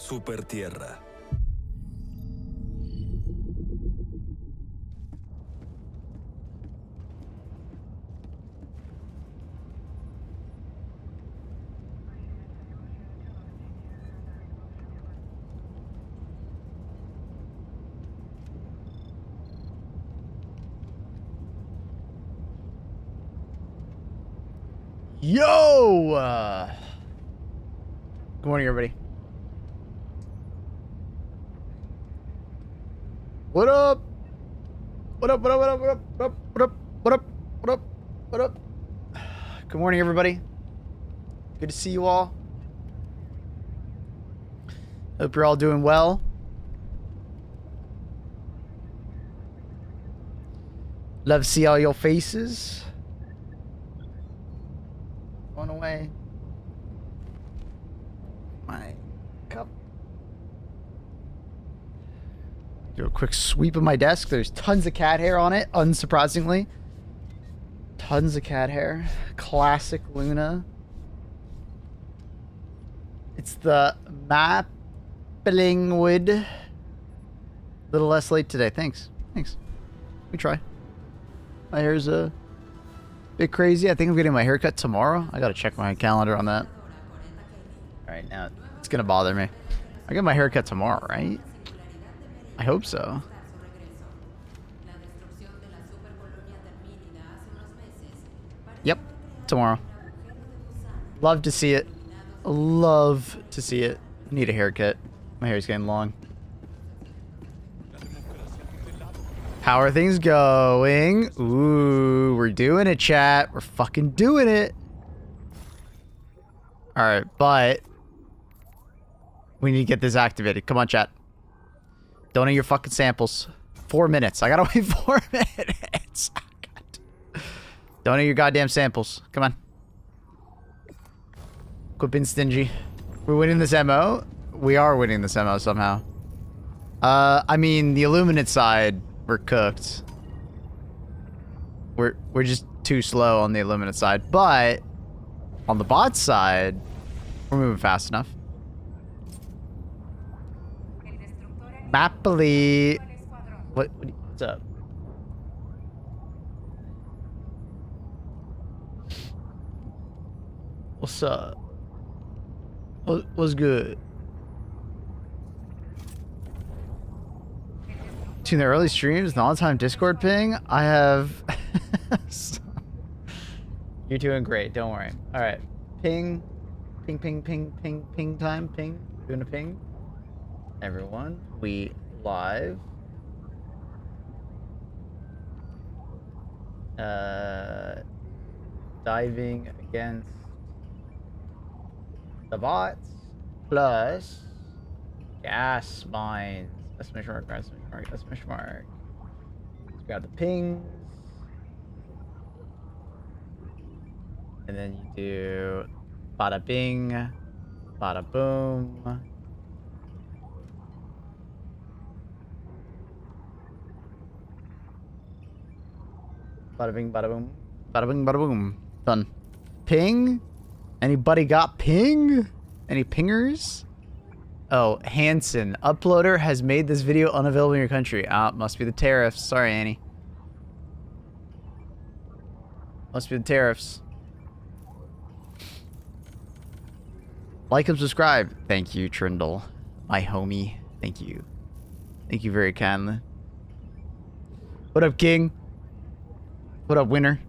Super Tierra. Yo! Good morning, everybody. What up? What up, what up, what up, what up, what up, what up, what up, what up, what up? Good morning, everybody. Good to see you all. Hope you're all doing well. Love to see all your faces. Going away. My cup. Do a quick sweep of my desk. There's tons of cat hair on it, unsurprisingly. Tons of cat hair. Classic Luna. It's the mapling wood. A little less late today. Thanks. Thanks. We try. My hair's a bit crazy. I think I'm getting my haircut tomorrow. I gotta check my calendar on that. Alright, now it's gonna bother me. I get my haircut tomorrow, right? I hope so. Yep, tomorrow. Love to see it. Love to see it. Need a haircut. My hair's getting long. How are things going? Ooh, we're doing it, chat. We're fucking doing it. Alright, but we need to get this activated. Come on, chat. Donate your fucking samples. 4 minutes. I gotta wait 4 minutes. Donate your goddamn samples. Come on. Quit being stingy. We're winning this MO? We are winning this MO somehow. I mean, the Illuminate side, we're cooked. We're just too slow on the Illuminate side, but on the bot side, we're moving fast enough. Mappily. What's up? What's up? What's good? To the early streams, the on-time Discord ping, I have... You're doing great, don't worry. Alright. Ping. Ping, ping, ping, ping, ping time. Ping. Doing a ping. Everyone, we live. Diving against the bots plus gas mines. Exclamation mark, exclamation mark, exclamation mark. Let's grab the pings. And then you do bada bing, bada boom. Bada bing, bada boom. Bada bing, bada boom. Done. Ping? Anybody got ping? Any pingers? Oh, Hanson. Uploader has made this video unavailable in your country. Must be the tariffs. Sorry, Annie. Must be the tariffs. Like and subscribe. Thank you, Trindle. My homie. Thank you. Thank you very kindly. What up, King? What up, winner?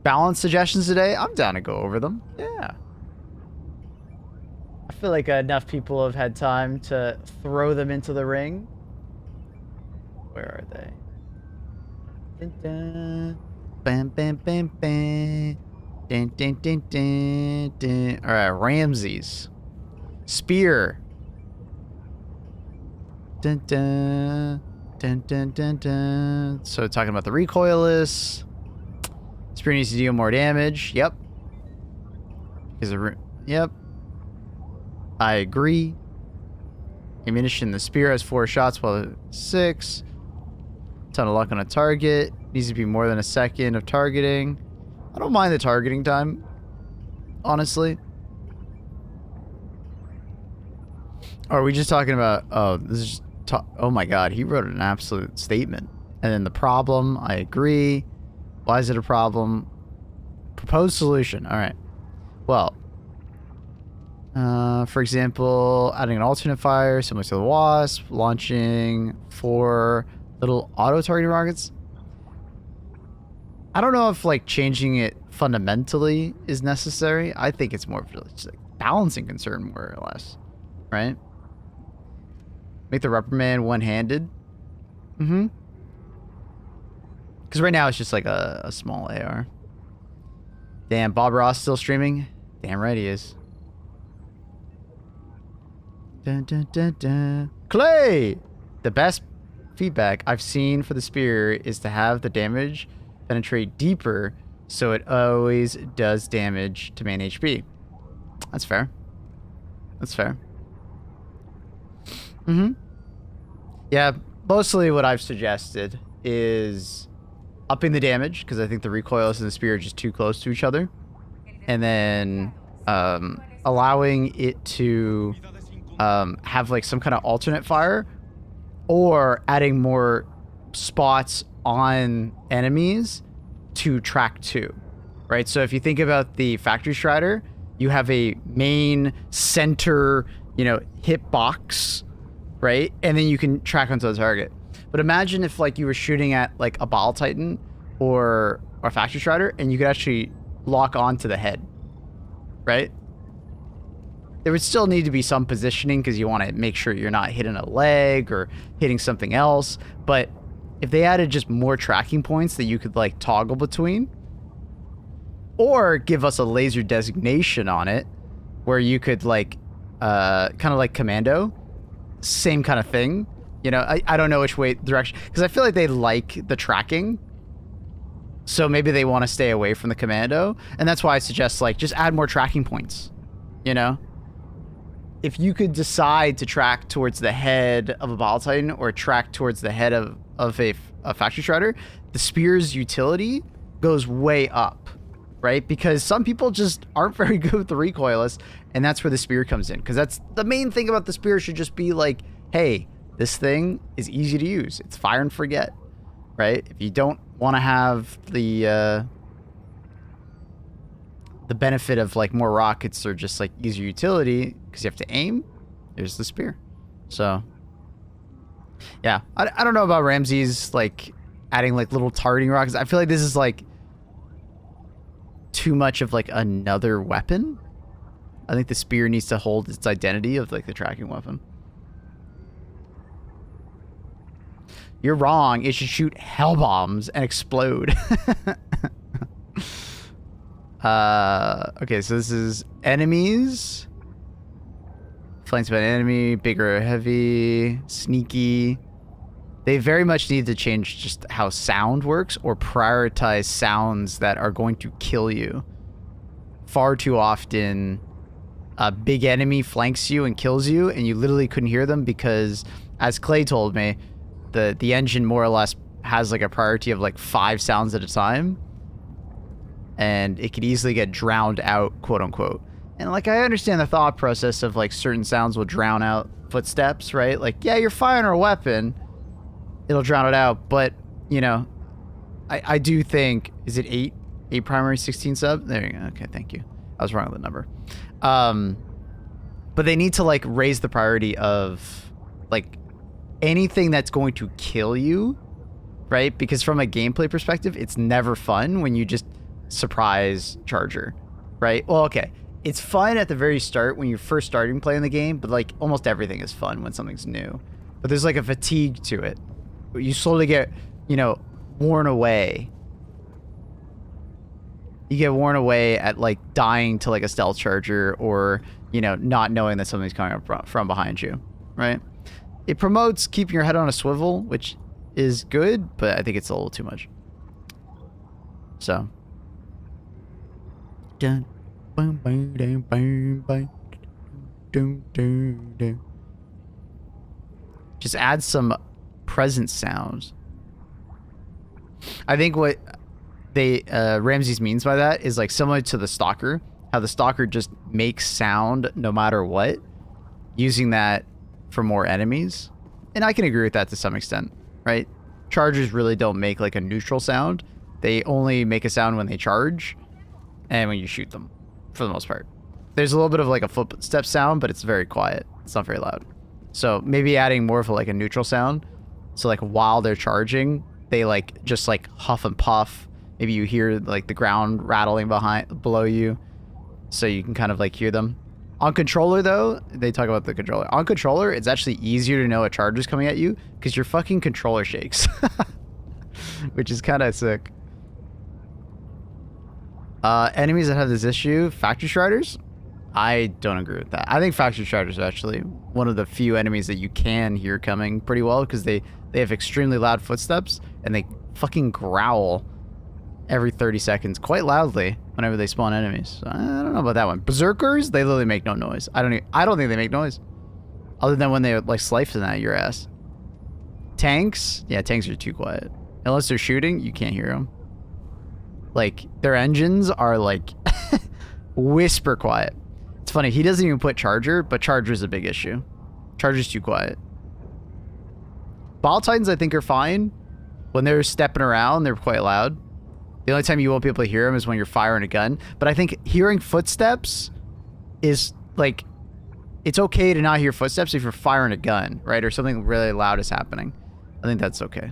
Balance suggestions today? I'm down to go over them. Yeah. I feel like enough people have had time to throw them into the ring. Where are they? Dun, dun. Bam, bam, bam, bam. Dun, dun, dun, dun, dun. All right, Ramses. Spear. Dun, dun. Dun, dun, dun, dun. So talking about the recoilless. Spear needs to deal more damage. Yep. Yep. I agree. Ammunition. The spear has 4 shots while 6. Ton of luck on a target. Needs to be more than a second of targeting. I don't mind the targeting time, honestly. Are we just talking about? Oh, this is. Oh my God, he wrote an absolute statement. And then the problem. I agree. Why is it a problem? Proposed solution. All right. Well. For example, adding an alternate fire similar to the Wasp, launching 4 little auto-targeting rockets. I don't know if like changing it fundamentally is necessary. I think it's more of just like balancing concern, more or less, right? Make the reprimand one-handed. Mm-hmm. Because right now it's just like a small AR. Damn, Bob Ross still streaming? Damn right he is. Dun, dun, dun, dun. Clay! The best feedback I've seen for the spear is to have the damage penetrate deeper so it always does damage to main HP. That's fair. That's fair. Mm-hmm. Yeah, mostly what I've suggested is upping the damage, because I think the recoilless and the spear are just too close to each other. And then allowing it to have like some kind of alternate fire, or adding more spots on enemies to track to, right? So if you think about the Factory Strider, you have a main center, you know, hit box, right? And then you can track onto the target. But imagine if like you were shooting at like a Bile Titan or a Factory Strider and you could actually lock onto the head, right? There would still need to be some positioning because you want to make sure you're not hitting a leg or hitting something else. But if they added just more tracking points that you could like toggle between, or give us a laser designation on it where you could like kind of like Commando, same kind of thing. You know, I don't know which way direction, because I feel like they like the tracking. So maybe they want to stay away from the Commando. And that's why I suggest like just add more tracking points, you know? If you could decide to track towards the head of a Bile Titan or track towards the head of a Factory Strider, the spear's utility goes way up, right? Because some people just aren't very good with the recoilless, and that's where the spear comes in. Because that's the main thing about the spear, should just be like, hey, this thing is easy to use. It's fire and forget, right? If you don't want to have the benefit of like more rockets or just like easier utility because you have to aim, there's the spear. So yeah, I don't know about Ramsey's like adding like little targeting rockets. I feel like this is like too much of like another weapon. I think the spear needs to hold its identity of like the tracking weapon. You're wrong. It should shoot hell bombs and explode. Okay, so this is enemies. Flanked by an enemy, bigger or heavy, sneaky. They very much need to change just how sound works, or prioritize sounds that are going to kill you. Far too often, a big enemy flanks you and kills you, and you literally couldn't hear them because, as Clay told me, the engine more or less has like a priority of like 5 sounds at a time. And it could easily get drowned out, quote unquote. And like, I understand the thought process of like certain sounds will drown out footsteps, right? Like, yeah, you're firing a weapon, it'll drown it out. But, you know, I do think, is it 8 primary, 16 sub? There you go. Okay, thank you. I was wrong with the number. But they need to like raise the priority of like anything that's going to kill you, right? Because from a gameplay perspective, it's never fun when you just surprise charger, right? Well, okay, it's fun at the very start when you're first starting playing the game, but like almost everything is fun when something's new. But there's like a fatigue to it. You slowly get, you know, worn away. You get worn away at like dying to like a stealth charger, or, you know, not knowing that something's coming up from behind you, right? It promotes keeping your head on a swivel, which is good, but I think it's a little too much. So dun, boom, boom, dun, boom, boom, dun, dun, dun. Just add some present sounds. I think what they Ramsey's means by that is like similar to the Stalker, how the Stalker just makes sound no matter what, using that for more enemies. And I can agree with that to some extent, right? Chargers really don't make like a neutral sound. They only make a sound when they charge and when you shoot them, for the most part. There's a little bit of like a footstep sound, but it's very quiet. It's not very loud. So maybe adding more of like a neutral sound. So like while they're charging, they like just like huff and puff. Maybe you hear like the ground rattling below you, so you can kind of like hear them. On controller though, they talk about the controller. On controller, it's actually easier to know a charger's coming at you because your fucking controller shakes, which is kind of sick. Enemies that have this issue, factory striders. I don't agree with that. I think factory striders are actually one of the few enemies that you can hear coming pretty well because they have extremely loud footsteps and they fucking growl every 30 seconds quite loudly whenever they spawn enemies. So I don't know about that one. Berserkers, they literally make no noise. I don't think they make noise other than when they're like slicing at your ass. Tanks, yeah, tanks are too quiet. Unless they're shooting, you can't hear them. Like their engines are like whisper quiet. It's funny, he doesn't even put charger, but charger's a big issue. Charger's too quiet. Ball Titans I think are fine. When they're stepping around, they're quite loud. The only time you won't be able to hear them is when you're firing a gun. But I think hearing footsteps is like, it's okay to not hear footsteps if you're firing a gun, right? Or something really loud is happening. I think that's okay,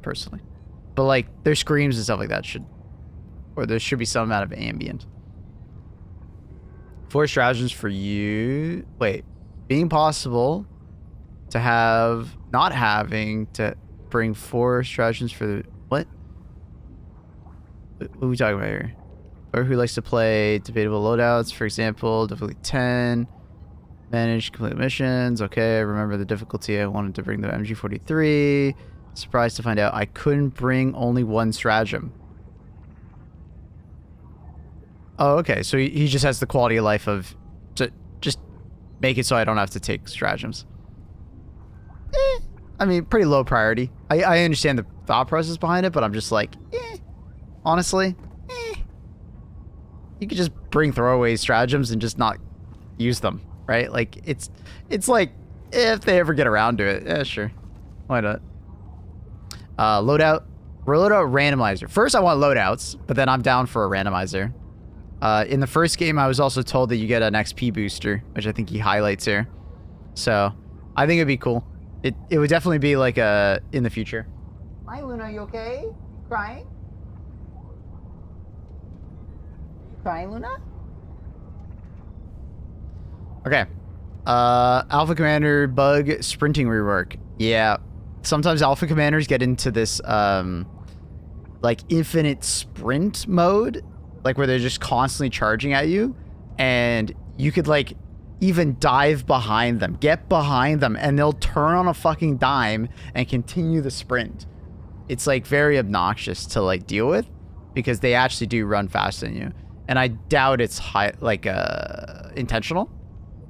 personally. But like their screams and stuff like that there should be some amount of ambient. 4 stratagems for you. Wait, being possible to have, not having to bring 4 stratagems for the, what? What are we talking about here? Or who likes to play debatable loadouts, for example, difficulty 10, manage complete missions. Okay, I remember the difficulty. I wanted to bring the MG43. Surprised to find out I couldn't bring only 1 stratagem. Oh, okay. So he just has the quality of life of just make it so I don't have to take stratagems. I mean, pretty low priority. I understand the thought process behind it, but I'm just like, honestly, you could just bring throwaway stratagems and just not use them, right? Like it's like if they ever get around to it, yeah, sure, why not? Loadout randomizer. First, I want loadouts, but then I'm down for a randomizer. In the first game, I was also told that you get an XP booster, which I think he highlights here. So I think it'd be cool. It would definitely be like in the future. Hi, Luna, you okay? Crying? Crying, Luna? Okay. Alpha Commander bug sprinting rework. Yeah. Sometimes Alpha Commanders get into this like infinite sprint mode, like where they're just constantly charging at you, and you could like even dive behind them, get behind them, and they'll turn on a fucking dime and continue the sprint. It's like very obnoxious to like deal with because they actually do run faster than you, and I doubt it's intentional.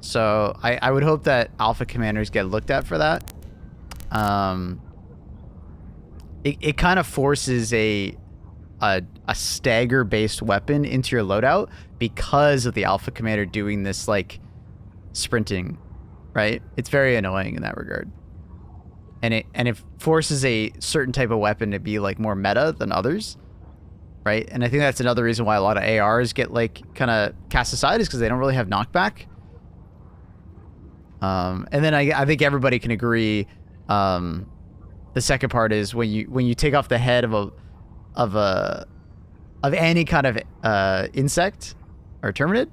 So I would hope that Alpha Commanders get looked at for that. It kind of forces a stagger based weapon into your loadout because of the Alpha Commander doing this like sprinting, right? It's very annoying in that regard, and it forces a certain type of weapon to be like more meta than others, right? And I think that's another reason why a lot of ARs get like kind of cast aside, is because they don't really have knockback. And then I think everybody can agree. The second part is when you take off the head of any kind of insect or terminid,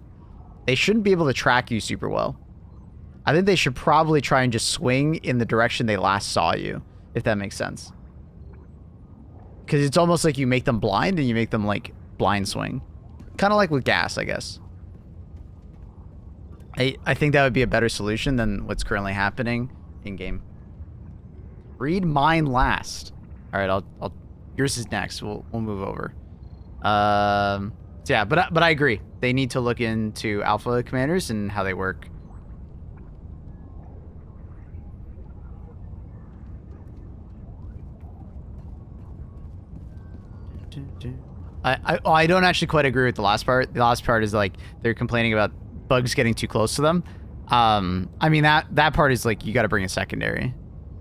they shouldn't be able to track you super well. I think they should probably try and just swing in the direction they last saw you, if that makes sense. Because it's almost like you make them blind and you make them like blind swing. Kind of like with gas, I guess. I think that would be a better solution than what's currently happening in game. Read mine last. All right, I'll yours is next. We'll move over. So yeah, but I agree. They need to look into Alpha Commanders and how they work. I don't actually quite agree with the last part. The last part is like they're complaining about bugs getting too close to them. I mean, that part is like, you got to bring a secondary.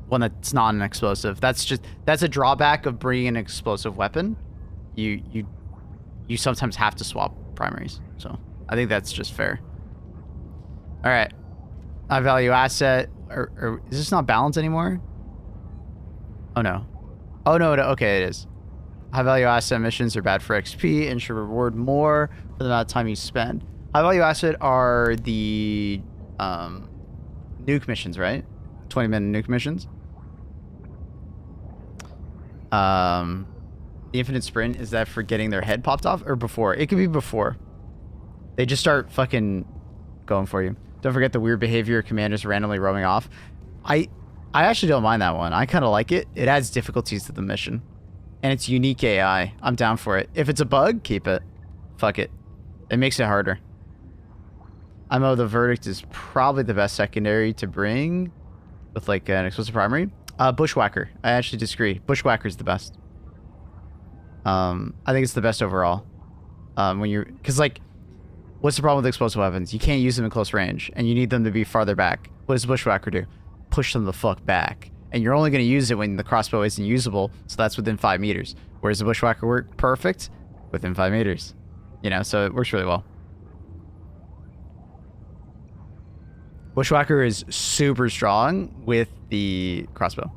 One that's not an explosive. That's a drawback of bringing an explosive weapon. You sometimes have to swap primaries. So I think that's just fair. All right. High value asset. Or is this not balanced anymore? Oh no. Oh no, okay, it is. High value asset missions are bad for XP and should reward more for the amount of time you spend. High value asset are the nuke missions, right? 20-minute nuke missions. The infinite sprint, is that for getting their head popped off or before? It could be before. They just start fucking going for you. Don't forget the weird behavior of commanders randomly roaming off. I actually don't mind that one. I kind of like it. It adds difficulties to the mission. And it's unique AI. I'm down for it. If it's a bug, keep it. Fuck it. It makes it harder. I know the verdict is probably the best secondary to bring with like an explosive primary. Bushwhacker. I actually disagree. Bushwhacker's the best. I think it's the best overall. Because like, what's the problem with explosive weapons? You can't use them in close range, and you need them to be farther back. What does Bushwhacker do? Push them the fuck back. And you're only going to use it when the crossbow isn't usable, so that's within 5 meters. Whereas the Bushwhacker work perfect within 5 meters. You know, so it works really well. Bushwhacker is super strong with the crossbow.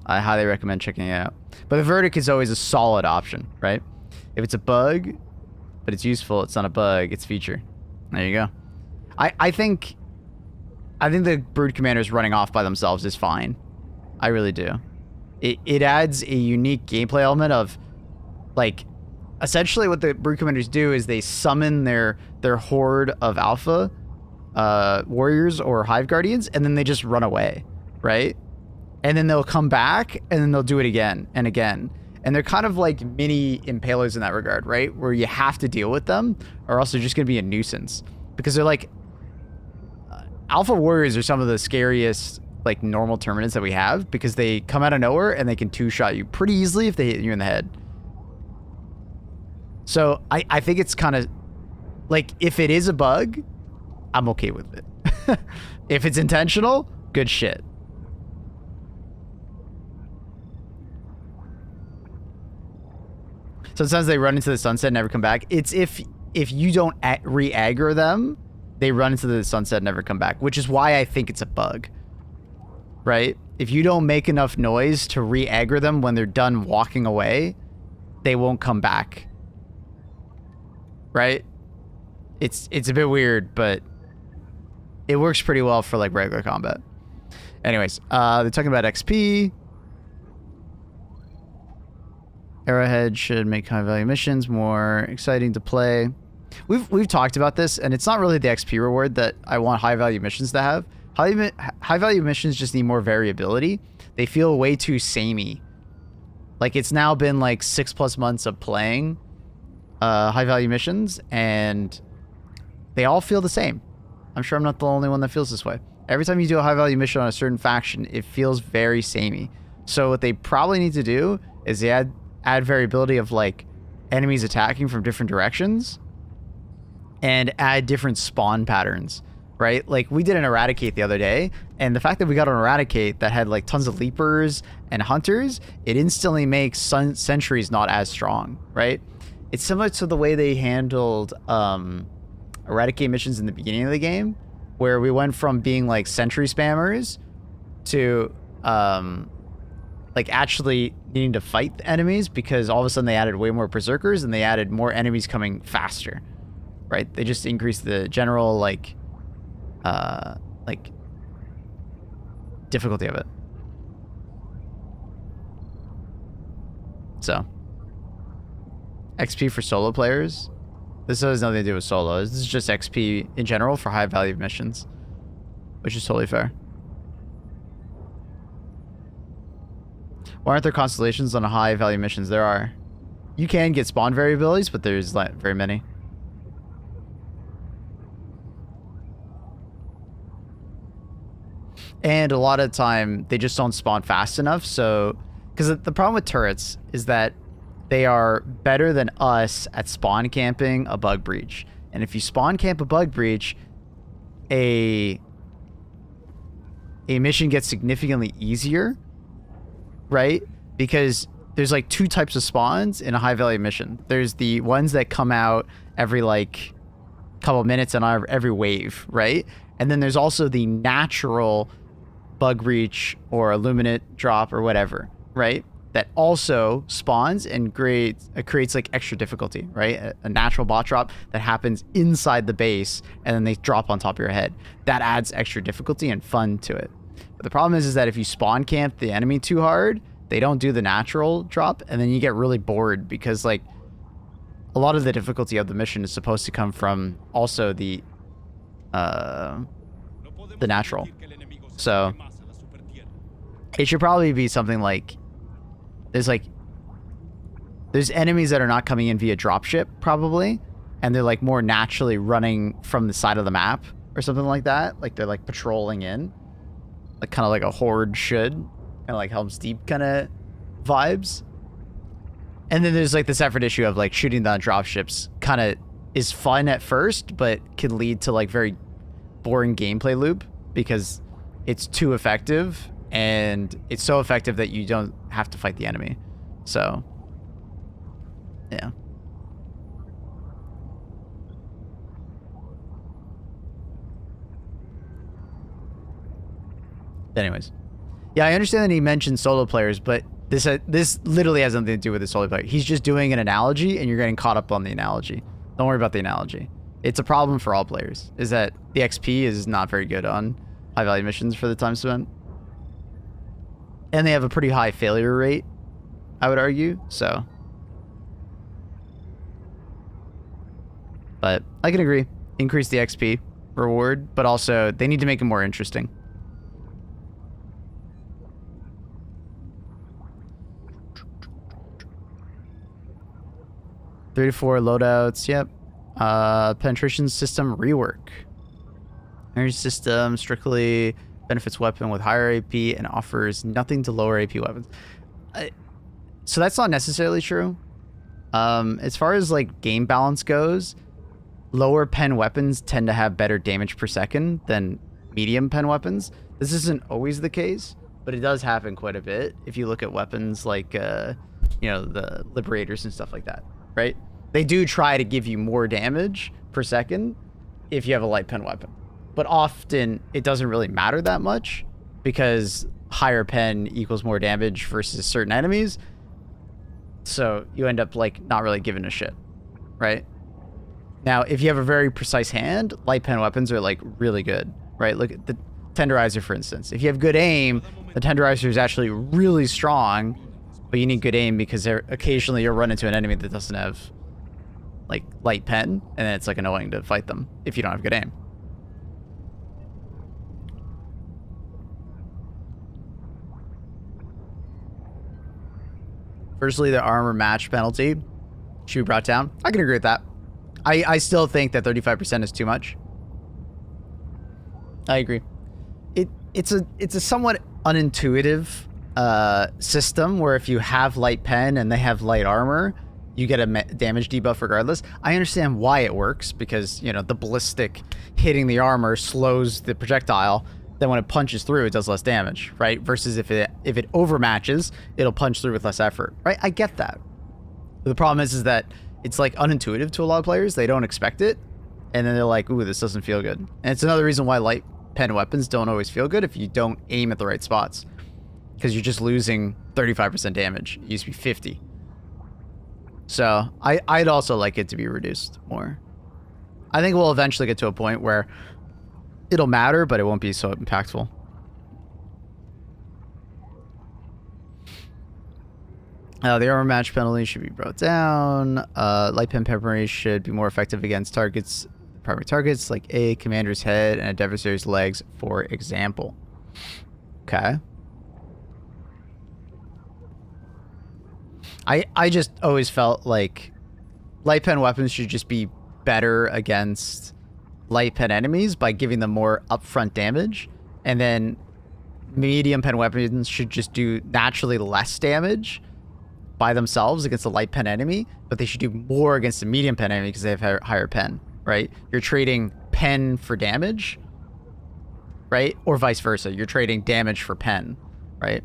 I highly recommend checking it out. But the verdict is always a solid option, right? If it's a bug, but it's useful, it's not a bug, it's feature. There you go. I think the brood commanders running off by themselves is fine. I really do. It adds a unique gameplay element of, like, essentially what the brood commanders do is they summon their horde of alpha warriors or hive guardians, and then they just run away, right? And then they'll come back, and then they'll do it again and again. And they're kind of like mini impalers in that regard, right? Where you have to deal with them, or else they're just going to be a nuisance. Because they're like... alpha warriors are some of the scariest, like, normal terminants that we have, because they come out of nowhere, and they can two-shot you pretty easily if they hit you in the head. So, I think it's kind of... like, if it is a bug, I'm okay with it. If it's intentional, good shit. Sometimes they run into the sunset and never come back. It's if you don't re-aggro them, they run into the sunset and never come back, which is why I think it's a bug. Right? If you don't make enough noise to re-aggro them when they're done walking away, they won't come back. Right? It's a bit weird, but it works pretty well for like regular combat. Anyways, they're talking about XP. Arrowhead should make high value missions more exciting to play. We've talked about this, and it's not really the XP reward that I want high value missions to have. High value missions just need more variability. They feel way too samey. Like, it's now been like 6+ months of playing high value missions, and they all feel the same. I'm sure I'm not the only one that feels this way. Every time you do a high value mission on a certain faction, it feels very samey. So what they probably need to do is they add variability of like enemies attacking from different directions, and add different spawn patterns, right? Like, we did an Eradicate the other day, and the fact that we got an Eradicate that had like tons of leapers and hunters, it instantly makes sentries not as strong, right? It's similar to the way they handled Eradicate missions in the beginning of the game, where we went from being like sentry spammers to like actually needing to fight the enemies, because all of a sudden they added way more berserkers and they added more enemies coming faster, right? They just increased the general like difficulty of it. So XP for solo players. This has nothing to do with solo. This is just XP in general for high value missions, which is totally fair. Why aren't there constellations on high value missions? There are. You can get spawn variabilities, but there's not very many. And a lot of the time, they just don't spawn fast enough. So, because the problem with turrets is that they are better than us at spawn camping a bug breach. And if you spawn camp a bug breach, a a mission gets significantly easier, right? Because there's like 2 types of spawns in a high value mission. There's the ones that come out every like couple minutes and every wave, right? And then there's also the natural bug reach or illuminate drop or whatever, right? That also spawns and creates like extra difficulty, right? A natural bot drop that happens inside the base and then they drop on top of your head. That adds extra difficulty and fun to it. But the problem is that if you spawn camp the enemy too hard, they don't do the natural drop and then you get really bored because like a lot of the difficulty of the mission is supposed to come from also the natural. So it should probably be something like there's enemies that are not coming in via dropship probably, and they're like more naturally running from the side of the map or something like that. Like they're like patrolling in, like kind of like a horde should, kind of like Helm's Deep kind of vibes. And then there's like the separate issue of like shooting down dropships kind of is fun at first, but can lead to like very boring gameplay loop because it's too effective. And it's so effective that you don't have to fight the enemy. So, yeah. Anyways. Yeah, I understand that he mentioned solo players, but this literally has nothing to do with the solo player. He's just doing an analogy, and you're getting caught up on the analogy. Don't worry about the analogy. It's a problem for all players, is that the XP is not very good on high-value missions for the time spent. And they have a pretty high failure rate, I would argue, so. But I can agree. Increase the XP reward, but also they need to make it more interesting. Three to 4 loadouts, yep. Penetration system rework. Energy system strictly benefits weapon with higher AP and offers nothing to lower AP weapons. So that's not necessarily true. As far as like game balance goes, lower pen weapons tend to have better damage per second than medium pen weapons. This isn't always the case, but it does happen quite a bit if you look at weapons like, you know, the Liberators and stuff like that, right? They do try to give you more damage per second if you have a light pen weapon. But often it doesn't really matter that much because higher pen equals more damage versus certain enemies. So you end up like not really giving a shit, right? Now, if you have a very precise hand, light pen weapons are like really good, right? Look at the Tenderizer, for instance. If you have good aim, the Tenderizer is actually really strong, but you need good aim because occasionally you'll run into an enemy that doesn't have like light pen, and then it's like annoying to fight them if you don't have good aim. Firstly, the armor match penalty should be brought down. I can agree with that. I still think that 35% is too much. I agree. It's a somewhat unintuitive system where if you have light pen and they have light armor, you get a damage debuff regardless. I understand why it works because, you know, the ballistic hitting the armor slows the projectile. Then when it punches through, it does less damage, right? Versus if it overmatches, it'll punch through with less effort, right? I get that. But the problem is that it's like unintuitive to a lot of players. They don't expect it, and then they're like, "Ooh, this doesn't feel good." And it's another reason why light pen weapons don't always feel good if you don't aim at the right spots, because you're just losing 35% damage. It used to be 50. So I'd also like it to be reduced more. I think we'll eventually get to a point where it'll matter, but it won't be so impactful. The armor match penalty should be brought down. Light pen memory should be more effective against targets, primary targets like a commander's head and a adversary's legs, for example. Okay. I just always felt like light pen weapons should just be better against light pen enemies by giving them more upfront damage, and then medium pen weapons should just do naturally less damage by themselves against a light pen enemy, but they should do more against a medium pen enemy because they have higher pen, right? You're trading pen for damage, right? Or vice versa. You're trading damage for pen, right?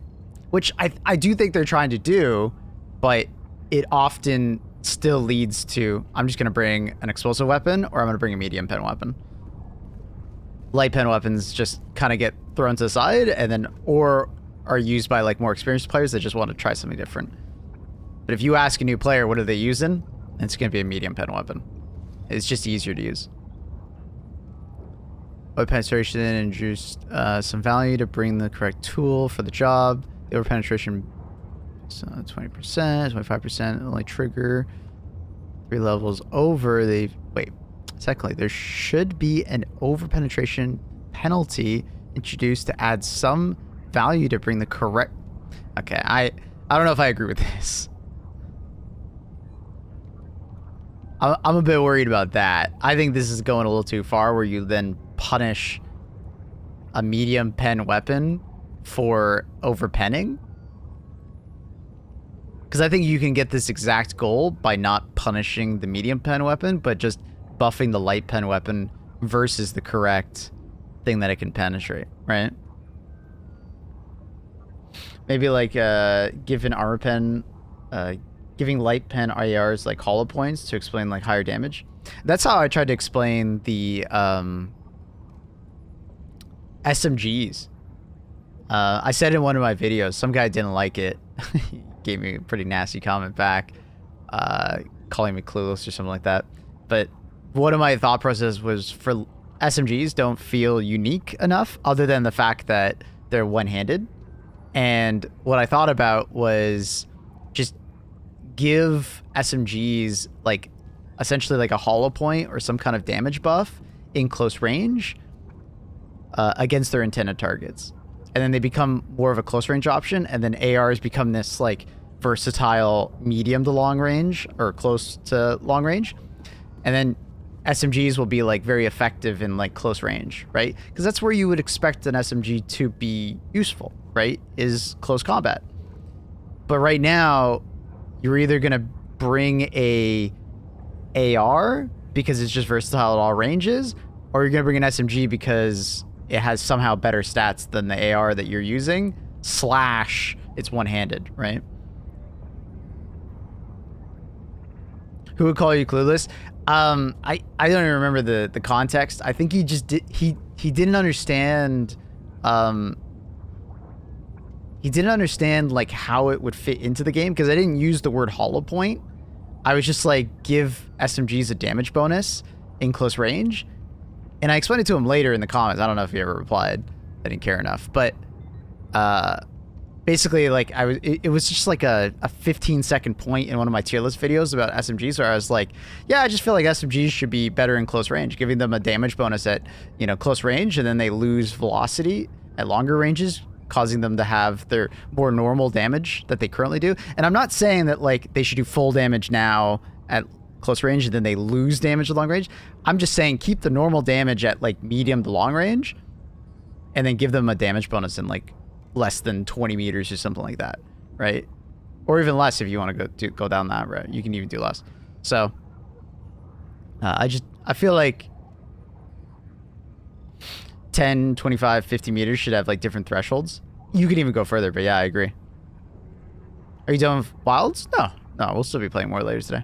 Which I do think they're trying to do, but it often still leads to, I'm just going to bring an explosive weapon, or I'm going to bring a medium pen weapon. Light pen weapons just kind of get thrown to the side, and then, or are used by like more experienced players that just want to try something different. But if you ask a new player, what are they using? It's going to be a medium pen weapon. It's just easier to use. Over penetration introduced some value to bring the correct tool for the job. The over penetration, 20%, 25%, only trigger 3 levels over. Wait, secondly, there should be an over penetration penalty introduced to add some value to bring the correct. Okay, I don't know if I agree with this. I'm a bit worried about that. I think this is going a little too far, where you then punish a medium pen weapon for overpenning. Because I think you can get this exact goal by not punishing the medium pen weapon, but just buffing the light pen weapon versus the correct thing that it can penetrate, right? Maybe like giving armor pen, giving light pen IARs like hollow points to explain like higher damage. That's how I tried to explain the SMGs. I said in one of my videos, some guy didn't like it. He gave me a pretty nasty comment back, calling me clueless or something like that. But one of my thought process was, for SMGs don't feel unique enough, other than the fact that they're one-handed. And what I thought about was just give SMGs like essentially like a hollow point or some kind of damage buff in close range against their intended targets. And then they become more of a close range option, and then ARs become this like versatile medium to long range, or close to long range. And then SMGs will be like very effective in like close range, right? Because that's where you would expect an SMG to be useful, right? Is close combat. But right now, you're either going to bring a AR because it's just versatile at all ranges, or you're going to bring an SMG because it has somehow better stats than the AR that you're using, / it's one-handed, right? Who would call you clueless? I don't even remember the context. I think he just he didn't understand he didn't understand like how it would fit into the game, because I didn't use the word hollow point. I was just like, give SMGs a damage bonus in close range. And I explained it to him later in the comments. I don't know if he ever replied. I didn't care enough. But basically, like, it was just like a 15-second point in one of my tier list videos about SMGs, where I was like, yeah, I just feel like SMGs should be better in close range, giving them a damage bonus at, you know, close range, and then they lose velocity at longer ranges, causing them to have their more normal damage that they currently do. And I'm not saying that like they should do full damage now at close range and then they lose damage at long range. I'm just saying keep the normal damage at like medium to long range, and then give them a damage bonus in like less than 20 meters or something like that, right? Or even less if you want to go down that route. You can even do less. So I feel like 10, 25, 50 meters should have like different thresholds. You could even go further, but yeah, I agree. Are you done with Wilds? No, we'll still be playing more later today.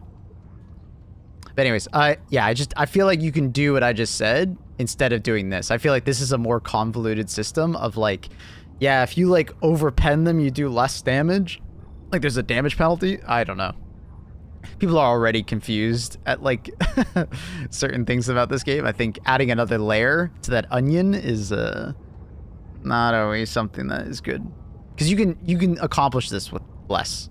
But anyways, yeah, I feel like you can do what I just said instead of doing this. I feel like this is a more convoluted system of like, yeah, if you like overpen them, you do less damage. Like there's a damage penalty. I don't know. People are already confused at like certain things about this game. I think adding another layer to that onion is not always something that is good, because you can accomplish this with less.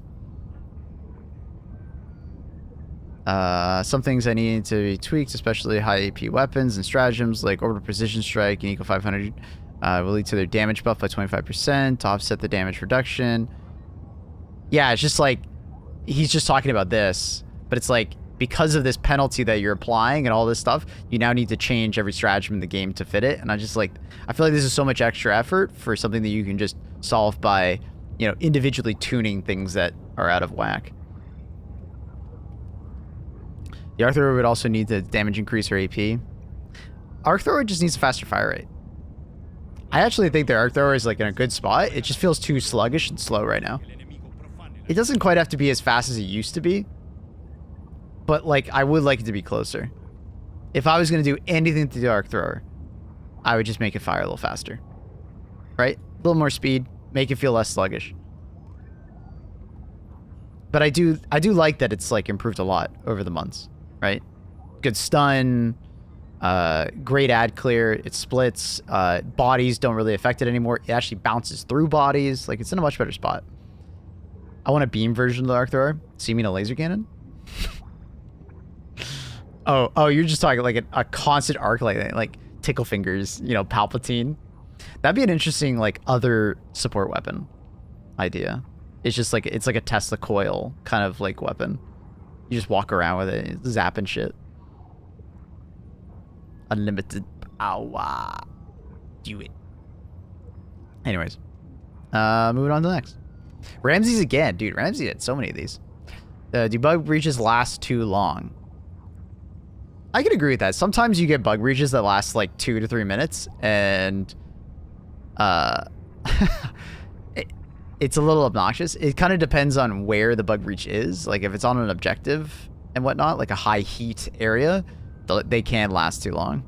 Some things I need to be tweaked, especially high AP weapons and stratagems like orbital precision strike and Eco 500 will lead to their damage buff by 25% to offset the damage reduction. Yeah, it's just like, he's just talking about this, but it's like, because of this penalty that you're applying and all this stuff, you now need to change every stratagem in the game to fit it. And I feel like this is so much extra effort for something that you can just solve by, you know, individually tuning things that are out of whack. The arc thrower would also need the damage increase or AP. Arc thrower just needs a faster fire rate. I actually think their arc thrower is like in a good spot. It just feels too sluggish and slow right now. It doesn't quite have to be as fast as it used to be, but like I would like it to be closer. If I was going to do anything to the arc thrower, I would just make it fire a little faster. Right? A little more speed, make it feel less sluggish. But I do like that it's like improved a lot over the months, right? Good stun, great ad clear, it splits, bodies don't really affect it anymore. It actually bounces through bodies, like it's in a much better spot. I want a beam version of the arc thrower. So you mean a laser cannon? oh, you're just talking like a constant arc, like tickle fingers, you know, Palpatine. That'd be an interesting like other support weapon idea. It's just like, it's like a Tesla coil kind of like weapon. You just walk around with it, zapping shit. Unlimited power. Do it. Anyways. Moving on to the next. Ramses again. Dude, Ramses had so many of these. Do bug breaches last too long? I can agree with that. Sometimes you get bug breaches that last like 2 to 3 minutes, and it's a little obnoxious. It kind of depends on where the bug breach is. Like if it's on an objective and whatnot, like a high heat area, they can last too long.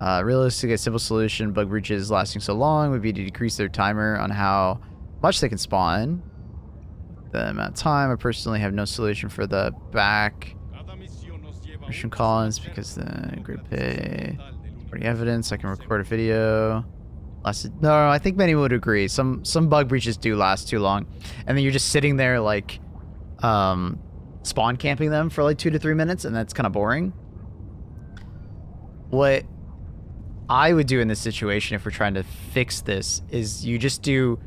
Realistic, a simple solution, bug breaches lasting so long would be to decrease their timer on how much they can spawn. The amount of time, I personally have no solution for the back mission Collins because the grid pay is pretty evidence. I can record a video. No, I think many would agree. Some bug breaches do last too long, and then you're just sitting there like spawn camping them for like 2 to 3 minutes, and that's kind of boring. What I would do in this situation if we're trying to fix this is you just do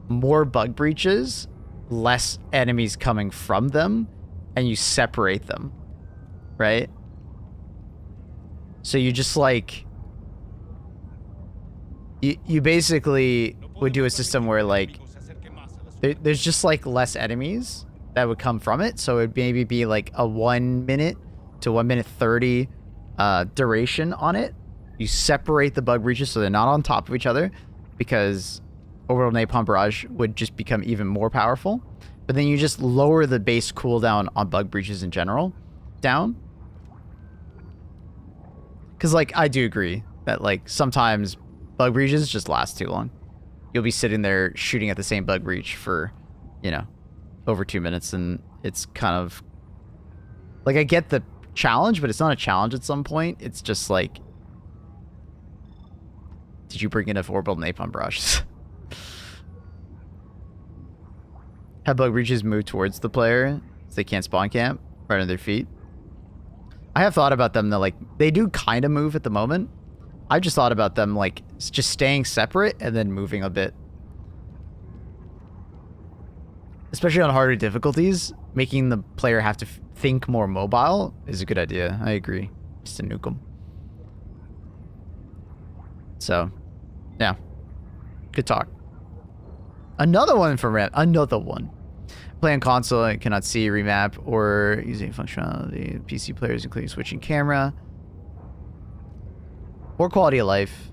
more bug breaches, less enemies coming from them, and you separate them, right? So you just like you basically would do a system where like there's just like less enemies that would come from it, so it'd maybe be like a 1 minute to 1 minute 30 duration on it. You separate the bug breaches so they're not on top of each other, because Orbital Napalm Barrage would just become even more powerful. But then you just lower the base cooldown on bug breaches in general down. Because like I do agree that like sometimes bug breaches just last too long. You'll be sitting there shooting at the same bug breach for, you know, over 2 minutes, and it's kind of like, I get the challenge, but it's not a challenge at some point. It's just like, did you bring enough Orbital Napalm Barrages? Have bug breaches move towards the player so they can't spawn camp right under their feet? I have thought about them that like they do kind of move at the moment. I just thought about them like just staying separate and then moving a bit. Especially on harder difficulties, making the player have to think more mobile is a good idea. I agree. Just to nuke them. So, yeah. Good talk. Another one from Ram. Another one. Play on console and cannot see remap or using functionality. PC players including switching camera. Poor quality of life.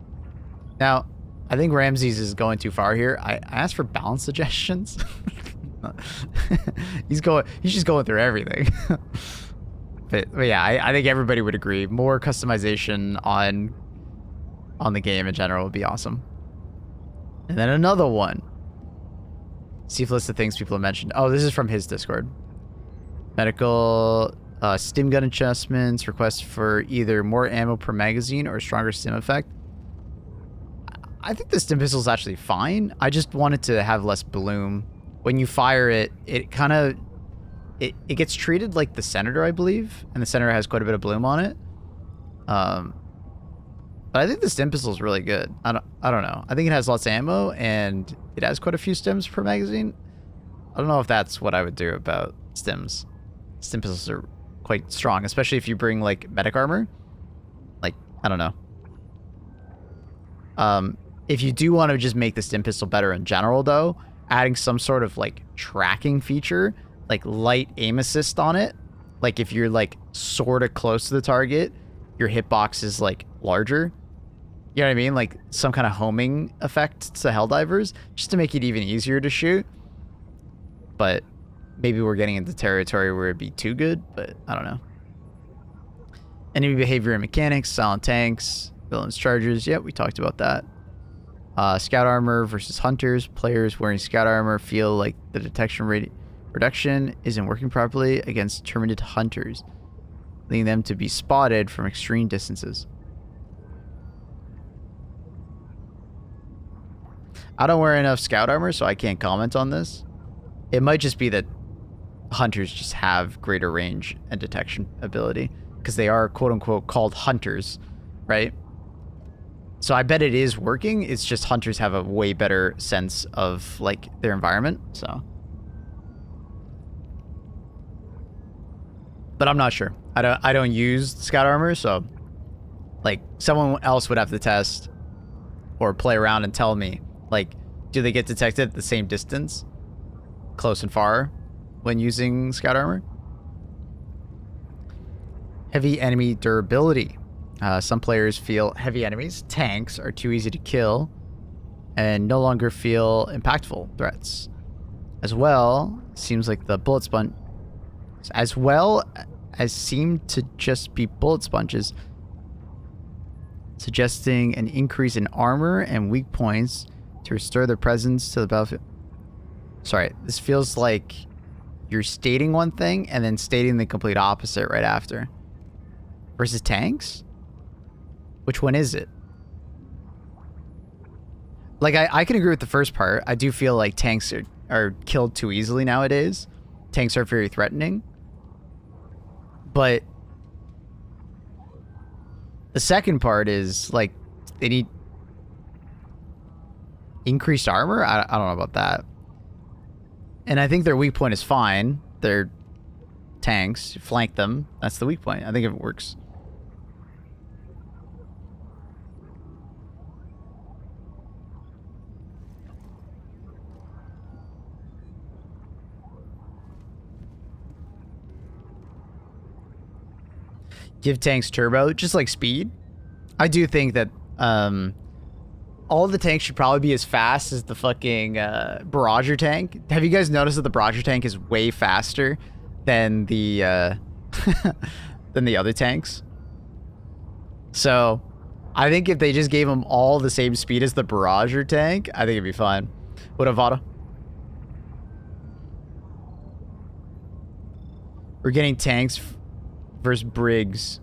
Now, I think Ramses is going too far here. I asked for balance suggestions. He's just going through everything. but yeah, I think everybody would agree. More customization on the game in general would be awesome. And then another one. See if list of things people have mentioned. Oh, this is from his Discord. Medical stim gun adjustments, requests for either more ammo per magazine or stronger stim effect. I think the stim pistol is actually fine. I just want it to have less bloom. When you fire it, it kind of it gets treated like the Senator, I believe, and the Senator has quite a bit of bloom on it. But I think the stim pistol is really good. I don't know. I think it has lots of ammo and it has quite a few stims per magazine. I don't know if that's what I would do about stims. Stim pistols are quite strong, especially if you bring like medic armor. Like, I don't know. If you do want to just make the stim pistol better in general though, adding some sort of like tracking feature, like light aim assist on it. Like if you're like sort of close to the target, your hitbox is like larger. You know what I mean? Like some kind of homing effect to Helldivers, just to make it even easier to shoot. But maybe we're getting into territory where it'd be too good, but I don't know. Enemy behavior and mechanics, silent tanks, villains chargers. Yep, we talked about that. Scout armor versus hunters. Players wearing scout armor feel like the detection rate reduction isn't working properly against determined hunters, leading them to be spotted from extreme distances. I don't wear enough scout armor, so I can't comment on this. It might just be that hunters just have greater range and detection ability because they are quote-unquote called hunters, right? So I bet it is working. It's just hunters have a way better sense of like their environment, so. But I'm not sure. I don't use scout armor, so like someone else would have to test or play around and tell me, like, do they get detected at the same distance, close and far, when using scout armor? Heavy enemy durability. Some players feel heavy enemies, tanks, are too easy to kill and no longer feel impactful threats. As well, seems like the bullet sponge, as well as seem to just be bullet sponges, suggesting an increase in armor and weak points to restore their presence to the battlefield. Sorry, this feels like you're stating one thing and then stating the complete opposite right after. Versus tanks? Which one is it? Like, I can agree with the first part. I do feel like tanks are killed too easily nowadays. Tanks are very threatening. But the second part is, like, they need increased armor? I don't know about that. And I think their weak point is fine. They're tanks. Flank them. That's the weak point. I think it works. Give tanks turbo, just like speed. I do think that all the tanks should probably be as fast as the fucking barrager tank. Have you guys noticed that the barrager tank is way faster than the than the other tanks? So I think if they just gave them all the same speed as the barrager tank, I think it'd be fine. What up, Vada? We're getting tanks versus brigs.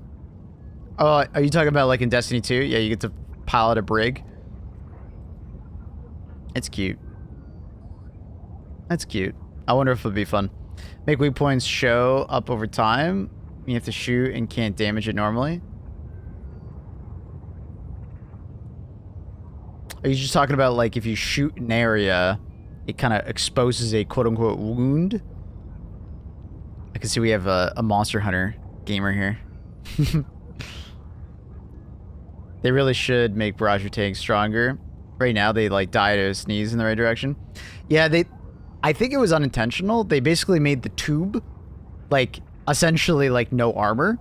Oh, are you talking about like in Destiny 2? Yeah, you get to pilot a brig. It's cute. That's cute. I wonder if it'll be fun. Make weak points show up over time. You have to shoot and can't damage it normally. Are you just talking about like if you shoot an area, it kind of exposes a quote-unquote wound? I can see we have a Monster Hunter gamer here. They really should make barrage tanks stronger. Right now, they like die to sneeze in the right direction. Yeah, I think it was unintentional. They basically made the tube like essentially like no armor.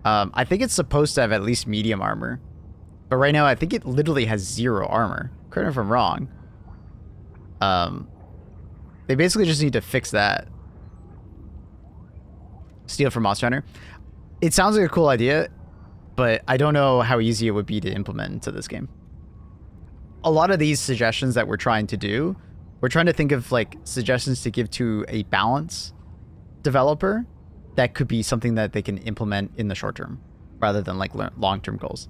I think it's supposed to have at least medium armor, but right now I think it literally has 0 armor. Correct me if I'm wrong. They basically just need to fix that. Steal from Monster Hunter. It sounds like a cool idea, but I don't know how easy it would be to implement into this game. A lot of these suggestions that we're trying to do, we're trying to think of like suggestions to give to a balance developer that could be something that they can implement in the short term rather than like long-term goals,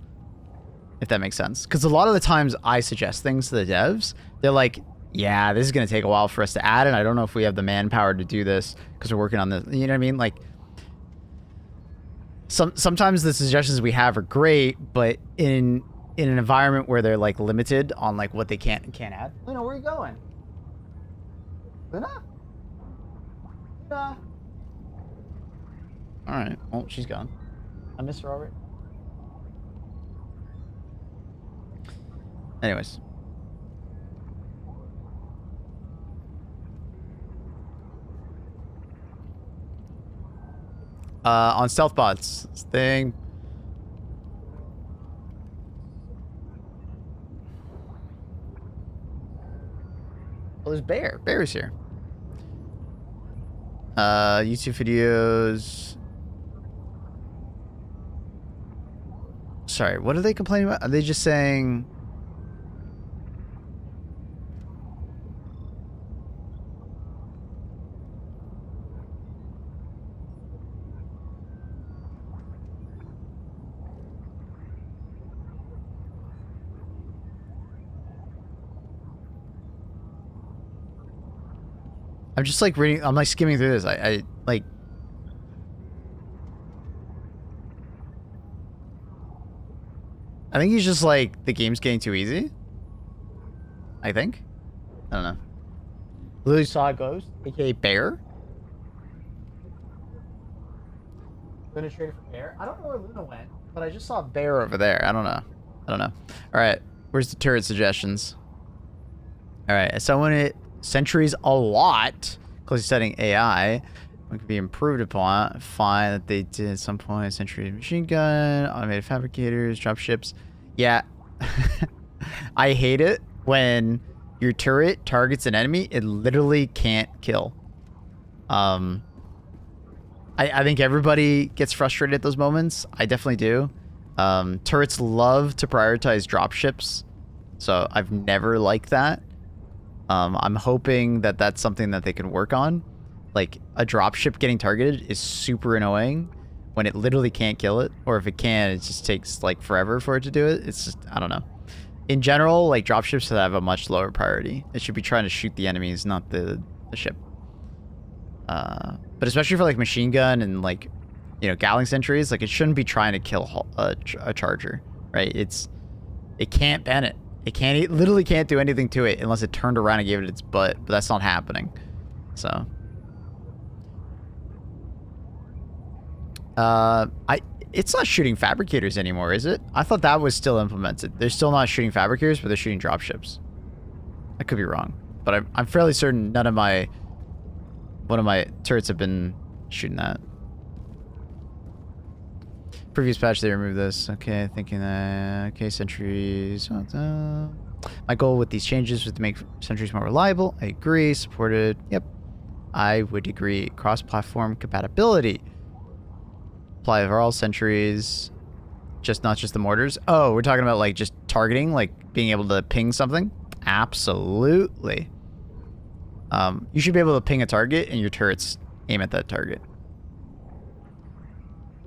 if that makes sense. Because a lot of the times I suggest things to the devs, they're like, yeah, this is going to take a while for us to add, and I don't know if we have the manpower to do this because we're working on this. You know what I mean? Like, sometimes the suggestions we have are great, but in an environment where they're like limited on like what they can and can't add. Luna, where are you going? Luna? Luna? All right. Well, she's gone. I miss her already. Anyways. On stealth bots thing. Oh, there's Bear. Bear's here. YouTube videos. Sorry, what are they complaining about? Are they just saying... I'm just like reading, I'm like skimming through this. I like... I think he's just like, the game's getting too easy. I think. I don't know. Literally saw a ghost, aka Bear. Luna traded for Bear. I don't know where Luna went, but I just saw Bear over there. I don't know. I don't know. Alright, where's the turret suggestions? Alright, so when it sentries a lot, closely setting AI, one could be improved upon. Fine that they did at some point. Sentry machine gun, automated fabricators, dropships. Yeah. I hate it when your turret targets an enemy it literally can't kill. I think everybody gets frustrated at those moments. I definitely do. Turrets love to prioritize dropships, so I've never liked that. I'm hoping that that's something that they can work on. Like, a dropship getting targeted is super annoying when it literally can't kill it. Or if it can, it just takes, like, forever for it to do it. It's just, I don't know. In general, like, dropships should have a much lower priority. It should be trying to shoot the enemies, not the ship. But especially for, like, machine gun and, like, you know, Gatling sentries, like, it shouldn't be trying to kill a charger, right? It can't ban it. It literally can't do anything to it unless it turned around and gave it its butt, but that's not happening. So, it's not shooting fabricators anymore, is it? I thought that was still implemented. They're still not shooting fabricators, but they're shooting dropships. I could be wrong, but I'm fairly certain one of my turrets have been shooting that. Previous patch, they removed this. Okay, thinking that... Okay, sentries... My goal with these changes was to make sentries more reliable. I agree. Supported. Yep. I would agree. Cross-platform compatibility. Apply for all sentries. Not just the mortars. Oh, we're talking about, like, just targeting? Like, being able to ping something? Absolutely. You should be able to ping a target, and your turrets aim at that target.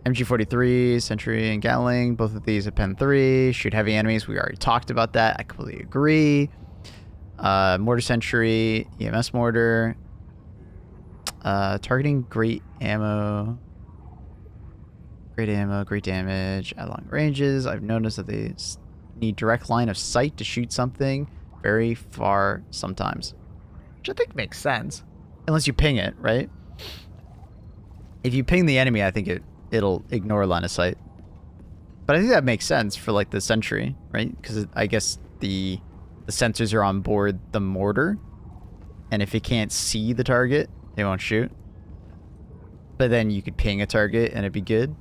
MG43, Sentry, and Gatling. Both of these have Pen 3. Shoot heavy enemies. We already talked about that. I completely agree. Mortar Sentry, EMS Mortar. Targeting great ammo. Great ammo, great damage at long ranges. I've noticed that they need direct line of sight to shoot something very far sometimes. Which I think makes sense. Unless you ping it, right? If you ping the enemy, I think it'll ignore line of sight. But I think that makes sense for, like, the sentry, right? Because I guess the sensors are on board the mortar, and if it can't see the target, they won't shoot. But then you could ping a target and it'd be good.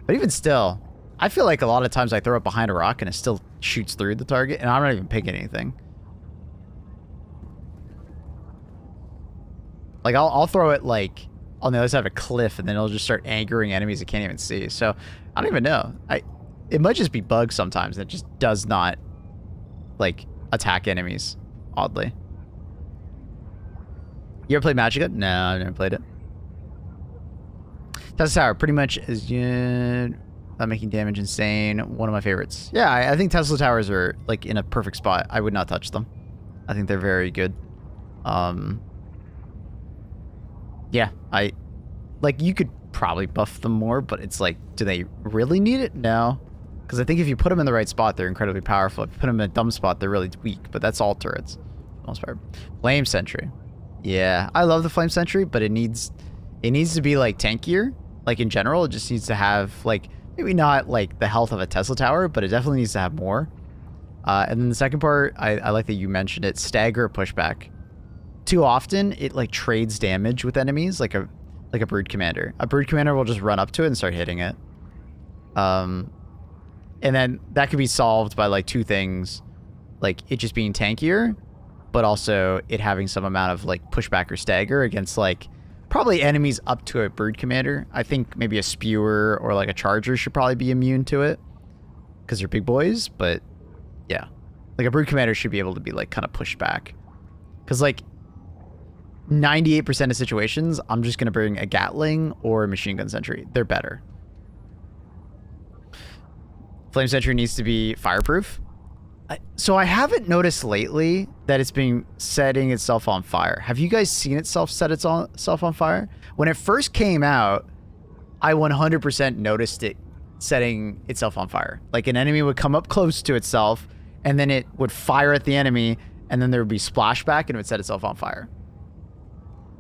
But even still, I feel like a lot of times I throw it behind a rock and it still shoots through the target, and I'm not even pinging anything. Like, I'll throw it, like, on the other side of a cliff, and then it'll just start angering enemies it can't even see. So, I don't even know. It might just be bugs sometimes that just does not, like, attack enemies, oddly. You ever played Magicka? No, I've never played it. Tesla Tower, pretty much is making damage insane. One of my favorites. Yeah, I think Tesla Towers are, like, in a perfect spot. I would not touch them. I think they're very good. Yeah, like, you could probably buff them more, but it's like, do they really need it? No. Because I think if you put them in the right spot, they're incredibly powerful. If you put them in a dumb spot, they're really weak, but that's all turrets. For the most part. Flame Sentry. Yeah, I love the Flame Sentry, but it needs to be, like, tankier. Like, in general, it just needs to have, like, maybe not, like, the health of a Tesla Tower, but it definitely needs to have more. And then the second part, I like that you mentioned it, stagger pushback. Too often, it, like, trades damage with enemies, like a Brood Commander. A Brood Commander will just run up to it and start hitting it. And then that could be solved by, like, two things. Like, it just being tankier, but also it having some amount of like pushback or stagger against like probably enemies up to a bird commander. I think maybe a spewer or like a charger should probably be immune to it because they're big boys, but yeah, like a bird commander should be able to be like kind of pushed back because like 98% of situations, I'm just going to bring a Gatling or a machine gun sentry. They're better. Flame sentry needs to be fireproof. So I haven't noticed lately that it's been setting itself on fire. Have you guys seen itself set itself on fire? When it first came out, I 100% noticed it setting itself on fire. Like an enemy would come up close to itself and then it would fire at the enemy and then there would be splashback and it would set itself on fire.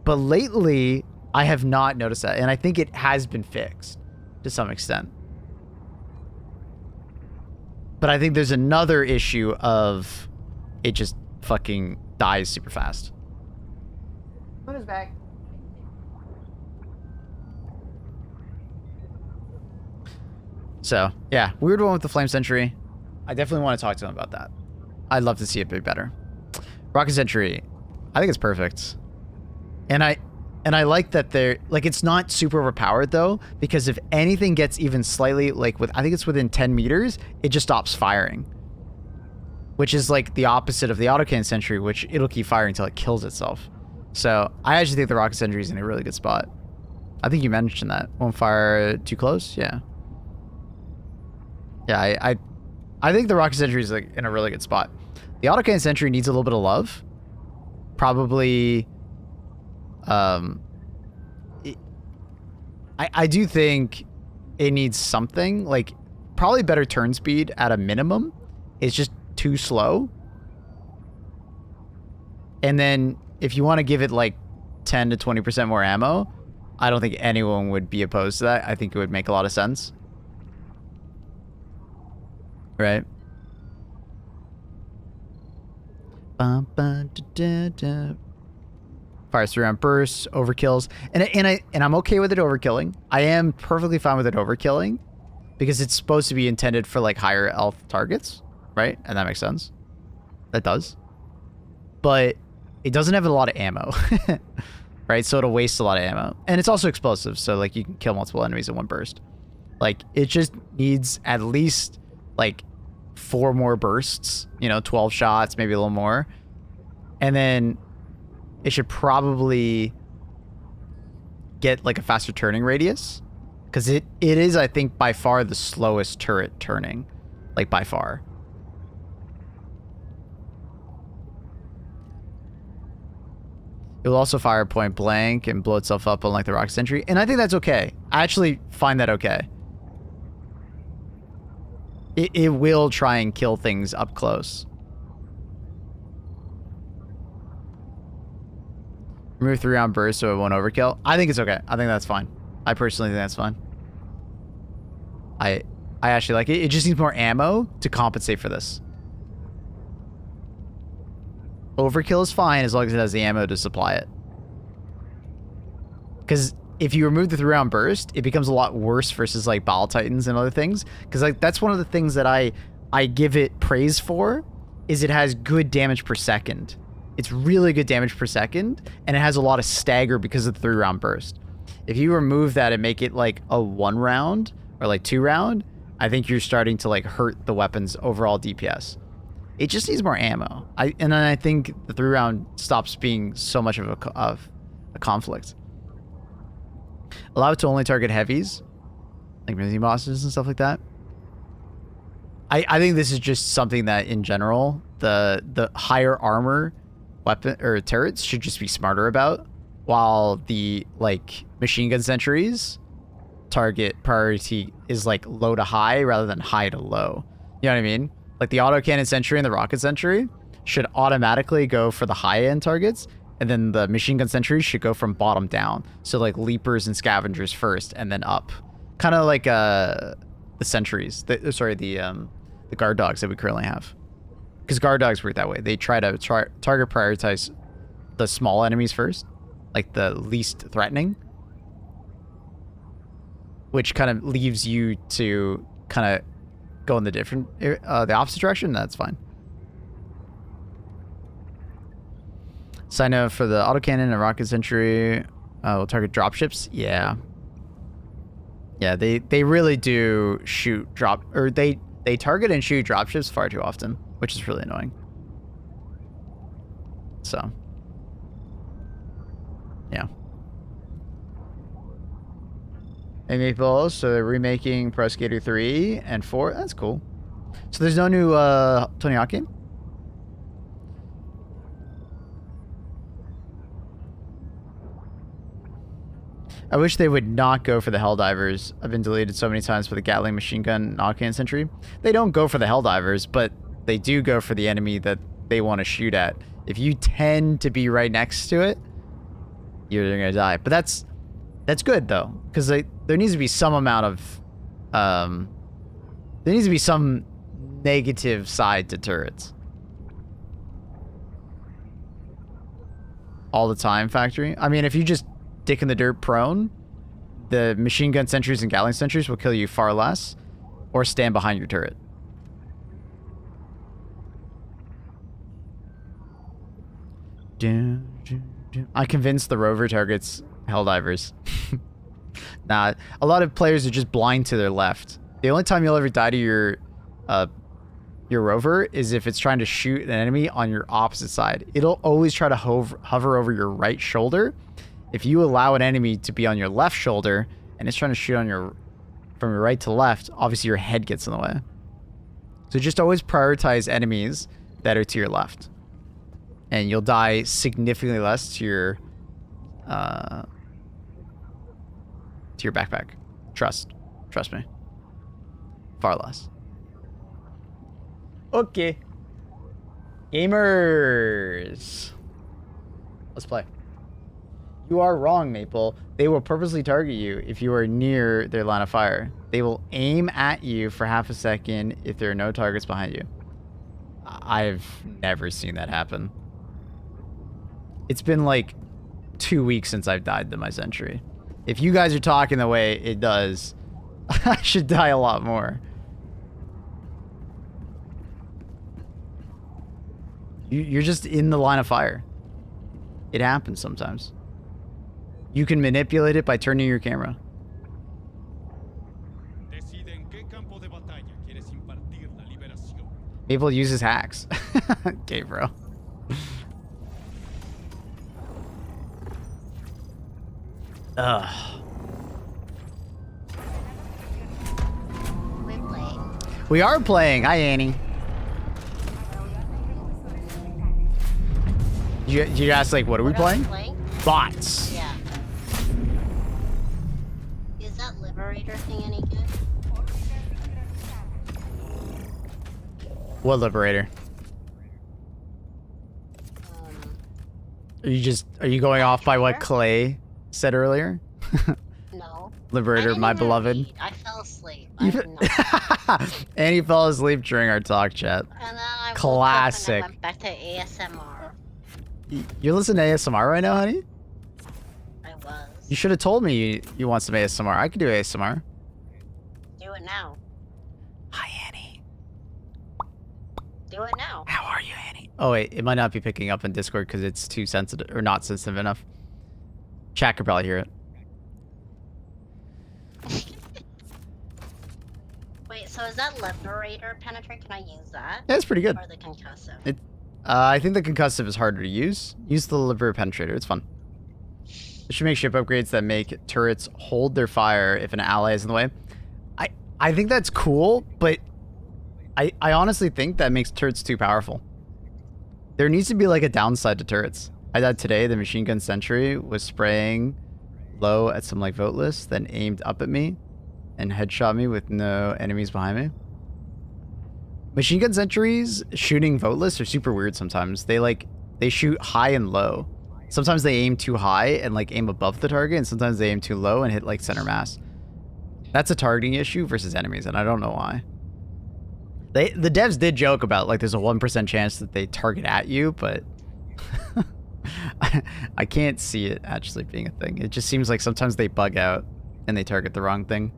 But lately, I have not noticed that. And I think it has been fixed to some extent. But I think there's another issue of it just fucking dies super fast. Put us back. So, yeah. Weird one with the Flame Sentry. I definitely want to talk to him about that. I'd love to see it be better. Rocket Sentry. I think it's perfect. And I like that they're like it's not super overpowered though, because if anything gets even slightly like I think it's within 10 meters, it just stops firing. Which is like the opposite of the autocannon sentry, which it'll keep firing until it kills itself. So I actually think the rocket sentry is in a really good spot. I think you mentioned that. Won't fire too close, yeah. Yeah, I think the rocket sentry is like in a really good spot. The autocannon sentry needs a little bit of love. Probably I do think it needs something like probably better turn speed at a minimum. It's just too slow. And then if you want to give it like 10 to 20% more ammo, I don't think anyone would be opposed to that. I think it would make a lot of sense. Right? Fires 3-round bursts, overkills, and I'm okay with it overkilling. I am perfectly fine with it overkilling because it's supposed to be intended for like higher health targets, right? And that makes sense. That does. But it doesn't have a lot of ammo, right? So it'll waste a lot of ammo, and it's also explosive, so like you can kill multiple enemies in one burst. Like it just needs at least like 4 more bursts, 12 shots, maybe a little more, and then it should probably get like a faster turning radius because it is, I think, by far the slowest turret turning, like by far. It will also fire point blank and blow itself up unlike the rocket sentry, and I think that's okay. I actually find that okay. It will try and kill things up close. Remove 3-round burst so it won't overkill. I think it's okay. I think that's fine. I personally think that's fine. I actually like it. It just needs more ammo to compensate for this. Overkill is fine as long as it has the ammo to supply it. Because if you remove the 3-round burst, it becomes a lot worse versus like Bile Titans and other things. Because like that's one of the things that I give it praise for, is it has good damage per second. It's really good damage per second, and it has a lot of stagger because of the 3-round burst. If you remove that and make it like a 1-round or like 2-round, I think you're starting to like hurt the weapon's overall DPS. It just needs more ammo. And then I think the 3-round stops being so much of a conflict. Allow it to only target heavies, like mini bosses and stuff like that. I think this is just something that in general the higher armor weapon or turrets should just be smarter about, while the like machine gun sentries target priority is like low to high rather than high to low. You know what I mean? Like the autocannon sentry and the rocket sentry should automatically go for the high end targets, and then the machine gun sentries should go from bottom down. So like leapers and scavengers first and then up. Kind of like the sentries, the guard dogs that we currently have. Because guard dogs work that way. They try to target prioritize the small enemies first, like the least threatening, which kind of leaves you to kind of go in the opposite direction. That's fine. Sign up for the autocannon and rocket sentry. Will target dropships. Yeah. Yeah, they really do shoot they target and shoot dropships far too often, which is really annoying. So, yeah. Hey Maple, so they're remaking Pro Skater 3 and 4. That's cool. So there's no new Tony Hawk game? I wish they would not go for the Helldivers. I've been deleted so many times for the Gatling machine gun and autocannon sentry. They don't go for the Helldivers, but they do go for the enemy that they want to shoot at. If you tend to be right next to it, you're gonna die. But that's good though, because there needs to be some amount of there needs to be some negative side to turrets. All the time, factory. I mean, if you just dick in the dirt prone, the machine gun sentries and Gatling sentries will kill you far less, or stand behind your turret. I convinced the rover targets Helldivers. Nah, a lot of players are just blind to their left. The only time you'll ever die to your rover is if it's trying to shoot an enemy on your opposite side. It'll always try to hover over your right shoulder. If you allow an enemy to be on your left shoulder and it's trying to shoot on from your right to left, obviously your head gets in the way. So just always prioritize enemies that are to your left. And you'll die significantly less to your backpack. Trust me. Far less. Okay. Gamers. Let's play. You are wrong, Maple. They will purposely target you if you are near their line of fire. They will aim at you for half a second if there are no targets behind you. I've never seen that happen. It's been like 2 weeks since I've died to my sentry. If you guys are talking the way it does, I should die a lot more. You're just in the line of fire. It happens sometimes. You can manipulate it by turning your camera. Maple uses hacks. Okay, bro. Ugh. We're playing. We are playing. Hi, Annie. You asked, like, what are we playing? Bots. Yeah. Is that Liberator thing any good? What Liberator? Are you going off by what Clay said earlier? No. Liberator, my beloved. Read. I fell asleep. Annie fell asleep during our talk chat. And then I Classic. woke up and I went back to ASMR. You're listening to ASMR right now, honey? I was. You should have told me you want some ASMR. I could do ASMR. Do it now. Hi, Annie. Do it now. How are you, Annie? Oh, wait. It might not be picking up in Discord because it's too sensitive, or not sensitive enough. Chat could probably hear it. Wait, so is that Liberator penetrate? Can I use that? Yeah, it's pretty good. Or the concussive? I think the concussive is harder to use. Use the Liberator penetrator. It's fun. It should make ship upgrades that make turrets hold their fire if an ally is in the way. I think that's cool, but I honestly think that makes turrets too powerful. There needs to be like a downside to turrets. I died today. The machine gun sentry was spraying low at some like vote list, then aimed up at me and headshot me with no enemies behind me. Machine gun sentries shooting vote lists are super weird sometimes. They shoot high and low. Sometimes they aim too high and like aim above the target, and sometimes they aim too low and hit like center mass. That's a targeting issue versus enemies, and I don't know why. The devs did joke about like there's a 1% chance that they target at you, but I can't see it actually being a thing. It just seems like sometimes they bug out and they target the wrong thing,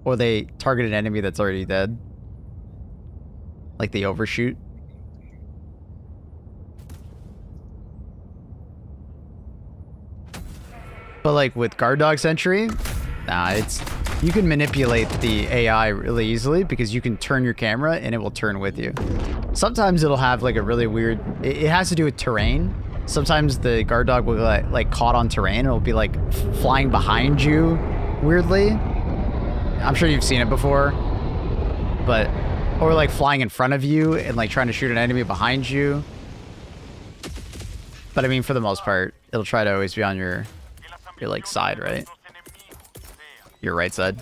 or they target an enemy that's already dead. Like they overshoot. But like with guard dog sentry, nah, you can manipulate the AI really easily because you can turn your camera and it will turn with you. Sometimes it'll have like a really weird, it has to do with terrain. Sometimes the guard dog will get like caught on terrain. It'll be like flying behind you weirdly. I'm sure you've seen it before, but, or like flying in front of you and like trying to shoot an enemy behind you. But I mean, for the most part, it'll try to always be on your like side, right? Your right side.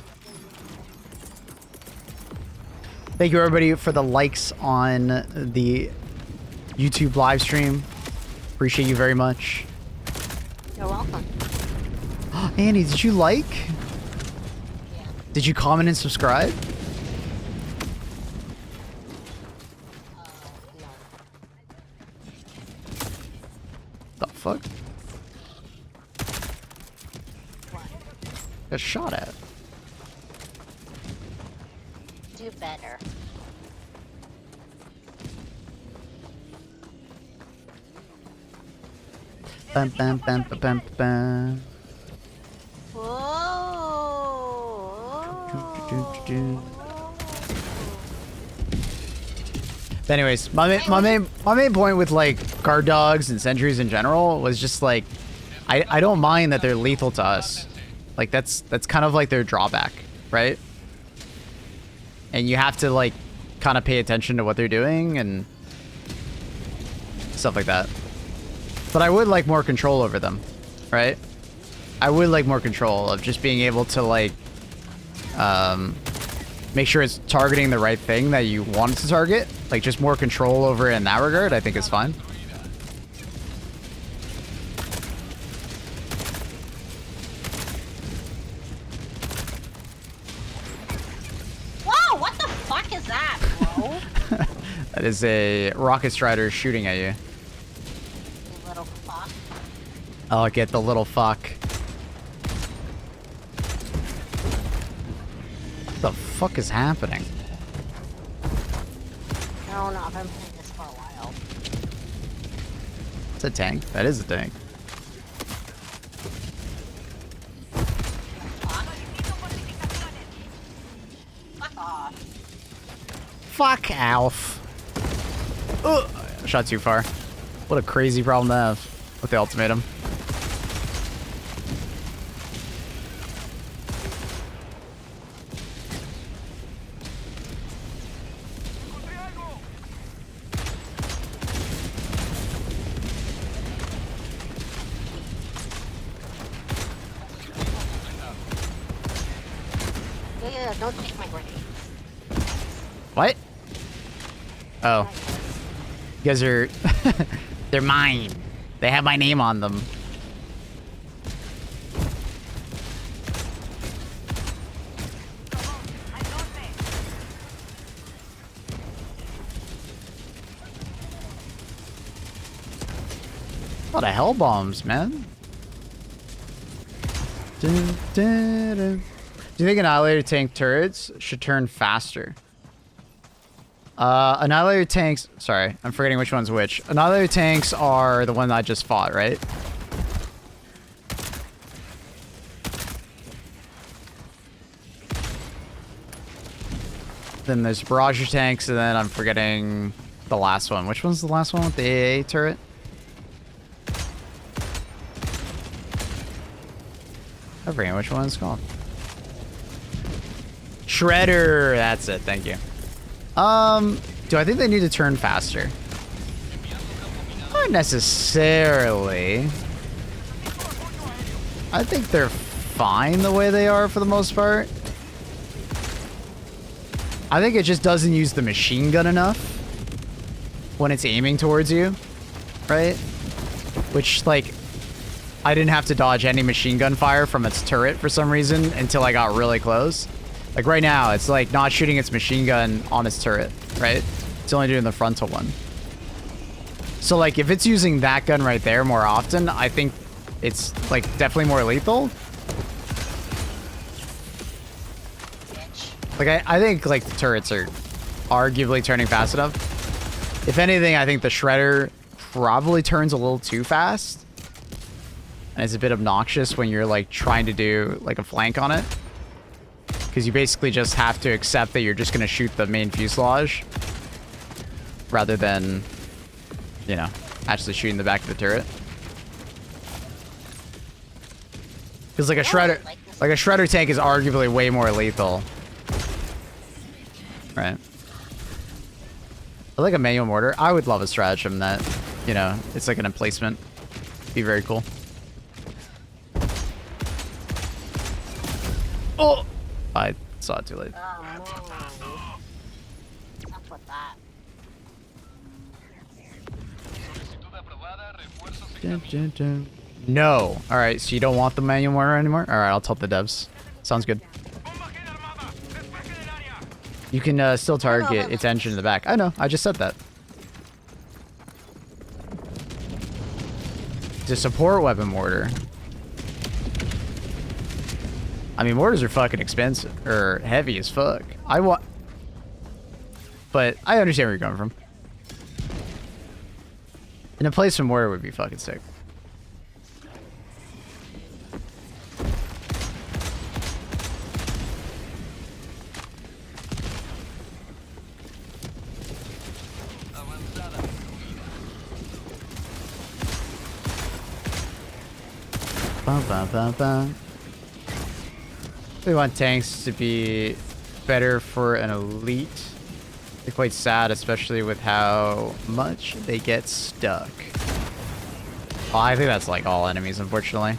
Thank you everybody for the likes on the YouTube live stream. Appreciate you very much. You're welcome. Andy, did you like? Yeah. Did you comment and subscribe? No. The fuck? What? Got shot at. Do better. Bam, bam, bam, bam, bam, bam. Whoa. But anyways, my main point with like guard dogs and sentries in general was just like, I don't mind that they're lethal to us. Like that's kind of like their drawback, right? And you have to like kind of pay attention to what they're doing and stuff like that. But I would like more control over them, right? I would like more control of just being able to like make sure it's targeting the right thing that you want it to target. Like just more control over it in that regard, I think is fine. Whoa, what the fuck is that, bro? That is a rocket strider shooting at you. You little fuck. Oh, get the little fuck. What the fuck is happening? I don't know, I've been playing this for a while. It's a tank. That is a tank. Fuck off. Fuck Alf. Ugh. Shot too far. What a crazy problem to have with the ultimatum. Yeah, don't take my grenade. What? Oh. You guys are... They're mine. They have my name on them. A lot of hell bombs, man. Dun, dun, dun. Do you think Annihilator tank turrets should turn faster? Annihilator tanks... Sorry, I'm forgetting which one's which. Annihilator tanks are the one I just fought, right? Then there's barrage tanks, and then I'm forgetting the last one. Which one's the last one with the AA turret? I forget which one it's called. Shredder! That's it, thank you. Do I think they need to turn faster? Not necessarily. I think they're fine the way they are for the most part. I think it just doesn't use the machine gun enough when it's aiming towards you, right? Which, like, I didn't have to dodge any machine gun fire from its turret for some reason until I got really close. Like right now, it's like not shooting its machine gun on its turret, right? It's only doing the frontal one. So like if it's using that gun right there more often, I think it's like definitely more lethal. Like I think like the turrets are arguably turning fast enough. If anything, I think the shredder probably turns a little too fast. And it's a bit obnoxious when you're like trying to do like a flank on it. Because you basically just have to accept that you're just going to shoot the main fuselage. Rather than, you know, actually shooting the back of the turret. Because like a shredder tank is arguably way more lethal. Right. I like a manual mortar. I would love a stratagem that, you know, it's like an emplacement. Be very cool. Oh! I saw it too late. Enough with that. Dun, dun, dun. No. Alright, so you don't want the manual mortar anymore? Alright, I'll tell the devs. Sounds good. You can still target its engine in the back. I know, I just said that. It's a support weapon mortar. I mean, mortars are fucking expensive. Or heavy as fuck. But I understand where you're coming from. An emplacement mortar would be fucking sick. Bum, bum, bum, bum. We want tanks to be better for an elite. They're quite sad, especially with how much they get stuck. Oh, I think that's like all enemies, unfortunately.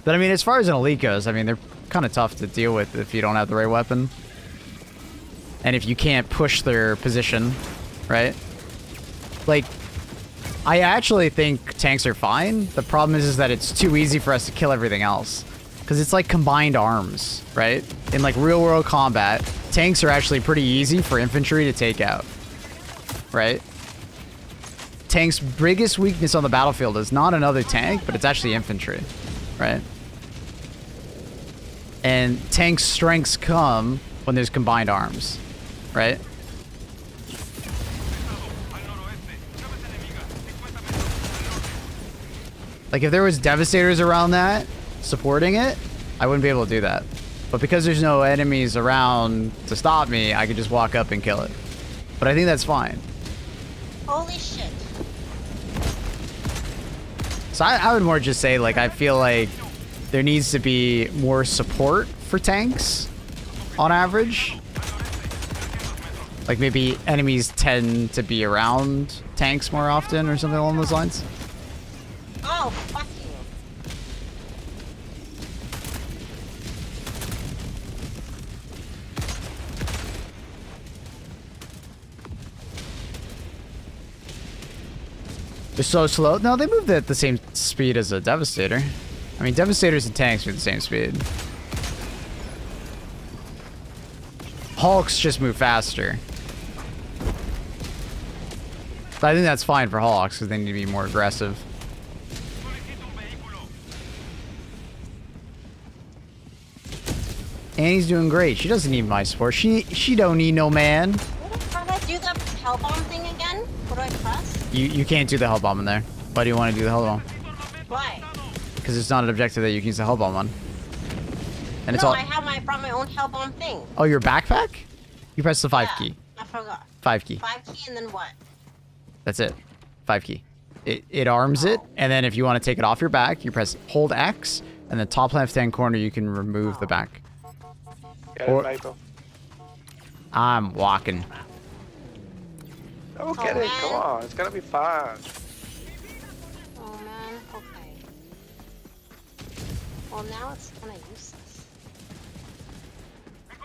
But I mean, as far as an elite goes, I mean, they're kind of tough to deal with if you don't have the right weapon. And if you can't push their position, right? Like, I actually think tanks are fine. The problem is that it's too easy for us to kill everything else. Because it's like combined arms, right? In like real world combat, tanks are actually pretty easy for infantry to take out, right? Tank's biggest weakness on the battlefield is not another tank, but it's actually infantry, right? And tank strengths come when there's combined arms, right? Like if there was devastators around that, supporting it, I wouldn't be able to do that. But because there's no enemies around to stop me, I could just walk up and kill it. But I think that's fine. Holy shit. So I would more just say, like, I feel like there needs to be more support for tanks on average. Like maybe enemies tend to be around tanks more often or something along those lines. Oh, fuck you. They're so slow. No, they move at the same speed as a Devastator. I mean, Devastators and tanks move the same speed. Hulks just move faster. But I think that's fine for Hulks because they need to be more aggressive. Annie's doing great. She doesn't need my support. She don't need no man. How do I do the hell bomb thing again? What do I press? You can't do the hell bomb in there. Why do you want to do the hell bomb? Why? Because it's not an objective that you can use the hell bomb on. And it's no, all. I brought my own hell bomb thing. Oh, your backpack? You press the 5 Yeah, key. I forgot. 5 key. 5 key and then what? That's it. 5 key. It arms it, and then if you want to take it off your back, you press hold X, and the top left-hand corner you can remove the back. I'm walking. Oh, get it, come on, it's gonna be fun. Oh man, okay. Well, now it's kind of useless.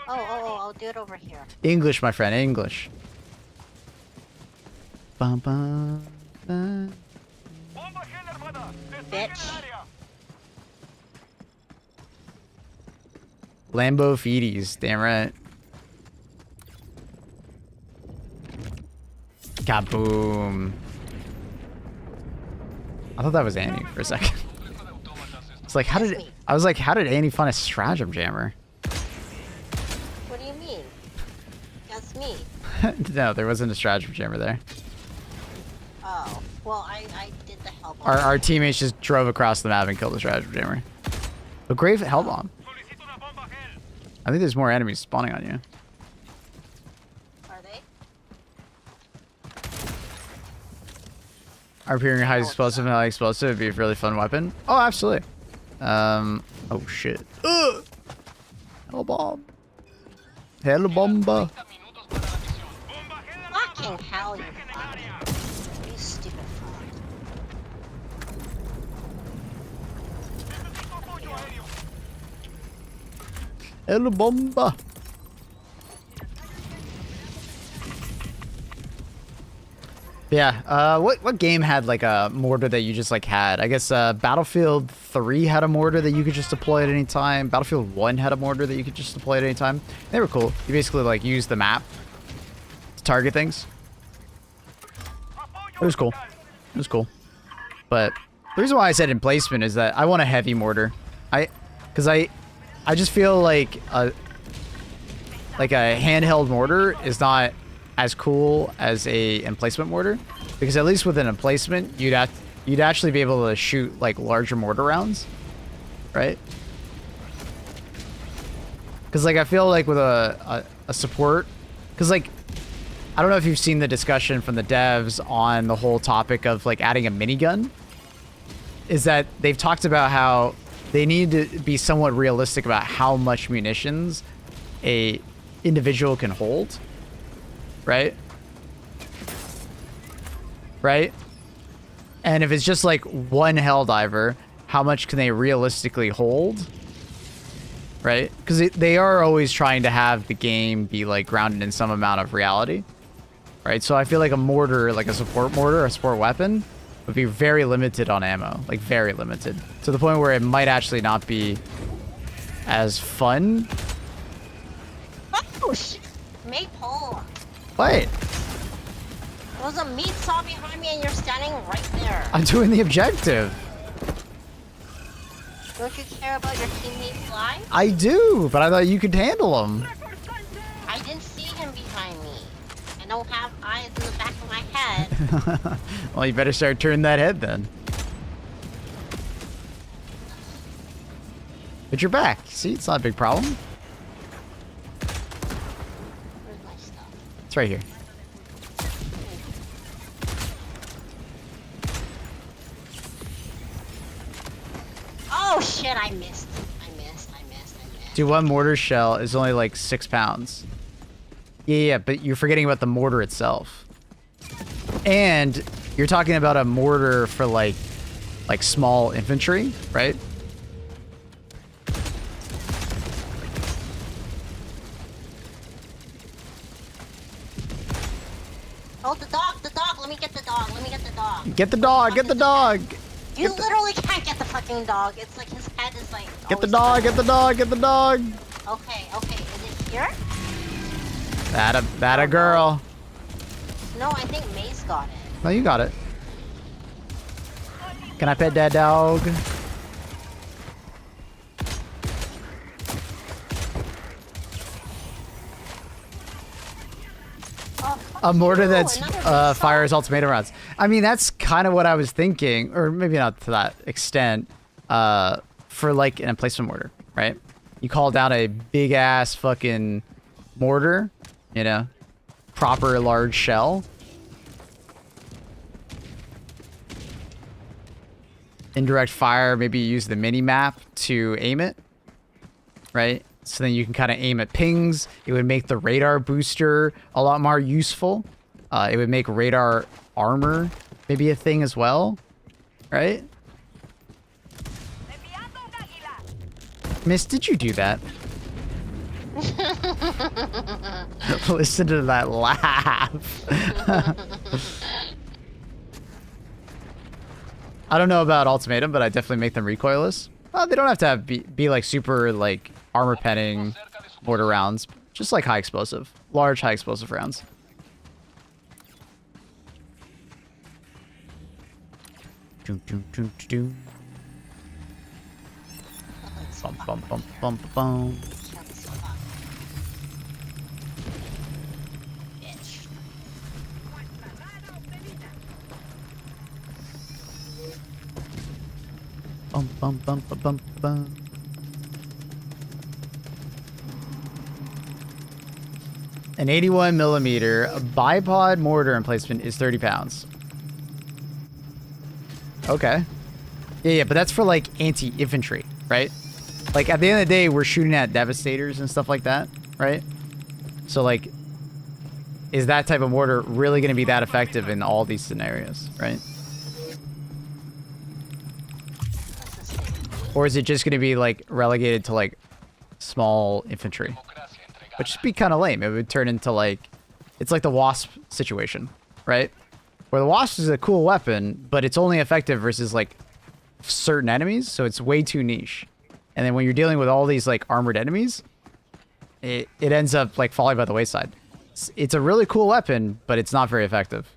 Oh, I'll do it over here. English, my friend, English. Bum, bum, bum. Bitch. Lambo feeties, damn right. Kaboom. I thought that was Annie for a second. It's like, how did Annie find a stratagem jammer? What do you mean? That's me. No, there wasn't a stratagem jammer there. Oh, well, I did the hell bomb. Our teammates just drove across the map and killed the strategy jammer. A grave hell bomb. I think there's more enemies spawning on you. Are they? Are appearing high explosive and high explosive would be a really fun weapon. Oh, absolutely. Oh shit. Ugh! Hell bomb. Hell bomba. Fucking hell, you fuck. You stupid fuck. Hell bomba. Yeah, what game had like a mortar that you just like had? I guess Battlefield 3 had a mortar that you could just deploy at any time. Battlefield 1 had a mortar that you could just deploy at any time. They were cool. You basically like use the map to target things. It was cool. It was cool. But the reason why I said emplacement is that I want a heavy mortar. Because I just feel like a handheld mortar is not as cool as a emplacement mortar, because at least with an emplacement you'd actually be able to shoot like larger mortar rounds, right? Because like I feel like with a support, because like I don't know if you've seen the discussion from the devs on the whole topic of like adding a minigun, is that they've talked about how they need to be somewhat realistic about how much munitions a individual can hold. Right? Right? And if it's just like one Helldiver, how much can they realistically hold? Right? Because they are always trying to have the game be like grounded in some amount of reality. Right? So I feel like a mortar, like a support mortar, a support weapon, would be very limited on ammo. Like very limited. To the point where it might actually not be as fun. Oh shit! Maypole! What? There was a meat saw behind me and you're standing right there. I'm doing the objective. Don't you care about your teammates' lives? I do, but I thought you could handle them. I didn't see him behind me. I don't have eyes in the back of my head. Well, you better start turning that head then. But you're back. See, it's not a big problem. Where's my stuff? It's right here. Oh shit, I missed. Dude, one mortar shell is only like 6 pounds. Yeah, but you're forgetting about the mortar itself. And you're talking about a mortar for like small infantry, right? Oh, the dog, let me get the dog, Get the dog, get the dog! You literally can't get the fucking dog. It's like his head is like. Get the dog, get the dog, get the dog! Okay, is it here? That a girl. No, I think Mace got it. No, you got it. Can I pet that dog? A mortar that's fires ultimatum rounds. I mean, that's kind of what I was thinking, or maybe not to that extent, for like an emplacement mortar, right? You call down a big ass fucking mortar, you know, proper large shell. Indirect fire, maybe you use the mini map to aim it, right? So then you can kind of aim at pings. It would make the radar booster a lot more useful. It would make radar armor maybe a thing as well, right? Miss, did you do that? Listen to that laugh. I don't know about ultimatum, but I definitely make them recoilless. They don't have to be like super like armor penning mortar rounds, just like high explosive, large high explosive rounds. Bum bum bum bum bum. Bum, bum, bum, bum, bum, bum. An 81 millimeter bipod mortar emplacement is 30 pounds. Okay. Yeah, but that's for like anti-infantry, right? Like at the end of the day, we're shooting at devastators and stuff like that, right? So like, is that type of mortar really going to be that effective in all these scenarios, right? Or is it just going to be like relegated to like small infantry? Which would be kind of lame. It would turn into like, it's like the Wasp situation, right? Where the Wasp is a cool weapon, but it's only effective versus like certain enemies, so it's way too niche. And then when you're dealing with all these like armored enemies, it ends up like falling by the wayside. It's a really cool weapon, but it's not very effective.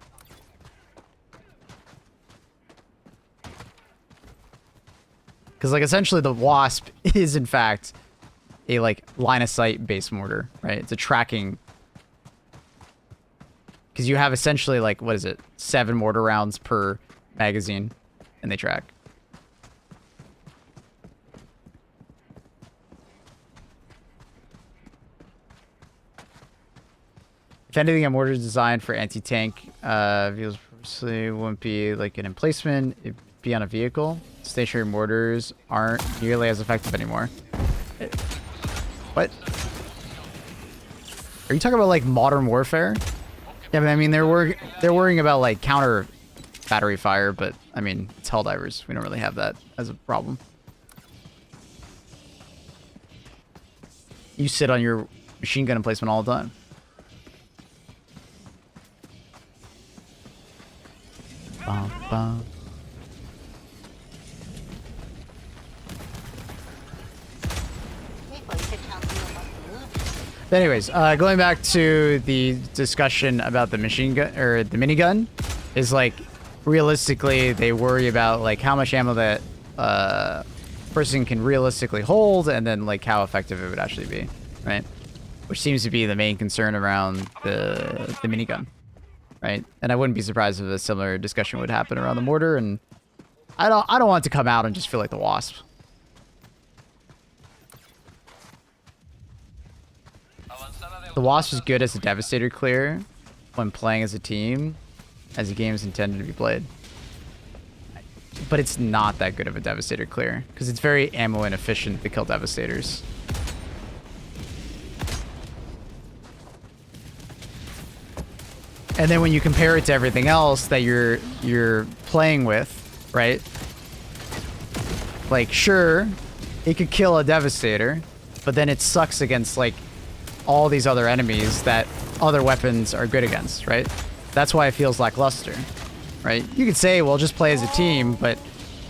Because like essentially the Wasp is in fact a like line of sight base mortar, right? It's a tracking. Because you have essentially like, what is it? 7 mortar rounds per magazine, and they track. If anything, a mortar is designed for anti-tank vehicles purposely wouldn't be like an emplacement. It'd be on a vehicle. Stationary mortars aren't nearly as effective anymore. What? Are you talking about like modern warfare? Yeah, but I mean they're worrying about like counter battery fire, but I mean it's Helldivers. We don't really have that as a problem. You sit on your machine gun emplacement all the time. Bum, bum. But anyways, going back to the discussion about the machine gun or the minigun, is like realistically they worry about like how much ammo that person can realistically hold, and then like how effective it would actually be, right? Which seems to be the main concern around the minigun, right? And I wouldn't be surprised if a similar discussion would happen around the mortar. And I don't want it to come out and just feel like the Wasp. The Wasp is good as a Devastator clear when playing as a team, as the game is intended to be played. But it's not that good of a Devastator clear, because it's very ammo inefficient to kill Devastators. And then when you compare it to everything else that you're playing with, right? Like, sure, it could kill a Devastator, but then it sucks against, like, all these other enemies that other weapons are good against, right? That's why it feels lackluster, right? You could say, well, just play as a team, but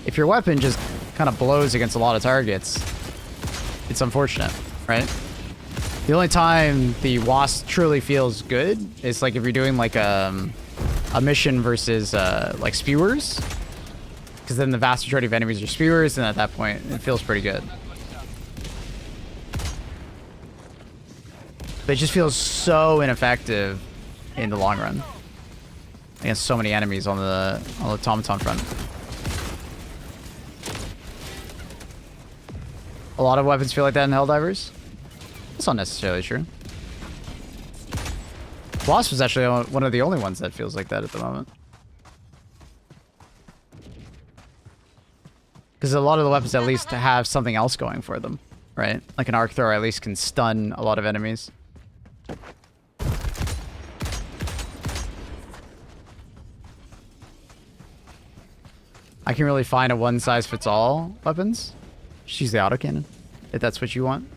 if your weapon just kind of blows against a lot of targets, it's unfortunate, right? The only time the Wasp truly feels good is like if you're doing like a mission versus like spewers, because then the vast majority of enemies are spewers, and at that point it feels pretty good. But it just feels so ineffective in the long run against so many enemies on the automaton front. A lot of weapons feel like that in Helldivers. That's not necessarily true. Wasp is actually one of the only ones that feels like that at the moment. Because a lot of the weapons at least have something else going for them, right? Like an arc thrower at least can stun a lot of enemies. I can really find a one-size-fits-all weapons. Just use the autocannon, if that's what you want.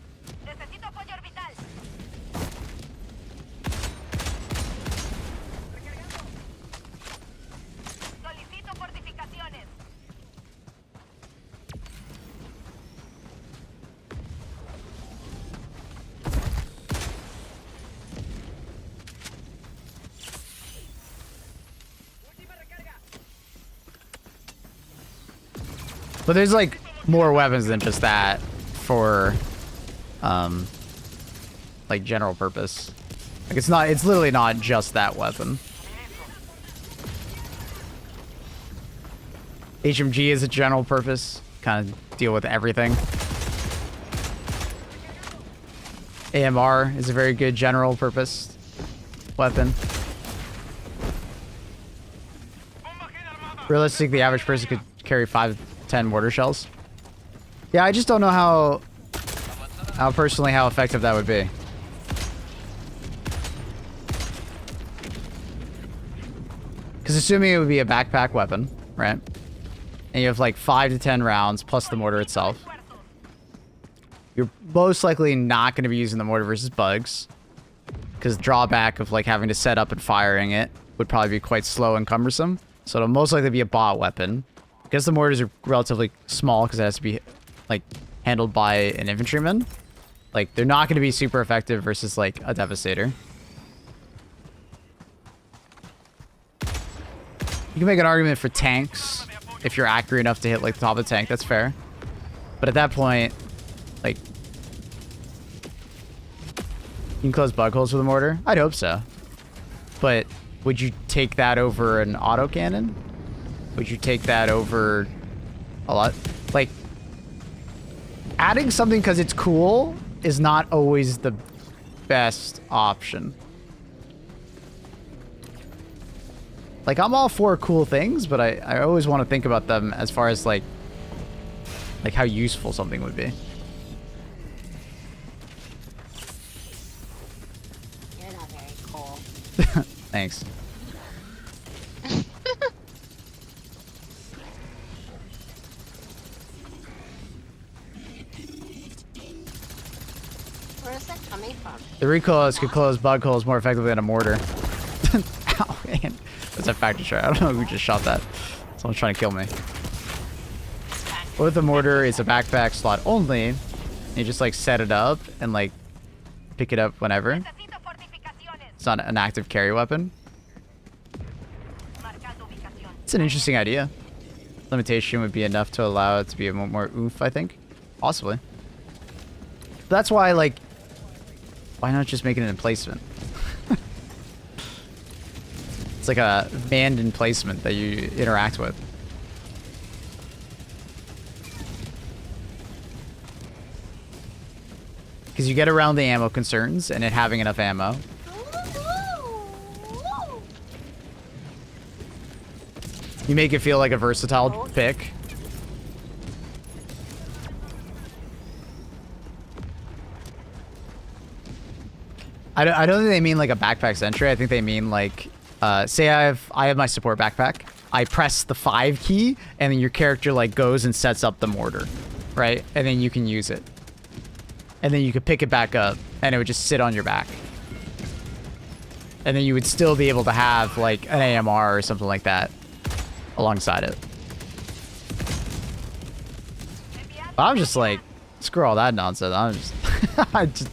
But there's like more weapons than just that for like general purpose. Like it's literally not just that weapon. HMG is a general purpose kind of deal with everything. AMR is a very good general purpose weapon. Realistically, the average person could carry 5 to 10 mortar shells. Yeah, I just don't know how personally how effective that would be. Because assuming it would be a backpack weapon, right? And you have like 5 to 10 rounds plus the mortar itself. You're most likely not going to be using the mortar versus bugs. Because the drawback of like having to set up and firing it would probably be quite slow and cumbersome. So it'll most likely be a bot weapon. Because the mortars are relatively small because it has to be like handled by an infantryman. Like they're not going to be super effective versus like a devastator. You can make an argument for tanks if you're accurate enough to hit like the top of the tank. That's fair. But at that point, like, you can close bug holes with a mortar. I'd hope so. But would you take that over an autocannon? Would you take that over a lot? Like, adding something because it's cool is not always the best option. Like, I'm all for cool things, but I always want to think about them as far as, like how useful something would be. You're not very cool. Thanks. Where is that coming from? The recoilless could close bug holes more effectively than a mortar. Ow, man. That's a factory shot. I don't know who just shot that. Someone's trying to kill me. With the mortar, it's a backpack slot only. You just like set it up and like pick it up whenever. It's not an active carry weapon. It's an interesting idea. Limitation would be enough to allow it to be a more oomph, I think. Possibly. That's why, like, why not just make it an emplacement? It's like a manned emplacement that you interact with. Because you get around the ammo concerns and it having enough ammo. You make it feel like a versatile pick. I don't think they mean like a backpack sentry. I think they mean like, say I have my support backpack. I press the 5 key, and then your character like goes and sets up the mortar, right? And then you can use it. And then you could pick it back up, and it would just sit on your back. And then you would still be able to have like an AMR or something like that alongside it. But I'm just like, screw all that nonsense. I'm just, I just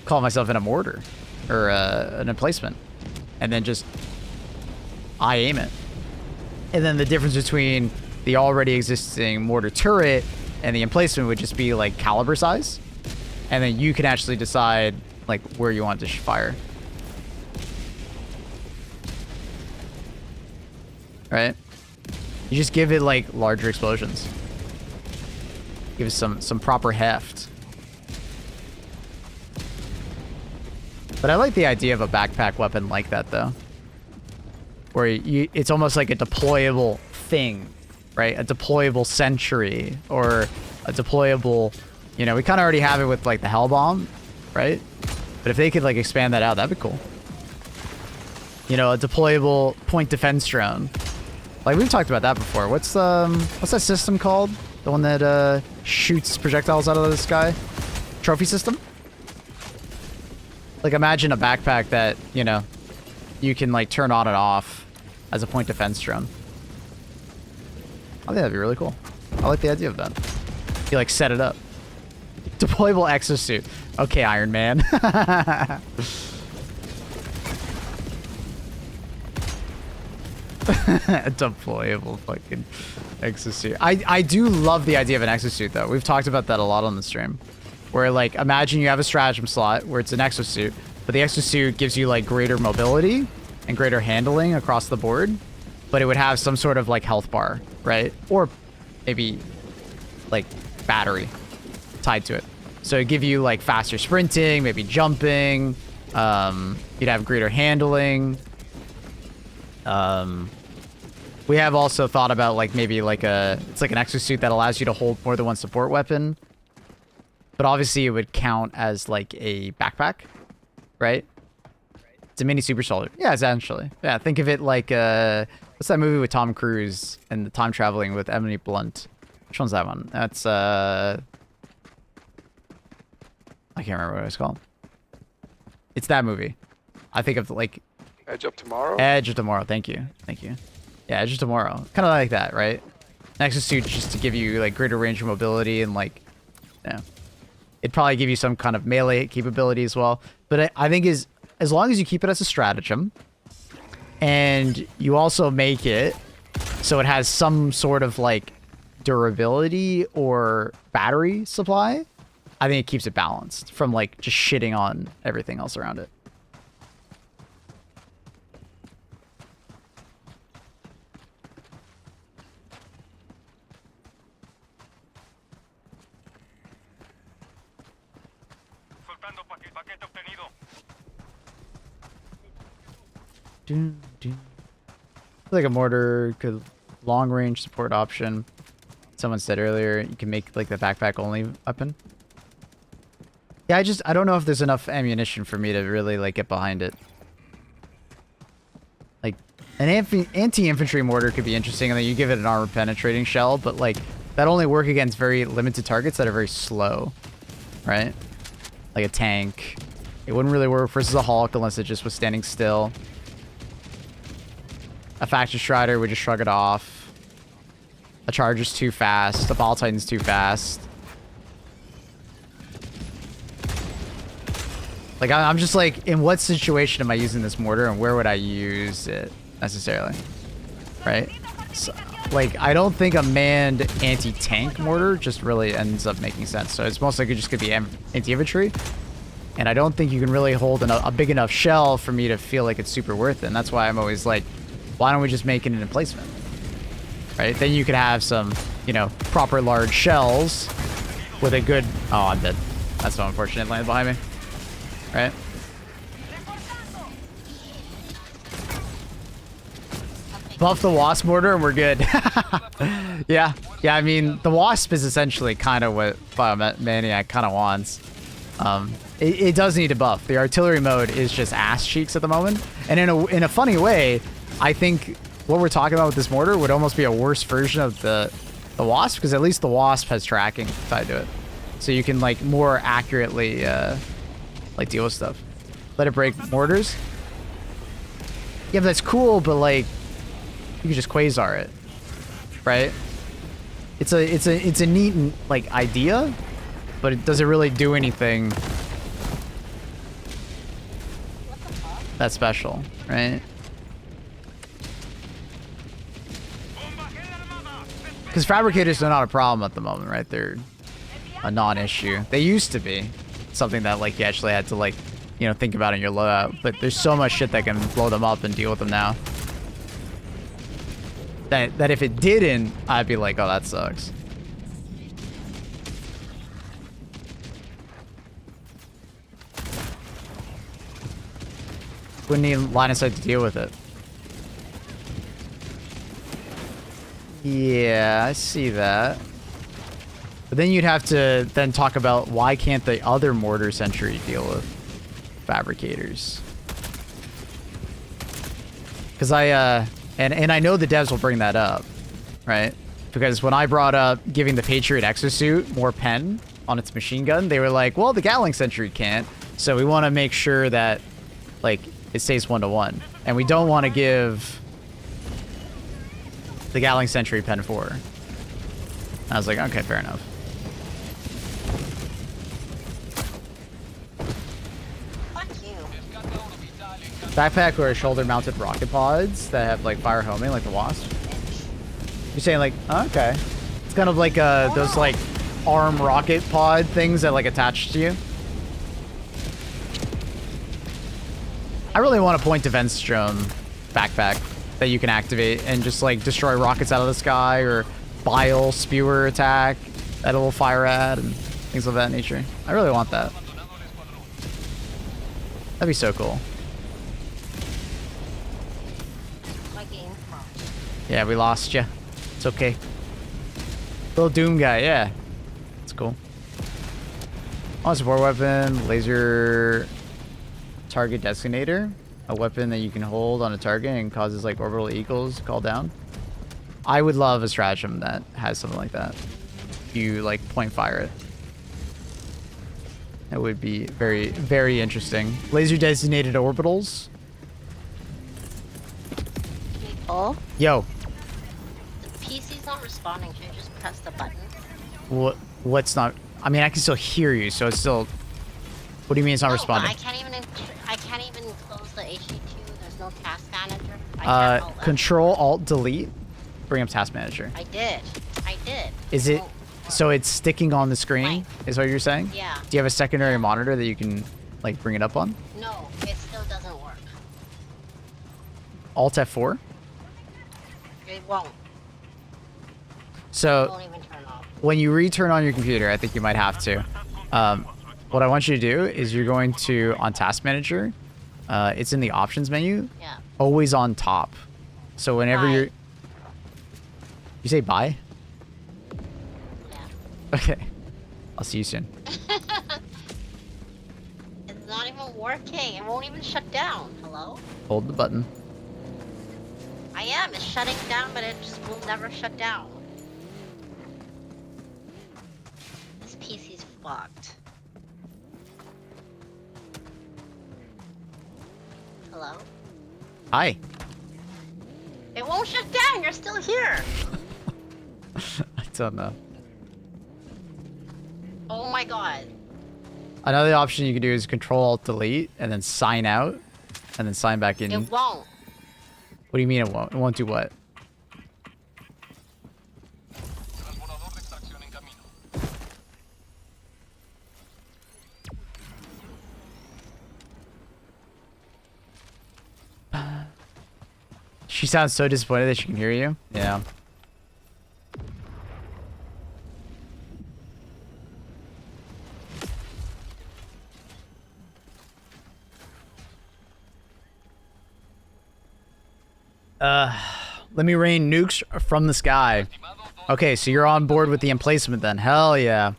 call myself in a mortar or an emplacement, and then just I aim it. And then the difference between the already existing mortar turret and the emplacement would just be like caliber size, and then you can actually decide like where you want to fire. Right? You just give it like larger explosions. Give it some proper heft. But I like the idea of a backpack weapon like that, though. Where it's almost like a deployable thing, right? A deployable sentry, or a deployable, you know, we kind of already have it with like the Hell Bomb, right? But if they could like expand that out, that'd be cool. You know, a deployable point defense drone. Like we've talked about that before. What's that system called? The one that shoots projectiles out of the sky? Trophy system? Like imagine a backpack that, you know, you can like turn on and off as a point defense drone. I think that'd be really cool. I like the idea of that. You like set it up. Deployable exosuit. Okay, Iron Man. A deployable fucking exosuit. I do love the idea of an exosuit though. We've talked about that a lot on the stream. Where like imagine you have a stratagem slot where it's an exosuit, but the exosuit gives you like greater mobility and greater handling across the board, but it would have some sort of like health bar, right? Or maybe like battery tied to it. So it'd give you like faster sprinting, maybe jumping. You'd have greater handling. We have also thought about like maybe like it's like an exosuit that allows you to hold more than one support weapon. But obviously it would count as like a backpack, right? It's a mini super soldier. Yeah, essentially. Yeah, think of it like what's that movie with Tom Cruise and the time traveling with Emily Blunt? Which one's that one? That's I can't remember what it's called. It's that movie. I think of like Edge of Tomorrow? Edge of Tomorrow. Thank you. Thank you. Yeah, Edge of Tomorrow. Kind of like that, right? An exosuit just to give you like greater range of mobility and like, yeah. It'd probably give you some kind of melee capability as well. But I think as long as you keep it as a stratagem and you also make it so it has some sort of like durability or battery supply, I think it keeps it balanced from like just shitting on everything else around it. Like a mortar could long range support option. Someone said earlier you can make like the backpack only weapon. Yeah, I don't know if there's enough ammunition for me to really like get behind it. Like an anti-infantry mortar could be interesting, and then you give it an armor penetrating shell, but like that only work against very limited targets that are very slow, right? Like a tank. It wouldn't really work versus a Hulk unless it just was standing still. A Factor Strider would just shrug it off. A Charger's too fast. A Ball Titan's too fast. Like, I'm just like, in what situation am I using this mortar and where would I use it necessarily? Right? So, like, I don't think a manned anti-tank mortar just really ends up making sense. So it's most likely just going to be anti-infantry. And I don't think you can really hold a big enough shell for me to feel like it's super worth it. And that's why I'm always like, why don't we just make it an emplacement? Right? Then you could have some, you know, proper large shells with a good... Oh, I'm dead. That's so unfortunate. It landed behind me. Right? Buff the Wasp mortar and we're good. Yeah. Yeah, I mean, the Wasp is essentially kind of what Biomaniac kind of wants. It does need a buff. The artillery mode is just ass cheeks at the moment. And in a funny way, I think what we're talking about with this mortar would almost be a worse version of the Wasp, because at least the Wasp has tracking tied to it. So you can like more accurately like deal with stuff. Let it break mortars. Yeah, but that's cool, but like you can just quasar it. Right? It's a neat like idea, but it doesn't really do anything that's special, right? Because fabricators are not a problem at the moment, right? They're a non-issue. They used to be something that like you actually had to like, you know, think about in your loadout. But there's so much shit that can blow them up and deal with them now. That if it didn't, I'd be like, oh, that sucks. Wouldn't need line of sight to deal with it. Yeah, I see that. But then you'd have to then talk about why can't the other mortar sentry deal with fabricators? Because and I know the devs will bring that up, right? Because when I brought up giving the Patriot exosuit more pen on its machine gun, they were like, well, the Gatling sentry can't. So we want to make sure that like it stays 1-to-1. And we don't want to give the Gatling sentry pen 4. I was like, okay, fair enough. Backpack or shoulder-mounted rocket pods that have like fire homing, like the Wasp. You're saying like, oh, okay, it's kind of like those like arm rocket pod things that like attach to you. I really want a point defense drone backpack that you can activate and just like destroy rockets out of the sky, or bile spewer attack. edible fire ad and things of that nature. I really want that. That'd be so cool. My game crashed. Yeah, we lost you. It's okay. Little Doom guy, yeah. It's cool. On support weapon, laser target designator. A weapon that you can hold on a target and causes like orbital eagles to call down. I would love a stratagem that has something like that. You like point fire it. That would be very, very interesting. Laser designated orbitals. Oh? Yo. The PC's not responding. Should I just press the button? What's not? I mean, I can still hear you, so it's still. What do you mean it's not No, responding? I can't even close the HD2. There's no task manager. I can't alt F. Control Alt Delete. Bring up Task Manager. I did. Is it? So it's sticking on the screen? Right. Is what you're saying? Yeah. Do you have a secondary monitor that you can like bring it up on? No, it still doesn't work. Alt F4. It won't. So It won't even turn off. when you return on your computer, I think you might have to. What I want you to do is you're going to on Task Manager. It's in the options menu. Yeah. Always on top. So whenever Bye. you're. You say bye? Yeah. Okay. I'll see you soon. It's not even working. It won't even shut down. Hello? Hold the button. I am. It's shutting down, but it just will never shut down. This PC's fucked. Hello? Hi. It won't shut down. You're still here. I don't know. Oh my god. Another option you can do is Control Alt Delete and then sign out and then sign back in. It won't. What do you mean it won't? It won't do what? She sounds so disappointed that she can hear you. Yeah. Let me rain nukes from the sky. Okay, so you're on board with the emplacement then. Hell yeah.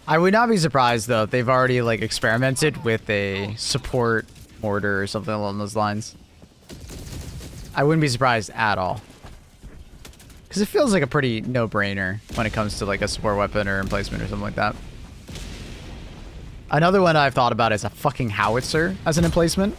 I would not be surprised though if they've already like experimented with a support mortar or something along those lines. I wouldn't be surprised at all. Because it feels like a pretty no-brainer when it comes to like a support weapon or emplacement or something like that. Another one I've thought about is a fucking howitzer as an emplacement.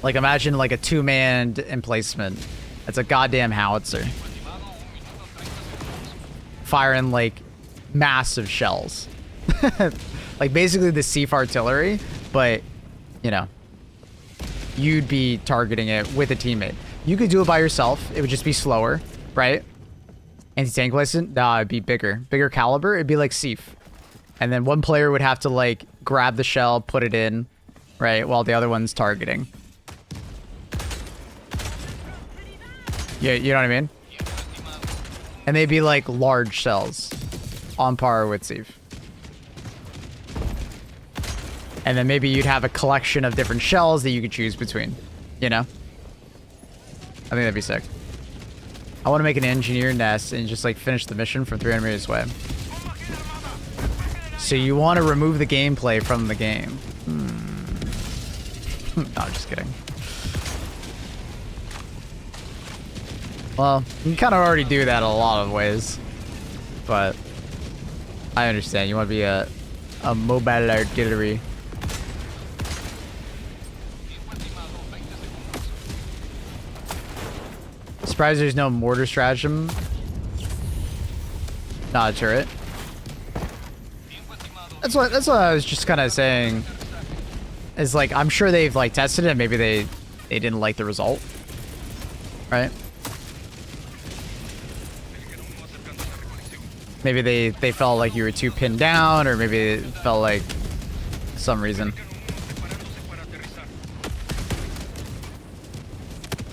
Like imagine like a two-manned emplacement. That's a goddamn howitzer. Firing like massive shells. Like basically the Sief artillery, but you know, you'd be targeting it with a teammate. You could do it by yourself. It would just be slower, right? Anti-tank placement? Nah, it'd be bigger. Bigger caliber, it'd be like Sief. And then one player would have to like grab the shell, put it in, right? While the other one's targeting. Yeah, you know what I mean? And they'd be like large shells on par with Sieve. And then maybe you'd have a collection of different shells that you could choose between, you know? I think that'd be sick. I want to make an engineer nest and just like finish the mission from 300 meters away. So you want to remove the gameplay from the game. No, I'm just kidding. Well, you can kind of already do that in a lot of ways. But I understand. You want to be a mobile artillery. Surprised there's no mortar stratagem. Not a turret. That's what I was just kind of saying. Is like I'm sure they've like tested it. Maybe they didn't like the result, right? Maybe they felt like you were too pinned down, or maybe it felt like some reason.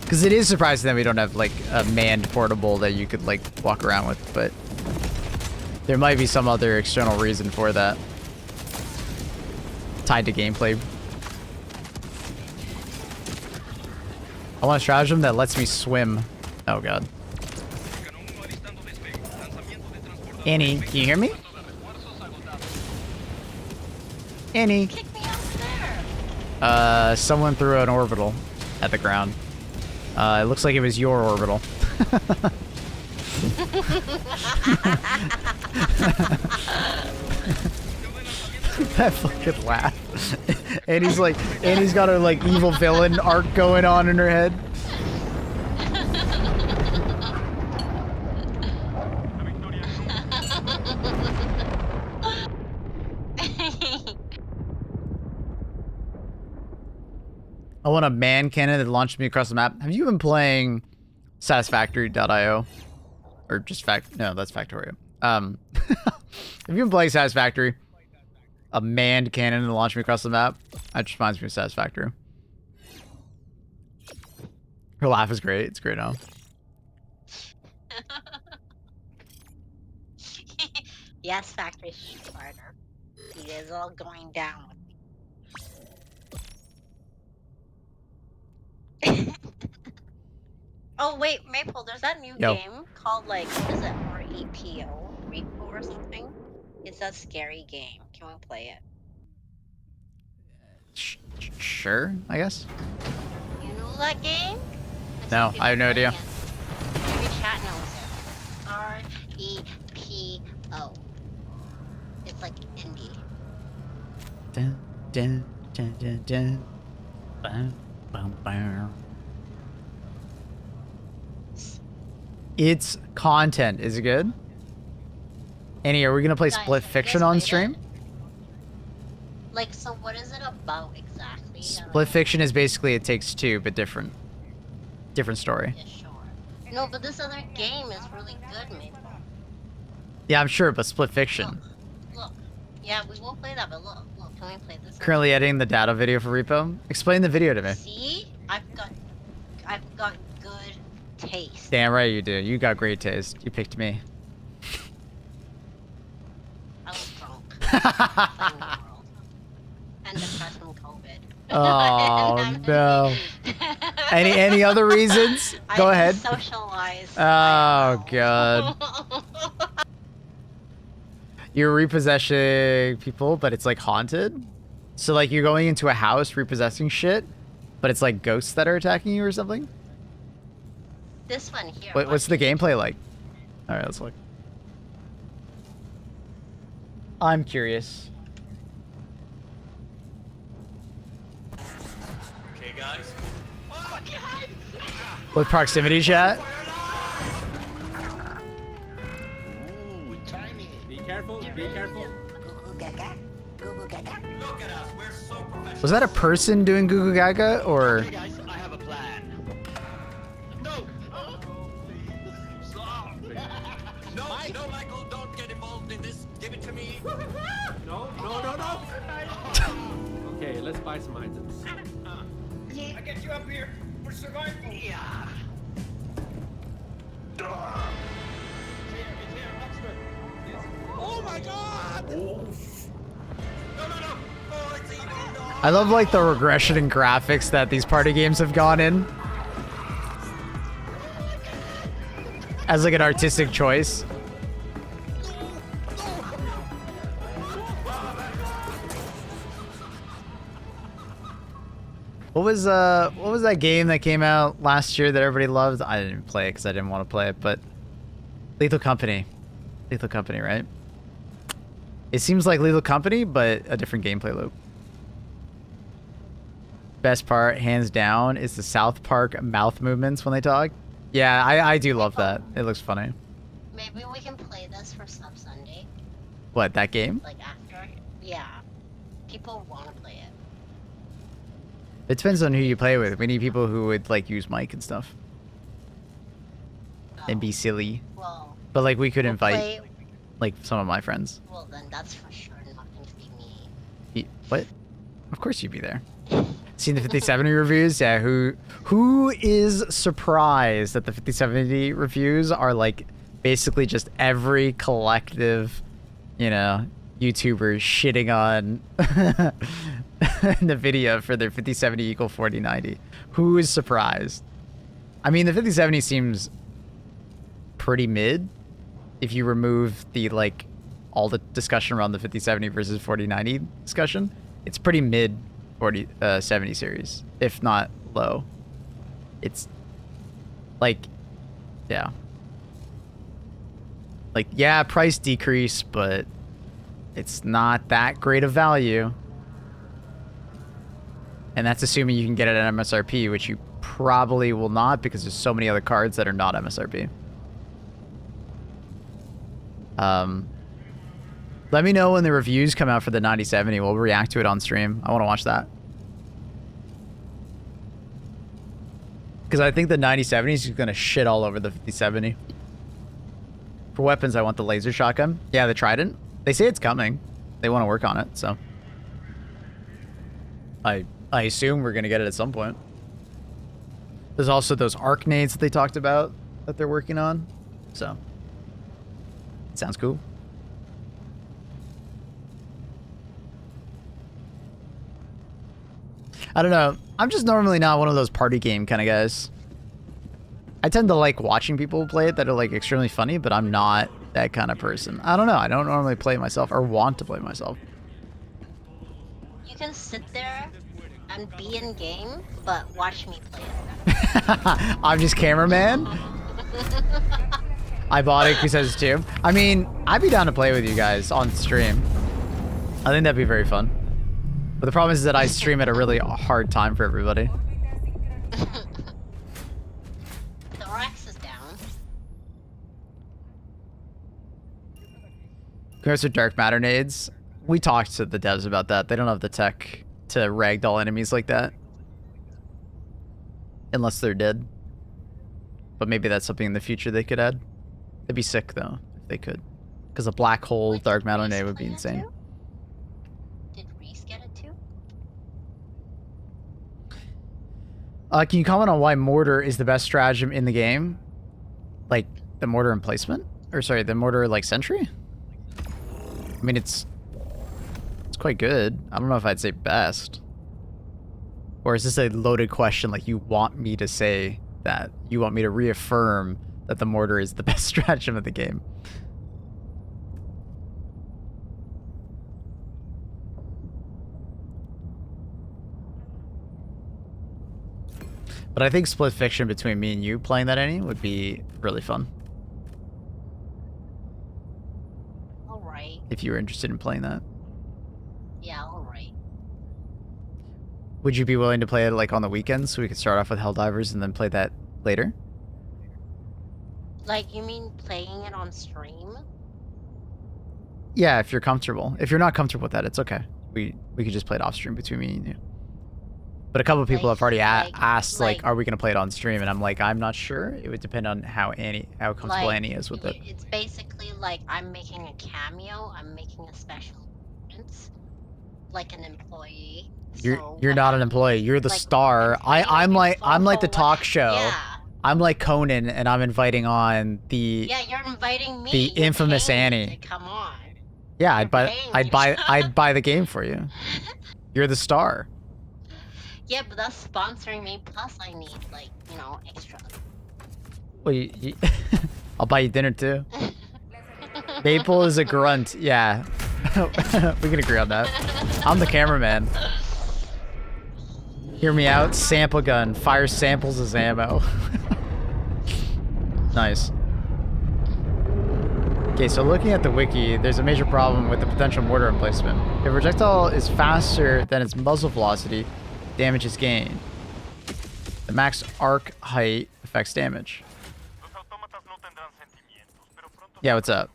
Because it is surprising that we don't have like a manned portable that you could like walk around with, but there might be some other external reason for that. Tied to gameplay. I want a stratagem that lets me swim. Oh god. Annie, can you hear me? Annie. Kick me out there. Someone threw an orbital at the ground. It looks like it was your orbital. That fucking laugh. Annie's like, Annie's got her like evil villain arc going on in her head. I want a man cannon that launches me across the map. Have you been playing Satisfactory.io? Or just no, that's Factorio. Have you been playing Satisfactory? A manned cannon to launch me across the map? That just reminds me of Satisfactory. Her laugh is great. It's great now. Yes, Factory Starter. It is all going down with me. Oh wait, Maple, there's that new Yo. game called like, what is it, REPO? Repo or something? It's a scary game. Can we play it? Sure, I guess. You know that game? No, I have no idea. Maybe chat knows it. REPO. It's like indie. Dun, dun, dun, dun, dun. Bum, bum, bum. It's content. Is it good? Annie, are we gonna play Guys, Split have you Fiction guys on played stream? it? Like, so what is it about exactly? Split Fiction is basically It Takes Two, but different. Different story. Yeah, sure. No, but this other game is really good, Maple. Yeah, I'm sure, but Split Fiction. Look. Yeah, we will play that, but look, can we play this? Currently editing the data video for Repo. Explain the video to me. See? I've got good taste. Damn right you do. You got great taste. You picked me. I was drunk. Playing the world. And depressed from COVID. Oh no. Any other reasons? Go ahead. Socialize. Oh god. You're repossessing people, but it's like haunted? So like you're going into a house repossessing shit, but it's like ghosts that are attacking you or something? This one here. What's the gameplay like? Alright, let's look. I'm curious. Okay, guys. With proximity chat? Ooh, tiny. Be careful, be careful. Look at us, we're so professional. Was that a person doing Goo Goo Gaga or? Hey guys, I have a plan. No! Oh, please. Stop. No, Michael, don't get involved in this. Give it to me. No. Okay, let's buy some items. I get you up here for survival. Yeah. It's here, upstairs. Oh my god! No. Oh, it's evil. No. I love like the regression in graphics that these party games have gone in. As like an artistic choice. What was that game that came out last year that everybody loved? I didn't play it because I didn't want to play it, but Lethal Company. Lethal Company, right? It seems like Lethal Company, but a different gameplay loop. Best part, hands down, is the South Park mouth movements when they talk. Yeah, I do love that. It looks funny. Maybe we can play this for Sub Sunday. What, that game? Like after. Yeah. People want to play it. It depends on who you play with. We need people who would like use mic and stuff and be silly. Well, But like we could we'll invite play. like some of my friends. Well, then that's for sure not going to be me. What? Of course you'd be there. Seen the 5070 reviews? Yeah, who is surprised that the 5070 reviews are like basically just every collective, you know, YouTuber shitting on NVIDIA for their 5070 equal 4090? Who is surprised? I mean, the 5070 seems pretty mid if you remove the like all the discussion around the 5070 versus 4090 discussion. It's pretty mid 70 series, if not low. It's like, yeah. Like, yeah, price decrease, but it's not that great of value. And that's assuming you can get it at MSRP, which you probably will not because there's so many other cards that are not MSRP. Let me know when the reviews come out for the 9070. We'll react to it on stream. I want to watch that. Because I think the 9070 is going to shit all over the 5070. For weapons, I want the laser shotgun. Yeah, the Trident. They say it's coming. They want to work on it, so. I assume we're going to get it at some point. There's also those arc nades that they talked about that they're working on. So. Sounds cool. I don't know. I'm just normally not one of those party game kind of guys. I tend to like watching people play it that are like extremely funny, but I'm not that kind of person. I don't know. I don't normally play myself or want to play myself. You can sit there and be in game, but watch me play it. I'm just cameraman. I bought it because it's too. I mean, I'd be down to play with you guys on stream. I think that'd be very fun. But the problem is that I stream at a really hard time for everybody. The Rex is down. Compared to dark matter nades, we talked to the devs about that. They don't have the tech to ragdoll enemies like that. Unless they're dead. But maybe that's something in the future they could add. It'd be sick though, if they could. Because a black hole Wait, dark did matter Reese nade would be play it insane. too? Did Reese get it too? Can you comment on why mortar is the best stratagem in the game? Like, the mortar emplacement? Or sorry, the mortar, like, sentry? I mean, it's quite good. I don't know if I'd say best. Or is this a loaded question, like, you want me to say that? You want me to reaffirm that the mortar is the best stratagem of the game? But I think split fiction between me and you playing that any would be really fun. Alright. If you were interested in playing that. Yeah, alright. Would you be willing to play it like on the weekends so we could start off with Helldivers and then play that later? Like, you mean playing it on stream? Yeah, if you're comfortable. If you're not comfortable with that, it's okay. We could just play it off stream between me and you. But a couple of people have already asked, like, are we going to play it on stream? And I'm like, I'm not sure. It would depend on how comfortable Like, Annie is with it. It's basically like I'm making a cameo, I'm making a special appearance, like an employee. You're not an employee. You're the like, star. I'm like the talk show. Yeah. I'm like Conan, and I'm inviting on the Yeah, you're inviting me. the You're infamous paying me Annie. to come on. Yeah, You're paying me. I'd buy the game for you. You're the star. Yeah, but that's sponsoring me. Plus, I need like extra. Well, I'll buy you dinner too. Maple is a grunt. Yeah, we can agree on that. I'm the cameraman. Hear me out. Sample gun. Fire samples as ammo. Nice. Okay, so looking at the wiki, there's a major problem with the potential mortar emplacement. If a projectile is faster than its muzzle velocity, damage is gained. The max arc height affects damage. Yeah, what's up?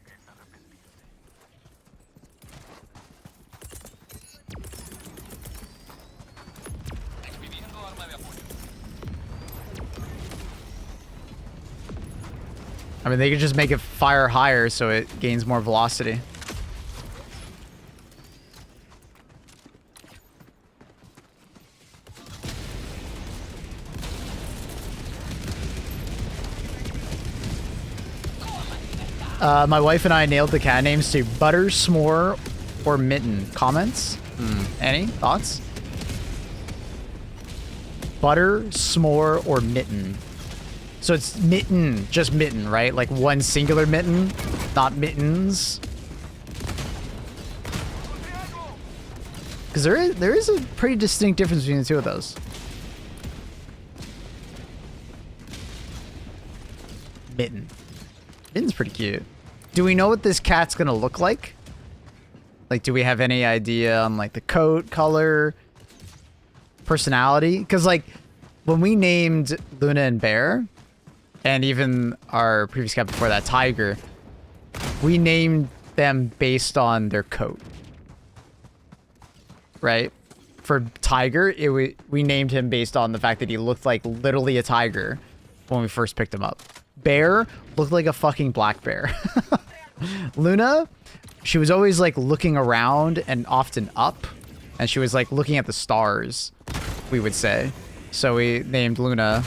I mean, they could just make it fire higher so it gains more velocity. My wife and I nailed the cat names to Butter, S'more, or Mitten. Comments? Any thoughts? Butter, S'more, or Mitten. So it's Mitten, just Mitten, right? Like one singular mitten, not mittens. Because there is a pretty distinct difference between the two of those. Mitten. Mitten's pretty cute. Do we know what this cat's gonna look like? Like, do we have any idea on like the coat, color, personality? Because like when we named Luna and Bear, and even our previous cat before that, Tiger, we named them based on their coat. Right? For Tiger, we named him based on the fact that he looked like literally a tiger when we first picked him up. Bear looked like a fucking black bear. Luna, she was always like looking around and often up, and she was like looking at the stars, we would say. So we named Luna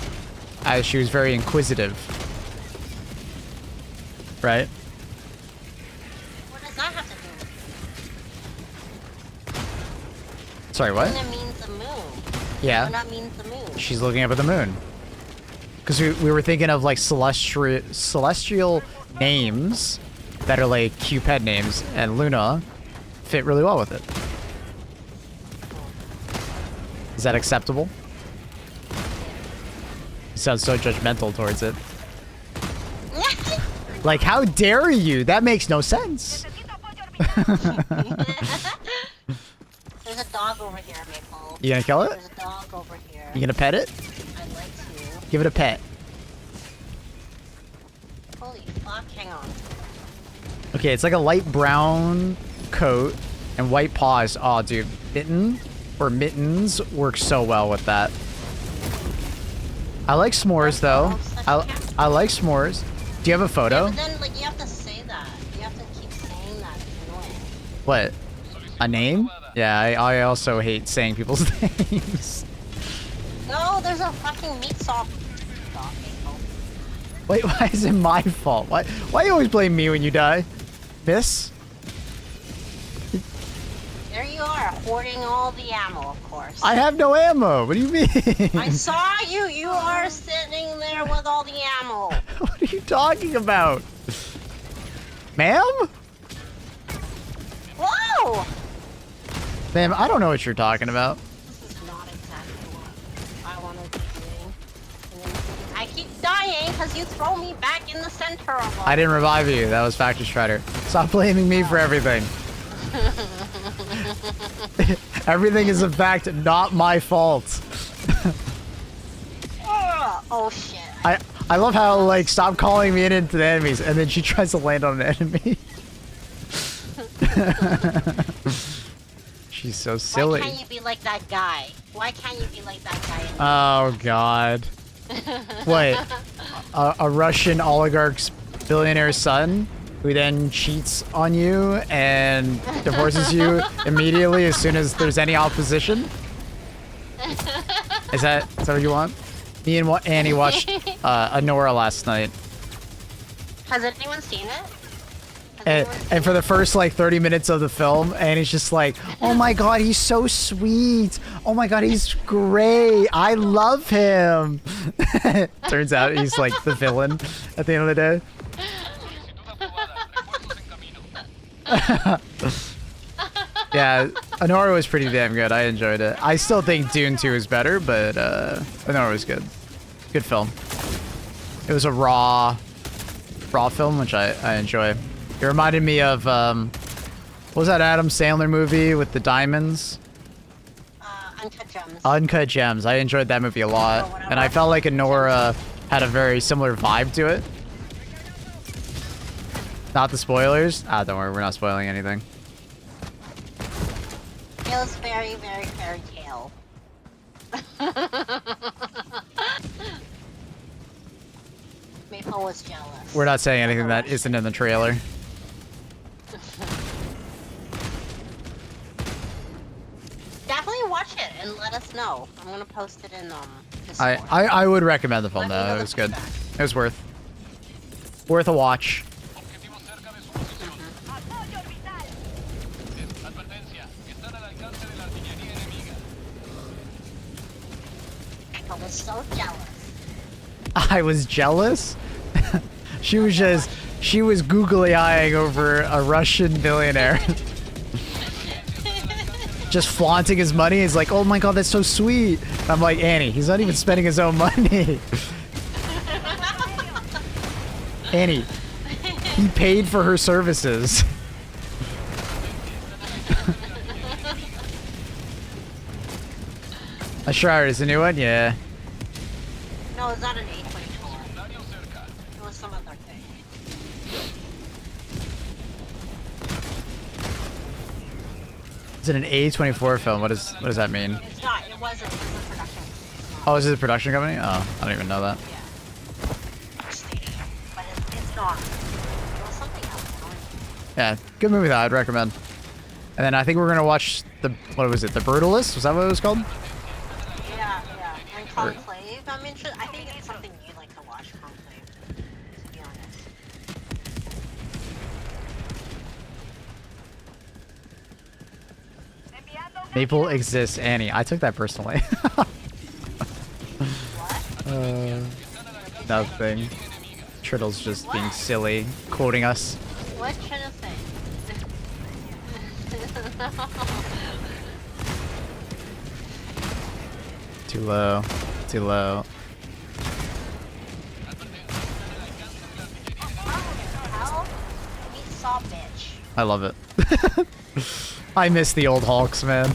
as she was very inquisitive. Right? What does that have to do with it? Sorry, what? Luna means the moon. Yeah. Luna means the moon. She's looking up at the moon. Because we were thinking of like celestial names that are like cute pet names, and Luna fit really well with it. Is that acceptable? You sound so judgmental towards it. Like, how dare you? That makes no sense. There's a dog over here, Maple. You gonna kill it? There's a dog over here. You gonna pet it? I'd like to. Give it a pet. Holy fuck, hang on. Okay, it's like a light brown coat and white paws. Oh, dude. Mitten or mittens works so well with that. I like s'mores, though. I like s'mores. Do you have a photo? Yeah, but then, like, you have to say that. You have to keep saying that. It's annoying. What? A name? Yeah, I also hate saying people's names. No, there's a fucking meat saw. Dog, Maple. Wait, why is it my fault? Why you always blame me when you die? Miss? There you are, hoarding all the ammo, of course. I have no ammo. What do you mean? I saw you. You are sitting there with all the ammo. What are you talking about? Ma'am? Whoa! Ma'am, I don't know what you're talking about. This is not exactly what I want to be doing. And then I keep dying because you throw me back in the center of all. I didn't revive you. That was Factor Strider. Stop blaming me for everything. Everything is in fact not my fault. Oh shit. I love how like stop calling me into the enemies and then she tries to land on an enemy. She's so silly. Why can't you be like that guy? Why can't you be like that guy? Oh god. What? A Russian oligarch's billionaire son who then cheats on you and divorces you immediately as soon as there's any opposition? Is that what you want? Me and Annie watched Anora last night. Has anyone seen it? And for the first like 30 minutes of the film, Annie's just like, oh my god, he's so sweet. Oh my god, he's great. I love him. Turns out he's like the villain at the end of the day. Yeah, Anora was pretty damn good. I enjoyed it. I still think Dune 2 is better, but Anora was good. Good film. It was a raw film, which I enjoy. It reminded me of what was that Adam Sandler movie with the diamonds? Uncut Gems. Uncut Gems. I enjoyed that movie a lot, and I felt like Anora had a very similar vibe to it. Not the spoilers? Ah, don't worry, we're not spoiling anything. It was very, very fairy tale. Maple was jealous. We're not saying anything that isn't in the trailer. Definitely watch it and let us know. I'm gonna post it in I Discord. I would recommend the film Let me know though. It the was good. feedback. It was worth a watch. Objetivo cerca de su posición. Advertencia. Están al alcance de la artillería enemiga. I was so jealous. I was jealous. She was googly eyeing over a Russian billionaire. Just flaunting his money. He's like, oh my god, that's so sweet. I'm like, Annie, he's not even spending his own money. Annie, he paid for her services. A Shroud is a new one? Yeah. No, it's not an A24. It was some other thing. Is it an A24 film? What does that mean? It's not. It wasn't. It was a production. Oh, is it a production company? Oh, I don't even know that. Yeah. But it's not. It was something else. I don't know. Yeah, good movie though. I'd recommend. And then I think we're gonna watch what was it? The Brutalist? Was that what it was called? Yeah, yeah. And Conclave, I'm interested. I think it's something you'd like to watch, Conclave. To be honest. Maple exists, Annie. I took that personally. What? Nothing. Triddle's just being silly, quoting us. What should I say? Too low. Too low. Hell? We saw bitch. I love it. I miss the old Hulks, man.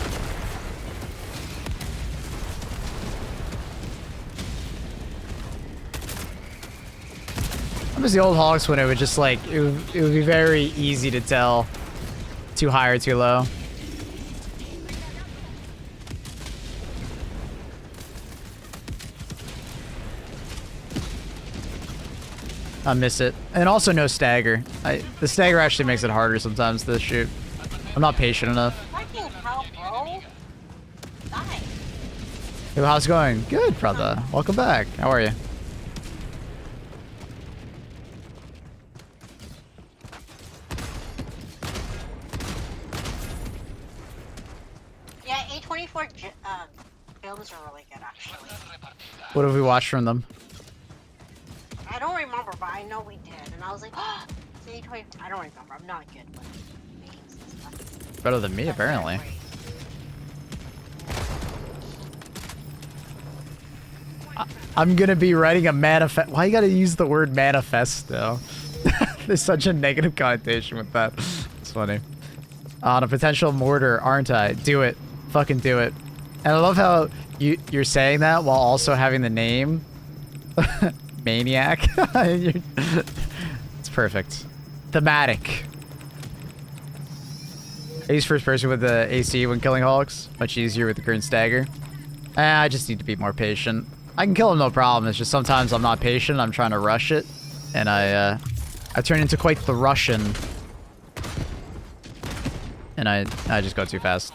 I miss the old Hulks when it would just like, it would be very easy to tell too high or too low. I miss it. And also no stagger. The stagger actually makes it harder sometimes to shoot. I'm not patient enough. Fucking hell, bro. Die. Hey, how's it going? Good, brother. Welcome back. How are you? Yeah, A24 films are really good, actually. What have we watched from them? I don't remember, but I know we did. And I was like, oh, it's A24. I don't remember. I'm not good with names and stuff. Better than me, apparently. I'm gonna be writing a manifest. Why you gotta use the word manifesto? There's such a negative connotation with that. It's funny. On a potential mortar, aren't I? Do it. Fucking do it. And I love how you're saying that while also having the name Maniac. It's perfect. Thematic. I use first person with the AC when killing Hulks. Much easier with the current stagger. I just need to be more patient. I can kill him no problem. It's just sometimes I'm not patient. I'm trying to rush it. And I turn into quite the Russian. And I just go too fast.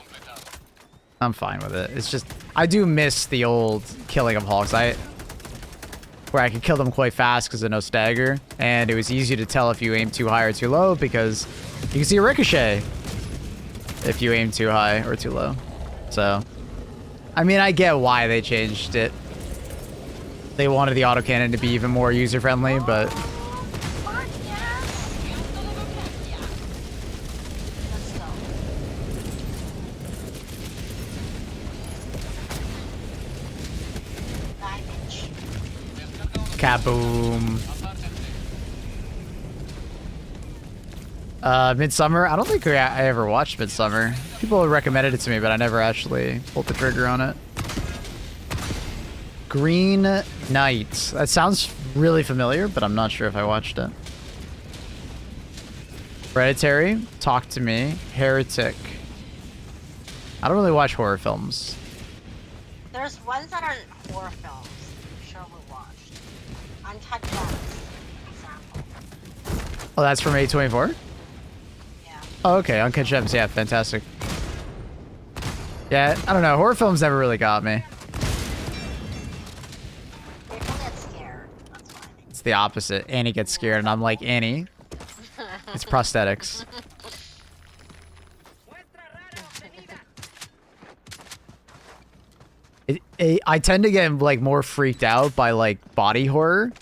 I'm fine with it. It's just, I do miss the old killing of Hulks. Where I could kill them quite fast because of no stagger. And it was easy to tell if you aim too high or too low because you can see a ricochet if you aim too high or too low. So, I mean, I get why they changed it. They wanted the autocannon to be even more user-friendly, but... Fuck yes. Let's go. Die, bitch. Kaboom. Midsummer? I don't think I ever watched Midsummer. People recommended it to me, but I never actually pulled the trigger on it. Green Knight. That sounds really familiar, but I'm not sure if I watched it. Hereditary, Talk to Me, Heretic. I don't really watch horror films. There's ones that aren't horror films. I'm sure we watched. Uncut Gems, example. Oh, that's from A24? Yeah. Oh, okay. Uncut Gems. Yeah, fantastic. Yeah, I don't know. Horror films never really got me. People get scared. That's why. It's the opposite. Annie gets scared, and I'm like, Annie, it's prosthetics. I tend to get like more freaked out by like body horror.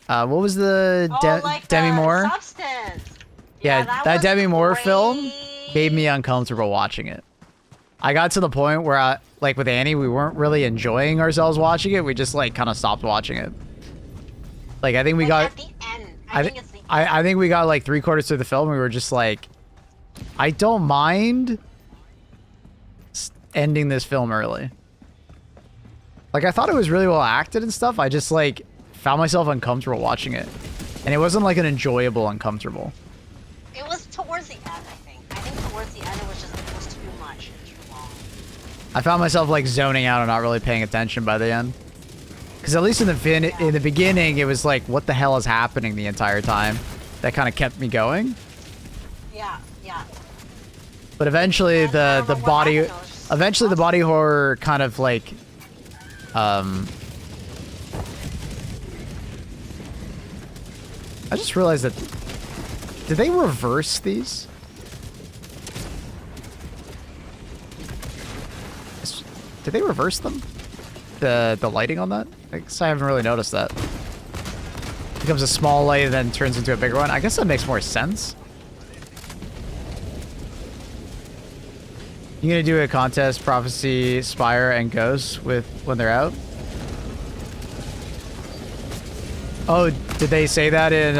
What was the Like Demi the Moore? Substance. Yeah, that was Demi Moore film great. made me uncomfortable watching it. I got to the point where I, like with Annie, we weren't really enjoying ourselves watching it. We just like kind of stopped watching it. Like I think we got at the end. I think it's the I think we got like 3/4 through the film and we were just like, I don't mind ending this film early. Like I thought it was really well acted and stuff. I just like found myself uncomfortable watching it. And it wasn't like an enjoyable uncomfortable. It was towards the end, I think. I think towards the end it was too much and too long. I found myself like zoning out and not really paying attention by the end. Because at least in the beginning, it was like, what the hell is happening the entire time? That kind of kept me going. Yeah, yeah. But eventually the body, eventually the body horror kind of like, I just realized that, did they reverse these? Did they reverse them? The lighting on that? I guess I haven't really noticed that. Becomes a small light and then turns into a bigger one. I guess that makes more sense. You gonna do a contest, Prophecy, Spire, and Ghost with when they're out? Oh, did they say that in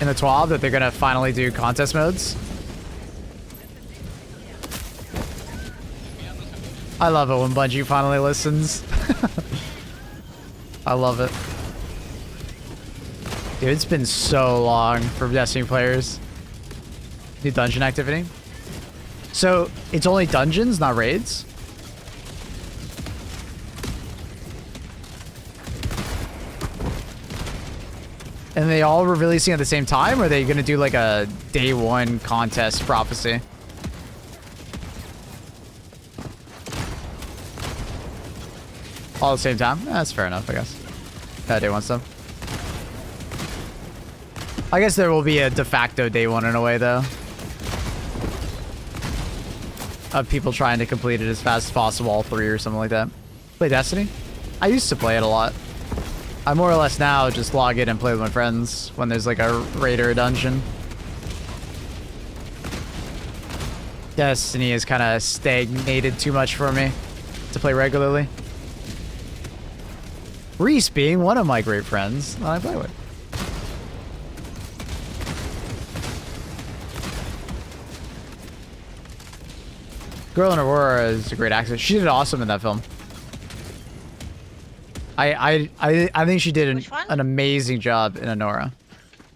the TWAB that they're gonna finally do contest modes? I love it when Bungie finally listens. I love it. Dude, it's been so long for Destiny players. New dungeon activity. So, it's only dungeons, not raids? And they all were releasing at the same time? Or are they gonna do like a day one contest prophecy? All at the same time? That's fair enough, I guess. Day one stuff. I guess there will be a de facto day one in a way, though. Of people trying to complete it as fast as possible, all 3 or something like that. Play Destiny? I used to play it a lot. I more or less now just log in and play with my friends when there's like a raid or a dungeon. Destiny has kind of stagnated too much for me to play regularly. Reese being one of my great friends that I play with. Girl in Aurora is a great actress. She did awesome in that film. I think she did an amazing job in Aurora.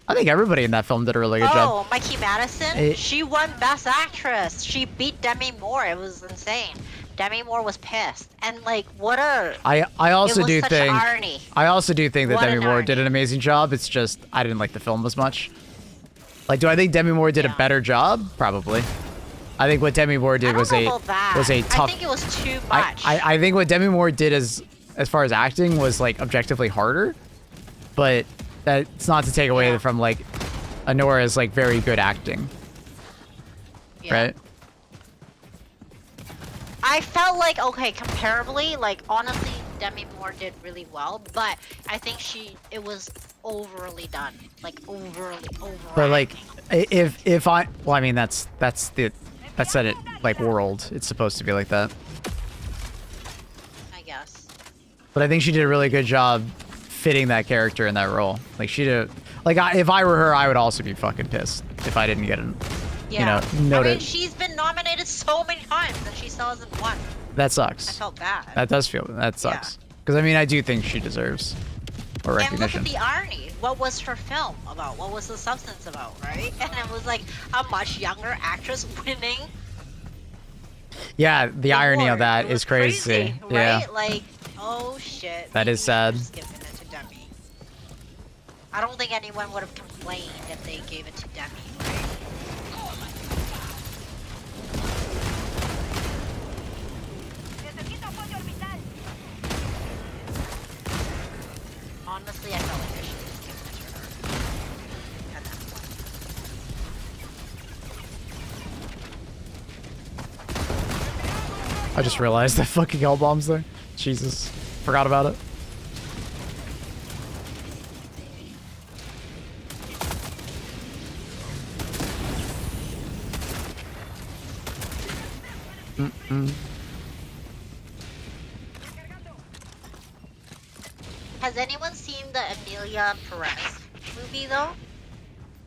I think everybody in that film did a really good job. Oh, Mikey Madison? She won Best Actress. She beat Demi Moore. It was insane. Demi Moore was pissed. And like, what a... I also do think... irony. I also do think that What Demi an Moore irony. did an amazing job. It's just, I didn't like the film as much. Like, do I think Demi Moore did a better job? Probably. I think what Demi Moore did was a tough... I think it was too much. I think what Demi Moore did as far as acting was like objectively harder, but that's not to take away from like Honora's like very good acting, right? I felt like, okay, comparably, like honestly, Demi Moore did really well, but I think it was overly done, like overly. But like, if I, well, I mean that's it like world. It's supposed to be like that. I guess. But I think she did a really good job fitting that character in that role. Like she did, like if I were her, I would also be fucking pissed if I didn't get it. Yeah. You know, noted. I mean, she's been nominated so many times and she still hasn't won. That sucks. I felt bad. That sucks. Because I mean, I do think she deserves or And look recognition. at the irony. What was her film about? What was the substance about, right? And it was like a much younger actress winning. Yeah, the irony of award. that It is was crazy. right? Yeah, Like, oh shit. that is maybe sad. we're just giving it to Demi. I don't think anyone would have complained if they gave it to Demi, right? Honestly, I felt like I should have given it to her at that point. I just realized that fucking L bombs there. Jesus, forgot about it. Has anyone seen the Emilia Perez movie though?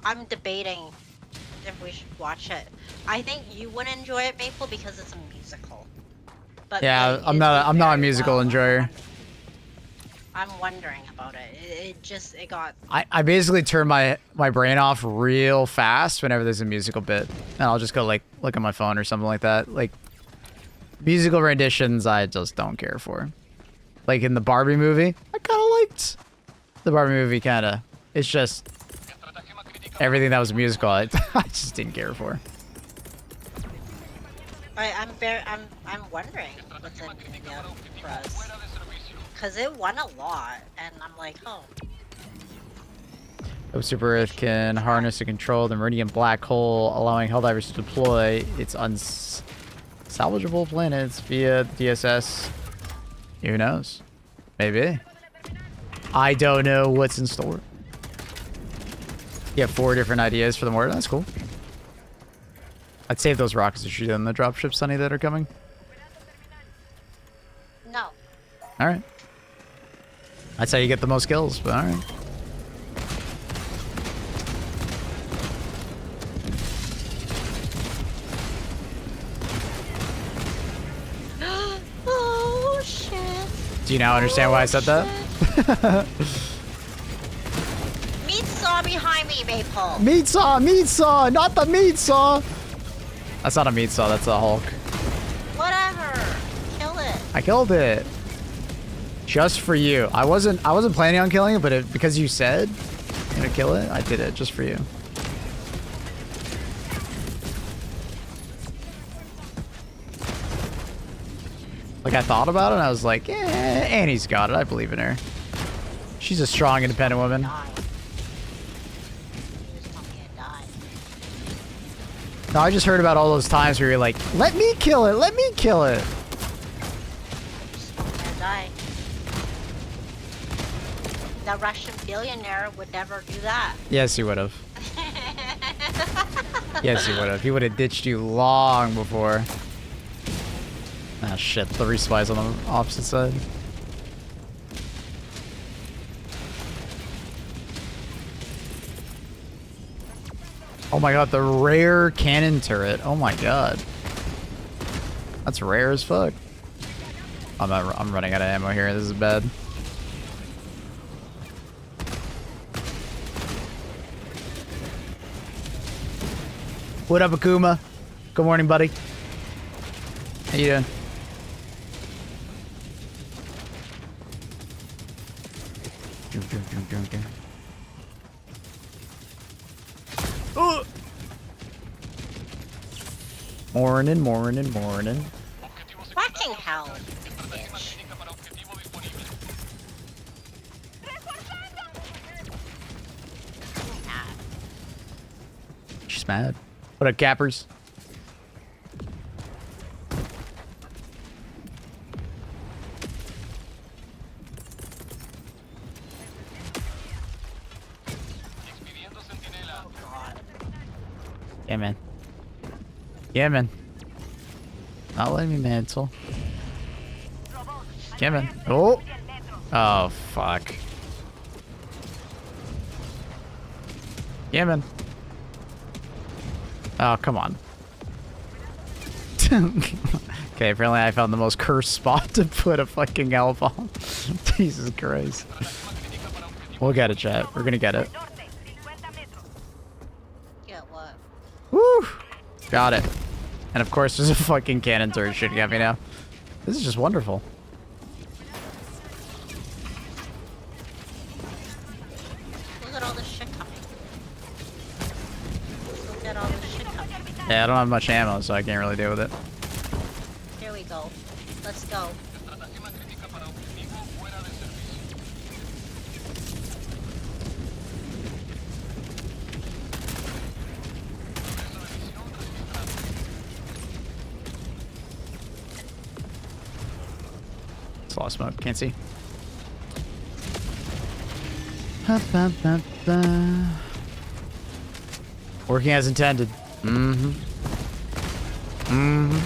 I'm debating if we should watch it. I think you would enjoy it, Maple, because it's a musical. But Yeah, like, I'm it's not a very musical well. enjoyer. I'm wondering about it. It got. I basically turn my brain off real fast whenever there's a musical bit, and I'll just go like look at my phone or something like that. Like musical renditions, I just don't care for. Like in the Barbie movie, I kind of liked the Barbie movie. Kind of, it's just everything that was a musical, I just didn't care for. I'm wondering what's in Emilia Perez. Because it won a lot, and I'm like, oh. The Super Earth can harness and control the Meridian Black Hole, allowing Helldivers to deploy its unsalvageable planets via DSS. Who knows? Maybe. I don't know what's in store. You have 4 different ideas for the mortar. That's cool. I'd save those rockets to shoot in the dropships, Sonny, that are coming. No. Alright. That's how you get the most kills, but alright. Oh shit. Do you now understand why I said that? Meat saw behind me, Maple. Meat saw! Meat saw! Not the meat saw! That's not a meat saw, that's a Hulk. Whatever. Kill it. I killed it. Just for you. I wasn't planning on killing it, but because you said you're gonna kill it, I did it just for you. Like I thought about it and I was like, Annie's got it. I believe in her. She's a strong, independent woman. Die. You just want me to die. No, I just heard about all those times where you're like, let me kill it, let me kill it. You just want me to die. The Russian billionaire would never do that. Yes, he would have. Yes, he would have. He would have ditched you long before. Ah, shit. The respaw's on the opposite side. Oh my god, the rare cannon turret. Oh my god. That's rare as fuck. I'm running out of ammo here. This is bad. What up, Akuma? Good morning, buddy. How you doing? Oh! Morning, morning, morning. Fucking hell, bitch. Mad. She's mad. What up, Cappers? Oh god. Yeah, man. Yeah, man. Not letting me mantle. Yeah, man. Oh! Oh, fuck. Yeah, man. Oh, come on. Okay, apparently I found the most cursed spot to put a fucking L bomb. Jesus Christ. We'll get it, chat. We're gonna get it. Get what? Woo! Got it. And of course, there's a fucking cannon turret shooting at me now. This is just wonderful. Look at all this shit coming. Look at all this shit coming. Yeah, I don't have much ammo, so I can't really deal with it. Here we go. Let's go. It's a lot of smoke. Can't see. Ha, ba, ba, ba. Working as intended. Mm-hmm. Mm-hmm.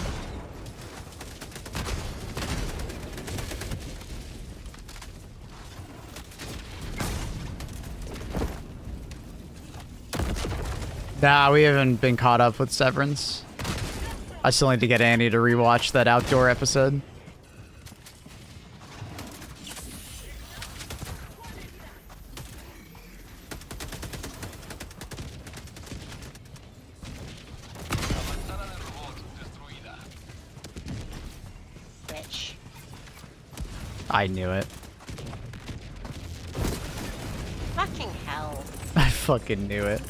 Nah, we haven't been caught up with Severance. I still need to get Annie to rewatch that outdoor episode. Bitch. I knew it. Fucking hell. I fucking knew it.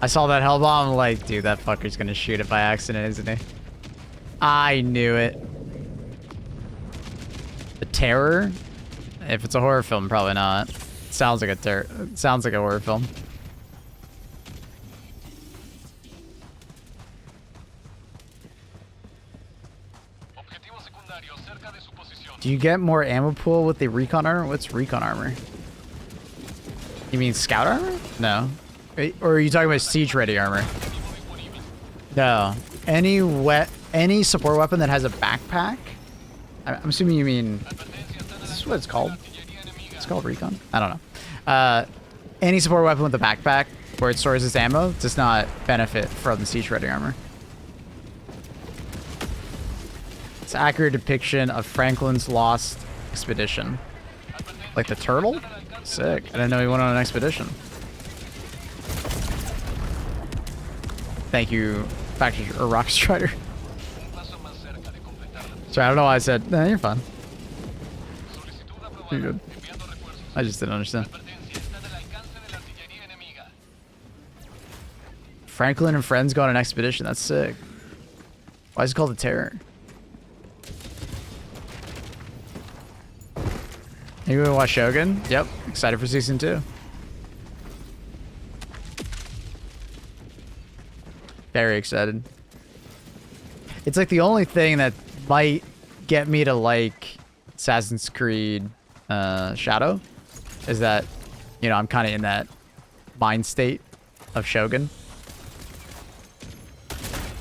I saw that hell bomb, I'm like, dude, that fucker's gonna shoot it by accident, isn't he? I knew it. The Terror? If it's a horror film, probably not. Sounds like sounds like a horror film. Do you get more ammo pool with the recon armor? What's recon armor? You mean scout armor? No. Or are you talking about siege ready armor? No. Any support weapon that has a backpack? I'm assuming you mean... Is this what it's called? It's called recon? I don't know. Any support weapon with a backpack where it stores its ammo does not benefit from the siege ready armor. It's an accurate depiction of Franklin's lost expedition. Like the turtle? Sick. I didn't know he went on an expedition. Thank you, Factor or Rock Strider. Sorry, I don't know why I said, nah, you're fine. You're good. I just didn't understand. Franklin and friends go on an expedition. That's sick. Why is it called the Terror? You gonna watch Shogun? Yep. Excited for season 2. Very excited. It's like the only thing that might get me to like Assassin's Creed Shadow is that, you know, I'm kind of in that mind state of Shogun.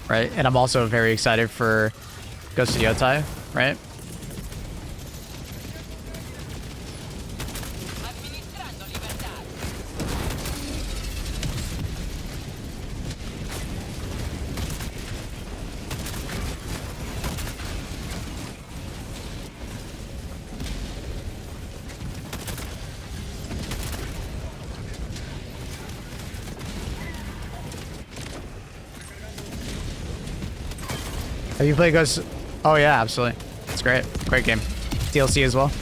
Right? And I'm also very excited for Ghost of Yotai, right? Have you played Ghost? Oh yeah, absolutely. It's great. Great game. DLC as well.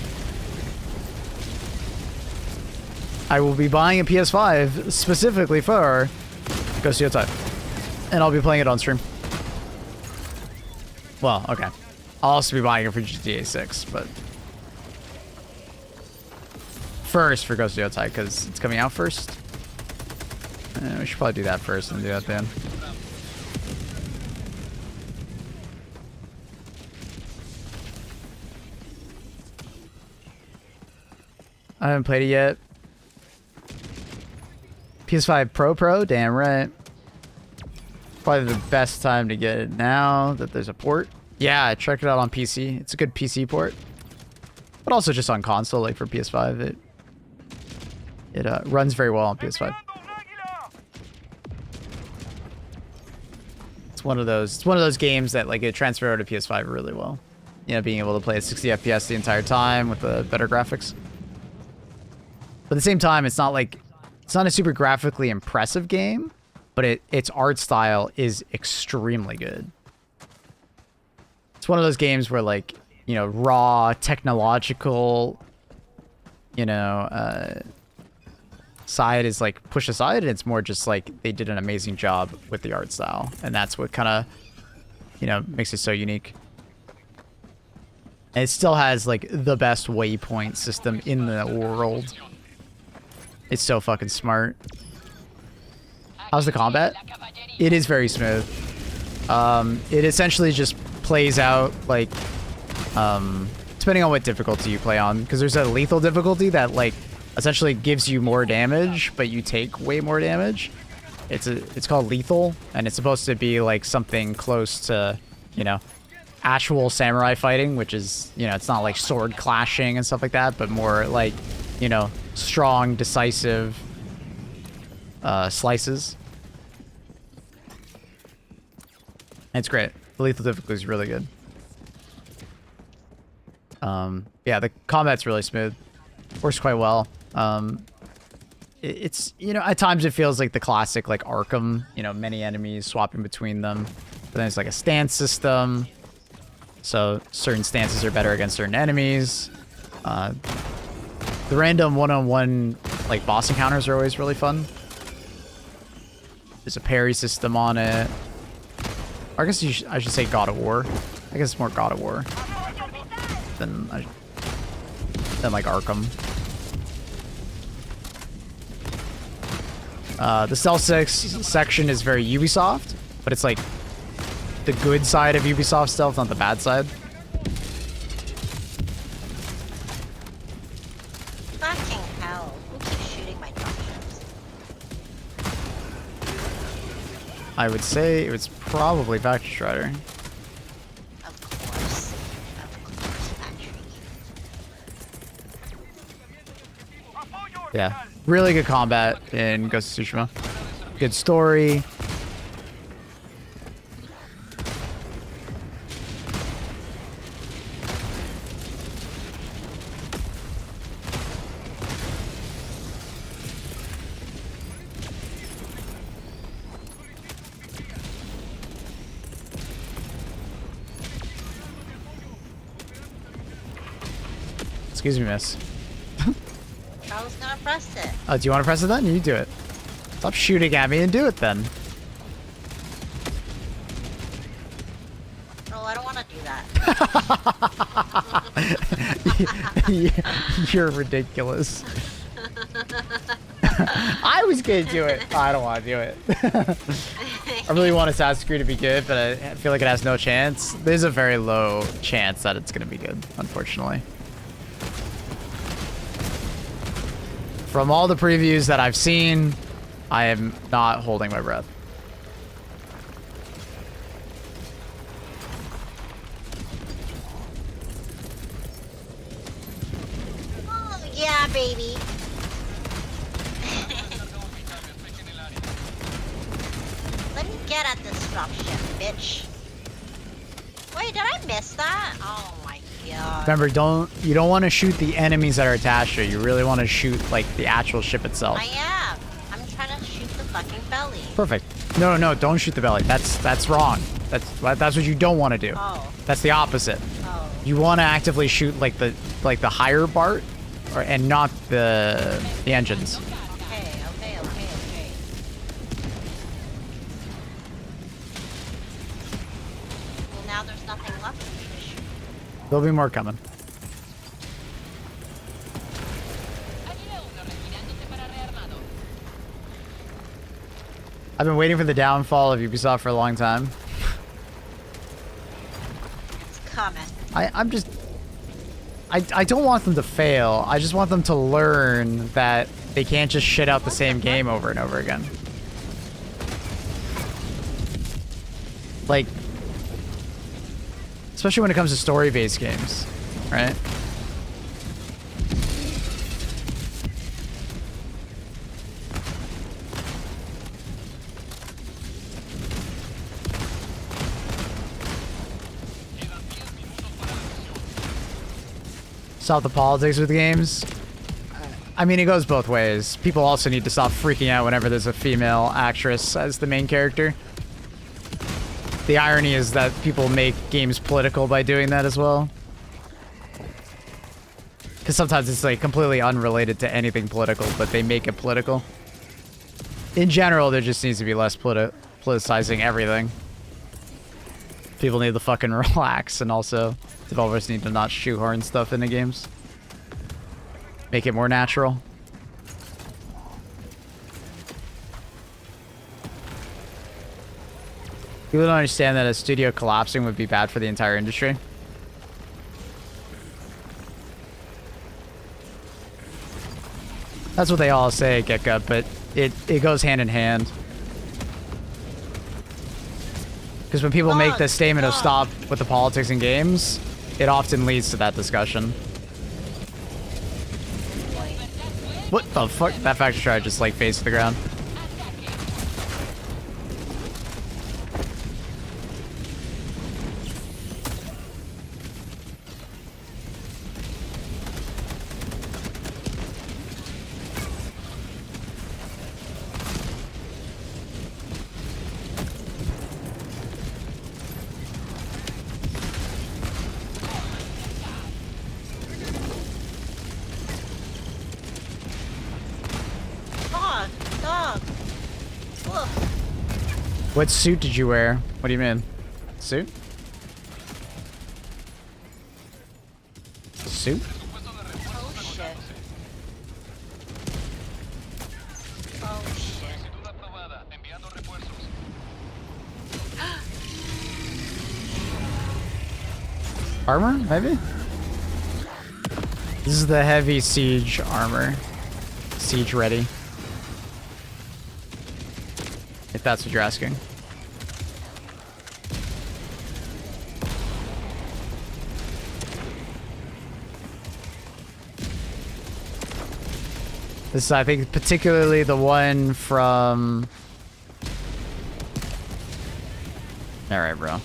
I will be buying a PS5 specifically for Ghost of Yotai. And I'll be playing it on stream. Well, okay. I'll also be buying it for GTA 6, but... First for Ghost of Yotai, because it's coming out first. We should probably do that first and do that then. I haven't played it yet. PS5 Pro? Damn right. Probably the best time to get it now that there's a port. Yeah, I checked it out on PC. It's a good PC port. But also just on console, like for PS5. It runs very well on PS5. It's one of those games that like it transfer over to PS5 really well. You know, being able to play at 60 FPS the entire time with the better graphics. But at the same time, it's not like it's not a super graphically impressive game, but its art style is extremely good. It's one of those games where like, you know, raw technological, you know, side is like pushed aside, and it's more just like they did an amazing job with the art style, and that's what kind of, you know, makes it so unique. And it still has like the best waypoint system in the world. It's so fucking smart. How's the combat? It is very smooth. It essentially just plays out like, depending on what difficulty you play on, because there's a lethal difficulty that like essentially gives you more damage, but you take way more damage. It's called lethal, and it's supposed to be like something close to, you know, actual samurai fighting, which is, you know, it's not like sword clashing and stuff like that, but more like, you know, strong, decisive slices. And it's great. The lethal difficulty is really good. Yeah, the combat's really smooth. Works quite well. It's, you know, at times it feels like the classic like Arkham, you know, many enemies swapping between them. But then it's like a stance system. So certain stances are better against certain enemies. The random one-on-one like boss encounters are always really fun. There's a parry system on it. Or I guess I should say God of War. I guess it's more God of War than like Arkham. The stealth section is very Ubisoft, but it's like the good side of Ubisoft stealth, not the bad side. Fucking hell. Who keeps shooting my dropships? I would say it was probably Factory Strider. Of course. Factory. Yeah, really good combat in Ghost of Tsushima. Good story. Excuse me, miss. I was gonna press it. Oh, do you want to press it then? You do it. Stop shooting at me and do it then. Oh, I don't want to do that. You're ridiculous. I was gonna do it. Oh, I don't want to do it. I really want Assassin's Creed to be good, but I feel like it has no chance. There's a very low chance that it's gonna be good, unfortunately. From all the previews that I've seen, I am not holding my breath. Oh, yeah, baby. Let me get at this dropship, bitch. Wait, did I miss that? Oh my god. Remember, you don't want to shoot the enemies that are attached to it. You really want to shoot like the actual ship itself. I am. I'm trying to shoot the fucking belly. Perfect. No, don't shoot the belly. That's wrong. That's what you don't want to do. Oh. That's the opposite. Oh. You want to actively shoot like the higher part, and not the engines. Okay. Well, now there's nothing left for me to shoot. There'll be more coming. I've been waiting for the downfall of Ubisoft for a long time. It's coming. I don't want them to fail. I just want them to learn that they can't just shit out the same game over and over again. Like, especially when it comes to story-based games, right? Stop the politics with games. I mean, it goes both ways. People also need to stop freaking out whenever there's a female actress as the main character. The irony is that people make games political by doing that as well. Because sometimes it's like completely unrelated to anything political, but they make it political. In general, there just needs to be less politicizing everything. People need to fucking relax, and also developers need to not shoehorn stuff into games. Make it more natural. People don't understand that a studio collapsing would be bad for the entire industry. That's what they all say at GetGut, but it goes hand in hand. Because when people make the statement of stop with the politics in games, it often leads to that discussion. What the fuck? That factory shard just like face to the ground. What suit did you wear? What do you mean? Suit? Suit? Oh shit. Oh shit. Armor? Maybe? This is the heavy siege armor. Siege ready. If that's what you're asking. This is, I think, particularly the one from... Alright, bro.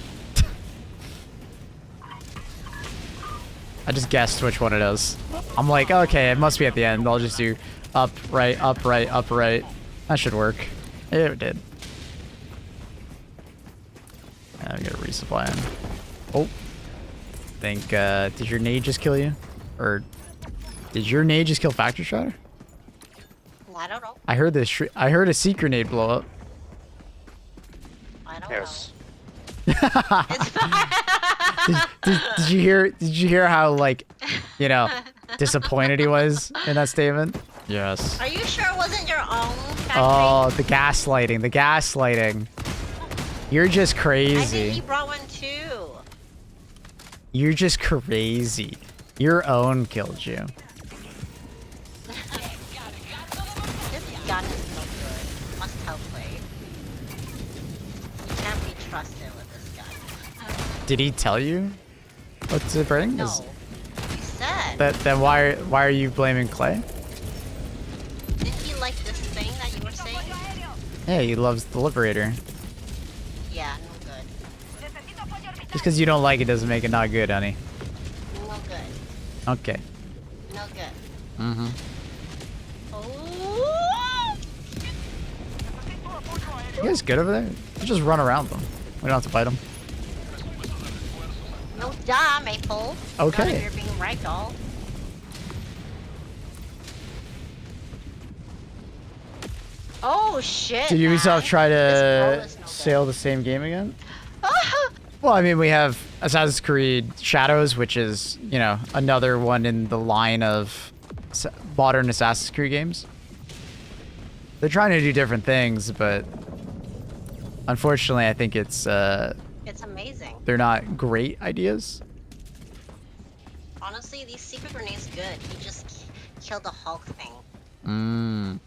I just guessed which one it is. I'm like, okay, it must be at the end. I'll just do up, right, up, right, up, right. That should work. It did. I'm gonna resupply him. Oh. Think, did your nade just kill you? Or did your nade just kill Factory Strider? I don't know. I heard this. I heard a secret nade blow up. I don't Yes. know. It's fine. Did you hear? Did you hear how, like, you know, disappointed he was in that statement? Yes. Are you sure it wasn't your own factory? Oh, the gaslighting. The gaslighting. You're just I crazy. think he brought one too. You're just crazy. Your own killed you. This gun is so good. Must help play. You can't be trusted with this gun. Did he tell you what to bring? No. Is- He said. Then why are you blaming Clay? Didn't he like this thing that you were saying? Hey, he loves the Liberator. Yeah, no good. Just because you don't like it doesn't make it not good, honey. No good. Okay. No good. Mm-hmm. Oh! You guys good over there? You just run around them. We don't have to fight them. No duh, Maple. Okay. Not if you're being ragdoll. Oh shit. Did Ubisoft man. try This to pro is no sail the same game again? good. Well, I mean, we have Assassin's Creed Shadows, which is, you know, another one in the line of modern Assassin's Creed games. They're trying to do different things, but unfortunately, I think it's It's amazing. they're not great ideas. Honestly, these secret grenades good. He just killed the Hulk thing. Mmm.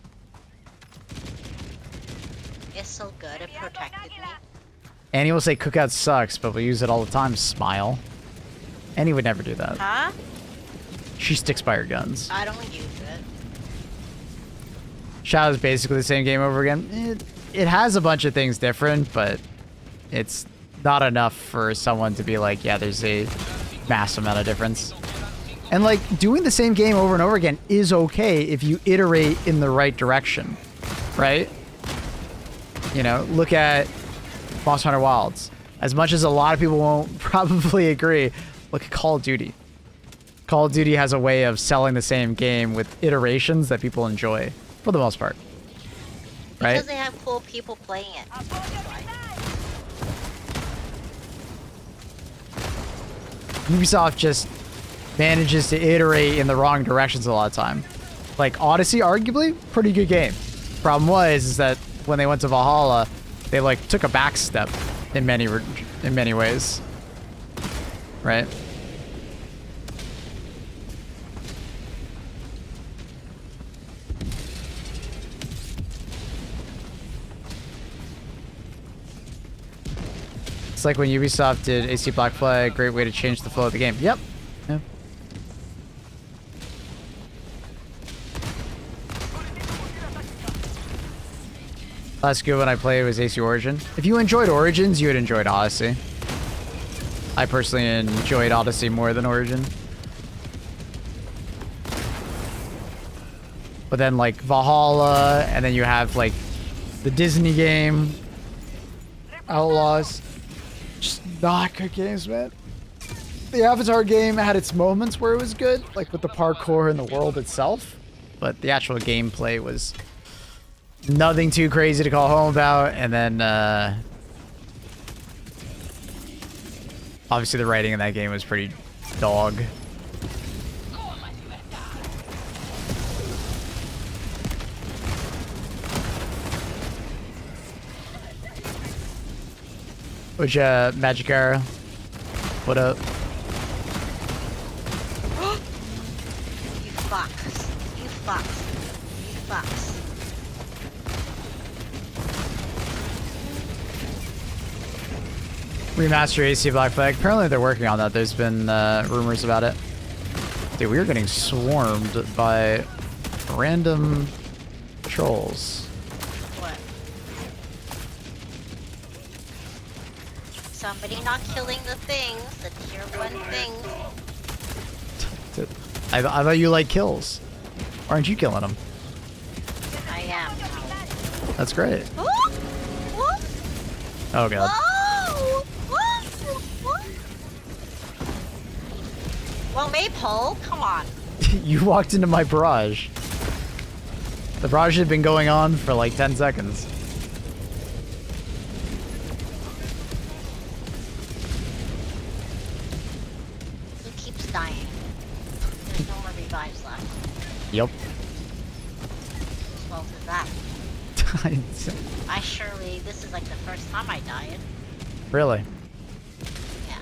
It's so good. It protected me. Annie will say cookout sucks, but we use it all the time. Smile. Annie would never do that. Huh? She sticks by her guns. I don't use it. Shadow's basically the same game over again. It has a bunch of things different, but it's not enough for someone to be like, yeah, there's a massive amount of difference. And like doing the same game over and over again is okay if you iterate in the right direction, right? You know, look at Monster Hunter Wilds. As much as a lot of people won't probably agree, look at Call of Duty. Call of Duty has a way of selling the same game with iterations that people enjoy, for the most part. Right? Because they have cool people playing it. Ubisoft just manages to iterate in the wrong directions a lot of time. Like Odyssey, arguably, pretty good game. Problem was that when they went to Valhalla, they like took a back step in many ways. Right? It's like when Ubisoft did AC Black Flag, great way to change the flow of the game. Yep. Yeah. Last good one I played was AC Origin. If you enjoyed Origins, you had enjoyed Odyssey. I personally enjoyed Odyssey more than Origin. But then like Valhalla, and then you have like the Disney game, Outlaws. Just not good games, man. The Avatar game had its moments where it was good, like with the parkour and the world itself. But the actual gameplay was nothing too crazy to call home about. And then, obviously the writing in that game was pretty dog. Which, Magic Arrow? What up? You fucks. You fucks. You fucks. Remaster AC Black Flag. Apparently they're working on that. There's been rumors about it. Dude, we are getting swarmed by random trolls. What? Somebody not killing the things, the tier 1 things. I thought you like kills. Why aren't you killing them? I am now. That's great. Ooh! Ooh! Oh god. Whoa! Whoa! Well, Maypole, come on. You walked into my barrage. The barrage had been going on for like 10 seconds. Who keeps dying? There's no more revives left. Yep. Whose fault is that? I surely, this is like the first time I died. Really? Yeah.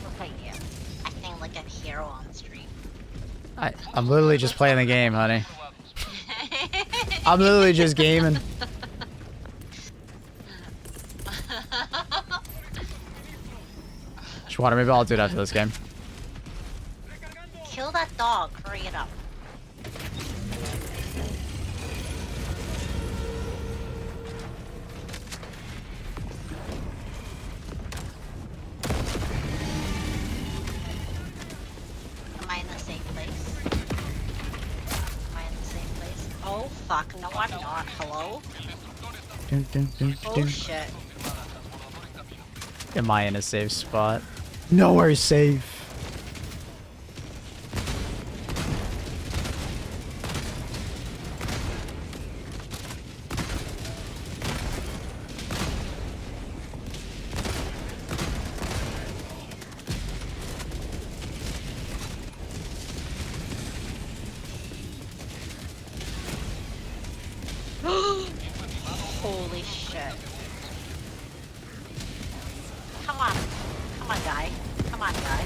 Look at you. Acting like a hero on stream. I'm literally just playing the game, honey. I'm literally just gaming. Schwatter, maybe I'll do it after this game. Kill that dog, hurry it up. Am I in the same place? Am I in the same place? Oh fuck, no I'm not. Hello? Oh shit. Am I in a safe spot? Nowhere safe. Holy shit. Come on. Come on, guy. Come on, guy.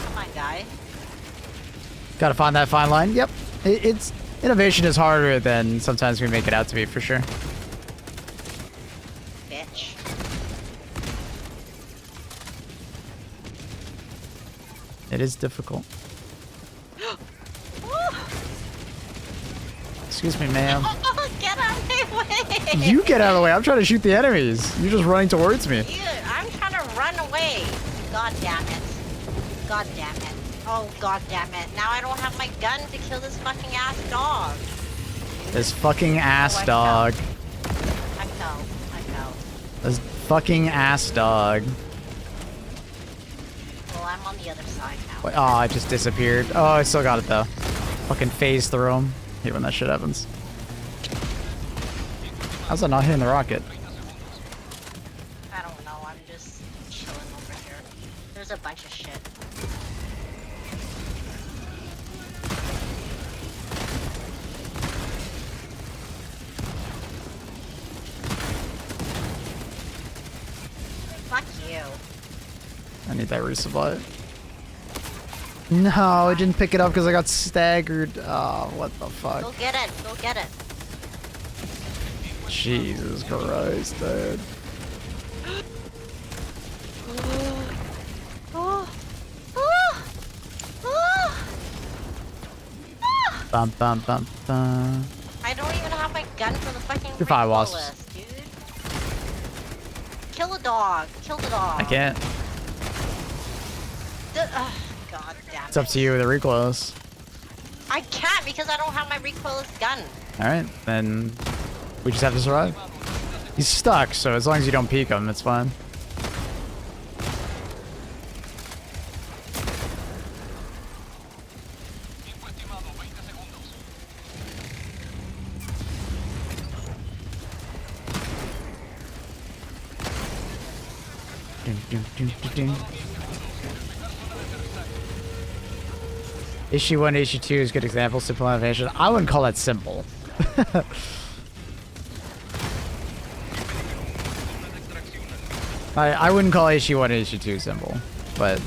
Come on, guy. Gotta find that fine line. Yep. It's innovation is harder than sometimes we make it out to be, for sure. Bitch. It is difficult. Excuse me, ma'am. Get out of my way! You get out of the way. I'm trying to shoot the enemies. You're just running towards me. Dude, I'm trying to run away. God damn it. God damn it. Oh, god damn it. Now I don't have my gun to kill this fucking ass dog. This fucking ass I dog. I fell. This fucking ass dog. Well, I'm on the other side now. Wait, oh, it just disappeared. Oh, I still got it though. Fucking phase through him. Hate when that shit happens. How's that not hitting the rocket? I don't know, I'm just chilling over here. There's a bunch of shit. Fuck you. I need that resupply. No, I didn't pick it up because I got staggered. Oh, what the Go fuck? get it, go get it. Jesus Christ, dude. Oh. Oh. Oh. Oh. Bum bum bum bum. I don't even have my gun for the fucking You're fine, recoil Wasp. list, dude. Kill a dog. Kill the dog. I can't. God damn it. It's up to you with the recoils. I can't because I don't have my recoilless gun. Alright, then we just have to survive. He's stuck, so as long as you don't peek him, it's fine. Ding, ding, ding, ding, ding. Issue 1, issue 2 is good example. Simple animation. I wouldn't call that simple. I wouldn't call issue 1 and issue 2 simple, but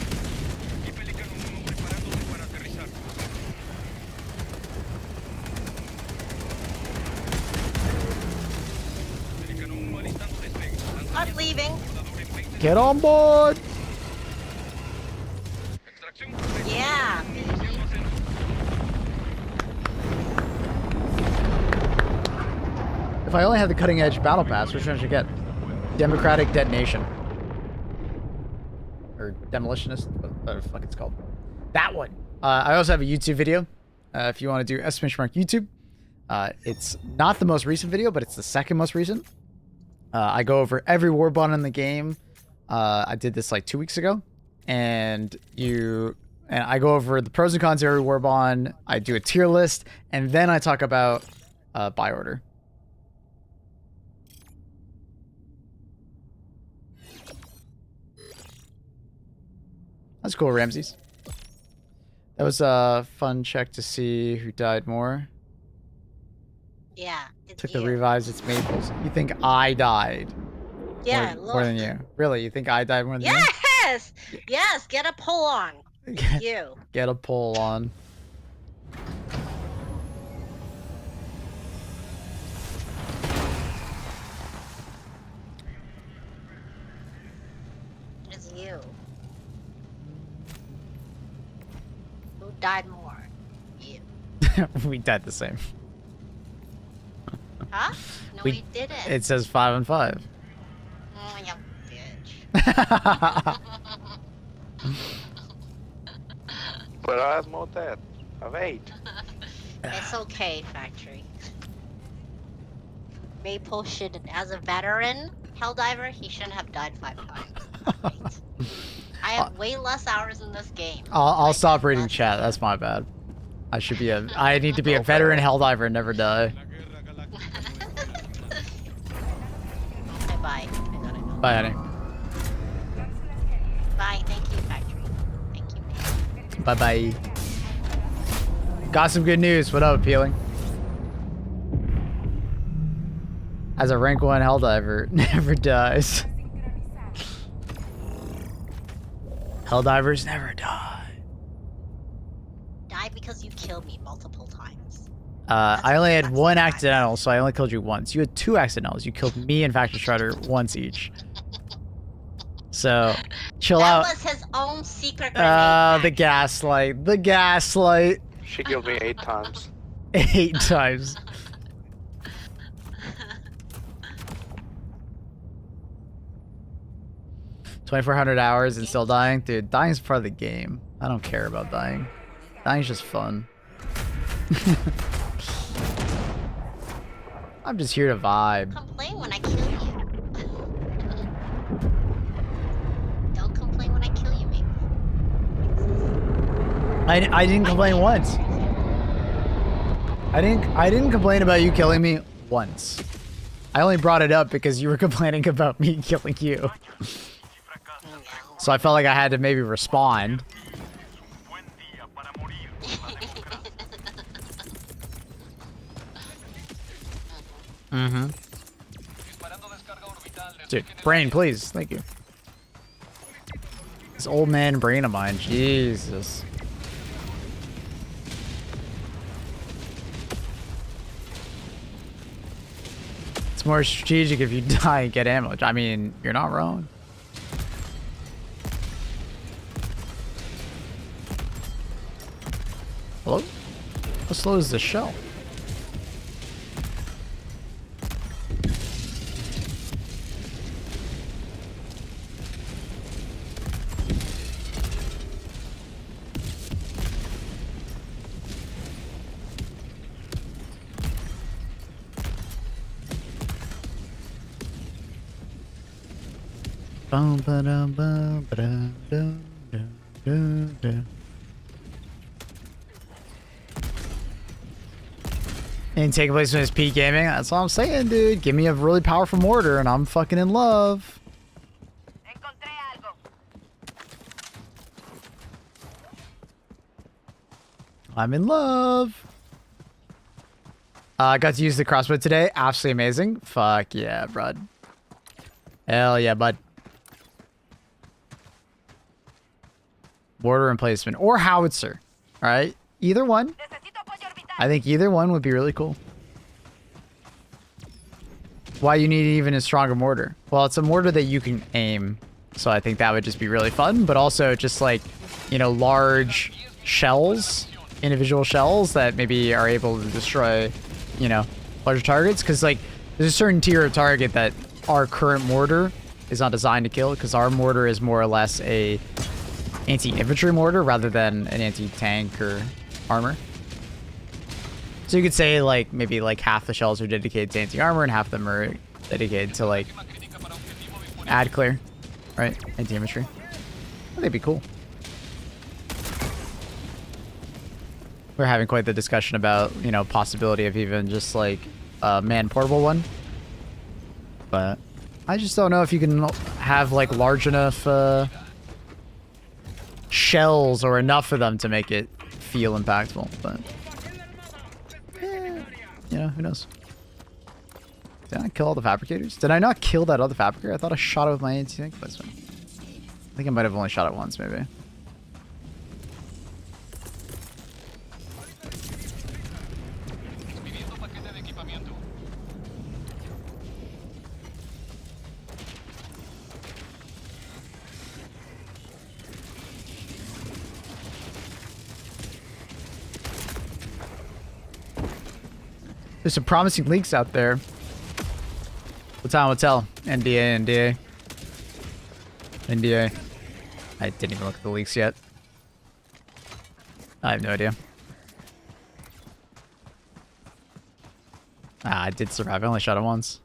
I'm leaving. get on board. Yeah, baby. If I only had the cutting edge battle pass, which one should I get? Democratic Detonation. Or Demolitionist, whatever the fuck it's called. That one. I also have a YouTube video. If you want to do !YouTube. It's not the most recent video, but it's the second most recent. I go over every warbond in the game. I did this like 2 weeks ago. And I go over the pros and cons of every warbond. I do a tier list. And then I talk about buy order. That's cool, Ramses. That was a fun check to see who died more. Yeah, it's Took you. the revives, it's Maples. You think I died Yeah, more than you? Really? You think I died more than you? Yes! Yes, get a pull on. It's you. Get a pull on. It's you. Who died more? You. We died the same. Huh? No, we didn't. It says 5 and 5. Oh, you bitch. But I have more dead. I've 8. It's okay, Factory. Maple should, as a veteran Helldiver, he shouldn't have died 5 times. I have way less hours in this game. I'll stop reading less chat. That's my bad. I need to be a veteran Helldiver and never die. Okay, bye. I gotta go. Bye, honey. Bye. Thank you, Factory. Thank you. Bye bye. Got some good news. What up, Peeling? As a rank 1 Helldiver, never dies. Helldivers never die. Die because you killed me multiple times. I only had That's 1 fine. accidental, so I only killed you once. You had 2 accidentals. You killed me and Factor Strider once each. So, chill That out. was his own secret grenade. The gaslight. The gaslight. She killed me 8 times. 8 times. 2,400 hours and still dying? Dude, dying's part of the game. I don't care about dying. Dying's just fun. I'm just here to vibe. Complain when I kill you. Don't complain when I kill you, mate. I didn't complain once. I didn't complain about you killing me once. I only brought it up because you were complaining about me killing you. So I felt like I had to maybe respond. Mm-hmm. Dude, brain, please. Thank you. This old man brain of mine. Jesus. It's more strategic if you die and get ammo. I mean, you're not wrong. Hello? How slow is the shell? Bum, ba-dum, bum, ba-dum, dum, dum, dum, dum. And taking place in his peak gaming. That's all I'm saying, dude. Give me a really powerful mortar and I'm fucking in love. I'm in love. I got to use the crossbow today. Absolutely amazing. Fuck yeah, bud. Hell yeah, bud. Mortar emplacement or howitzer. All right, either one. I think either one would be really cool. Why you need even a stronger mortar? Well, it's a mortar that you can aim, so I think that would just be really fun. But also just like, you know, large shells, individual shells that maybe are able to destroy, you know, larger targets. Because like there's a certain tier of target that our current mortar is not designed to kill, because our mortar is more or less a anti-infantry mortar rather than an anti-tank or armor. So you could say like maybe like half the shells are dedicated to anti-armor and half of them are dedicated to like ad clear, right? Anti-infantry. I think it'd be cool. We're having quite the discussion about, you know, possibility of even just like a man portable one. But I just don't know if you can have like large enough shells or enough of them to make it feel impactful. But you know, who knows? Did I kill all the fabricators? Did I not kill that other fabricator? I thought I shot it with my anti-tank placement. I think I might have only shot it once, maybe. There's some promising leaks out there. What time will tell? NDA, NDA. NDA. I didn't even look at the leaks yet. I have no idea. Ah, I did survive. I only shot it once.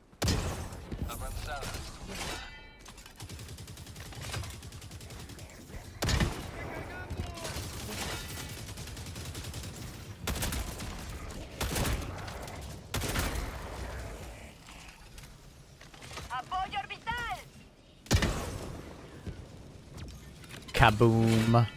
Kaboom.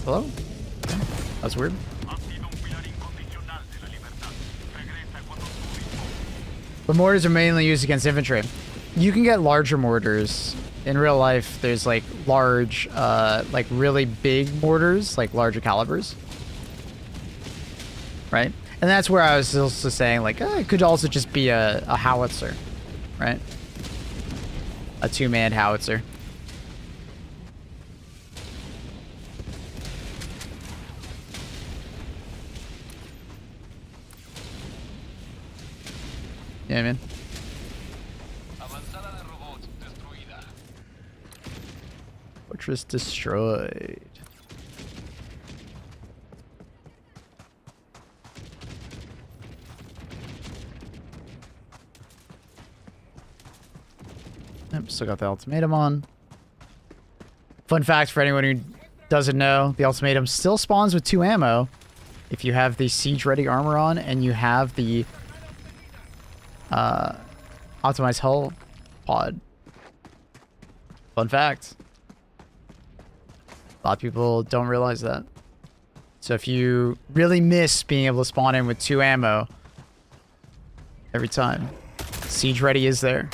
Hello? That's weird. But mortars are mainly used against infantry. You can get larger mortars. In real life, there's like large, like really big mortars, like larger calibers. Right? And that's where I was also saying, like, it could also just be a howitzer. Right? a two-man howitzer. Yeah, man. Avanzada de robots destruida. Fortress destroyed. Yep, still got the ultimatum on. Fun fact for anyone who doesn't know, the ultimatum still spawns with 2 ammo if you have the siege ready armor on and you have the optimized hull pod. Fun fact. A lot of people don't realize that. So if you really miss being able to spawn in with 2 ammo every time, siege ready is there.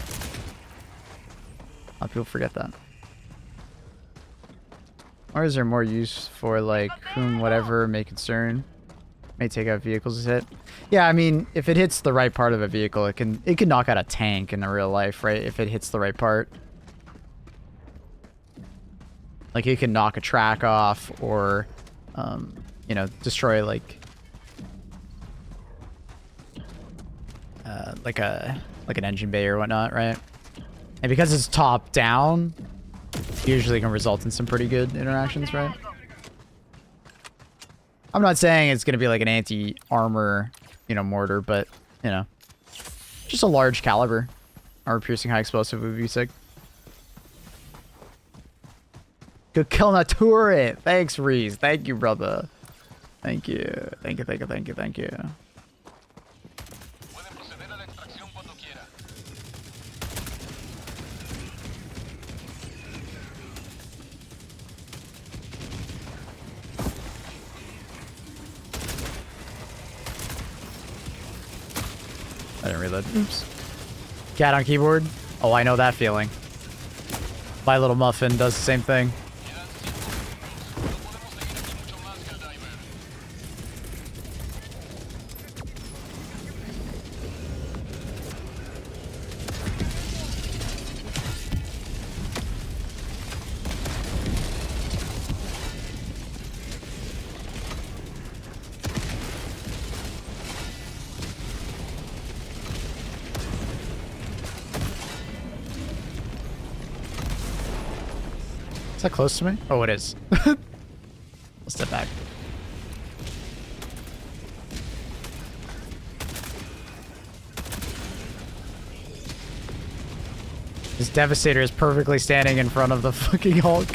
A lot of people forget that. Or is there more use for like whom whatever may concern? May take out vehicles as hit. Yeah, I mean, if it hits the right part of a vehicle, it can knock out a tank in a real life, right? If it hits the right part. Like it can knock a track off or you know, destroy like an engine bay or whatnot, right? And because it's top down, usually can result in some pretty good interactions, right? I'm not saying it's going to be like an anti-armor, you know, mortar, but, you know, just a large caliber armor-piercing high explosive would be sick. Good kill on a turret. Thanks, Reese. Thank you, brother. Thank you. Thank you, thank you, thank you, thank you. Pueden proceder a la extracción cuando quiera. I didn't reload. Oops. Cat on keyboard. Oh, I know that feeling. My little muffin does the same thing. Is that close to me? Oh, it is. I'll step back. This Devastator is perfectly standing in front of the fucking Hulk.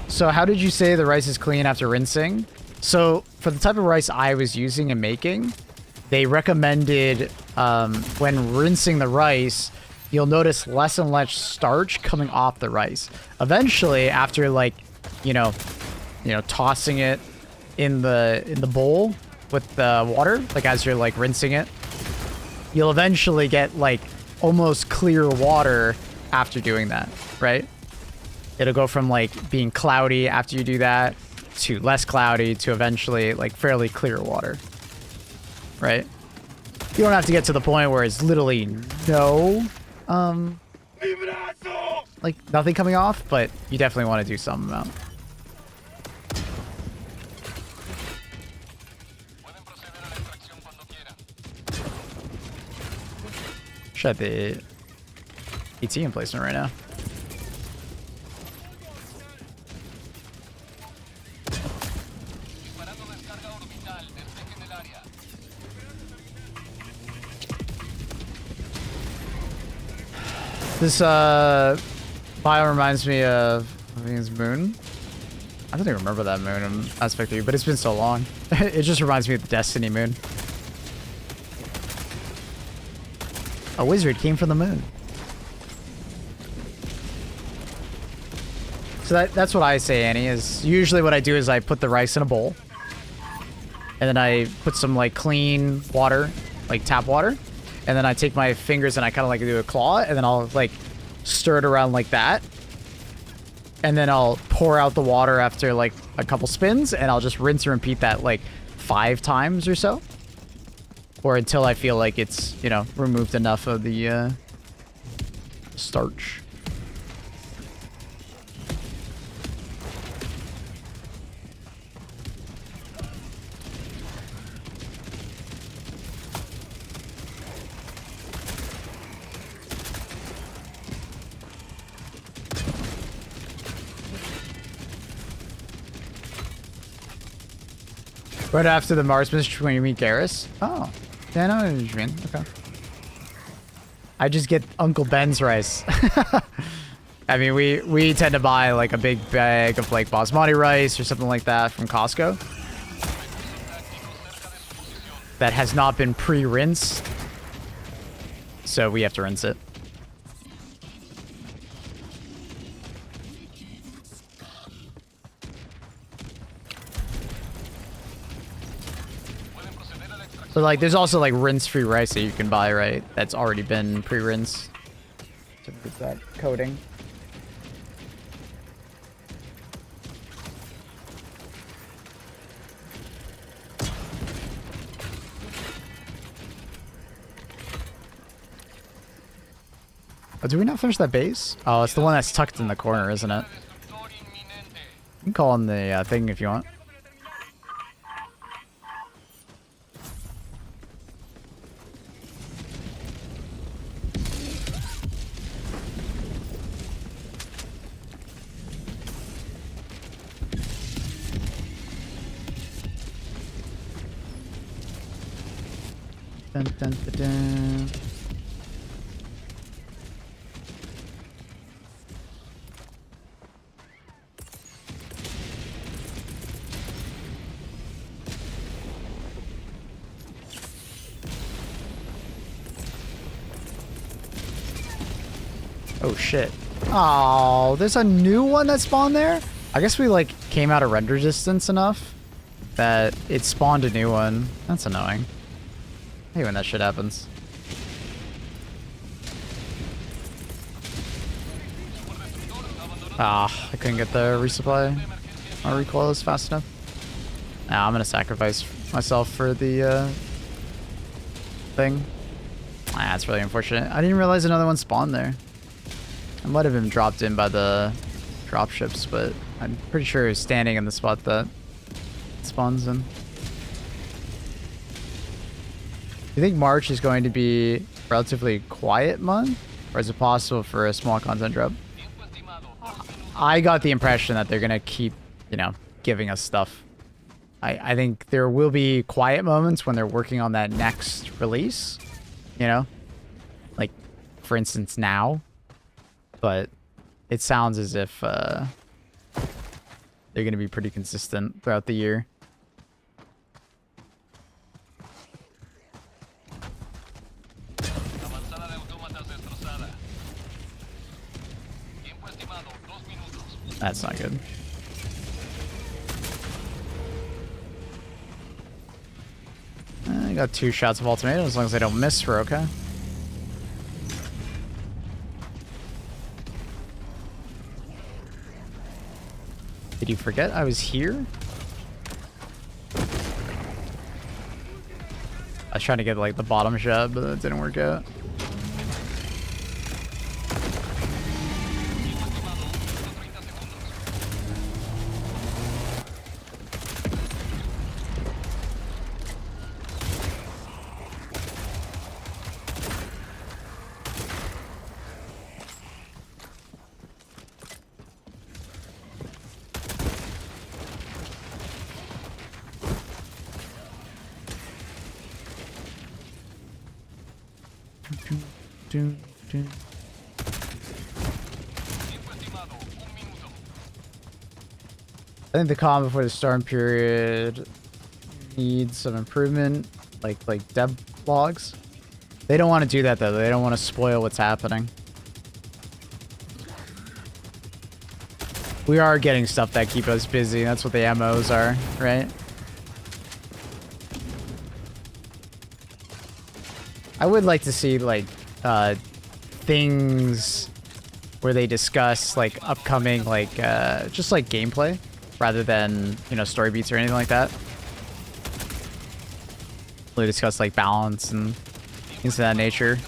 So how did you say the rice is clean after rinsing? So for the type of rice I was using and making, they recommended when rinsing the rice, you'll notice less and less starch coming off the rice. Eventually, after like, you know, tossing it in the bowl with the water, like as you're like rinsing it, you'll eventually get like almost clear water after doing that, right? It'll go from like being cloudy after you do that to less cloudy to eventually like fairly clear water, right? You don't have to get to the point where it's literally no like nothing coming off, but you definitely want to do some amount. Should have the AT emplacement right now. This bio reminds me of, I think it's Moon. I don't even remember that Moon in Aspect 3, but it's been so long. It just reminds me of the Destiny Moon. A wizard came from the moon. So that's what I say, Annie, is usually what I do is I put the rice in a bowl. And then I put some like clean water, like tap water. And then I take my fingers and I kind of like do a claw, and then I'll like stir it around like that. And then I'll pour out the water after like a couple spins, and I'll just rinse and repeat that like 5 times or so. or until I feel like it's, you know, removed enough of the starch. Right after the Mars mission when you meet Garrus? Oh. Yeah, I know what you mean. Okay. I just get Uncle Ben's rice. I mean, we tend to buy like a big bag of like basmati rice or something like that from Costco. That has not been pre-rinsed. So we have to rinse it. But like, there's also like rinse-free rice that you can buy, right? That's already been pre-rinsed to get that coating. Oh, did we not finish that base? Oh, it's the one that's tucked in the corner, isn't it? You can call on the thing if you want. Dun, dun, dun, dun. Oh shit. Oh, there's a new one that spawned there? I guess we like came out of render distance enough that it spawned a new one. That's annoying. I hate when that shit happens. Ah, I couldn't get the resupply or recoils fast enough. Nah, I'm gonna sacrifice myself for the thing. Ah, that's really unfortunate. I didn't realize another one spawned there. It might have been dropped in by the dropships, but I'm pretty sure it was standing in the spot that it spawns in. Do you think March is going to be a relatively quiet month? Or is it possible for a small content drop? I got the impression that they're going to keep, you know, giving us stuff. I think there will be quiet moments when they're working on that next release. You know? Like, for instance, now. But it sounds as if they're going to be pretty consistent throughout the year. That's not good. I got 2 shots of ultimatum. As long as I don't miss, we're okay. Did you forget I was here? I was trying to get like the bottom shot, but that didn't work out. I think the calm before the storm period needs some improvement, like dev logs. They don't want to do that though. They don't want to spoil what's happening. We are getting stuff that keep us busy. That's what the MOs are, right? I would like to see like things where they discuss like upcoming like just like gameplay rather than, you know, story beats or anything like that. really discuss like balance and things of that nature.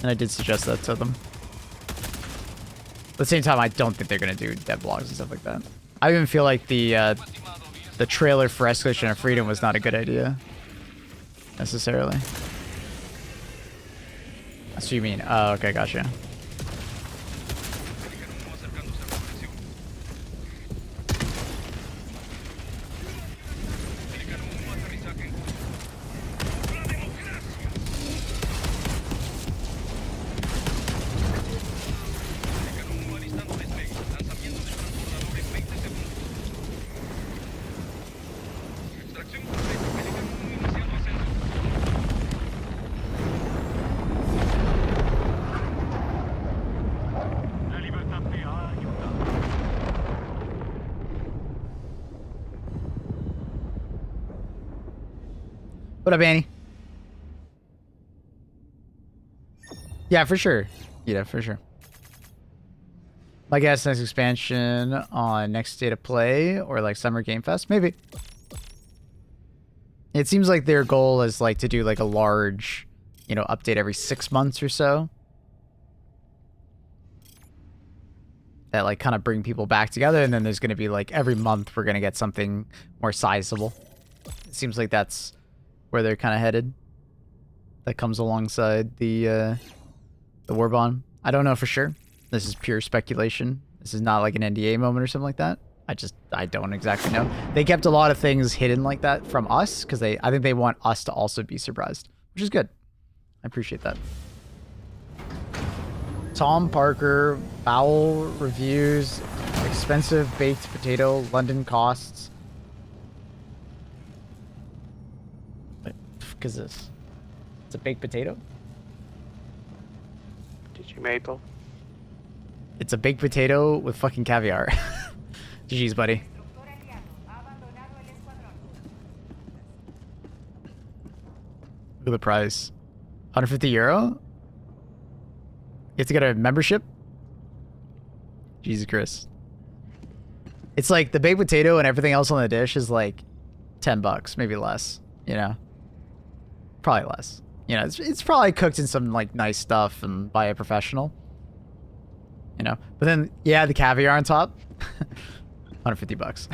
And I did suggest that to them. At the same time, I don't think they're gonna do dev blogs and stuff like that. I even feel like the trailer for Escalation of Freedom was not a good idea, necessarily. That's what you mean. Oh, okay, gotcha. What up, Annie? Yeah, for sure. Yeah, for sure. My guess, next expansion on next State of Play or like Summer Game Fest, maybe. It seems like their goal is like to do like a large, you know, update every 6 months or so. That like kind of bring people back together, and then there's going to be like every month we're going to get something more sizable. It seems like that's where they're kind of headed. That comes alongside the war bond. I don't know for sure. This is pure speculation. This is not like an NDA moment or something like that. I don't exactly know. They kept a lot of things hidden like that from us because I think they want us to also be surprised, which is good. I appreciate that. Tom Parker, bowel reviews, expensive baked potato, London costs. What the fuck is this? It's a baked potato? Did you maple? It's a baked potato with fucking caviar. GG's, buddy. Look at the price. 150 euro? You have to get a membership? Jesus Christ. It's like the baked potato and everything else on the dish is like $10, maybe less, you know? Probably less. You know, it's probably cooked in some like nice stuff and by a professional. You know? But then, yeah, the caviar on top. $150.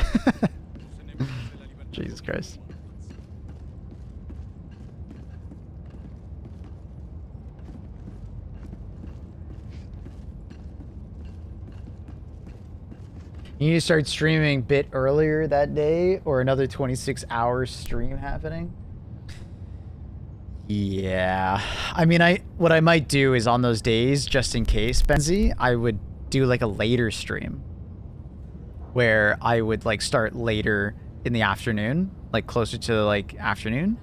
Jesus Christ. You need to start streaming a bit earlier that day or another 26-hour stream happening. Yeah. I mean, what I might do is on those days, just in case, Benzie, I would do like a later stream where I would like start later in the afternoon, like closer to like afternoon.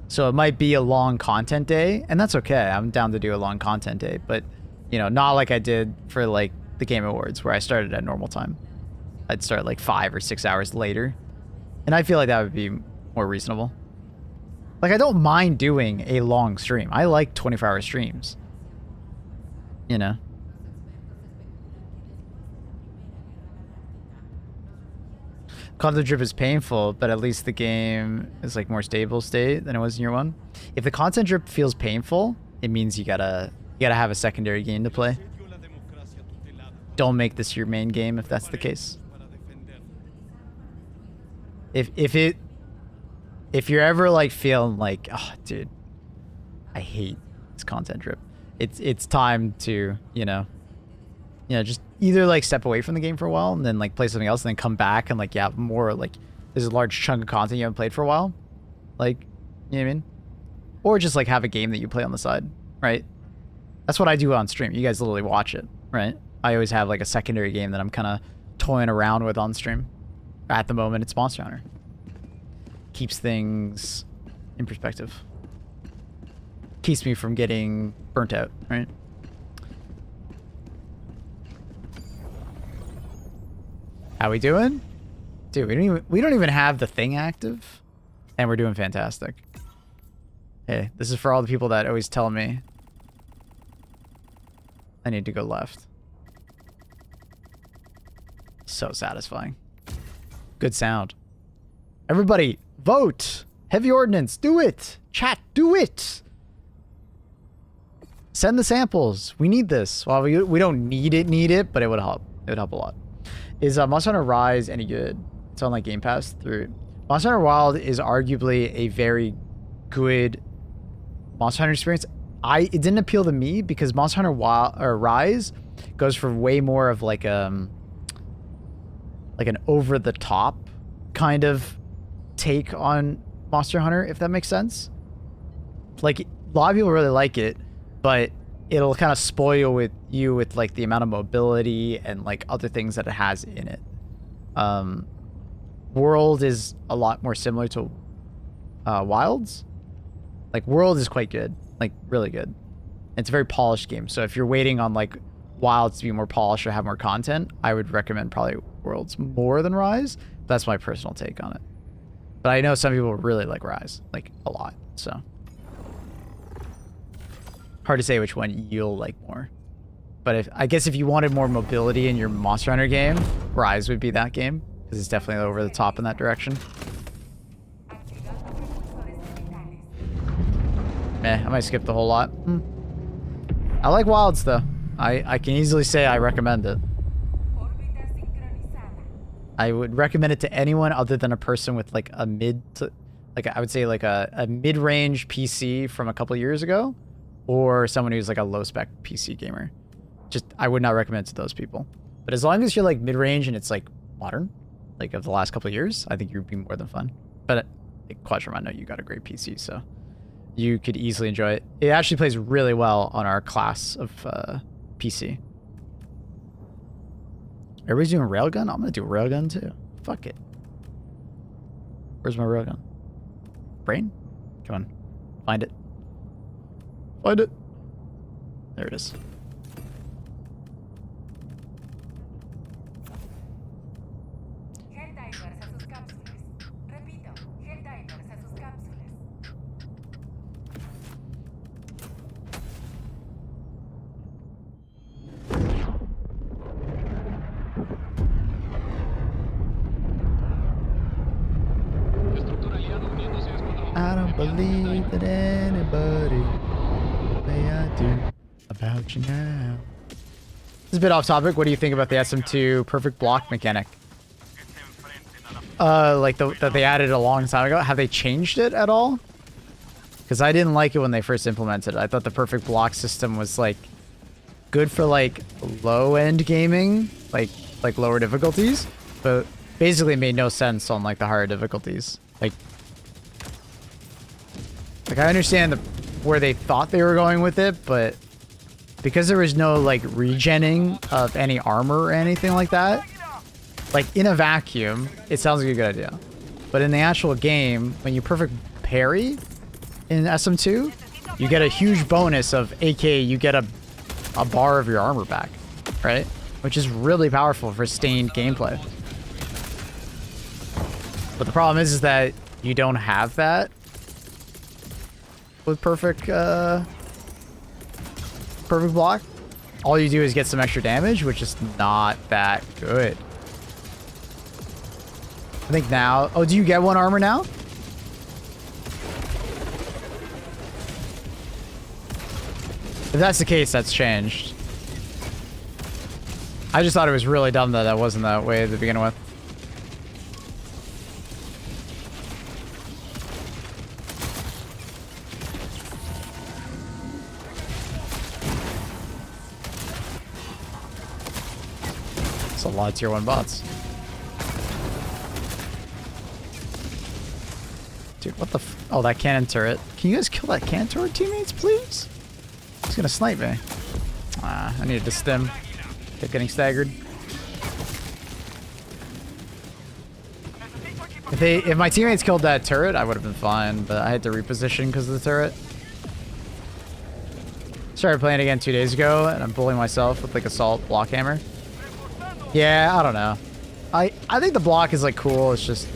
So it might be a long content day, and that's okay. I'm down to do a long content day, but you know, not like I did for like the Game Awards where I started at normal time. I'd start like 5 or 6 hours later. And I feel like that would be more reasonable. Like, I don't mind doing a long stream. I like 24-hour streams. You know? Content drip is painful, but at least the game is like more stable state than it was in year one. If the content drip feels painful, it means you gotta have a secondary game to play. Don't make this your main game if that's the case. If you're ever like feeling like, oh dude, I hate this content drip, it's time to, you know, just either like step away from the game for a while and then like play something else and then come back and like, yeah, more like there's a large chunk of content you haven't played for a while. Like, you know what I mean? Or just like have a game that you play on the side, right? That's what I do on stream. You guys literally watch it, right? I always have like a secondary game that I'm kind of toying around with on stream. At the moment, it's Monster Hunter. Keeps things in perspective. Keeps me from getting burnt out, right? How we doing? Dude, we don't even have the thing active, and we're doing fantastic. Hey, this is for all the people that always tell me I need to go left. So satisfying. Good sound. Everybody, Vote. Heavy ordnance. Do it. Chat. Do it. Send the samples. We need this. Well, we don't need it, but it would help. It would help a lot. Is Monster Hunter Rise any good? It's on like Game Pass through. Monster Hunter Wild is arguably a very good Monster Hunter experience. It didn't appeal to me because Monster Hunter Wild or Rise goes for way more of like an over the top kind of take on Monster Hunter, if that makes sense. Like a lot of people really like it, but it'll kind of spoil you with like the amount of mobility and like other things that it has in it. World is a lot more similar to Wilds. Like World is quite good, like really good. It's a very polished game. So if you're waiting on like Wilds to be more polished or have more content, I would recommend probably Worlds more than Rise. That's my personal take on it. But I know some people really like Rise, like a lot. So hard to say which one you'll like more. But I guess if you wanted more mobility in your Monster Hunter game, Rise would be that game because it's definitely over the top in that direction. I might skip the whole lot. I like Wilds though. I can easily say I recommend it. I would recommend it to anyone other than a person with like a I would say like a mid-range PC from a couple years ago, or someone who's like a low-spec PC gamer. I would not recommend it to those people. But as long as you're like mid-range and it's like modern, like of the last couple of years, I think you'd be more than fun. But Quadrum, I know you got a great PC, so you could easily enjoy it. It actually plays really well on our class of PC. Everybody's doing railgun? I'm gonna do railgun too. Fuck it. Where's my railgun? Brain? Come on. Find it. Find it. There it is. I don't believe that anybody may I do about you now. This is a bit off topic. What do you think about the SM2 perfect block mechanic? Like that they added a long time ago. Have they changed it at all? Because I didn't like it when they first implemented it. I thought the perfect block system was like good for like low end gaming, like lower difficulties, but basically made no sense on like the higher difficulties. Like I understand where they thought they were going with it, but because there was no like regenning of any armor or anything like that, like in a vacuum, it sounds like a good idea. But in the actual game, when you perfect parry in SM2, you get a huge bonus of AK, you get a bar of your armor back, right? Which is really powerful for sustained gameplay. But the problem is that you don't have that with perfect block. All you do is get some extra damage, which is not that good. I think now... Oh, do you get one armor now? If that's the case, that's changed. I just thought it was really dumb that that wasn't that way to begin with. It's a lot of tier 1 bots. Dude, what the f— oh, that cannon turret. Can you guys kill that cannon turret, teammates, please? He's gonna snipe me. Ah, I needed to stim. Kept getting staggered. If my teammates killed that turret, I would have been fine, but I had to reposition because of the turret. Started playing again 2 days ago, and I'm bullying myself with like assault block hammer. Yeah, I don't know. I think the block is like cool. It's just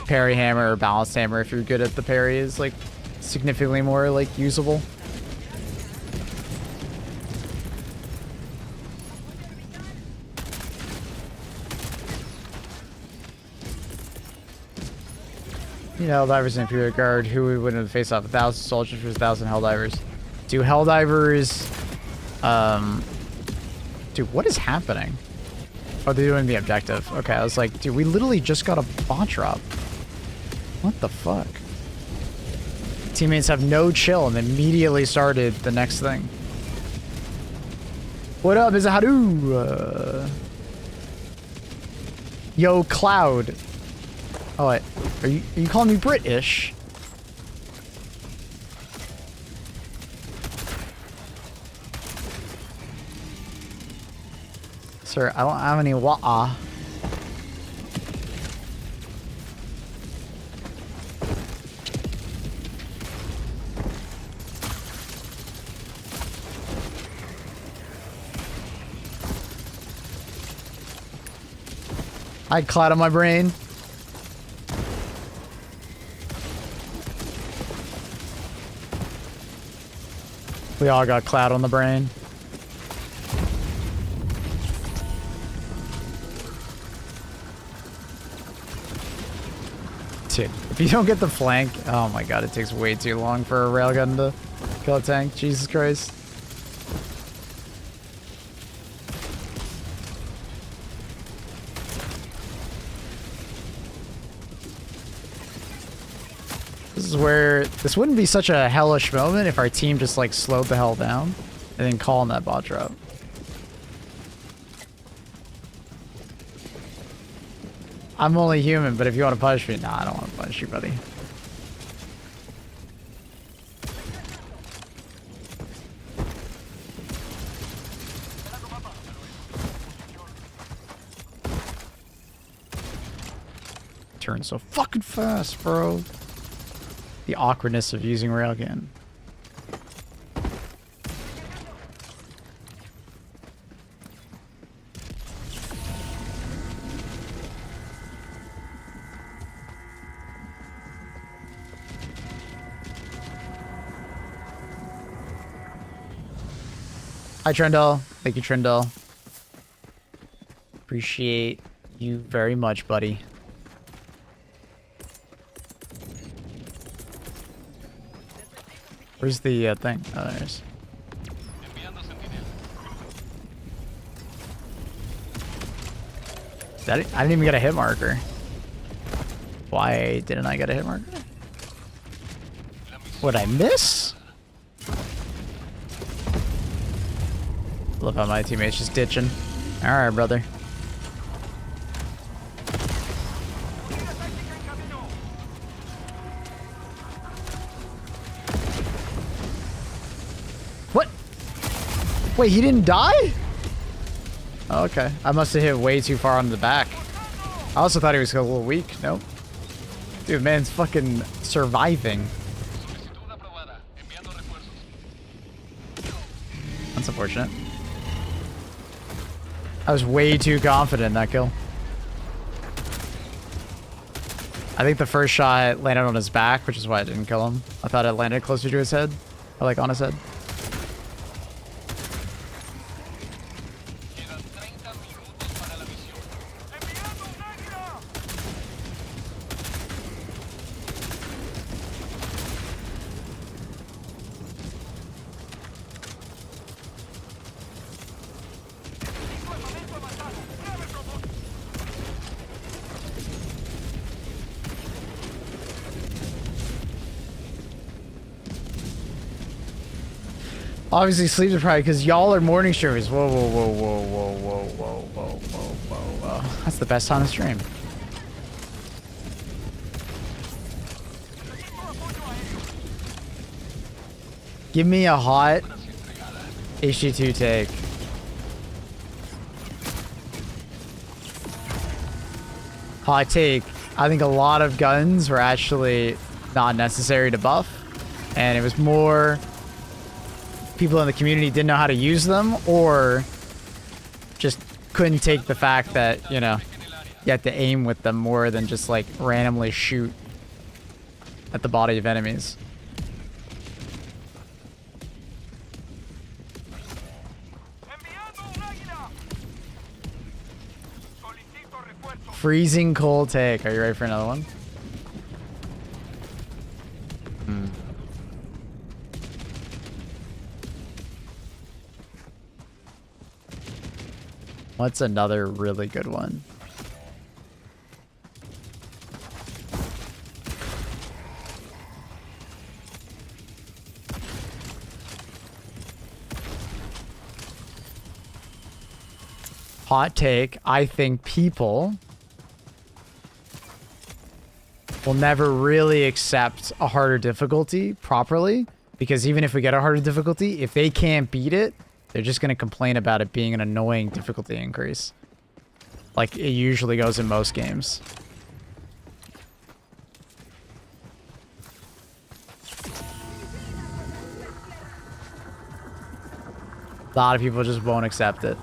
parry hammer or balance hammer, if you're good at the parry, is like significantly more like usable. 15 Helldivers and Imperial Guard. Who would win in the face-off? 1,000 soldiers versus 1,000 Helldivers. Do Helldivers... Dude, what is happening? Oh, they're doing the objective. Okay, I was like, dude, we literally just got a bot drop. What the fuck? Teammates have no chill and immediately started the next thing. What up, is a Hadoo? Yo, Cloud. Oh, wait. Are you calling me British? Sir, I don't have any water. I had cloud on my brain. We all got cloud on the brain. Dude, if you don't get the flank, oh my god, it takes way too long for a railgun to kill a tank. Jesus Christ. This is where this wouldn't be such a hellish moment if our team just like slowed the hell down and then call on that bot drop. I'm only human, but if you want to punish me, nah, I don't want to punish you, buddy. Turn so fucking fast, bro. The awkwardness of using railgun. Hi, Trendall. Thank you, Trendall. Appreciate you very much, buddy. Where's the thing? Oh, there's. I didn't even get a hit marker. Why didn't I get a hit marker? What'd I miss? Love how my teammates just ditching. Alright, brother. What? Wait, he didn't die? Oh, okay. I must have hit way too far on the back. I also thought he was a little weak. Nope. Dude, man's fucking surviving. That's unfortunate. I was way too confident in that kill. I think the first shot landed on his back, which is why I didn't kill him. I thought it landed closer to his head. Or like on his head. Obviously sleep deprived because y'all are morning streamers. Whoa, whoa, whoa, whoa, whoa, whoa, whoa, whoa, whoa, whoa, whoa. That's the best time to stream. Give me a hot HD2 take. Hot take. I think a lot of guns were actually not necessary to buff. And it was more people in the community didn't know how to use them or just couldn't take the fact that, you know, you have to aim with them more than just like randomly shoot at the body of enemies. Freezing cold take. Are you ready for another one? Hmm. What's another really good one? Hot take, I think people will never really accept a harder difficulty properly, because even if we get a harder difficulty, if they can't beat it, they're just going to complain about it being an annoying difficulty increase. Like it usually goes in most games. A lot of people just won't accept it.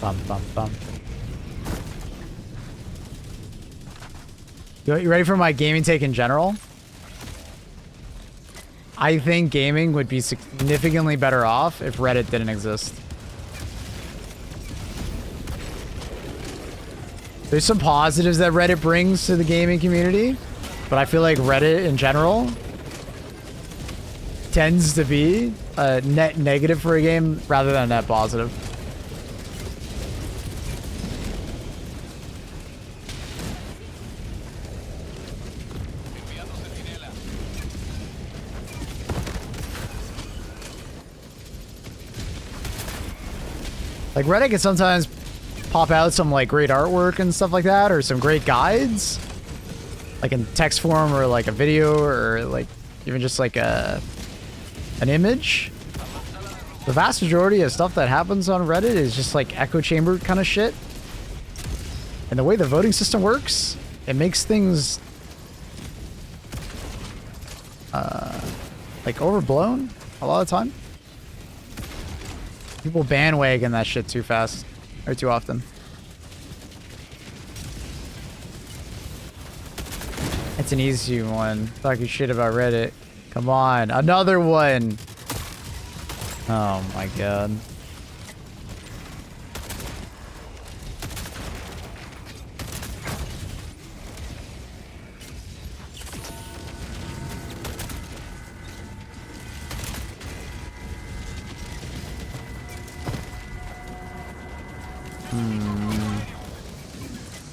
Bum, bum, bum. You ready for my gaming take in general? I think gaming would be significantly better off if Reddit didn't exist. There's some positives that Reddit brings to the gaming community, but I feel like Reddit in general tends to be a net negative for a game rather than a net positive. Like Reddit can sometimes pop out some like great artwork and stuff like that, or some great guides, like in text form or like a video or like even just like an image. The vast majority of stuff that happens on Reddit is just like echo chamber kind of shit. And the way the voting system works, it makes things like overblown a lot of the time. People bandwagon that shit too fast, or too often. It's an easy one. Talking shit about Reddit. Come on, another one. Oh my god.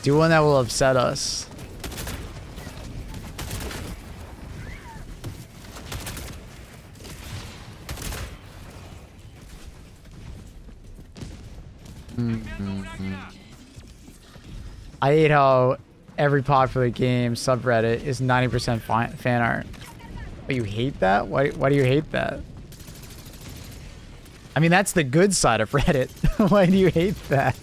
Do one that will upset us. I hate how every popular game subreddit is 90% fan art. But you hate that? Why do you hate that? I mean, that's the good side of Reddit. Why do you hate that?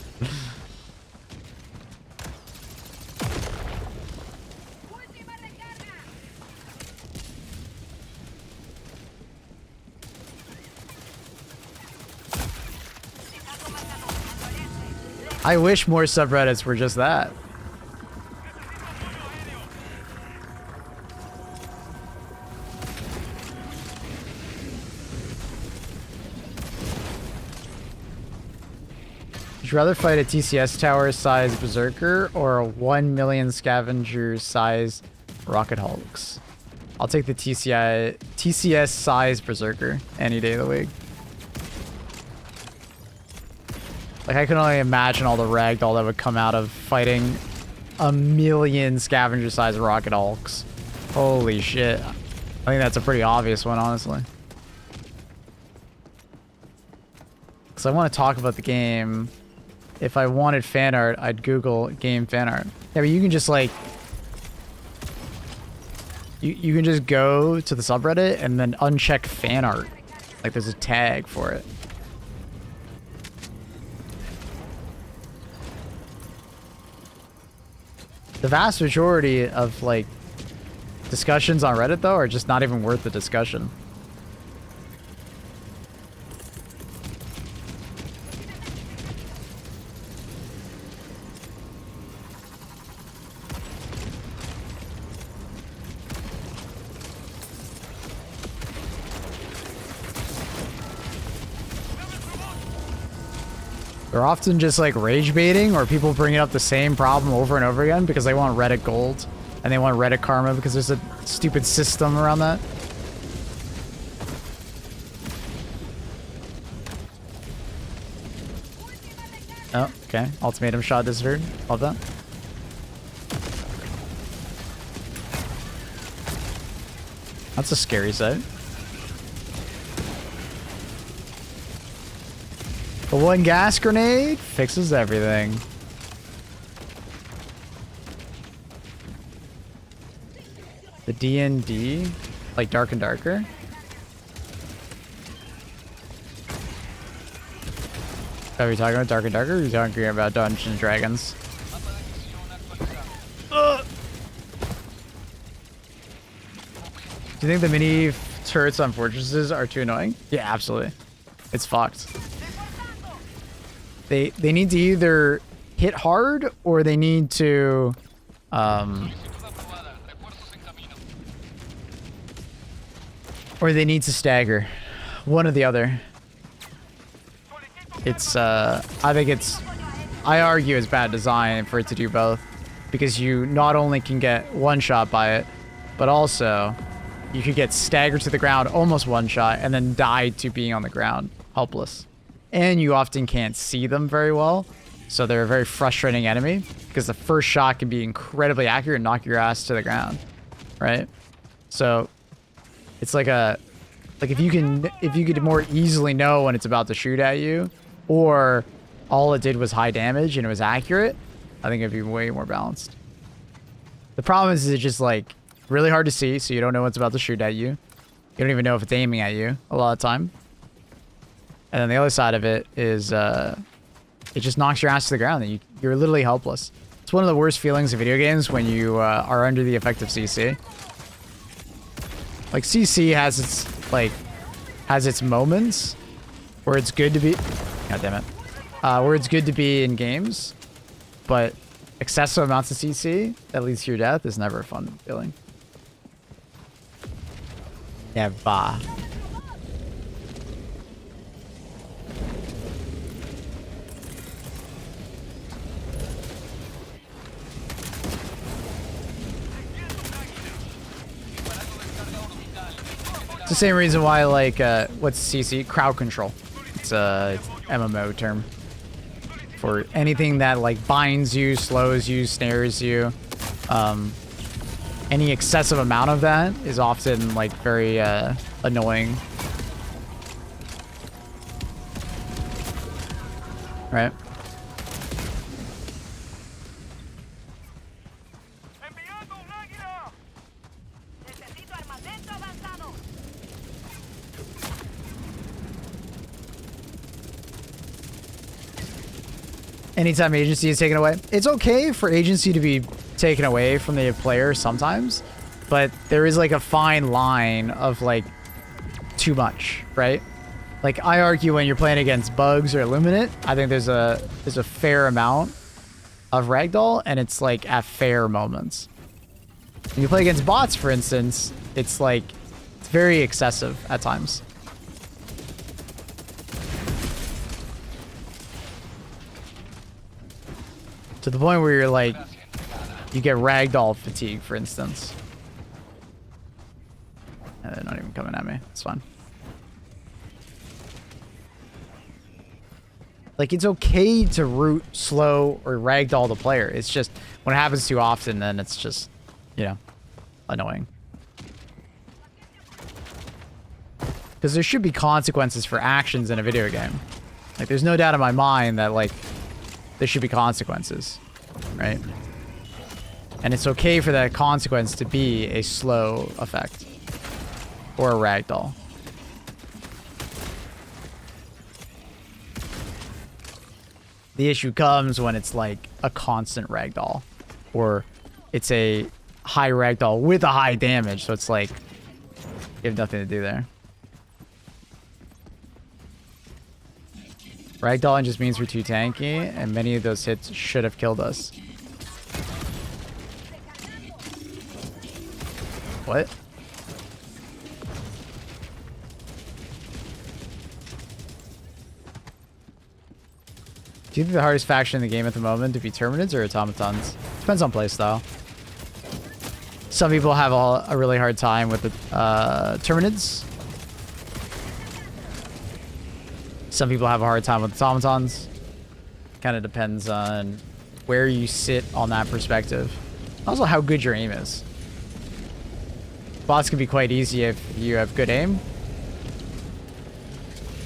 I wish more subreddits were just that. Would you rather fight a TCS tower size berserker or a 1 million scavenger size rocket hulks? I'll take the TCS size berserker any day of the week. Like, I can only imagine all the ragdoll that would come out of fighting a million scavenger-sized rocket hulks. Holy shit. I think that's a pretty obvious one, honestly. Because I want to talk about the game. If I wanted fan art, I'd Google game fan art. Yeah, but you can just, like... You can just go to the subreddit and then uncheck fan art. Like, there's a tag for it. The vast majority of, like, discussions on Reddit, though, are just not even worth the discussion. They're often just like rage baiting, or people bringing up the same problem over and over again because they want Reddit gold and they want Reddit karma because there's a stupid system around that. Oh, okay. Ultimatum shot disappeared. Love that. That's a scary sight. The one gas grenade fixes everything. The D&D, like Dark and Darker. Are we talking about Dark and Darker, or are you talking about Dungeons and Dragons? Do you think the mini turrets on fortresses are too annoying? Yeah, absolutely. It's fucked. They need to either hit hard or they need to stagger. One or the other. It's I argue it's bad design for it to do both, because you not only can get one shot by it, but also you could get staggered to the ground, almost one shot, and then die to being on the ground, helpless. And you often can't see them very well, so they're a very frustrating enemy, because the first shot can be incredibly accurate and knock your ass to the ground, right? So it's like if you could more easily know when it's about to shoot at you, or all it did was high damage and it was accurate, I think it'd be way more balanced. The problem is it's just like really hard to see, so you don't know what's about to shoot at you. You don't even know if it's aiming at you a lot of time. And then the other side of it is it just knocks your ass to the ground and you're literally helpless. It's one of the worst feelings in video games when you are under the effect of CC. Like CC has its moments where it's good to be, god damn it, where it's good to be in games, but excessive amounts of CC that leads to your death is never a fun feeling. Yeah, bah. It's the same reason why, like, what's CC? Crowd control. It's a MMO term for anything that, like, binds you, slows you, snares you. Any excessive amount of that is often, like, very annoying. Right? Anytime agency is taken away, it's okay for agency to be taken away from the player sometimes, but there is like a fine line of like too much, right? Like I argue when you're playing against bugs or Illuminate, I think there's a fair amount of ragdoll, and it's like at fair moments. When you play against bots, for instance, it's like it's very excessive at times. To the point where you're like, you get ragdoll fatigue, for instance. They're not even coming at me. It's fine. Like, it's okay to root, slow, or ragdoll the player. It's just, when it happens too often, then it's just, you know, annoying. Because there should be consequences for actions in a video game. Like, there's no doubt in my mind that, like, there should be consequences, right? And it's okay for that consequence to be a slow effect or a ragdoll. The issue comes when it's like a constant ragdoll, or it's a high ragdoll with a high damage, so it's like you have nothing to do there. Ragdolling just means we're too tanky, and many of those hits should have killed us. What? Do you think the hardest faction in the game at the moment to be Terminids or Automatons? Depends on playstyle. Some people have a really hard time with the Terminids. Some people have a hard time with Automatons. Kind of depends on where you sit on that perspective. Also, how good your aim is. Bots can be quite easy if you have good aim.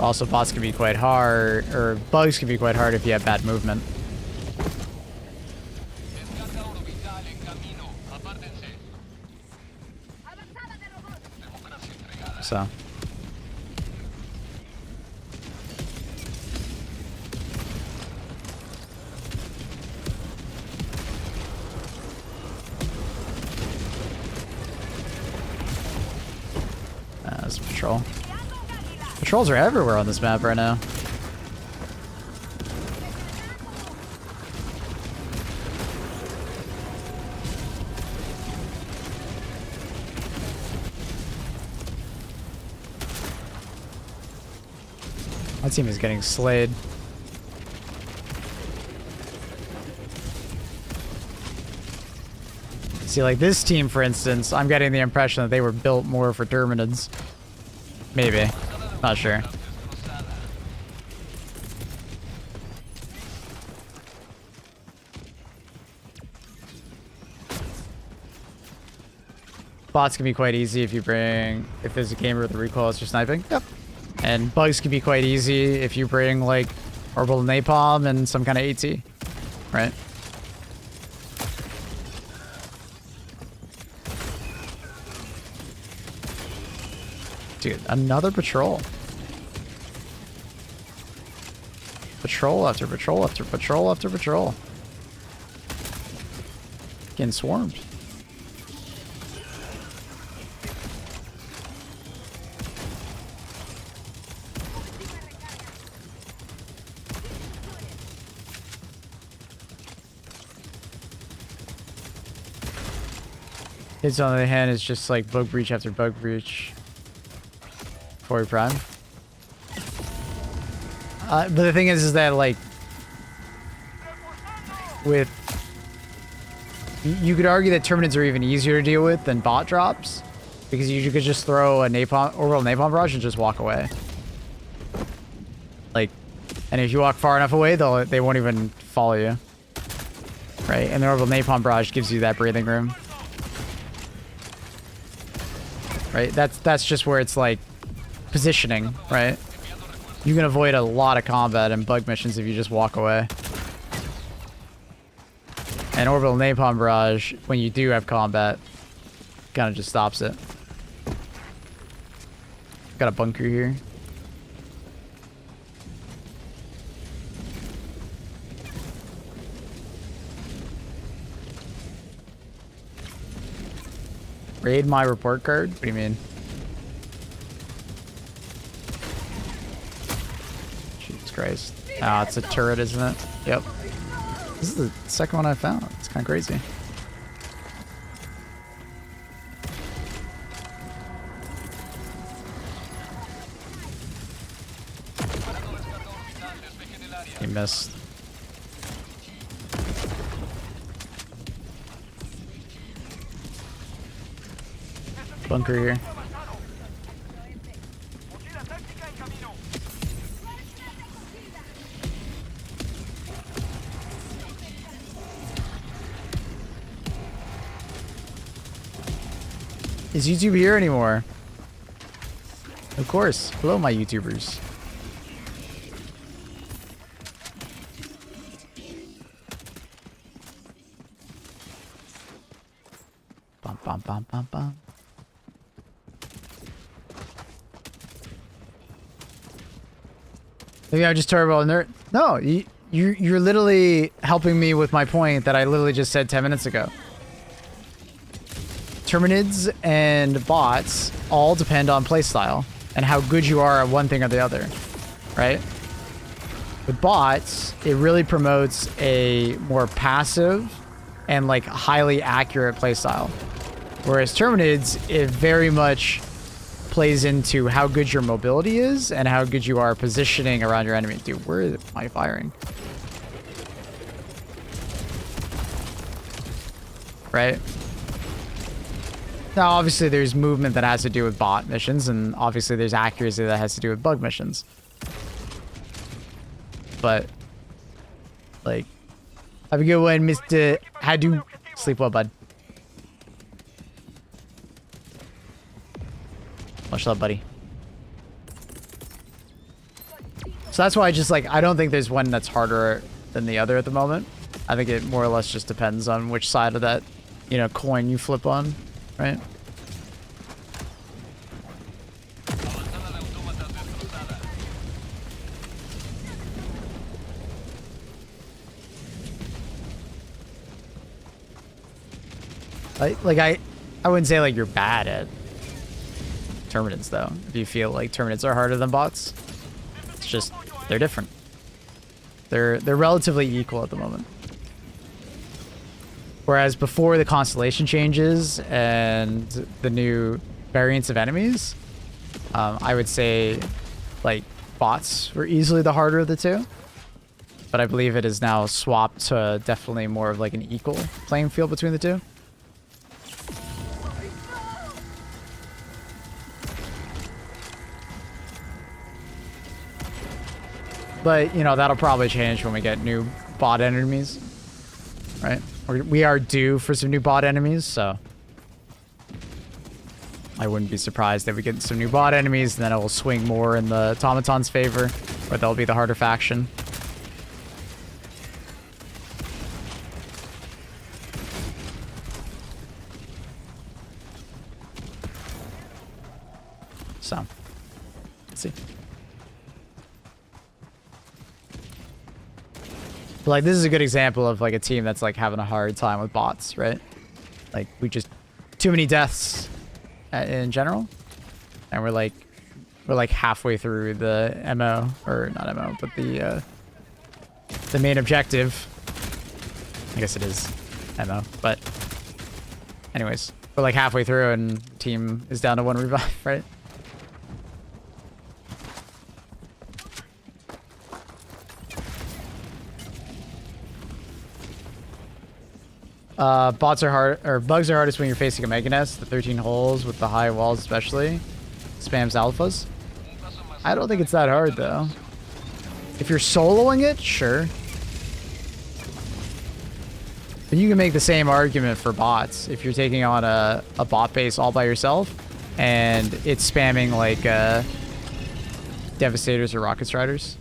Also, bots can be quite hard, or bugs can be quite hard if you have bad movement. So. That's patrol. Patrols are everywhere on this map right now. My team is getting slayed. See, like this team, for instance, I'm getting the impression that they were built more for Terminids. Maybe. Not sure. Bots can be quite easy if there's a gamer with a recoil as you're sniping. Yep. And bugs can be quite easy if you bring like orbital napalm and some kind of AT. Right? Dude, another patrol. Patrol after patrol after patrol after patrol. Getting swarmed. Hits on the other hand is just like bug breach after bug breach. For prime. But the thing is that like with you could argue that Terminids are even easier to deal with than bot drops because you could just throw a orbital napalm barrage and just walk away. Like, and if you walk far enough away, they won't even follow you. Right, and the orbital napalm barrage gives you that breathing room. Right, that's just where it's like positioning, right? You can avoid a lot of combat and bug missions if you just walk away. And orbital napalm barrage, when you do have combat, kind of just stops it. Got a bunker here. Raid my report card? What do you mean? Jesus Christ. Ah, it's a turret, isn't it? Yep. This is the second one I found. It's kind of crazy. He missed. Bunker here. Is YouTube here anymore? Of course. Hello, my YouTubers. Bum bum bum bum bum. Maybe I'm just terrible nerd. No, you're literally helping me with my point that I literally just said 10 minutes ago. Terminids and bots all depend on playstyle and how good you are at one thing or the other, right? With bots, it really promotes a more passive and like highly accurate playstyle. Whereas Terminids, it very much plays into how good your mobility is and how good you are positioning around your enemy. Dude, where am I firing? right? Now, obviously, there's movement that has to do with bot missions, and obviously there's accuracy that has to do with bug missions. But, like, have a good one, Mr. Hadu. Sleep well, bud. Much love, buddy. So that's why I just, like, I don't think there's one that's harder than the other at the moment. I think it more or less just depends on which side of that, you know, coin you flip on, right? I wouldn't say like you're bad at Terminids though. If you feel like Terminids are harder than bots, it's just they're different. They're relatively equal at the moment. Whereas before the constellation changes and the new variants of enemies, I would say like bots were easily the harder of the two. But I believe it is now swapped to definitely more of like an equal playing field between the two. But, you know, that'll probably change when we get new bot enemies, right? We are due for some new bot enemies, so I wouldn't be surprised if we get some new bot enemies, and then it will swing more in the automaton's favor, or they'll be the harder faction. So, let's see. But, like, this is a good example of like a team that's like having a hard time with bots, right? Like we just too many deaths in general, and we're like halfway through the MO, or not MO, but the main objective. I guess it is MO, but anyways, we're like halfway through and team is down to 1 revive, right? Bots are hard, or bugs are hardest when you're facing a Mega Nest. The 13 holes with the high walls especially spams alphas. I don't think it's that hard though. If you're soloing it, sure. But you can make the same argument for bots. If you're taking on a bot base all by yourself and it's spamming like Devastators or Rocket Striders.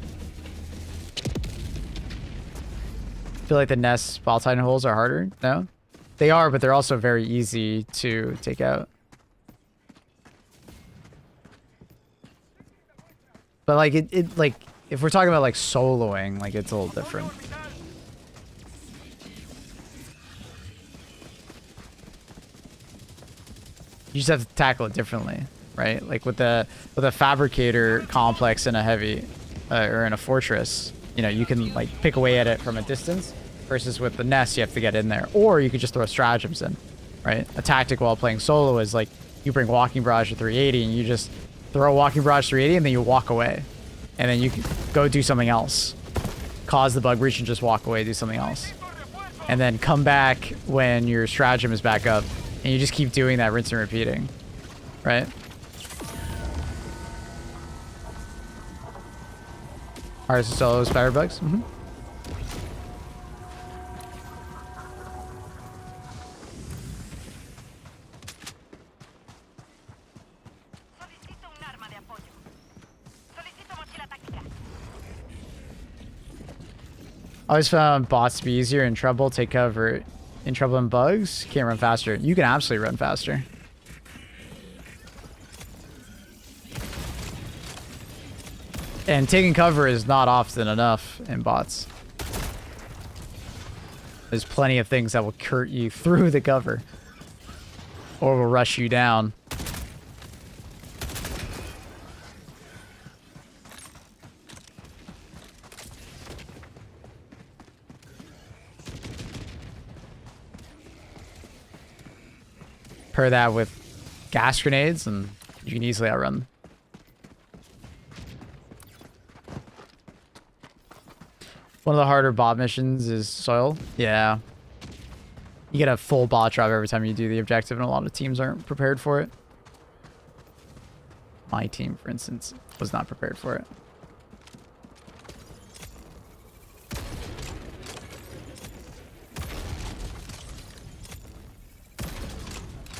I feel like the Nest Ball Titan holes are harder. No? They are, but they're also very easy to take out. But like it like if we're talking about like soloing, like it's a little different. You just have to tackle it differently, right? Like with a fabricator complex in a heavy or in a fortress, you know, you can like pick away at it from a distance, versus with the nest you have to get in there, or you could just throw stratagems in, right? A tactic while playing solo is like you bring Walking Barrage to 380 and you just throw Walking Barrage 380 and then you walk away, and then you can go do something else, cause the bug breach and just walk away, do something else, and then come back when your stratagem is back up, and you just keep doing that, rinse and repeating, right? Hardest to solo is fire bugs. I always found bots to be easier in trouble. Take cover in trouble and bugs. Can't run faster. You can absolutely run faster. And taking cover is not often enough in bots. There's plenty of things that will curt you through the cover, or will rush you down. Pair that with gas grenades and you can easily outrun them. One of the harder bot missions is soil. Yeah. You get a full bot drop every time you do the objective, and a lot of teams aren't prepared for it. My team, for instance, was not prepared for it.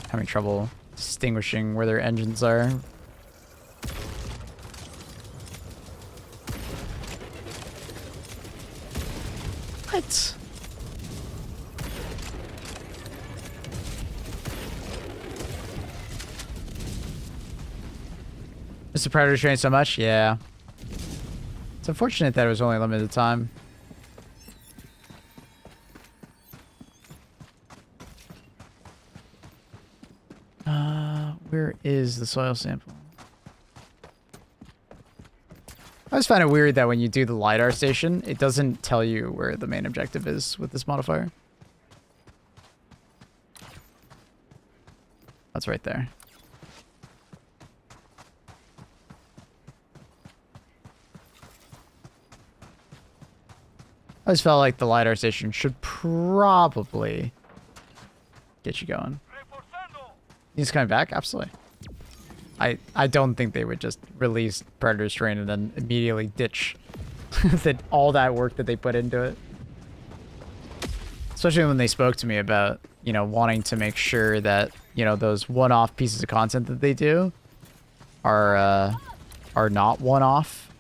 Having trouble distinguishing where their engines are. What? Is the Predator train so much? Yeah. It's unfortunate that it was only limited time. Where is the soil sample? I always find it weird that when you do the LiDAR station, it doesn't tell you where the main objective is with this modifier. That's right there. I always felt like the LiDAR station should probably get you going. He's coming back? Absolutely. I don't think they would just release Predator's Train and then immediately ditch all that work that they put into it. Especially when they spoke to me about, you know, wanting to make sure that, you know, those one-off pieces of content that they do are not one-off,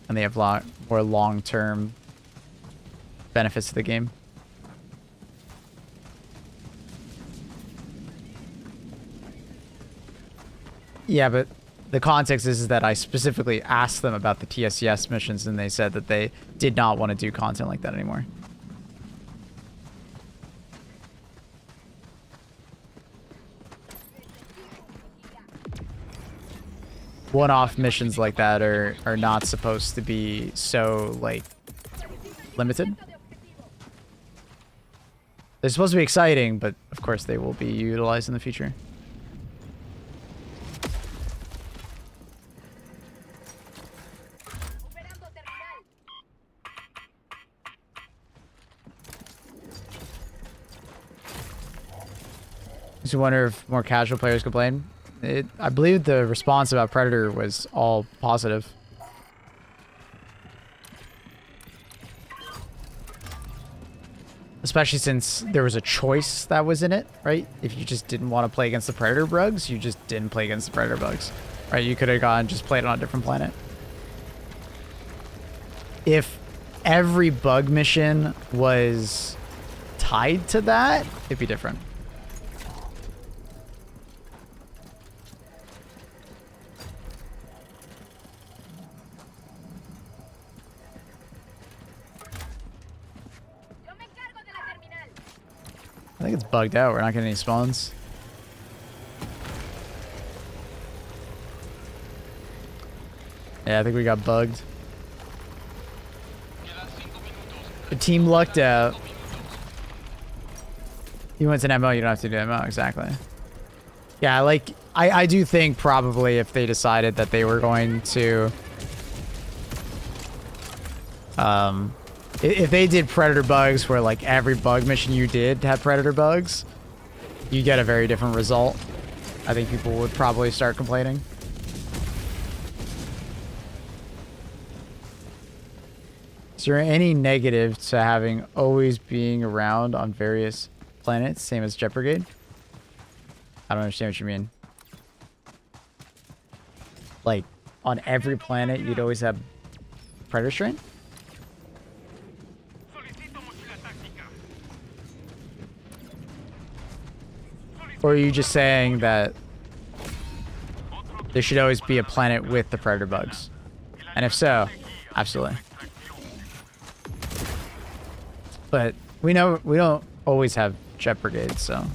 and they have more long-term benefits to the game. Yeah, but the context is that I specifically asked them about the TSCS missions, and they said that they did not want to do content like that anymore. One-off missions like that are not supposed to be so, like, limited. They're supposed to be exciting, but of course they will be utilized in the future. I wonder if more casual players complain. I believe the response about Predator was all positive. Especially since there was a choice that was in it, right? If you just didn't want to play against the Predator bugs, you just didn't play against the Predator bugs, right? You could have gone and just played on a different planet. If every bug mission was tied to that, it'd be different. I think it's bugged out. We're not getting any spawns. Yeah, I think we got bugged. The team lucked out. You went to an MO, you don't have to do MO, exactly. Yeah, like, I do think probably if they decided that they were going to... if they did Predator bugs where, like, every bug mission you did had Predator bugs, you get a very different result. I think people would probably start complaining. Is there any negative to having always being around on various planets, same as Jet Brigade? I don't understand what you mean. Like, on every planet, you'd always have Predator Strain? Or are you just saying that there should always be a planet with the Predator bugs? And if so, absolutely. But we know we don't always have Jet Brigade, so...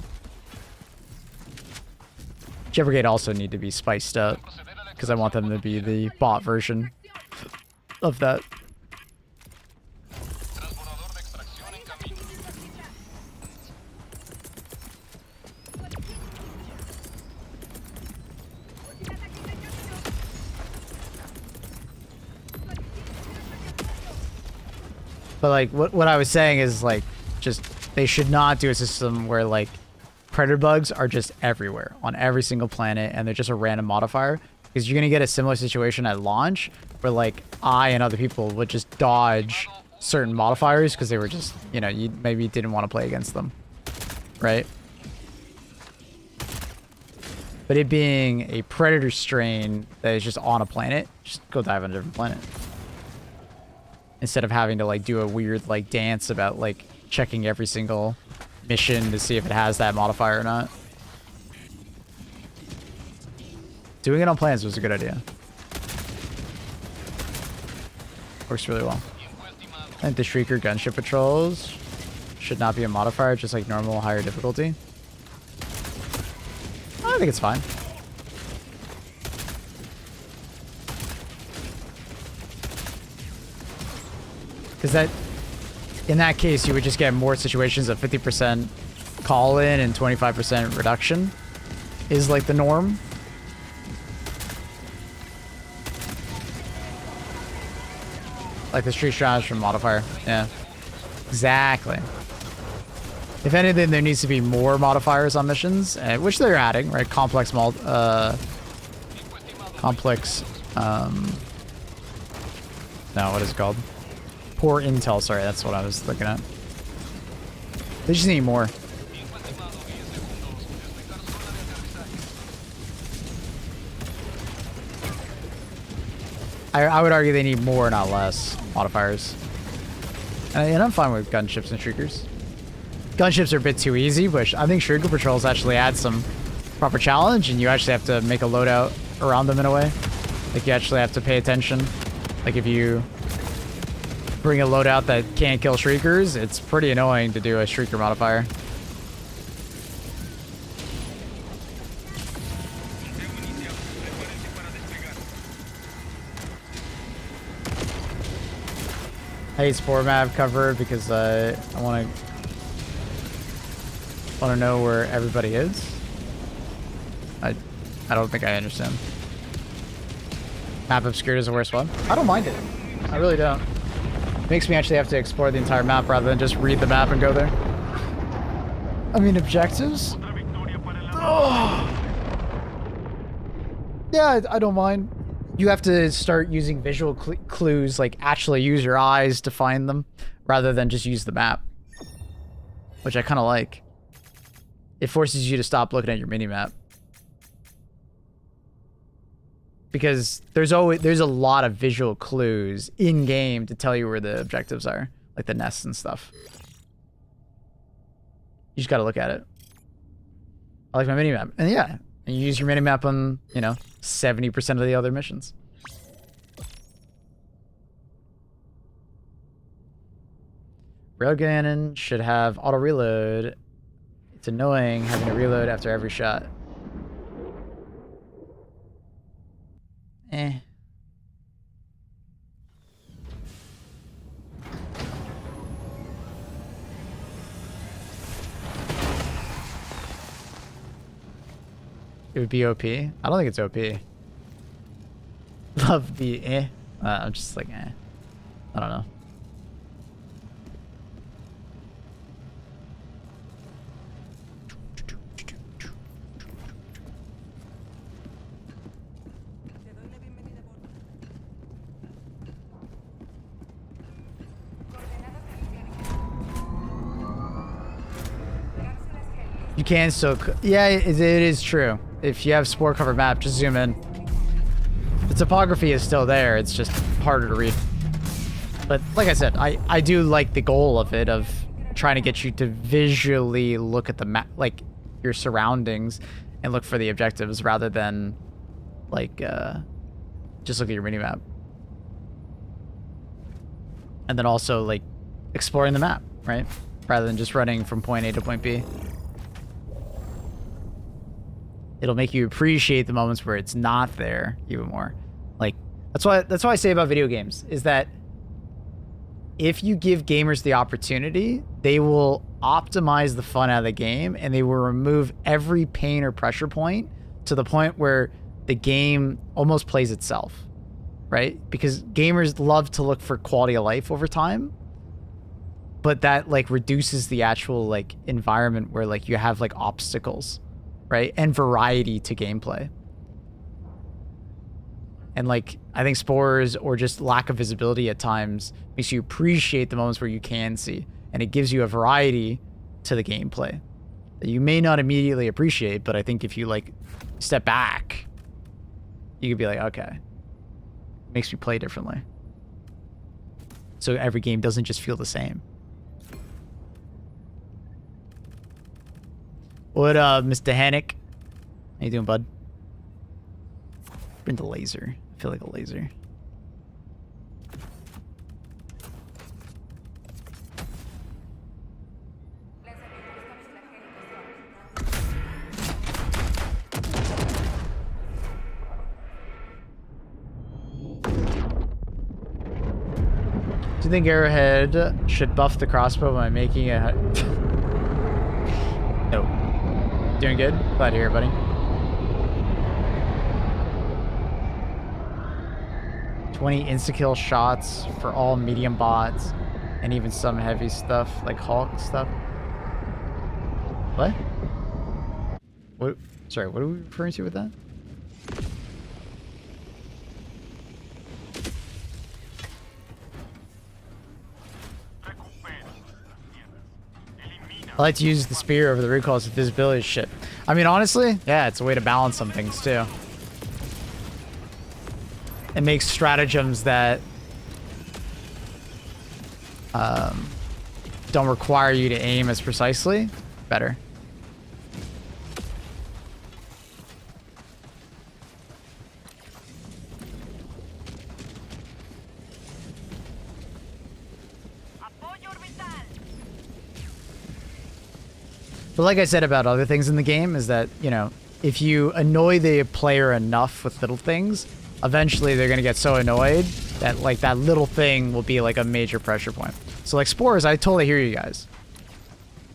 Jet Brigade also need to be spiced up, because I want them to be the bot version of that. But like what I was saying is like just they should not do a system where like predator bugs are just everywhere on every single planet and they're just a random modifier, because you're gonna get a similar situation at launch where like I and other people would just dodge certain modifiers because they were just, you know, you maybe didn't want to play against them, right? But it being a predator strain that is just on a planet, just go dive on a different planet. Instead of having to like do a weird like dance about like checking every single mission to see if it has that modifier or not. Doing it on planets was a good idea. Works really well. I think the Shrieker gunship patrols should not be a modifier, just like normal higher difficulty. I think it's fine. Because that, in that case, you would just get more situations of 50% call-in and 25% reduction is like the norm. Like the street strategy modifier. Yeah. Exactly. If anything, there needs to be more modifiers on missions, which they're adding, right? Complex no, what is it called? Poor intel, sorry, that's what I was looking at. They just need more. I would argue they need more, not less, modifiers. And I'm fine with gunships and shriekers. Gunships are a bit too easy, but I think Shrieker patrols actually add some proper challenge, and you actually have to make a loadout around them in a way. Like, you actually have to pay attention. Like, if you bring a loadout that can't kill Shriekers, it's pretty annoying to do a Shrieker modifier. I hate Spore map cover because I want to know where everybody is. I don't think I understand. Map obscured is the worst one. I don't mind it. I really don't. It makes me actually have to explore the entire map rather than just read the map and go there. I mean, objectives? Oh. Yeah, I don't mind. You have to start using visual clues, like actually use your eyes to find them, rather than just use the map. Which I kind of like. It forces you to stop looking at your mini-map. Because there's a lot of visual clues in-game to tell you where the objectives are. Like the nests and stuff. You just gotta look at it. I like my mini-map. And yeah, and you use your mini-map on, you know, 70% of the other missions. Railgun should have auto reload. It's annoying having to reload after every shot. Eh. It would be OP. I don't think it's OP. Love the eh. I'm just like eh. I don't know. You can still, yeah, it is true. If you have spore covered map, just zoom in. The topography is still there. It's just harder to read. But like I said, I do like the goal of it, of trying to get you to visually look at the map, like your surroundings, and look for the objectives rather than like just look at your mini map. And then also like exploring the map, right? Rather than just running from point A to point B. It'll make you appreciate the moments where it's not there even more. Like that's why I say about video games is that if you give gamers the opportunity, they will optimize the fun out of the game and they will remove every pain or pressure point to the point where the game almost plays itself, right? Because gamers love to look for quality of life over time. but that like reduces the actual like environment where like you have like obstacles, right? And variety to gameplay. And like I think spores or just lack of visibility at times makes you appreciate the moments where you can see, and it gives you a variety to the gameplay that you may not immediately appreciate, but I think if you like step back, you could be like, okay, it makes me play differently. So every game doesn't just feel the same. What up, Mr. Hannick? How you doing, bud? Bring the laser. I feel like a laser. Do you think Arrowhead should buff the crossbow by making it... No. Doing good? Glad to hear, buddy. 20 insta-kill shots for all medium bots, and even some heavy stuff, like Hulk stuff. What? What? Sorry, what are we referring to with that? I like to use the spear over the recoils with visibility shit. I mean, honestly, yeah, it's a way to balance some things too. It makes stratagems that don't require you to aim as precisely better. But like I said about other things in the game is that, you know, if you annoy the player enough with little things, eventually they're going to get so annoyed that like that little thing will be like a major pressure point. So like spores, I totally hear you guys.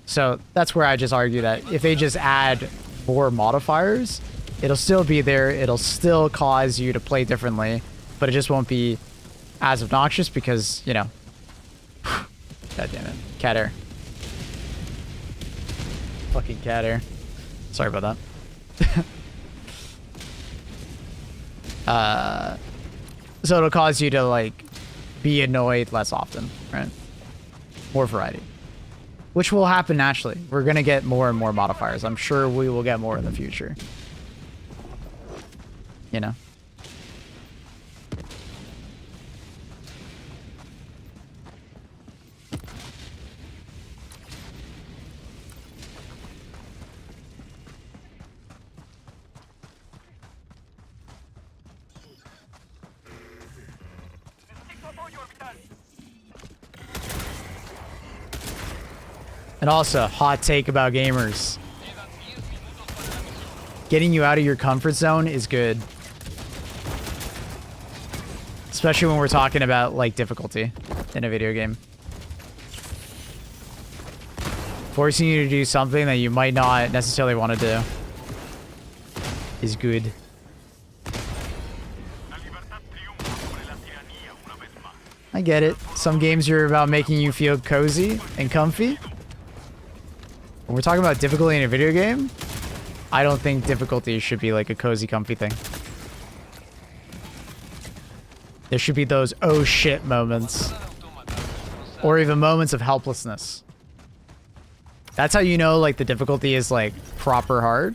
So that's where I just argue that if they just add more modifiers, it'll still be there. It'll still cause you to play differently, but it just won't be as obnoxious because, you know, God damn it. Cat air. Fucking cat air. Sorry about that. So it'll cause you to like be annoyed less often, right? More variety, which will happen naturally. We're gonna get more and more modifiers. I'm sure we will get more in the future. You know. And also, hot take about gamers. Getting you out of your comfort zone is good. Especially when we're talking about, like, difficulty in a video game. Forcing you to do something that you might not necessarily want to do is good. I get it. Some games are about making you feel cozy and comfy. When we're talking about difficulty in a video game, I don't think difficulty should be like a cozy, comfy thing. There should be those oh shit moments. Or even moments of helplessness. That's how you know like the difficulty is like proper hard.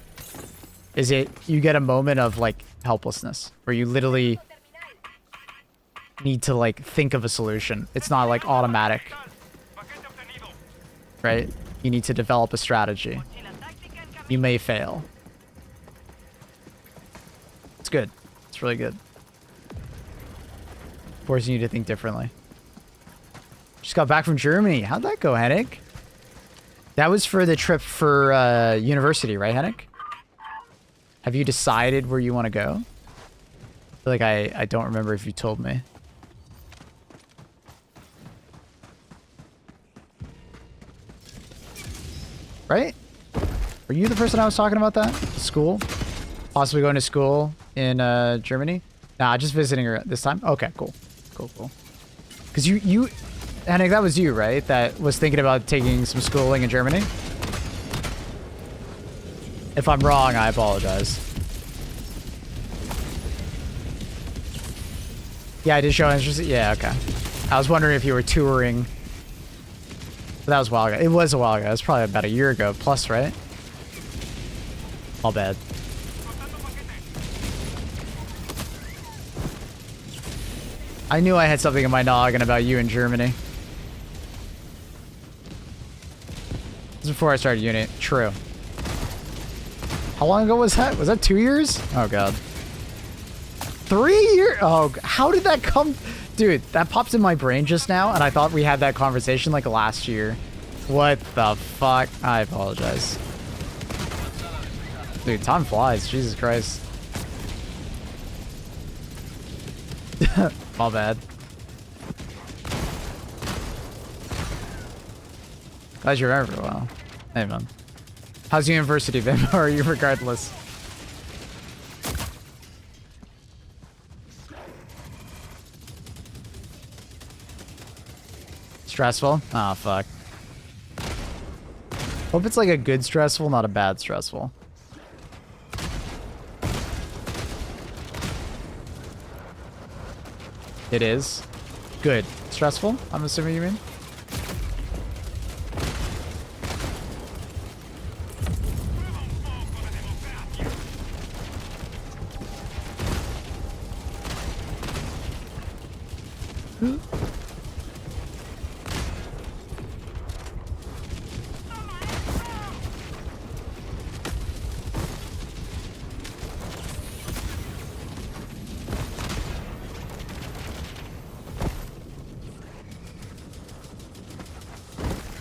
Is it you get a moment of like helplessness where you literally need to like think of a solution. It's not like automatic. Right? You need to develop a strategy. You may fail. It's good. It's really good. Forcing you to think differently. Just got back from Germany. How'd that go, Henrik? That was for the trip for university, right, Henrik? Have you decided where you want to go? I feel like I don't remember if you told me. Right? Are you the person I was talking about that? School? Possibly going to school in Germany? Nah, just visiting her this time? Okay, cool. Cool, cool. Because you Henning, that was you, right? That was thinking about taking some schooling in Germany? If I'm wrong, I apologize. Yeah, I did show interest. Yeah, okay. I was wondering if you were touring. But that was a while ago. It was a while ago. It was probably about a year ago plus, right? All bad. I knew I had something in my noggin about you in Germany. This was before I started uni. True. How long ago was that? Was that 2 years? Oh, God. 3 years? Oh, how did that come? Dude, that popped in my brain just now, and I thought we had that conversation like last year. What the fuck? I apologize. Dude, time flies. Jesus Christ. My bad. Glad you remember for a while. Hey, man. How's university been? Or are you regardless? Stressful? Oh, fuck. Hope it's like a good stressful, not a bad stressful. It is. Good. Stressful, I'm assuming you mean?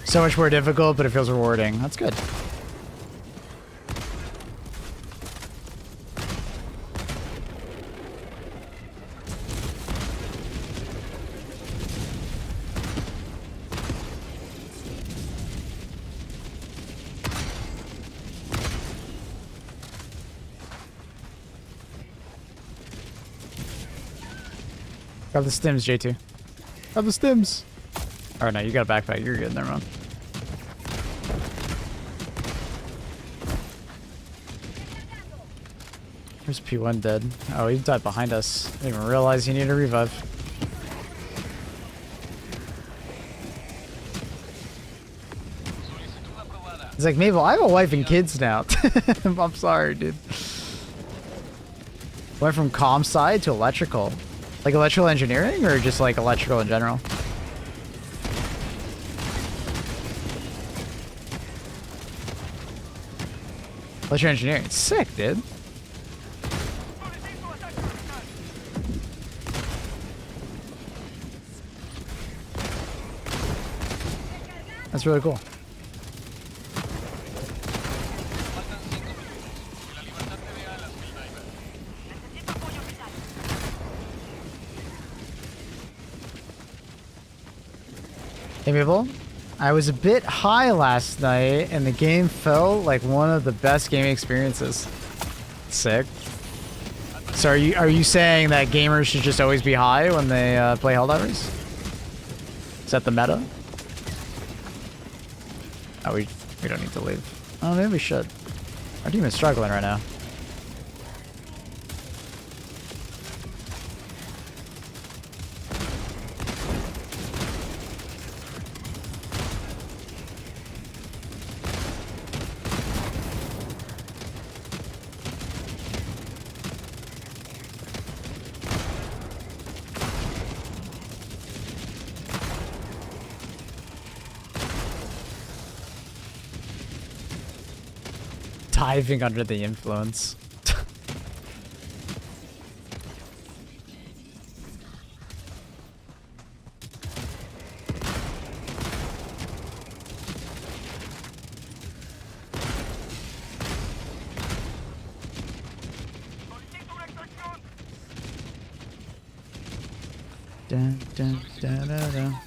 So much more difficult, but it feels rewarding. That's good. Grab the stims, J2. Grab the stims. Oh no, you got a backpack. You're good. Never mind. Where's P1 dead? Oh, he died behind us. I didn't even realize he needed a revive. He's like, Mabel, I have a wife and kids now. I'm sorry, dude. Went from comm side to electrical. Like electrical engineering or just like electrical in general? Electrical engineering. It's sick, dude. That's really cool. Hey people, I was a bit high last night and the game felt like one of the best gaming experiences. Sick. So are you saying that gamers should just always be high when they play Helldivers? Is that the meta? Oh, we don't need to leave. Oh, maybe we should. Our team is struggling right now. Diving under the influence. Dun, dun, dun, dun, dun.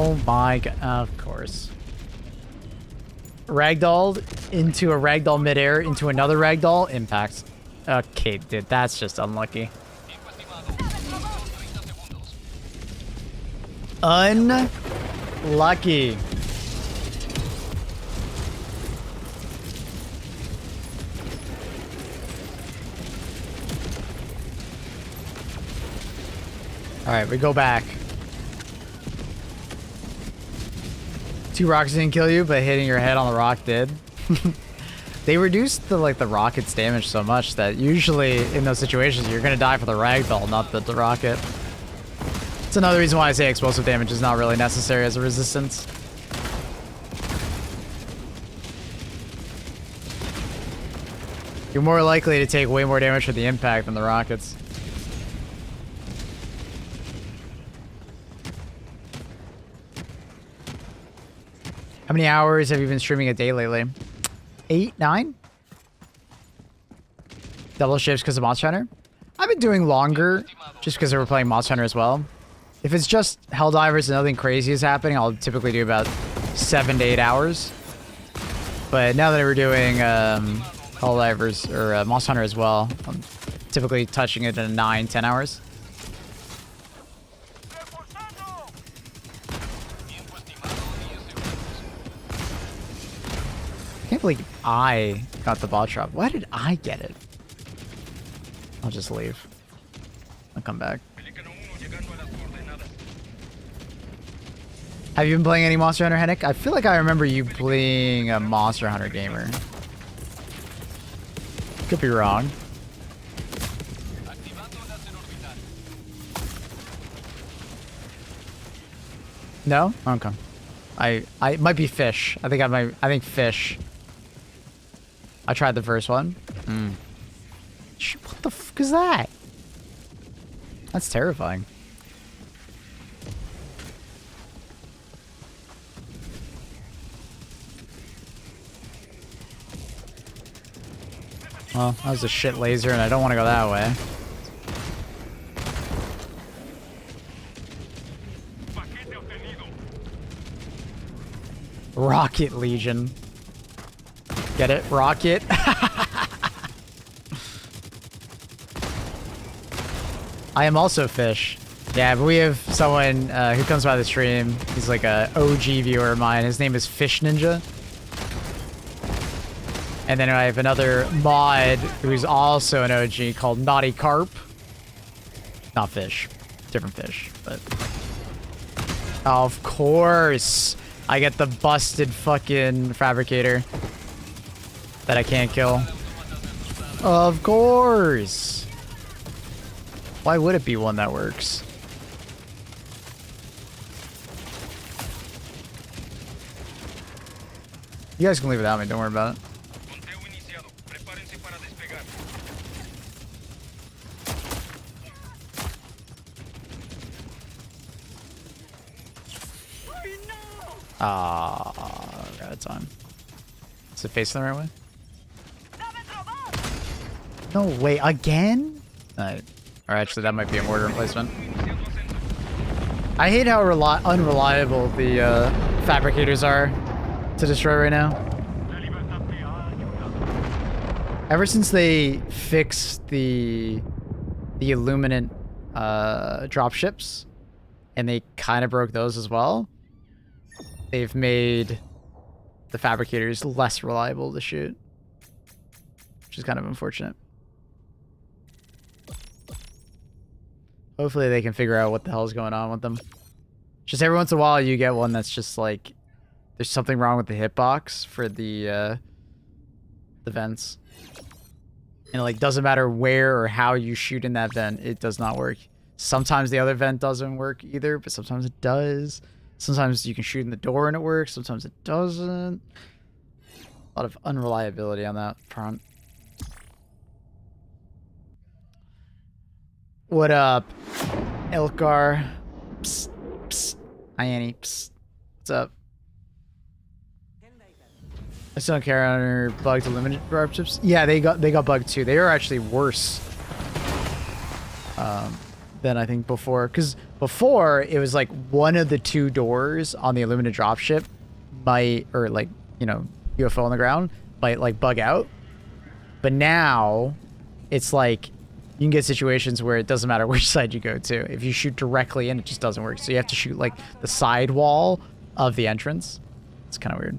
Oh my god. Of course. Ragdolled into a ragdoll midair into another ragdoll. Impacts. Okay, dude. That's just unlucky. Unlucky. Alright, we go back. 2 rockets didn't kill you, but hitting your head on the rock did. They reduced the rocket's damage so much that usually in those situations you're gonna die for the ragdoll, not the rocket. It's another reason why I say explosive damage is not really necessary as a resistance. You're more likely to take way more damage with the impact than the rockets. How many hours have you been streaming a day lately? 8, 9? Double shifts because of Monster Hunter? I've been doing longer just because we're playing Monster Hunter as well. If it's just Helldivers and nothing crazy is happening, I'll typically do about 7 to 8 hours. But now that we're doing Helldivers or Monster Hunter as well, I'm typically touching it in 9, 10 hours. I can't believe I got the bot drop. Why did I get it? I'll just leave. I'll come back. Have you been playing any Monster Hunter, Henrik? I feel like I remember you playing a Monster Hunter gamer. Could be wrong. No? Okay. I might be fish. I think fish. I tried the first one. What the fuck is that? That's terrifying. Well, that was a shit laser and I don't want to go that way. Rocket Legion. Get it? Rocket? I am also fish. Yeah, but we have someone who comes by the stream. He's like a OG viewer of mine. His name is Fish Ninja. And then I have another mod who's also an OG called Naughty Carp. Not fish. Different fish, but... Of course! I get the busted fucking fabricator that I can't kill. Of course! Why would it be one that works? You guys can leave without me, don't worry about it. Ah, got it on. Is it facing the right way? No way, again? Or actually, that might be a mortar replacement. I hate how unreliable the fabricators are to destroy right now. Ever since they fixed the illuminant dropships, and they kind of broke those as well, they've made the fabricators less reliable to shoot, which is kind of unfortunate. Hopefully they can figure out what the hell is going on with them. Just every once in a while you get one that's just like, there's something wrong with the hitbox for the vents. And it like doesn't matter where or how you shoot in that vent, it does not work. Sometimes the other vent doesn't work either, but sometimes it does. Sometimes you can shoot in the door and it works, sometimes it doesn't. A lot of unreliability on that front. What up, Elkar? Psst, psst. Hi, Annie. Psst. What's up? I still don't care on her bugged limited dropships. Yeah, they got bugged too. They are actually worse than I think before. Because before, it was like one of the two doors on the Illumina dropship might, or like, you know, UFO on the ground, might like bug out. But now, it's like, you can get situations where it doesn't matter which side you go to. If you shoot directly in, it just doesn't work. So you have to shoot like the side wall of the entrance. It's kind of weird.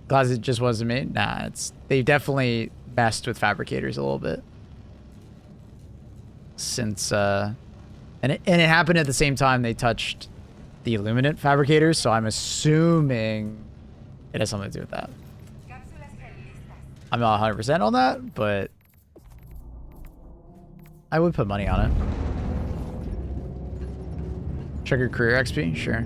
Glad it just wasn't me. Nah, they definitely messed with fabricators a little bit. Since, and it happened at the same time they touched the Illuminate fabricators, so I'm assuming it has something to do with that. I'm not 100% on that, but I would put money on it. Check your career XP? Sure.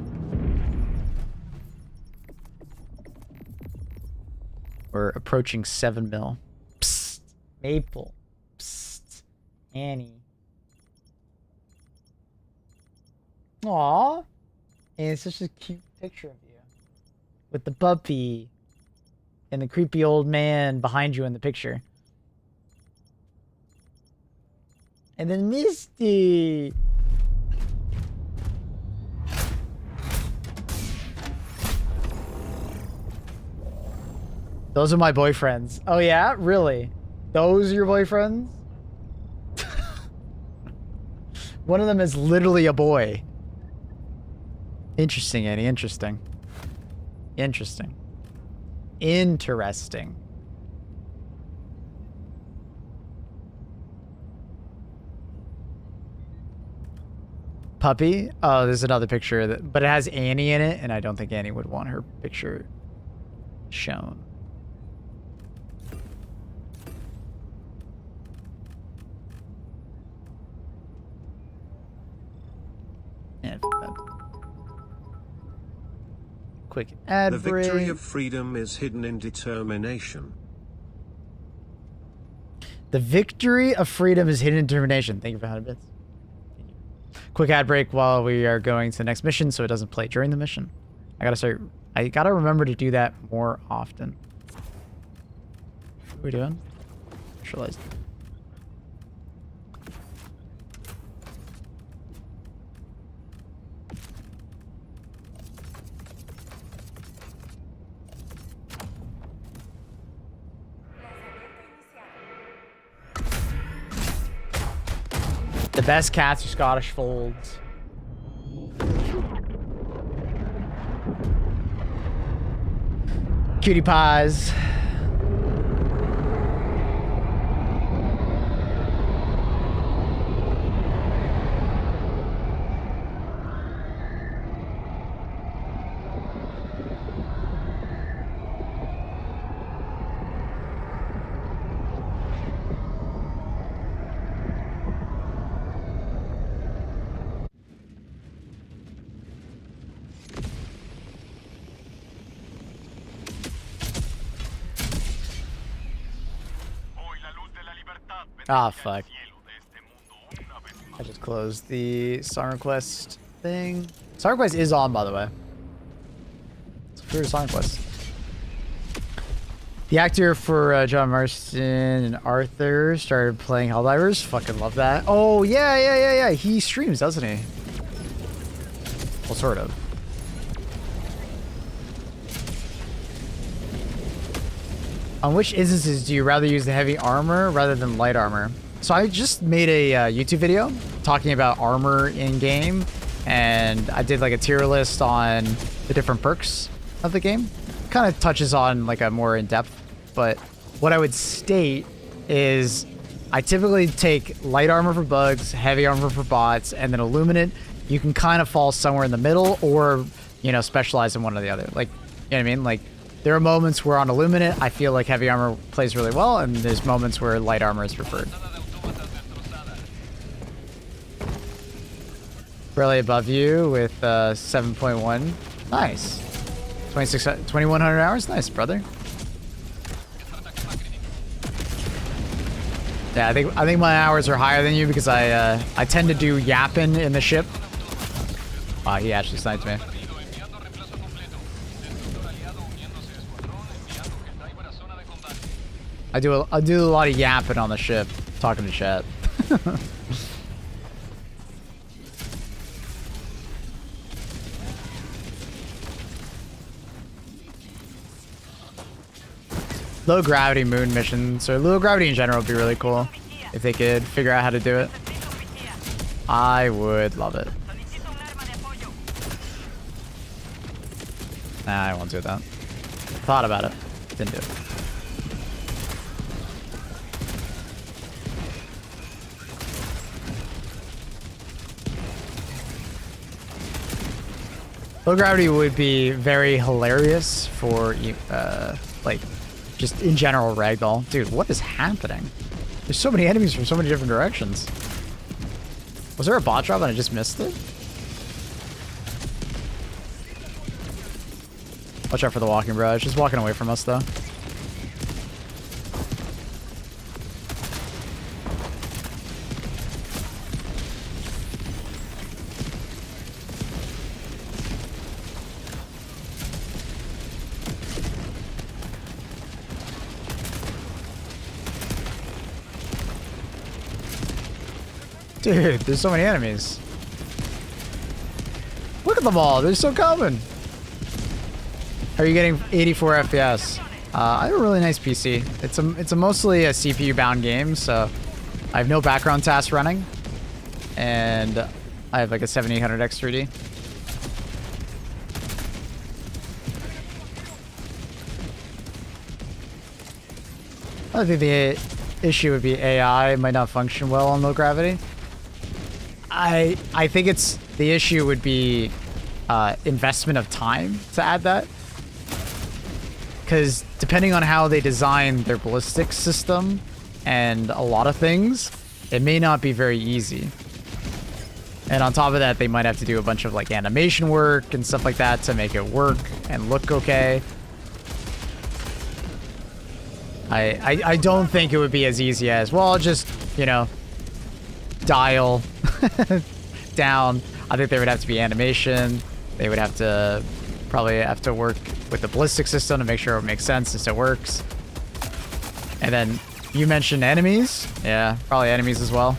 We're approaching 7 mil. Psst. Maple. Psst. Annie. Aw. And it's such a cute picture of you. With the puppy. And the creepy old man behind you in the picture. And then Misty. Those are my boyfriends. Oh yeah? Really? Those are your boyfriends? One of them is literally a boy. Interesting, Annie. Interesting. Interesting. Interesting. Puppy? Oh, there's another picture, but it has Annie in it, and I don't think Annie would want her picture shown. Yeah, quick ad The break. victory of freedom is hidden in determination. The victory of freedom is hidden in determination. Thank you for 100 bits. Quick ad break while we are going to the next mission so it doesn't play during the mission. I gotta remember to do that more often. What are we doing? Visualize. The best cats are Scottish folds. Cutie pies. Ah, fuck. I just closed the song request thing. Song request is on, by the way. It's a free song request. The actor for John Marston and Arthur started playing Helldivers. Fucking love that. Oh, yeah. He streams, doesn't he? Well, sort of. On which instances do you rather use the heavy armor rather than light armor? So I just made a YouTube video talking about armor in game, and I did like a tier list on the different perks of the game. Kind of touches on like a more in-depth, but what I would state is I typically take light armor for bugs, heavy armor for bots, and then Illuminate. You can kind of fall somewhere in the middle, or, you know, specialize in one or the other. Like, you know what I mean? Like, there are moments where on Illuminate, I feel like heavy armor plays really well, and there's moments where light armor is preferred. Really above you with 7.1. Nice. 2,100 hours? Nice, brother. Yeah, I think my hours are higher than you because I tend to do yapping in the ship. Wow, he actually sniped me. I do a lot of yapping on the ship, talking to chat. low gravity moon missions, or low gravity in general would be really cool if they could figure out how to do it. I would love it. Nah, I won't do that. Thought about it. Didn't do it. Low gravity would be very hilarious for, like, just in general ragdoll. Dude, what is happening? There's so many enemies from so many different directions. Was there a bot drop and I just missed it? Watch out for the walking barrage. She's walking away from us, though. Dude, there's so many enemies. Look at them all. They're so common. Are you getting 84 FPS? I have a really nice PC. It's a mostly a CPU bound game, so I have no background tasks running, and I have like a 7800X 3D. I think the issue would be AI might not function well on low gravity. I think the issue would be investment of time to add that. Because depending on how they design their ballistics system and a lot of things, it may not be very easy. And on top of that, they might have to do a bunch of like animation work and stuff like that to make it work and look okay. I don't think it would be as easy as, well, I'll just, you know, dial down. I think there would have to be animation. They would have to probably have to work with the ballistic system to make sure it makes sense and so it works. And then you mentioned enemies. Yeah, probably enemies as well.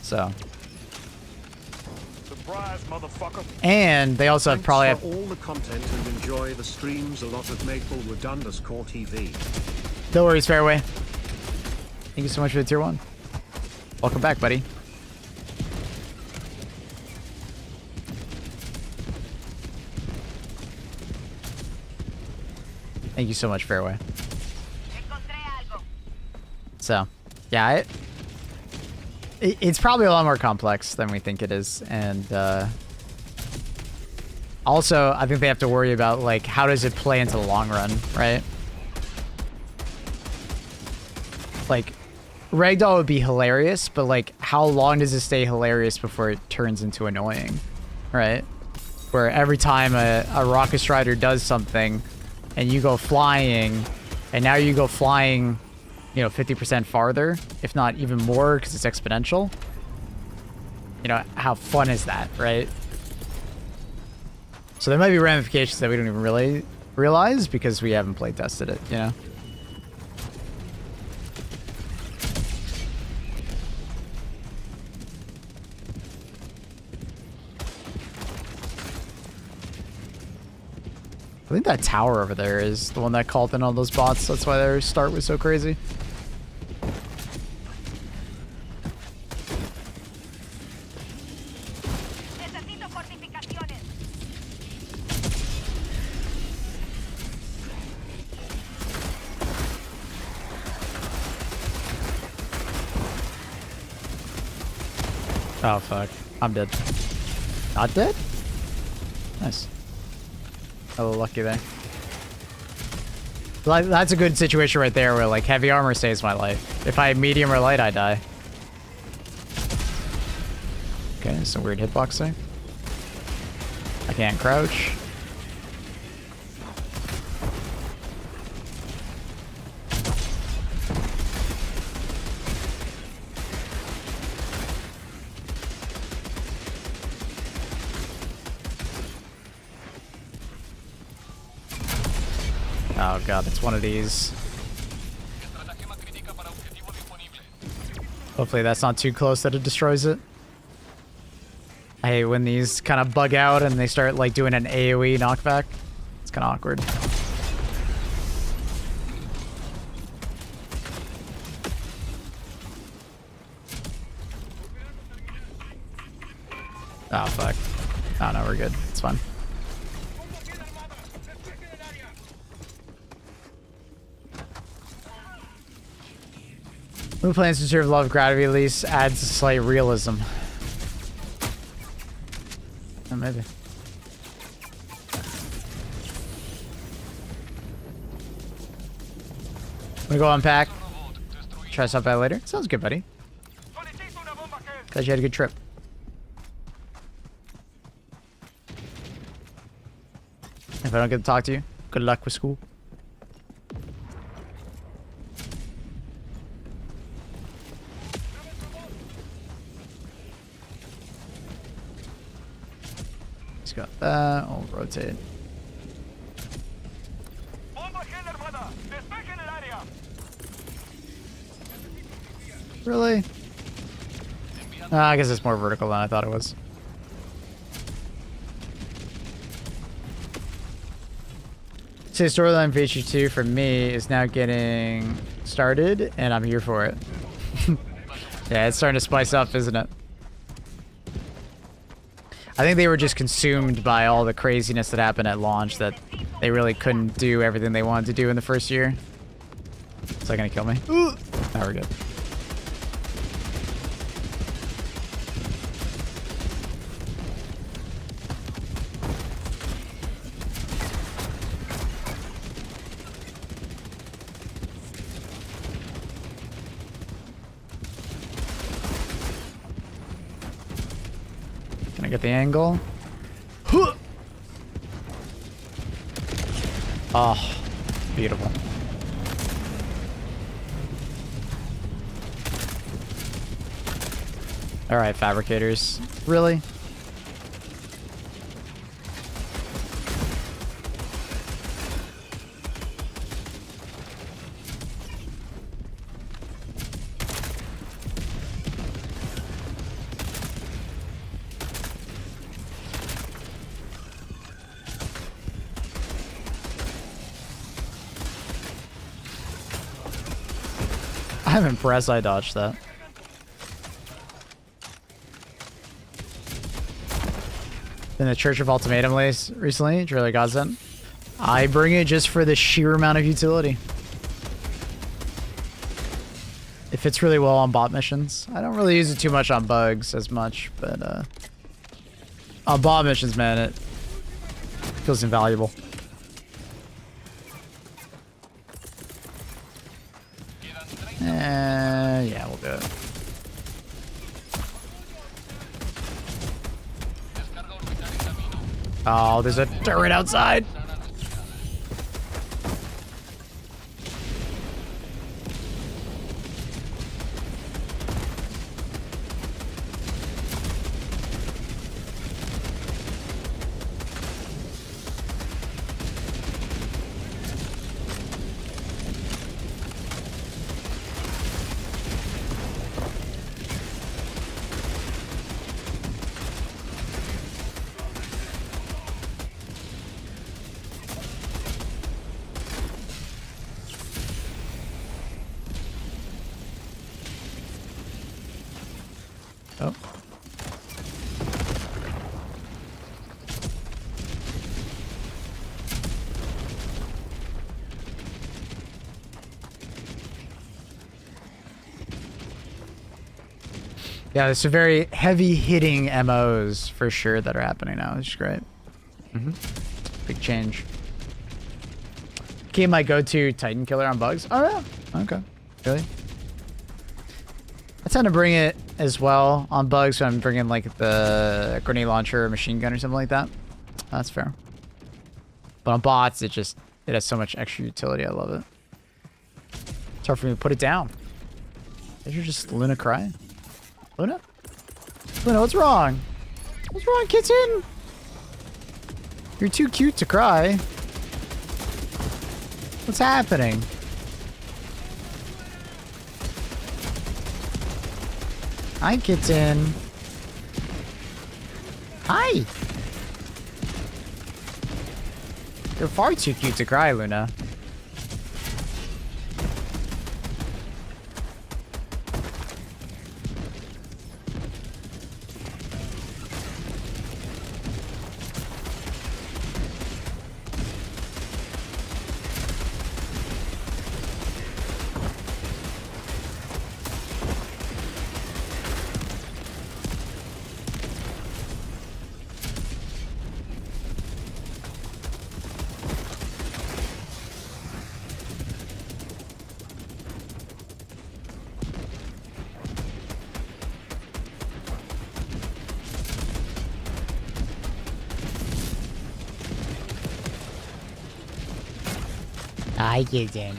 So. Surprise, motherfucker. And they also Thanks probably for all the content and enjoy the streams. A lot of Maplewood_TV. No worries, Fairway. Thank you so much for the tier 1. Welcome back, buddy. Thank you so much, Fairway. So, yeah, it's probably a lot more complex than we think it is, and also, I think they have to worry about, like, how does it play into the long run, right? Like, Ragdoll would be hilarious, but, like, how long does it stay hilarious before it turns into annoying, right? Where every time a Rocket Strider does something, and you go flying, and now you go flying, you know, 50% farther, if not even more, because it's exponential. You know, how fun is that, right? So there might be ramifications that we don't even really realize because we haven't play tested it, you know? I think that tower over there is the one that called in all those bots. That's why their start was so crazy. Oh, fuck. I'm dead. Not dead? Nice. A little lucky there. Like, that's a good situation right there where, like, heavy armor saves my life. If I have medium or light, I die. Okay, some weird hitboxing. I can't crouch. Oh god, it's one of these. Hopefully that's not too close that it destroys it. I hate when these kind of bug out and they start like doing an AoE knockback. It's kind of awkward. Oh, fuck. Oh, no, we're good. It's fine. Move plans to serve love gravity at least adds a slight realism. Oh, maybe. Wanna go unpack? Try something out later? Sounds good, buddy. Glad you had a good trip. If I don't get to talk to you, good luck with school. Let's go. I'll rotate. Really? I guess it's more vertical than I thought it was. So storyline for HD2 for me is now getting started, and I'm here for it. Yeah, it's starting to spice up, isn't it? I think they were just consumed by all the craziness that happened at launch that they really couldn't do everything they wanted to do in the first year. Is that gonna kill me? Ooh. Now we're good. Can I get the angle? Oh, beautiful. All right, fabricators. Really? I'm impressed I dodged that. In the Church of Ultimatum lace recently, Driller Godsend. I bring it just for the sheer amount of utility. It fits really well on bot missions. I don't really use it too much on bugs as much, but on bot missions, man, it feels invaluable. Yeah, we'll do it. Oh, there's a turret outside. Oh. Yeah, there's some very heavy hitting MOs for sure that are happening now, which is great. Big change. Became my go-to Titan killer on bugs. Oh yeah. Okay. Really? I tend to bring it as well on bugs when I'm bringing like the grenade launcher or machine gun or something like that. That's fair. But on bots, it has so much extra utility. I love it. It's hard for me to put it down. Did you just Luna cry? Luna? Luna, what's wrong? What's wrong, kitten? You're too cute to cry. What's happening? Hi, kitten. Hi! You're far too cute to cry, Luna. I get in.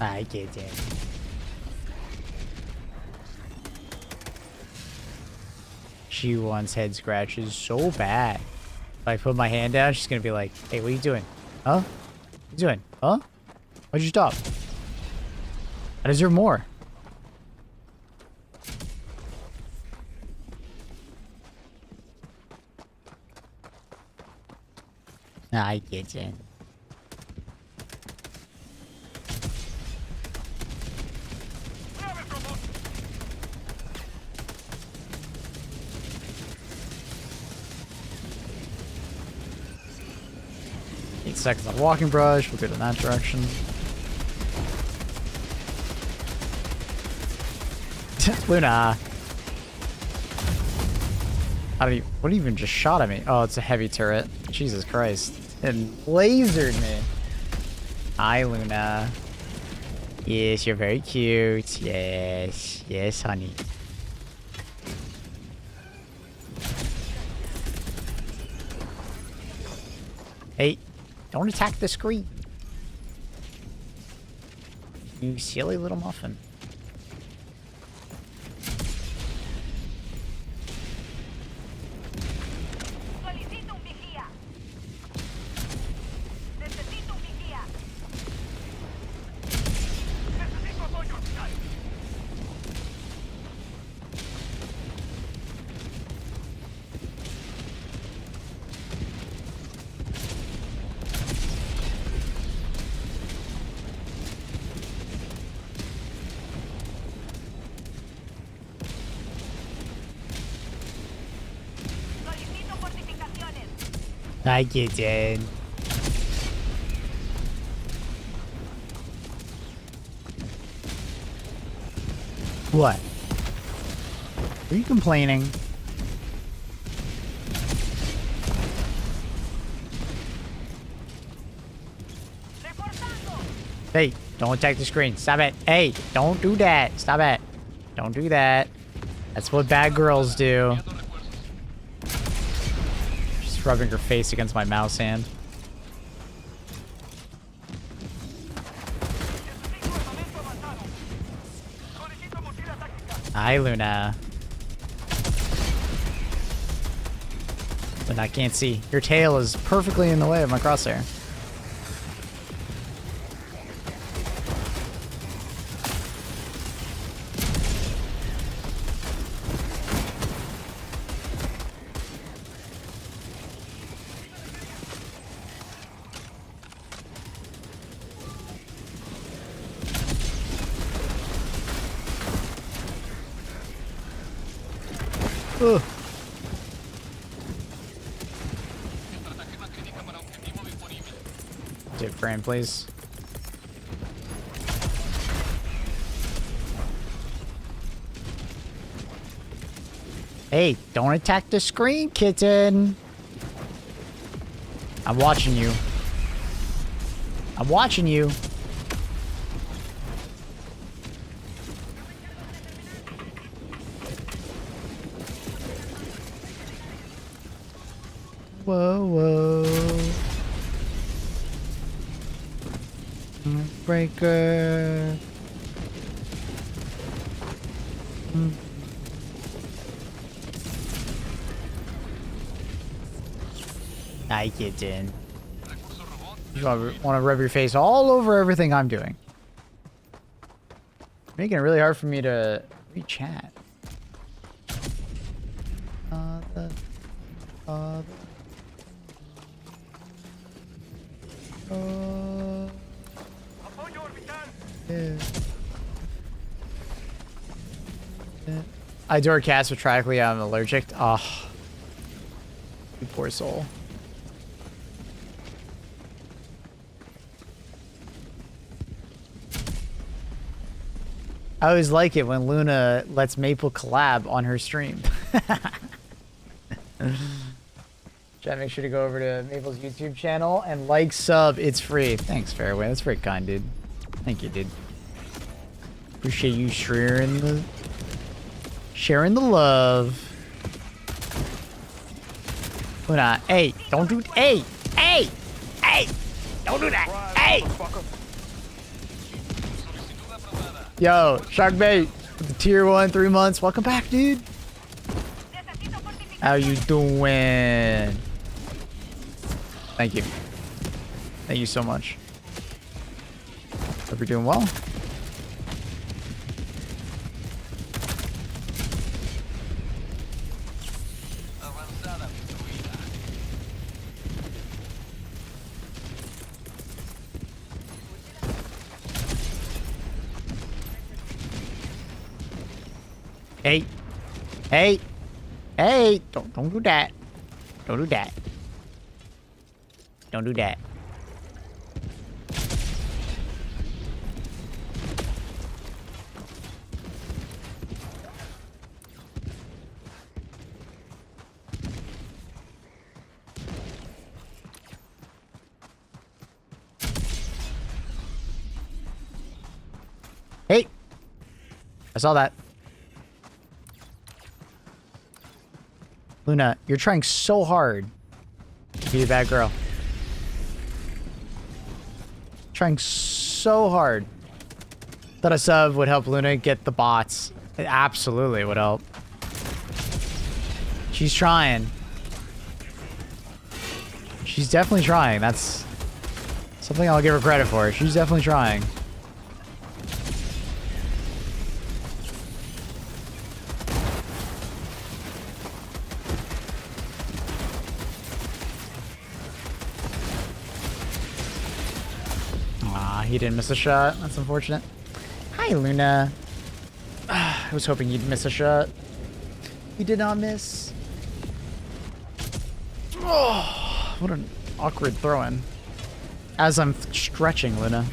I get in. She wants head scratches so bad. If I put my hand down, she's gonna be like, hey, what are you doing? Huh? What you doing? Huh? Why'd you stop? I deserve more. I get in. Eight seconds on walking brush. We'll go in that direction. Luna. How do you? What even just shot at me? Oh, it's a heavy turret. Jesus Christ! It lasered me. Hi, Luna. Yes, you're very cute. Yes, yes, honey. Hey, don't attack the screen. You silly little muffin. I get in. What? Are you complaining? Hey, don't attack the screen. Stop it. Hey, don't do that. Stop it. Don't do that. That's what bad girls do. Just rubbing her face against my mouse hand. Hi, Luna. But I can't see. Your tail is perfectly in the way of my crosshair. Ugh. Dip frame, please. Hey, don't attack the screen, kitten. I'm watching you. I'm watching you. Whoa, whoa. Breaker. I get in. You want to rub your face all over everything I'm doing. Making it really hard for me to read chat. Yeah. I do our cast with Trackley. I'm allergic. Oh, you poor soul. I always like it when Luna lets Maple collab on her stream. Chat, make sure to go over to Maple's YouTube channel and like, sub. It's free. Thanks, Fairway. That's very kind, dude. Thank you, dude. Appreciate you sharing the love. Luna, hey, don't do, hey, don't do that, hey. Yo, Sharkbait, with the tier 1, 3 months. Welcome back, dude. How you doing? Thank you. Thank you so much. Hope you're doing well. Hey, hey, hey! Don't do that. Don't do that. Don't do that. Hey, I saw that. Luna, you're trying so hard to be a bad girl. Trying so hard. Thought a sub would help Luna get the bots. It absolutely would help. She's trying. She's definitely trying. That's something I'll give her credit for. She's definitely trying. He didn't miss a shot. That's unfortunate. Hi, Luna. I was hoping you'd miss a shot. You did not miss. Oh, what an awkward throw-in. As I'm stretching, Luna.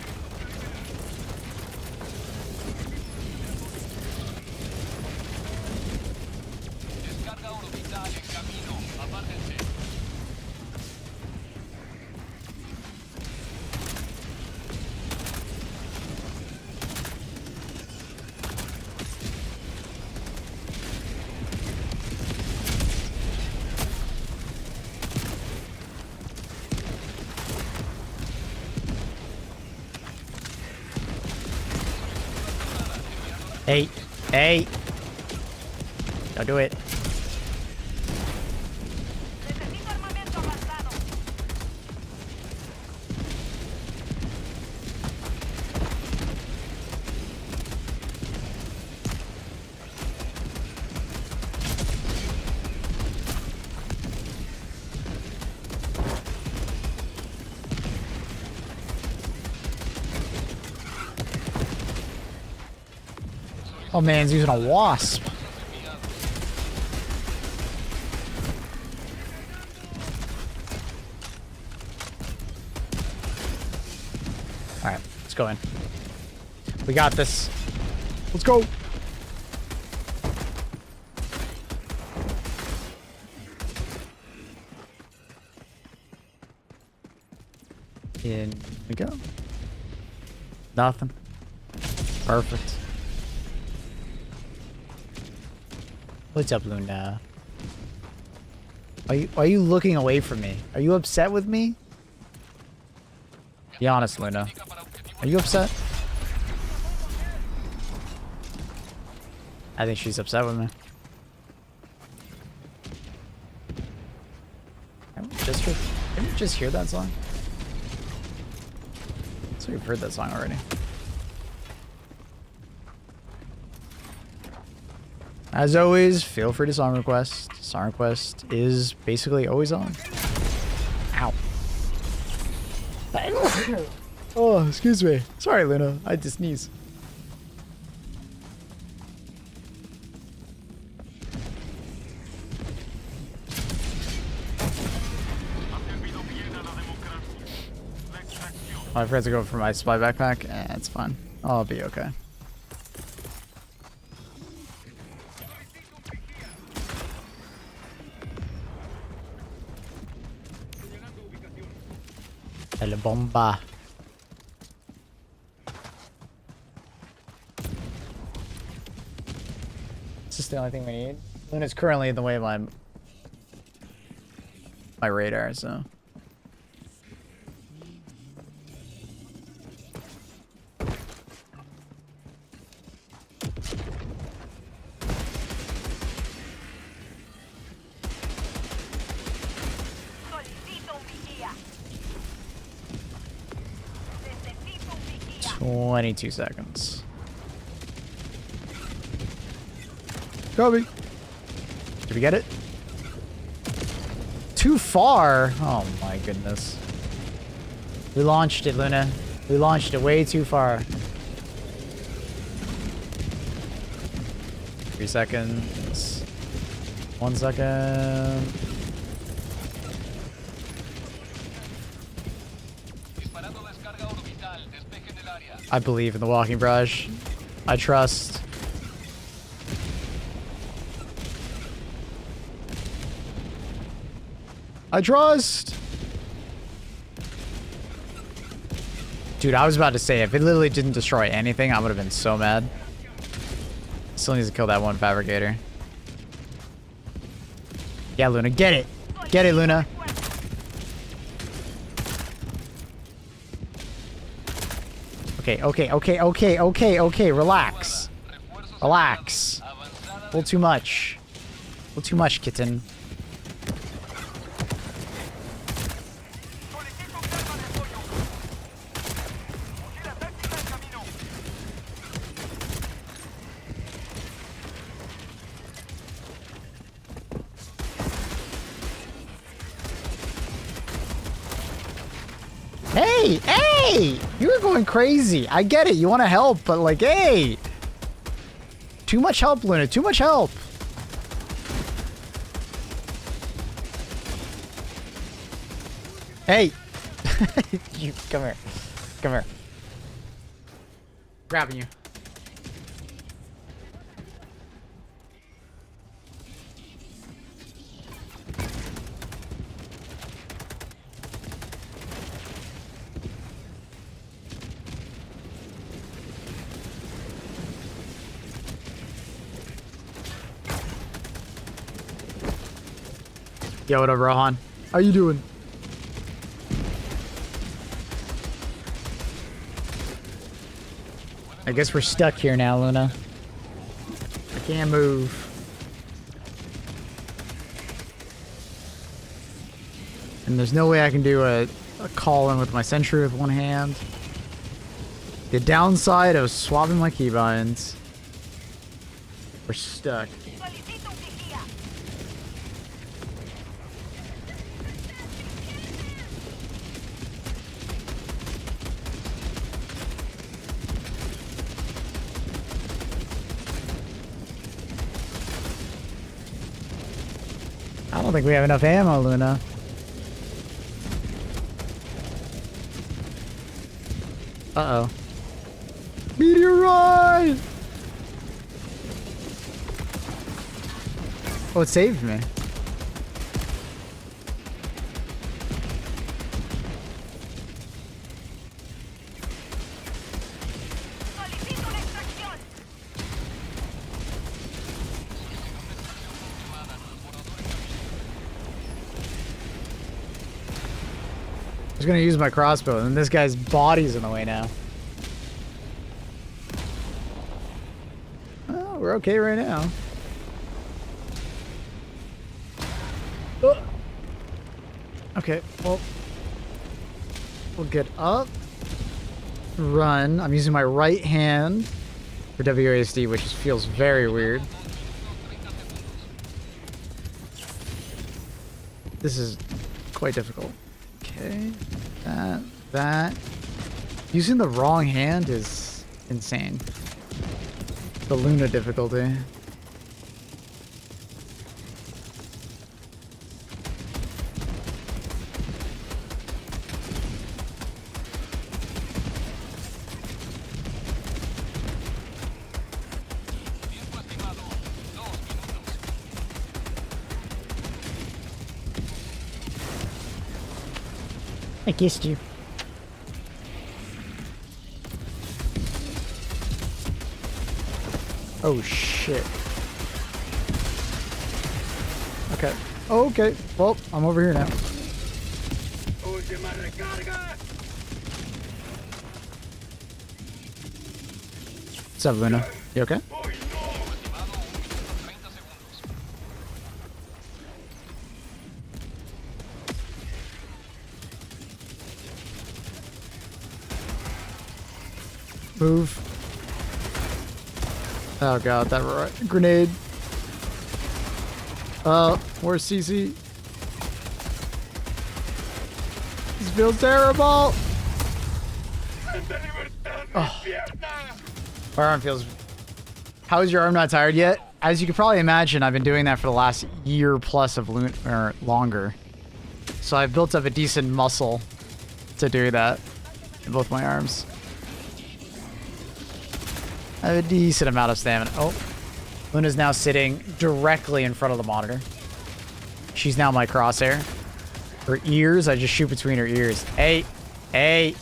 Hey, hey. Don't do it. Oh man, he's using a wasp. Alright, let's go in. We got this. Let's go. In we go. Nothing. Perfect. What's up, Luna? Are you looking away from me? Are you upset with me? Be honest, Luna. Are you upset? I think she's upset with me. Didn't we just hear that song? So we've heard that song already. As always, feel free to song request. Song request is basically always on. Ow. Oh, excuse me. Sorry, Luna. I just sneeze. Oh, I forgot to go for my spy backpack. It's fine. I'll be okay. El bomba. Is this the only thing we need? Luna's currently in the way of my radar, so. Solicito un vigía. 22 seconds. Kobe. Did we get it? Too far. Oh my goodness. We launched it, Luna. We launched it way too far. 3 seconds. 1 second. I believe in the walking brush. I trust. I trust. Dude, I was about to say, if it literally didn't destroy anything, I would have been so mad. Still needs to kill that one fabricator. Yeah, Luna, get it. Get it, Luna. Okay. Relax. Relax. A little too much. A little too much, kitten. Hey! You were going crazy. I get it. You want to help, but like, hey! Too much help, Luna. Too much help. Hey! You, come here. Come here. Grabbing you. Yo, what up, Rohan? How you doing? I guess we're stuck here now, Luna. I can't move. And there's no way I can do a call-in with my sentry with one hand. The downside of swapping my keybinds. We're stuck. Solicito un vigía. I don't think we have enough ammo, Luna. Uh-oh. Meteorite! Oh, it saved me. Solicito una extracción. I was gonna use my crossbow, and this guy's body's in the way now. Oh, we're okay right now. Oh. Okay, well, we'll get up, run. I'm using my right hand for WASD, which feels very weird. This is quite difficult. Okay. That. Using the wrong hand is insane. The Luna difficulty. I kissed you. Oh shit. Okay. Okay. Well, I'm over here now. What's up, Luna? You okay? Move. Oh god, that grenade. Where's CC? This feels terrible. Oh. My arm feels. How is your arm not tired yet? As you can probably imagine, I've been doing that for the last year plus of or longer. So I've built up a decent muscle to do that in both my arms. I have a decent amount of stamina. Oh, Luna's now sitting directly in front of the monitor. She's now my crosshair. Her ears, I just shoot between her ears. Hey, hey.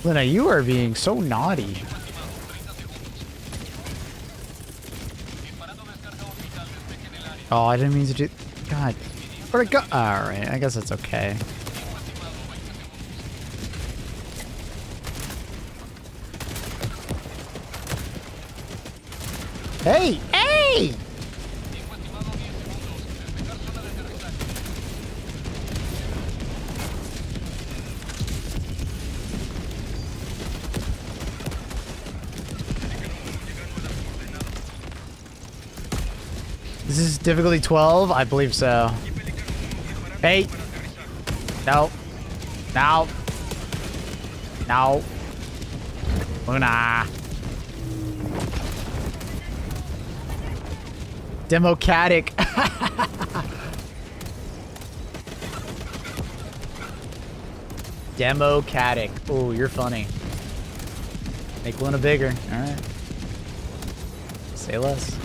Luna, you are being so naughty. Oh, I didn't mean to do... God. Where'd it go? Alright, I guess that's okay. Hey! Hey! This is difficulty 12? I believe so. Hey! No. No. No. Luna. Democratic. Democratic. Oh, you're funny. Make Luna bigger. All right. Say less.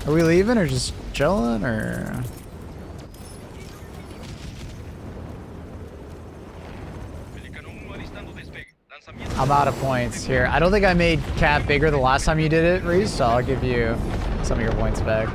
Are we leaving or just chilling or? I'm out of points here. I don't think I made Cat bigger the last time you did it, Reese, so I'll give you some of your points back.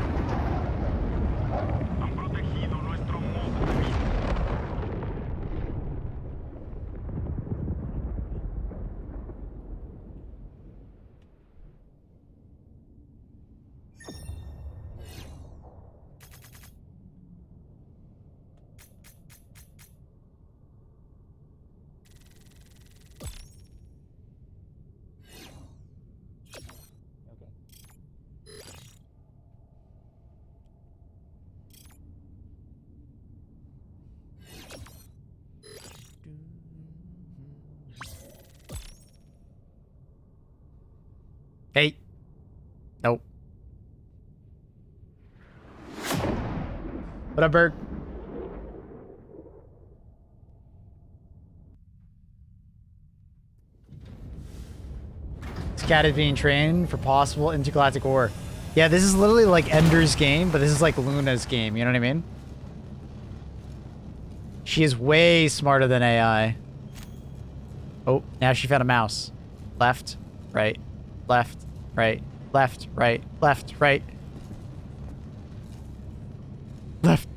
Hey. Nope. What up, Berg? This cat is being trained for possible intergalactic war. Yeah, this is literally like Ender's game, but this is like Luna's game, you know what I mean? She is way smarter than AI. Oh, now she found a mouse. Left, right, left, right, left, right, left, right. Left.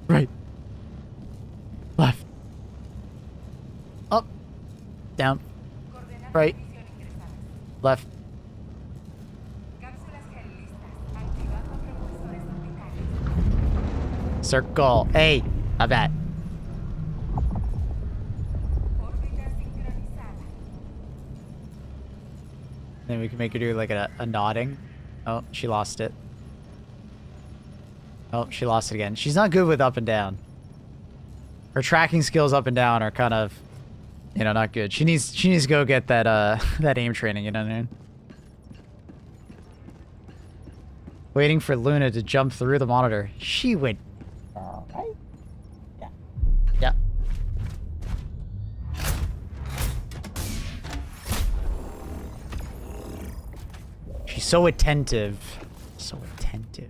Right. Left. Up. Down. Right. Left. Circle. Hey, not bad. Then we can make her do like a nodding. Oh, she lost it. Oh, she lost it again. She's not good with up and down. Her tracking skills up and down are kind of, you know, not good. She needs to go get that that aim training, you know what I mean? Waiting for Luna to jump through the monitor. She went. Right? Yeah. Yeah. She's so attentive. So attentive.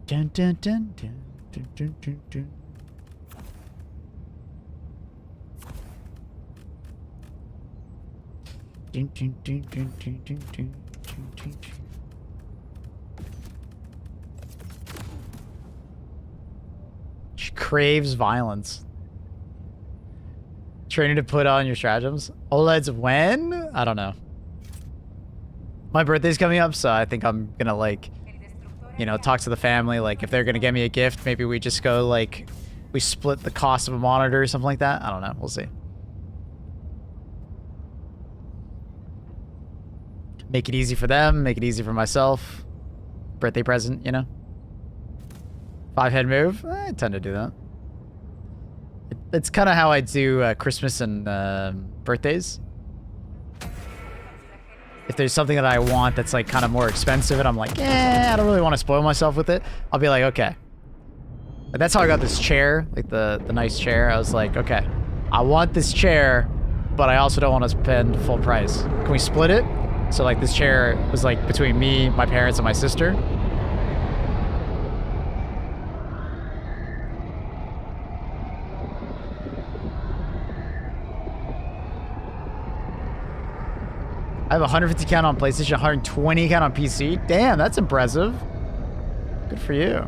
Dun dun dun dun dun dun dun dun. Dun dun dun dun dun dun dun dun dun. She craves violence. Training to put on your stratagems. OLEDs when? I don't know. My birthday's coming up, so I think I'm gonna like, you know, talk to the family. Like if they're gonna get me a gift, maybe we just go like, we split the cost of a monitor or something like that. I don't know. We'll see. Make it easy for them. Make it easy for myself. Birthday present, you know. 5-head move. I tend to do that. It's kind of how I do Christmas and birthdays. If there's something that I want that's like kind of more expensive and I'm like, I don't really want to spoil myself with it, I'll be like, okay. Like, that's how I got this chair, like the nice chair. I was like, okay, I want this chair, but I also don't want to spend full price. Can we split it? So like this chair was like between me, my parents, and my sister. I have 150 count on PlayStation, 120 count on PC. Damn, that's impressive. Good for you.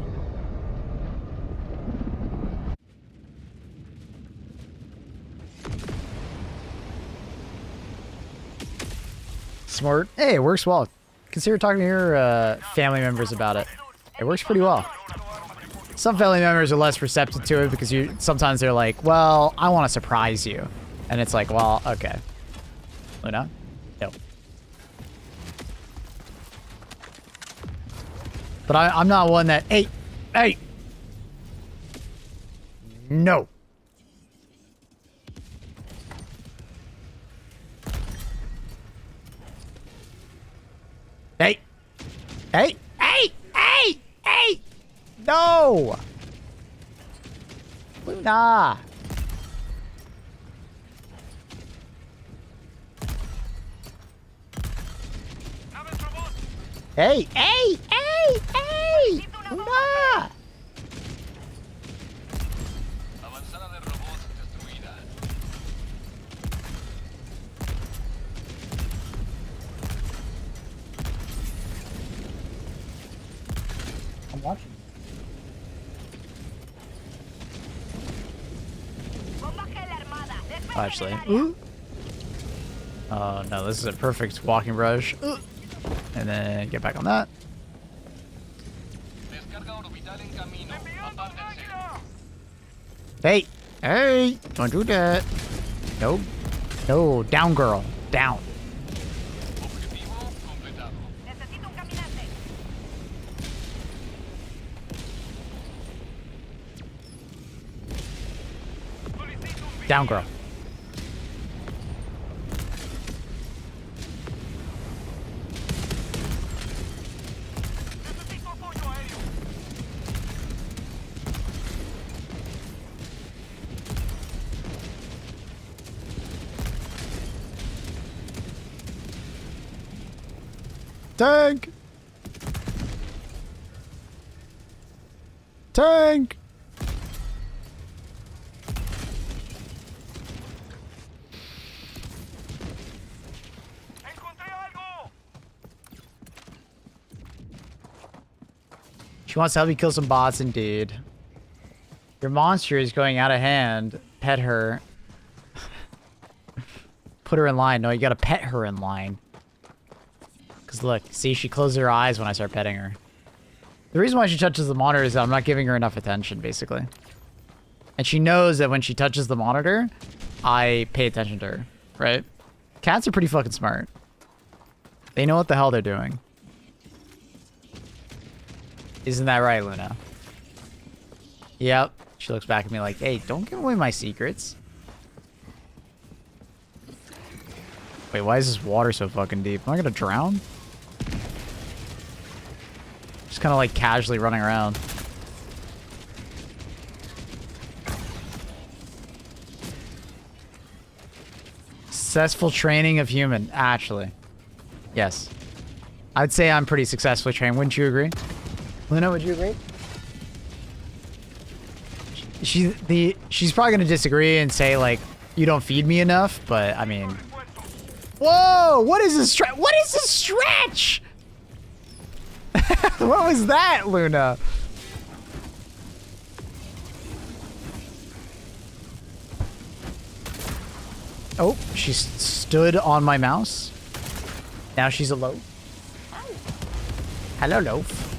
Smart. Hey, it works well. Consider talking to your family members about it. It works pretty well. Some family members are less receptive to it because sometimes they're like, well, I want to surprise you. And it's like, well, okay. Luna? No. But I'm not one that, hey, no. Hey, no. Luna. Hey! Luna! Avanzada de robots destruida. I'm watching. Oh, actually. Ooh. Oh no, this is a perfect walking brush. And then get back on that. Hey, don't do that. No, down girl, down. Down girl. Tank! Tank! She wants to help you kill some bots, indeed. Your monster is going out of hand. Pet her. Put her in line. No, you gotta pet her in line. Because look, see, she closes her eyes when I start petting her. The reason why she touches the monitor is that I'm not giving her enough attention, basically. And she knows that when she touches the monitor, I pay attention to her, right? Cats are pretty fucking smart. They know what the hell they're doing. Isn't that right, Luna? Yep. She looks back at me like, hey, don't give away my secrets. Wait, why is this water so fucking deep? Am I gonna drown? Just kind of like casually running around. Successful training of human, actually. Yes. I'd say I'm pretty successfully trained. Wouldn't you agree? Luna, would you agree? She's probably gonna disagree and say like, you don't feed me enough, but I mean, whoa! What is this stretch? What is this stretch? What was that, Luna? Oh, she stood on my mouse. Now she's a loaf. Hello, loaf.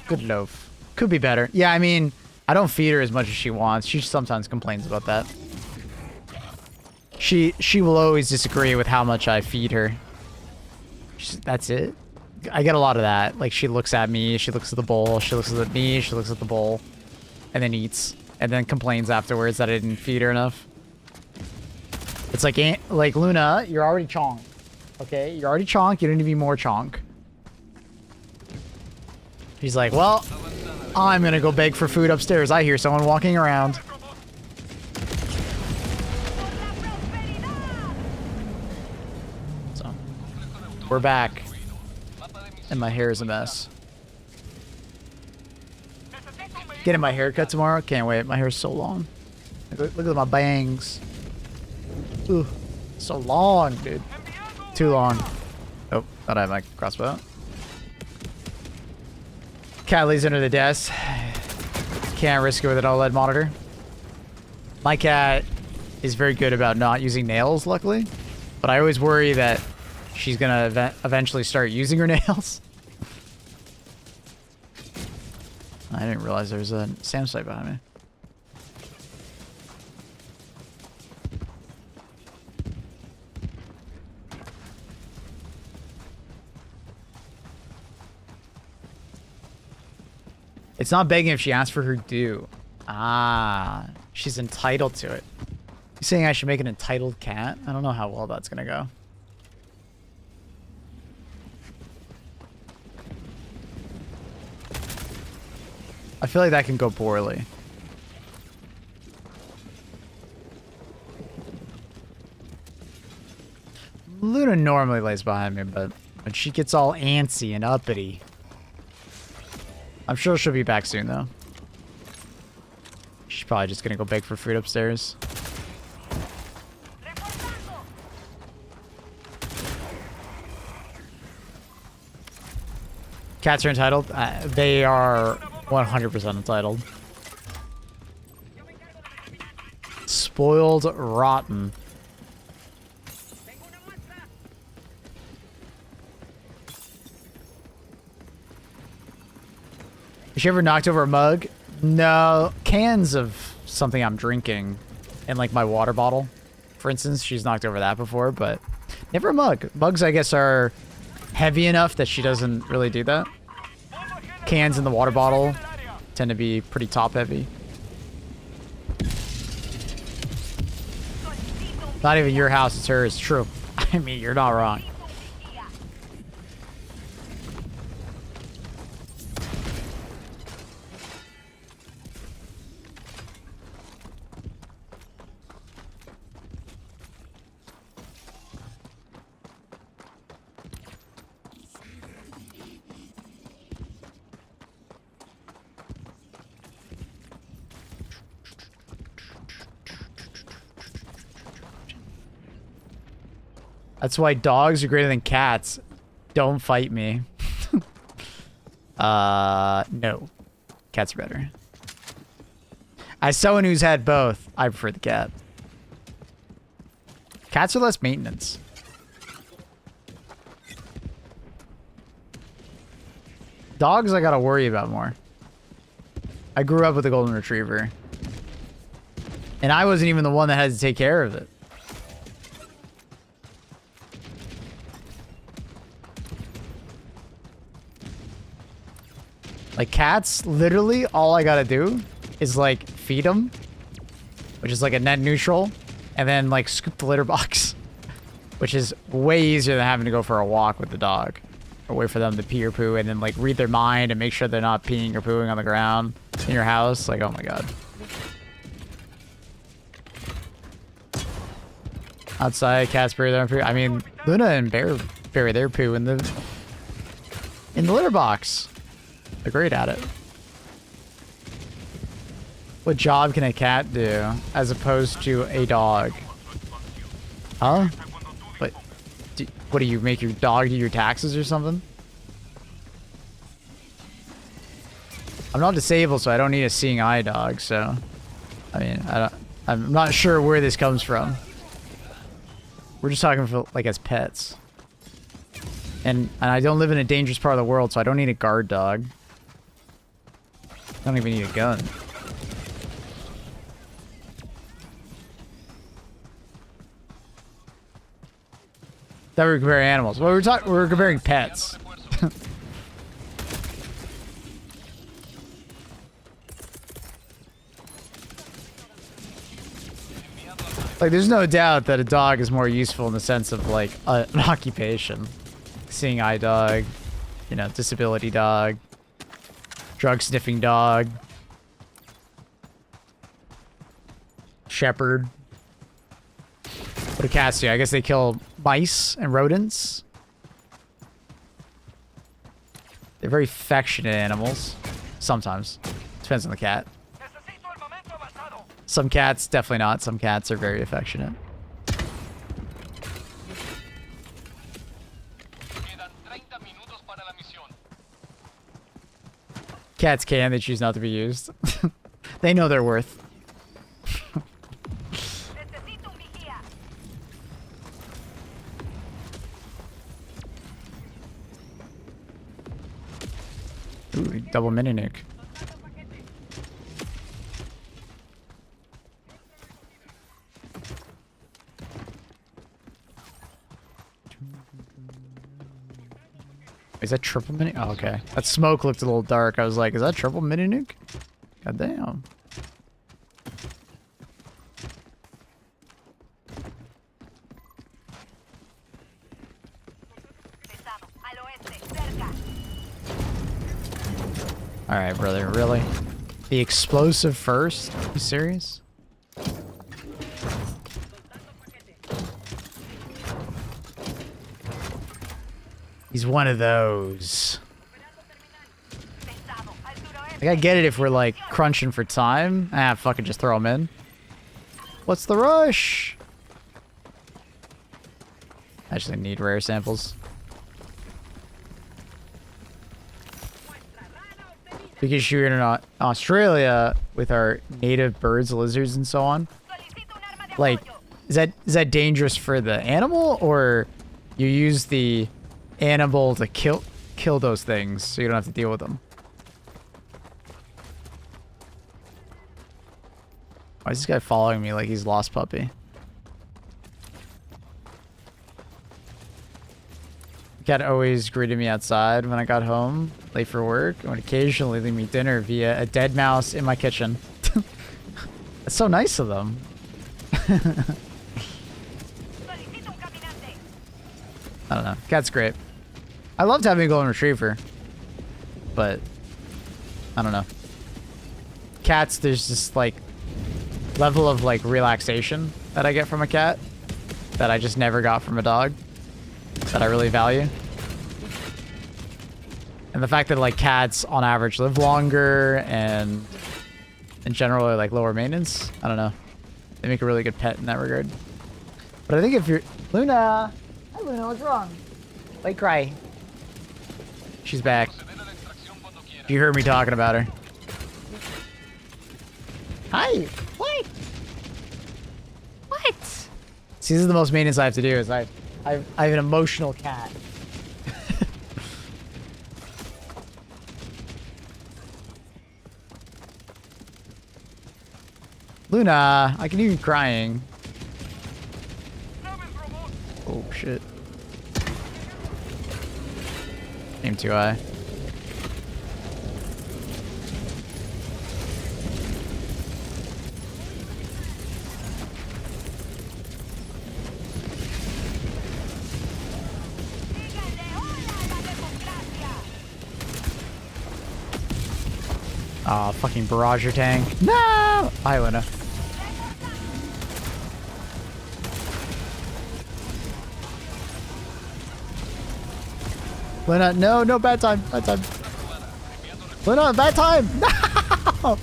Good loaf. Could be better. Yeah, I mean, I don't feed her as much as she wants. She sometimes complains about that. She will always disagree with how much I feed her. That's it. I get a lot of that. Like, she looks at me, she looks at the bowl, she looks at me, she looks at the bowl, and then eats, and then complains afterwards that I didn't feed her enough. It's like Luna, you're already chonk. Okay, you're already chonk. You don't need to be more chonk. He's like, well, I'm gonna go beg for food upstairs. I hear someone walking around. So, we're back. And my hair is a mess. Getting my hair cut tomorrow. Can't wait. My hair's so long. Look at my bangs. Ooh, so long, dude. Too long. Oh, thought I had my crossbow out. Cat lays under the desk. Can't risk it with an OLED monitor. My cat is very good about not using nails, luckily. But I always worry that she's gonna eventually start using her nails. I didn't realize there was a SAM site behind me. It's not begging if she asks for her due. Ah, she's entitled to it. You saying I should make an entitled cat? I don't know how well that's gonna go. I feel like that can go poorly. Luna normally lays behind me, but when she gets all antsy and uppity, I'm sure she'll be back soon, though. She's probably just gonna go beg for food upstairs. Cats are entitled? They are 100% entitled. Spoiled rotten. Has she ever knocked over a mug? No. Cans of something I'm drinking and like my water bottle, for instance. She's knocked over that before, but never a mug. Mugs, I guess, are heavy enough that she doesn't really do that. Cans in the water bottle tend to be pretty top heavy. Not even your house, it's hers. True. I mean, you're not wrong. That's why dogs are greater than cats. Don't fight me. No. Cats are better. As someone who's had both, I prefer the cat. Cats are less maintenance. Dogs I gotta worry about more. I grew up with a golden retriever. And I wasn't even the one that had to take care of it. Like cats, literally all I gotta do is like feed them, which is like a net neutral, and then like scoop the litter box, which is way easier than having to go for a walk with the dog. Or wait for them to pee or poo and then like read their mind and make sure they're not peeing or pooing on the ground in your house. Like, oh my god. Outside, cats bury their poo. I mean, Luna and Bear bury their poo in the litter box. They're great at it. What job can a cat do as opposed to a dog? Huh? What do you make your dog do your taxes or something? I'm not disabled, so I don't need a seeing eye dog. So, I mean, I'm not sure where this comes from. We're just talking for like as pets, and I don't live in a dangerous part of the world, so I don't need a guard dog. I don't even need a gun. That we're comparing animals. Well, we're comparing pets. Like, there's no doubt that a dog is more useful in the sense of like an occupation. Seeing eye dog, you know, disability dog, drug sniffing dog, shepherd. What do cats do? I guess they kill mice and rodents. They're very affectionate animals. Sometimes. Depends on the cat. Some cats, definitely not. Some cats are very affectionate. Cats can, they choose not to be used. They know their worth. Ooh, double mini nuke. Is that triple mini? Oh, okay. That smoke looked a little dark. I was like, is that triple mini nuke? God damn. Alright, brother, really? The explosive first? Are you serious? He's one of those. Like, I get it if we're like crunching for time. Ah, fucking just throw him in. What's the rush? I actually need rare samples. Because you're in Australia with our native birds, lizards, and so on. Like, is that dangerous for the animal, or you use the animal to kill those things so you don't have to deal with them? Why is this guy following me like he's Lost Puppy? Cat always greeted me outside when I got home late for work and would occasionally leave me dinner via a dead mouse in my kitchen. That's so nice of them. I don't know. Cat's great. I loved having a golden retriever, but I don't know. Cats, there's this like level of like relaxation that I get from a cat that I just never got from a dog, that I really value. And the fact that like cats on average live longer and in general are like lower maintenance, I don't know. They make a really good pet in that regard. But I think if you're Luna, hi Luna, what's wrong? Wait, cry. She's back. You heard me talking about her. Hi. What? What? See, this is the most maintenance I have to do. Is I have an emotional cat. Luna, I can hear you crying. Oh, shit. Aim too high. Oh, fucking barrager tank. No! Hi, Luna. Luna, no, bad time, bad time. Luna, bad time! No!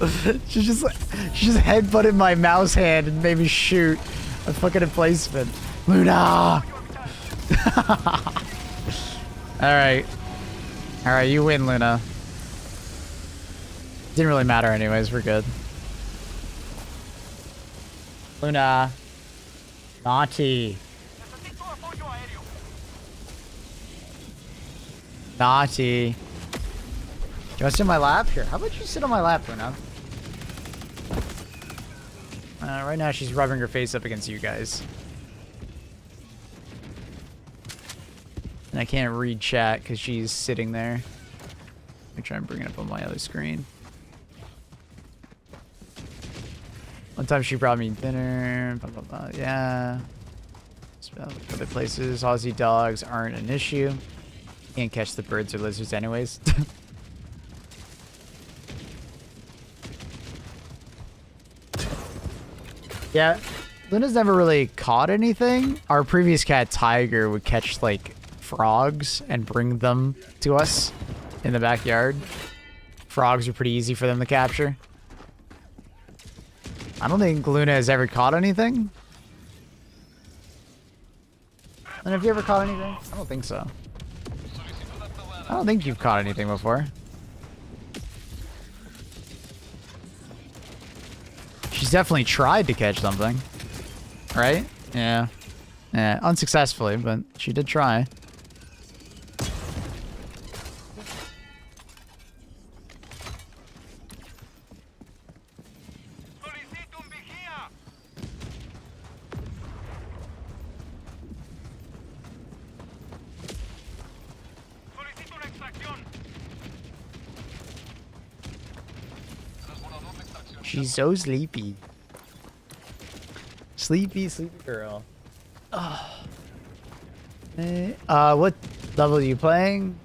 She just headbutted my mouse hand and made me shoot a fucking emplacement. Luna! Alright. Alright, you win, Luna. Didn't really matter anyways, we're good. Luna. Naughty. Naughty. Do you want to sit on my lap? Here, how about you sit on my lap, Luna? Right now she's rubbing her face up against you guys. And I can't read chat because she's sitting there. Let me try and bring it up on my other screen. One time she brought me dinner, blah, blah, blah. Yeah. Other places, Aussie dogs aren't an issue. Can't catch the birds or lizards anyways. Yeah, Luna's never really caught anything. Our previous cat, Tiger, would catch, like, frogs and bring them to us in the backyard. Frogs are pretty easy for them to capture. I don't think Luna has ever caught anything. And have you ever caught anything? I don't think so. I don't think you've caught anything before. She's definitely tried to catch something. Right? Yeah. Yeah, unsuccessfully, but she did try. She's so sleepy. Sleepy girl. Oh. What level are you playing?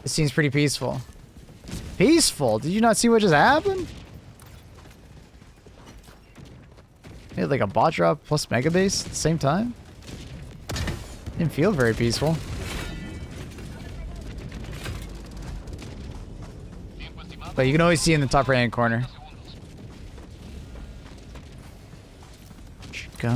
It seems pretty peaceful. Peaceful? Did you not see what just happened? We had like a bot drop plus mega base at the same time. Didn't feel very peaceful. But you can always see in the top right hand corner. Go.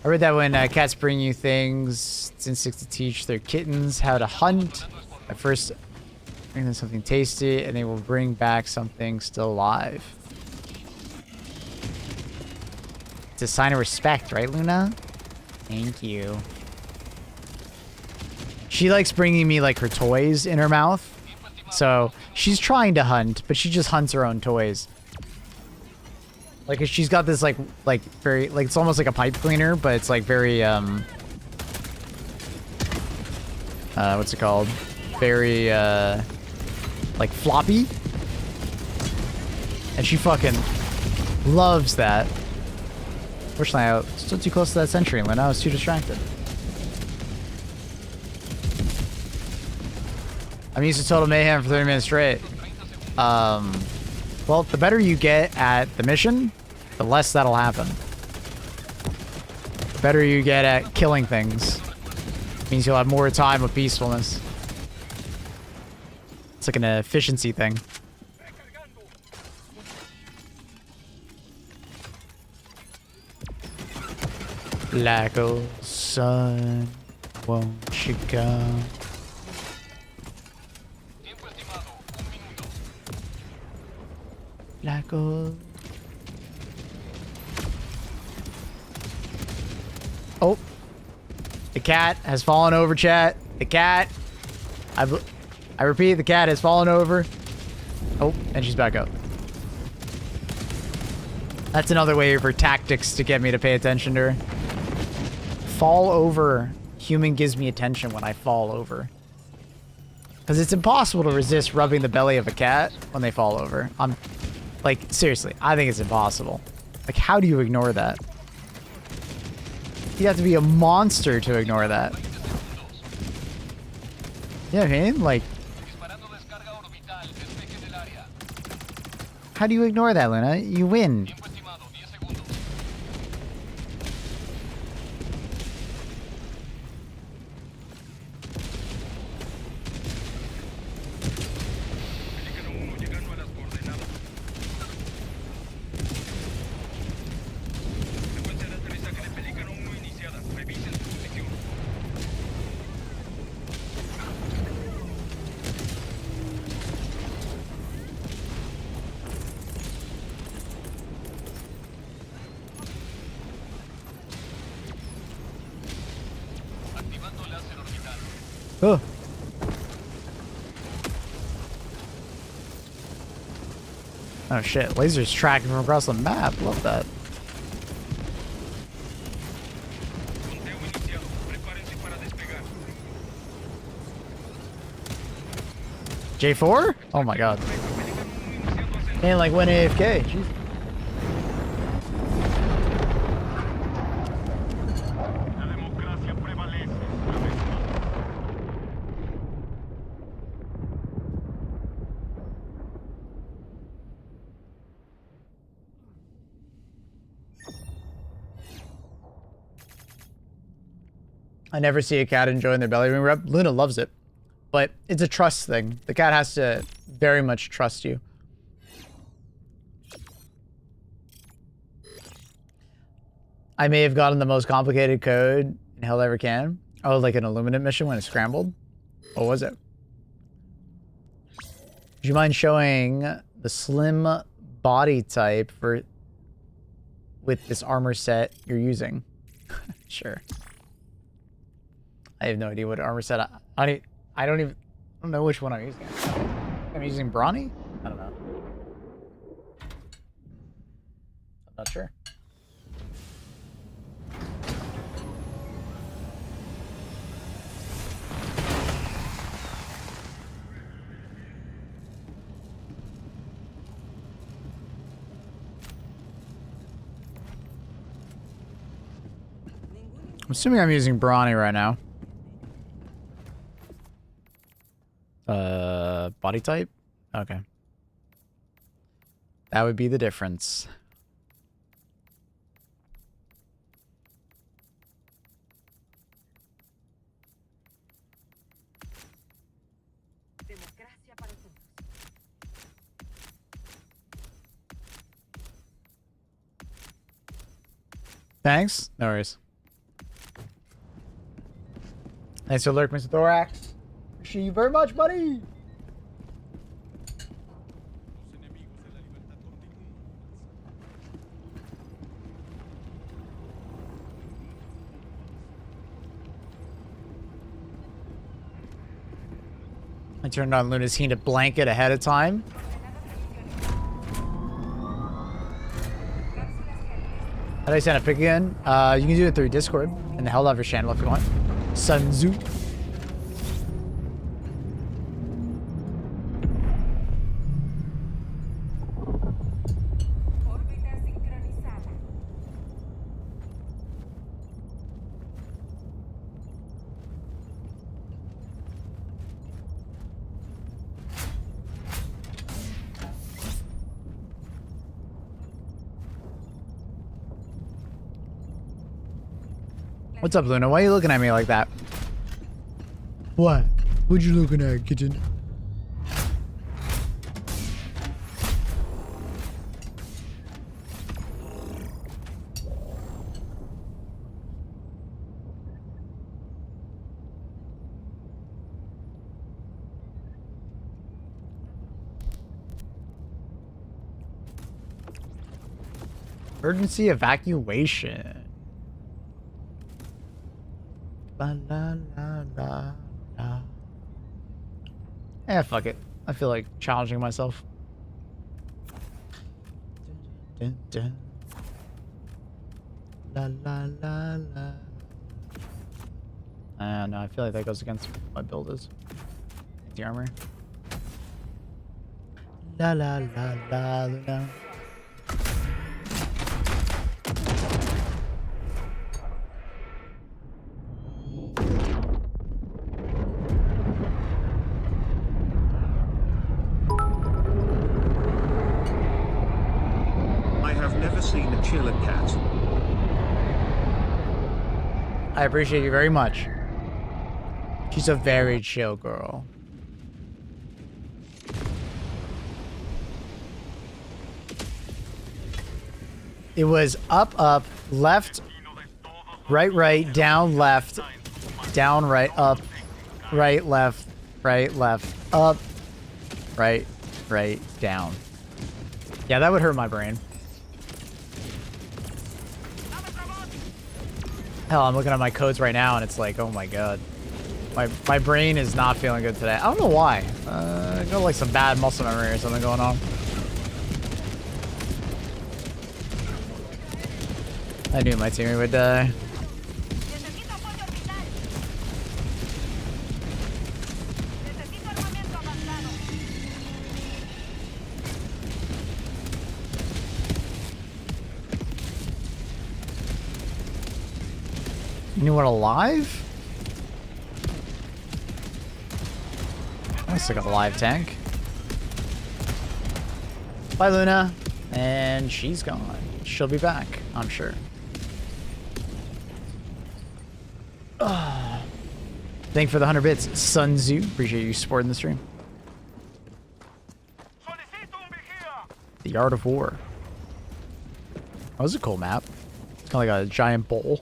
I read that when cats bring you things, it's instinct to teach their kittens how to hunt. At first, bring them something tasty, and they will bring back something still alive. It's a sign of respect, right, Luna? Thank you. She likes bringing me, like, her toys in her mouth. So, she's trying to hunt, but she just hunts her own toys. Like, she's got this, like very, like, it's almost like a pipe cleaner, but it's, like, very, what's it called? Very, like, floppy. And she fucking loves that. Fortunately, I was still too close to that sentry, Lynn. I was too distracted. I'm used to total mayhem for 30 minutes straight. Well, the better you get at the mission, the less that'll happen. The better you get at killing things, means you'll have more time of peacefulness. It's like an efficiency thing. Black old sun, won't you come? Black old. Oh, the cat has fallen over, chat. The cat. I repeat, the cat has fallen over. Oh, and she's back up. That's another way of her tactics to get me to pay attention to her. Fall over. Human gives me attention when I fall over. Because it's impossible to resist rubbing the belly of a cat when they fall over. I'm like, seriously, I think it's impossible. Like, how do you ignore that? You have to be a monster to ignore that. You know what I mean? Like, how do you ignore that, Luna? You win. Oh. Oh shit, lasers tracking from across the map. Love that. J4? Oh my god. Man, like when AFK. Jeez. I never see a cat enjoying their belly ring rub. Luna loves it. But it's a trust thing. The cat has to very much trust you. I may have gotten the most complicated code in hell ever can. Oh, like an Illuminate mission when it scrambled? What was it? Would you mind showing the slim body type for with this armor set you're using? Sure. I have no idea what armor set I don't know which one I'm using. I'm using Brawny? I don't know. I'm not sure. I'm assuming I'm using Brawny right now. Body type? Okay. That would be the difference. Thanks. No worries. Thanks for lurk, Mr. Thorax. Appreciate you very much, buddy. I turned on Luna's heated blanket ahead of time. How do I send a pic again? You can do it through Discord in the Helldiver channel if you want. Sun Tzu. What's up, Luna? Why are you looking at me like that? What? What you looking at, kitchen? Emergency evacuation. La, la, la, la, la. Eh, fuck it. I feel like challenging myself. Dun, dun, dun. La la la la. No, I feel like that goes against what my build is. The armor. La la la la la. I have never seen a chiller cat. I appreciate you very much. She's a very chill girl. It was up, up, left, right, right, down, left, down, right, up, right, left, up, right, right, down. Yeah, that would hurt my brain. Hell, I'm looking at my codes right now and it's like, oh my god. My brain is not feeling good today. I don't know why. I got like some bad muscle memory or something going on. I knew my teammate would die. Necesito apoyo orbital. Necesito armamento avanzado. Anyone alive? Looks like a live tank. Bye, Luna. And she's gone. She'll be back, I'm sure. Thank you for the 100 bits, Sun Tzu. Appreciate you supporting the stream. The Art of War. That was a cool map. It's kind of like a giant bowl.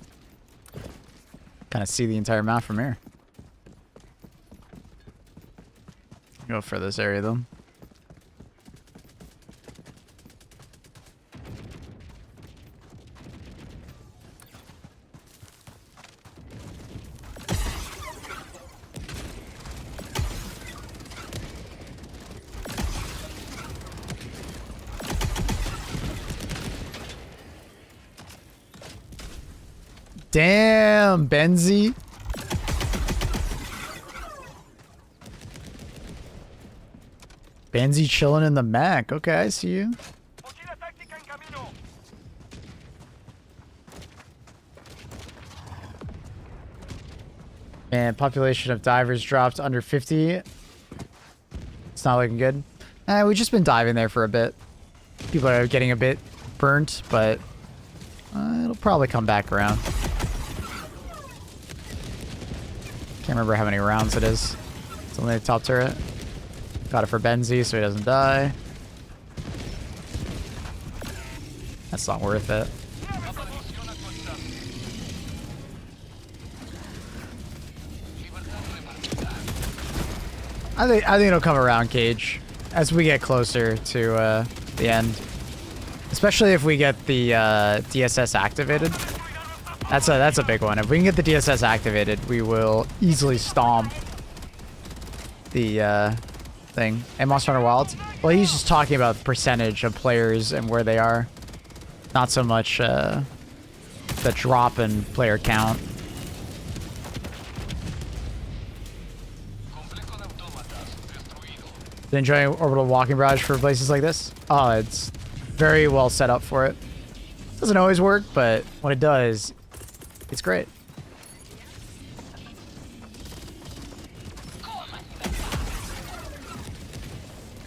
Kind of see the entire map from here. Go for this area though. Damn, Benzie. Benzie chilling in the Mac. Okay, I see you. Man, population of divers dropped under 50. It's not looking good. We've just been diving there for a bit. People are getting a bit burnt, but it'll probably come back around. Can't remember how many rounds it is. It's only the top turret. Got it for Benzie so he doesn't die. That's not worth it. I think it'll come around, Cage, as we get closer to the end. Especially if we get the DSS activated. That's a big one. If we can get the DSS activated, we will easily stomp the thing. And Monster Hunter Wilds. Well, he's just talking about the percentage of players and where they are. Not so much the drop in player count. Been enjoying Orbital Walking Barrage for places like this? Oh, it's very well set up for it. Doesn't always work, but when it does, it's great.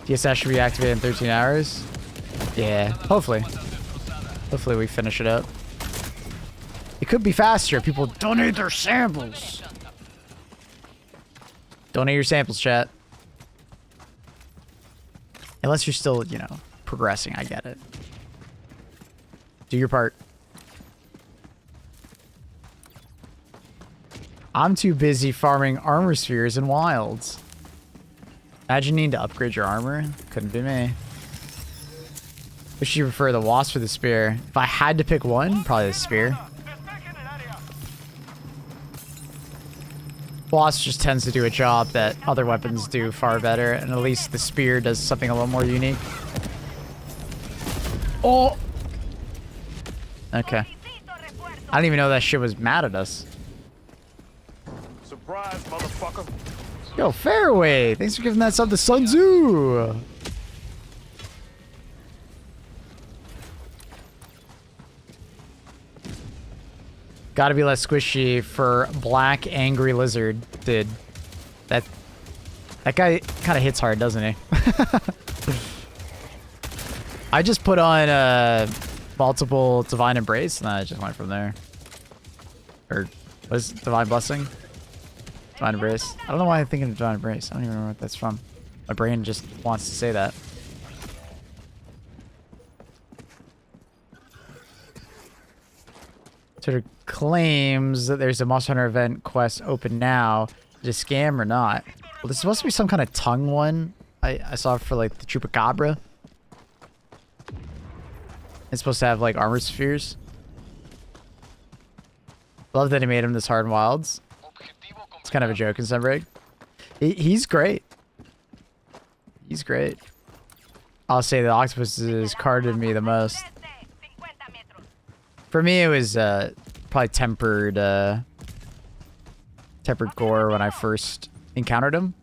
DSS should be activated in 13 hours. Yeah, hopefully. Hopefully we finish it up. It could be faster. People donate their samples. Donate your samples, chat. Unless you're still, you know, progressing. I get it. Do your part. I'm too busy farming armor spheres in wilds. Imagine needing to upgrade your armor. Couldn't be me. Which do you prefer, the wasp or the spear? If I had to pick one, probably the spear. Wasp just tends to do a job that other weapons do far better, and at least the spear does something a little more unique. Oh! Okay. I don't even know that shit was mad at us. Surprise, motherfucker. Yo, Fairway! Thanks for giving that sub to Sun Tzu! Gotta be less squishy for Black Angry Lizard, dude. That guy kind of hits hard, doesn't he? I just put on multiple Divine Embrace, and I just went from there. Or was it Divine Blessing? Divine Embrace. I don't know why I'm thinking of Divine Embrace. I don't even remember what that's from. My brain just wants to say that. Sort of claims that there's a Monster Hunter event quest open now. Is it a scam or not? Well, there's supposed to be some kind of tongue one I saw for like the Chupacabra. It's supposed to have like armor spheres. Love that he made him this hard in Wilds. It's kind of a joke in Sunbreak. He's great. He's great. I'll say the octopuses carded me the most. For me, it was probably tempered gore when I first encountered him.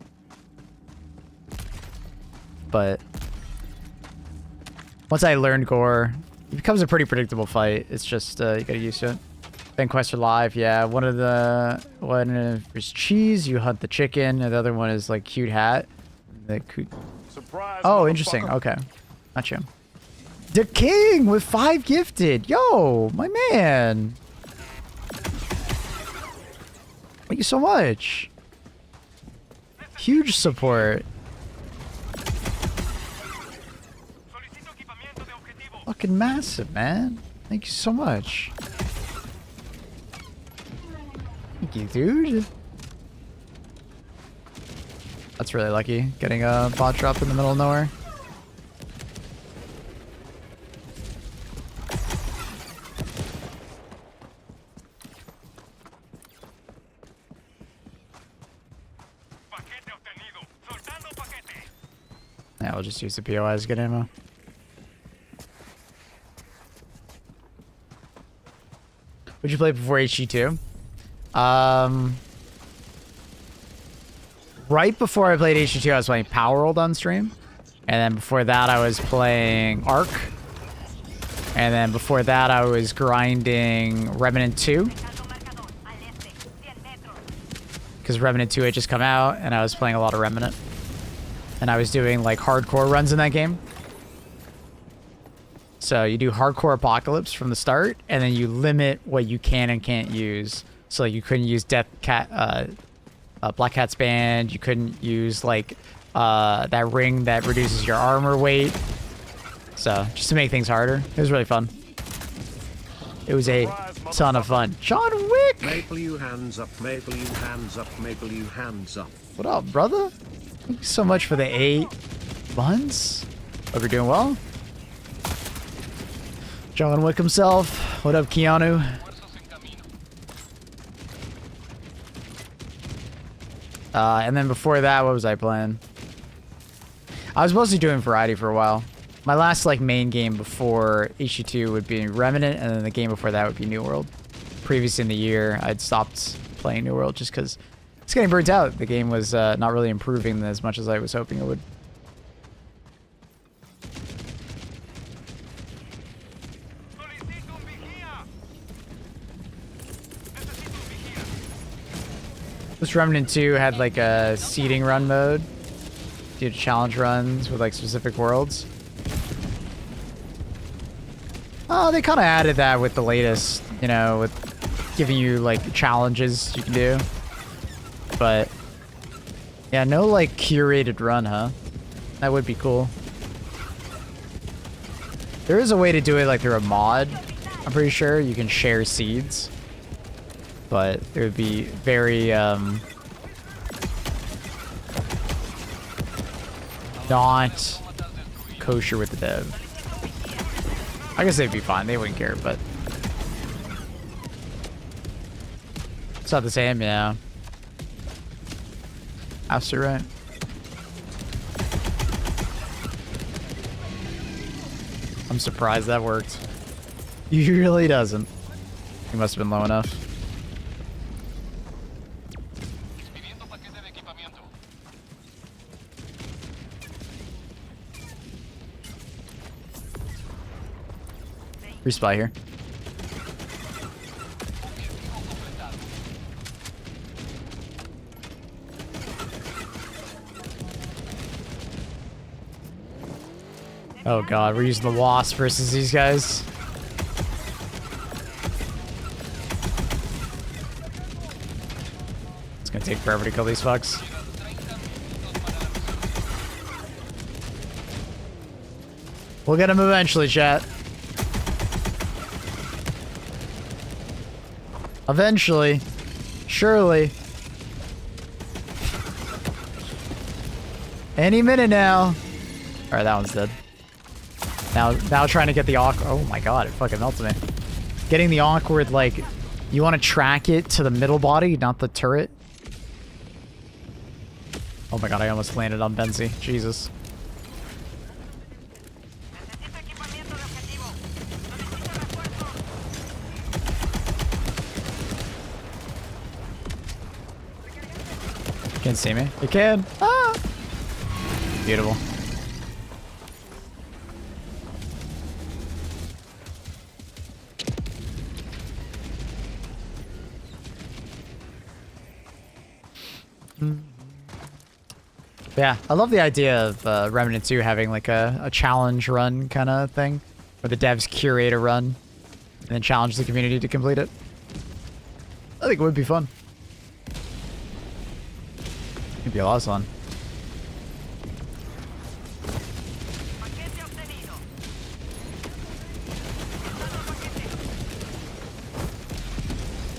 But once I learned gore, it becomes a pretty predictable fight. It's just you gotta get used to it. Ben Quest are live, yeah. One is cheese, you hunt the chicken, and the other one is like cute hat. Surprise, Oh, interesting. Okay, gotcha. The King with 5 gifted. Yo, my man. Thank you so much. Huge support. Fucking massive, man. Thank you so much. Thank you, dude. That's really lucky, getting a bot drop in the middle of nowhere. Yeah, we'll just use the POIs to get ammo. What'd you play before HD2? Right before I played HD2, I was playing Power World on stream. And then before that, I was playing Ark. And then before that, I was grinding Remnant 2. Because Remnant 2 had just come out, and I was playing a lot of Remnant. And I was doing, like, hardcore runs in that game. So you do hardcore Apocalypse from the start, and then you limit what you can and can't use. So you couldn't use Black Cat's Band. You couldn't use like that ring that reduces your armor weight. So just to make things harder. It was really fun. It was a ton of fun. John Wick! Maple you hands up, maple you hands up, maple you hands up. What up, brother? Thank you so much for the 8 months. Hope you're doing well. John Wick himself. What up, Keanu? And then before that, what was I playing? I was mostly doing variety for a while. My last like main game before HD2 would be Remnant, and then the game before that would be New World. Previous in the year, I'd stopped playing New World just because it's getting burnt out. The game was not really improving as much as I was hoping it would. This Remnant 2 had like a seeding run mode. You do challenge runs with like specific worlds. Oh, they kind of added that with the latest, you know, with giving you like challenges you can do. But yeah, no like curated run, huh? That would be cool. There is a way to do it like through a mod. I'm pretty sure you can share seeds. But it would be very, not kosher with the dev. I guess they'd be fine. They wouldn't care, but it's not the same, yeah. Absolutely right. I'm surprised that worked. Usually doesn't. He must have been low enough. Resupply here. Oh god, we're using the Wasp versus these guys. It's gonna take forever to kill these fucks. We'll get him eventually, chat. Eventually. Surely. Any minute now. Alright, that one's dead. Now trying to get the awkward. Oh my god, it fucking melted me. Getting the awkward, like, you want to track it to the middle body, not the turret. Oh my god, I almost landed on Benzie. Jesus. Necesito equipamiento de objetivo. Solicito refuerzo. Can't see me. You can. Ah! Beautiful. Yeah, I love the idea of Remnant 2 having like a challenge run kind of thing, where the devs curate a run and then challenge the community to complete it. I think it would be fun. It'd be a lot of fun. Paquete obtenido.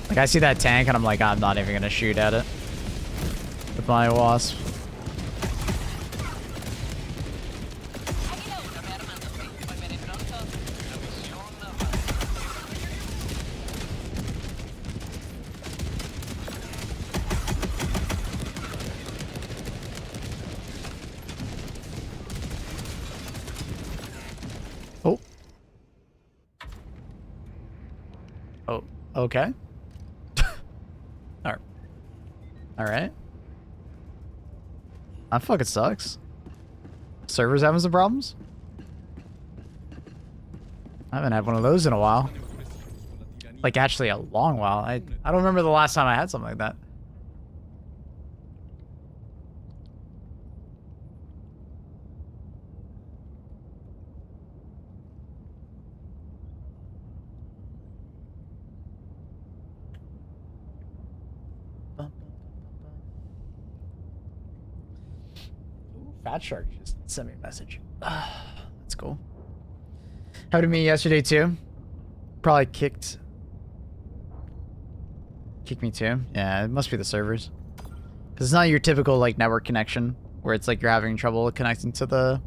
Like I see that tank and I'm like, I'm not even gonna shoot at it with my Wasp. Oh. Oh, okay. Alright. Alright. That fucking sucks. Server's having some problems? I haven't had one of those in a while. Like, actually a long while. I don't remember the last time I had something like that. Fat Shark just sent me a message. That's cool. Happened to me yesterday too. Probably kicked me too. Yeah, it must be the servers. Because it's not your typical like network connection where it's like you're having trouble connecting to the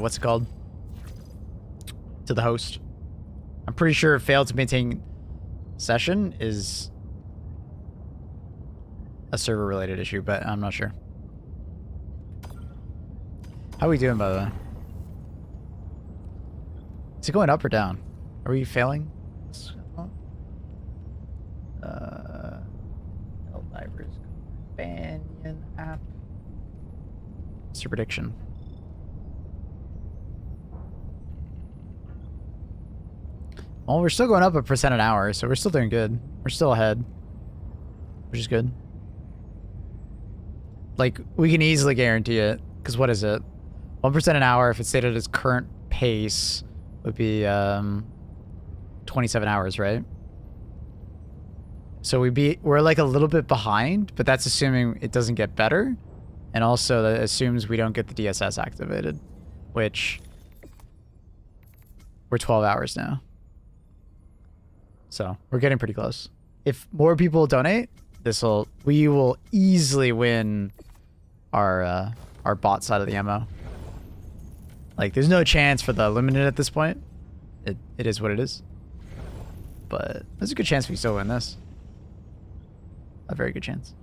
what's it called? To the host. I'm pretty sure failed to maintain session is a server related issue, but I'm not sure. How are we doing, by the way? Is it going up or down? Are we failing? Helldivers companion app. What's your prediction? Well, we're still going up 1% an hour, so we're still doing good. We're still ahead, which is good. Like, we can easily guarantee it, because what is it? 1% an hour, if it stayed at its current pace, would be 27 hours, right? So we're like a little bit behind, but that's assuming it doesn't get better. And also that assumes we don't get the DSS activated, which we're 12 hours now. So we're getting pretty close. If more people donate, we will easily win our bot side of the MO. Like, there's no chance for the limited at this point. It is what it is. But there's a good chance we still win this. A very good chance.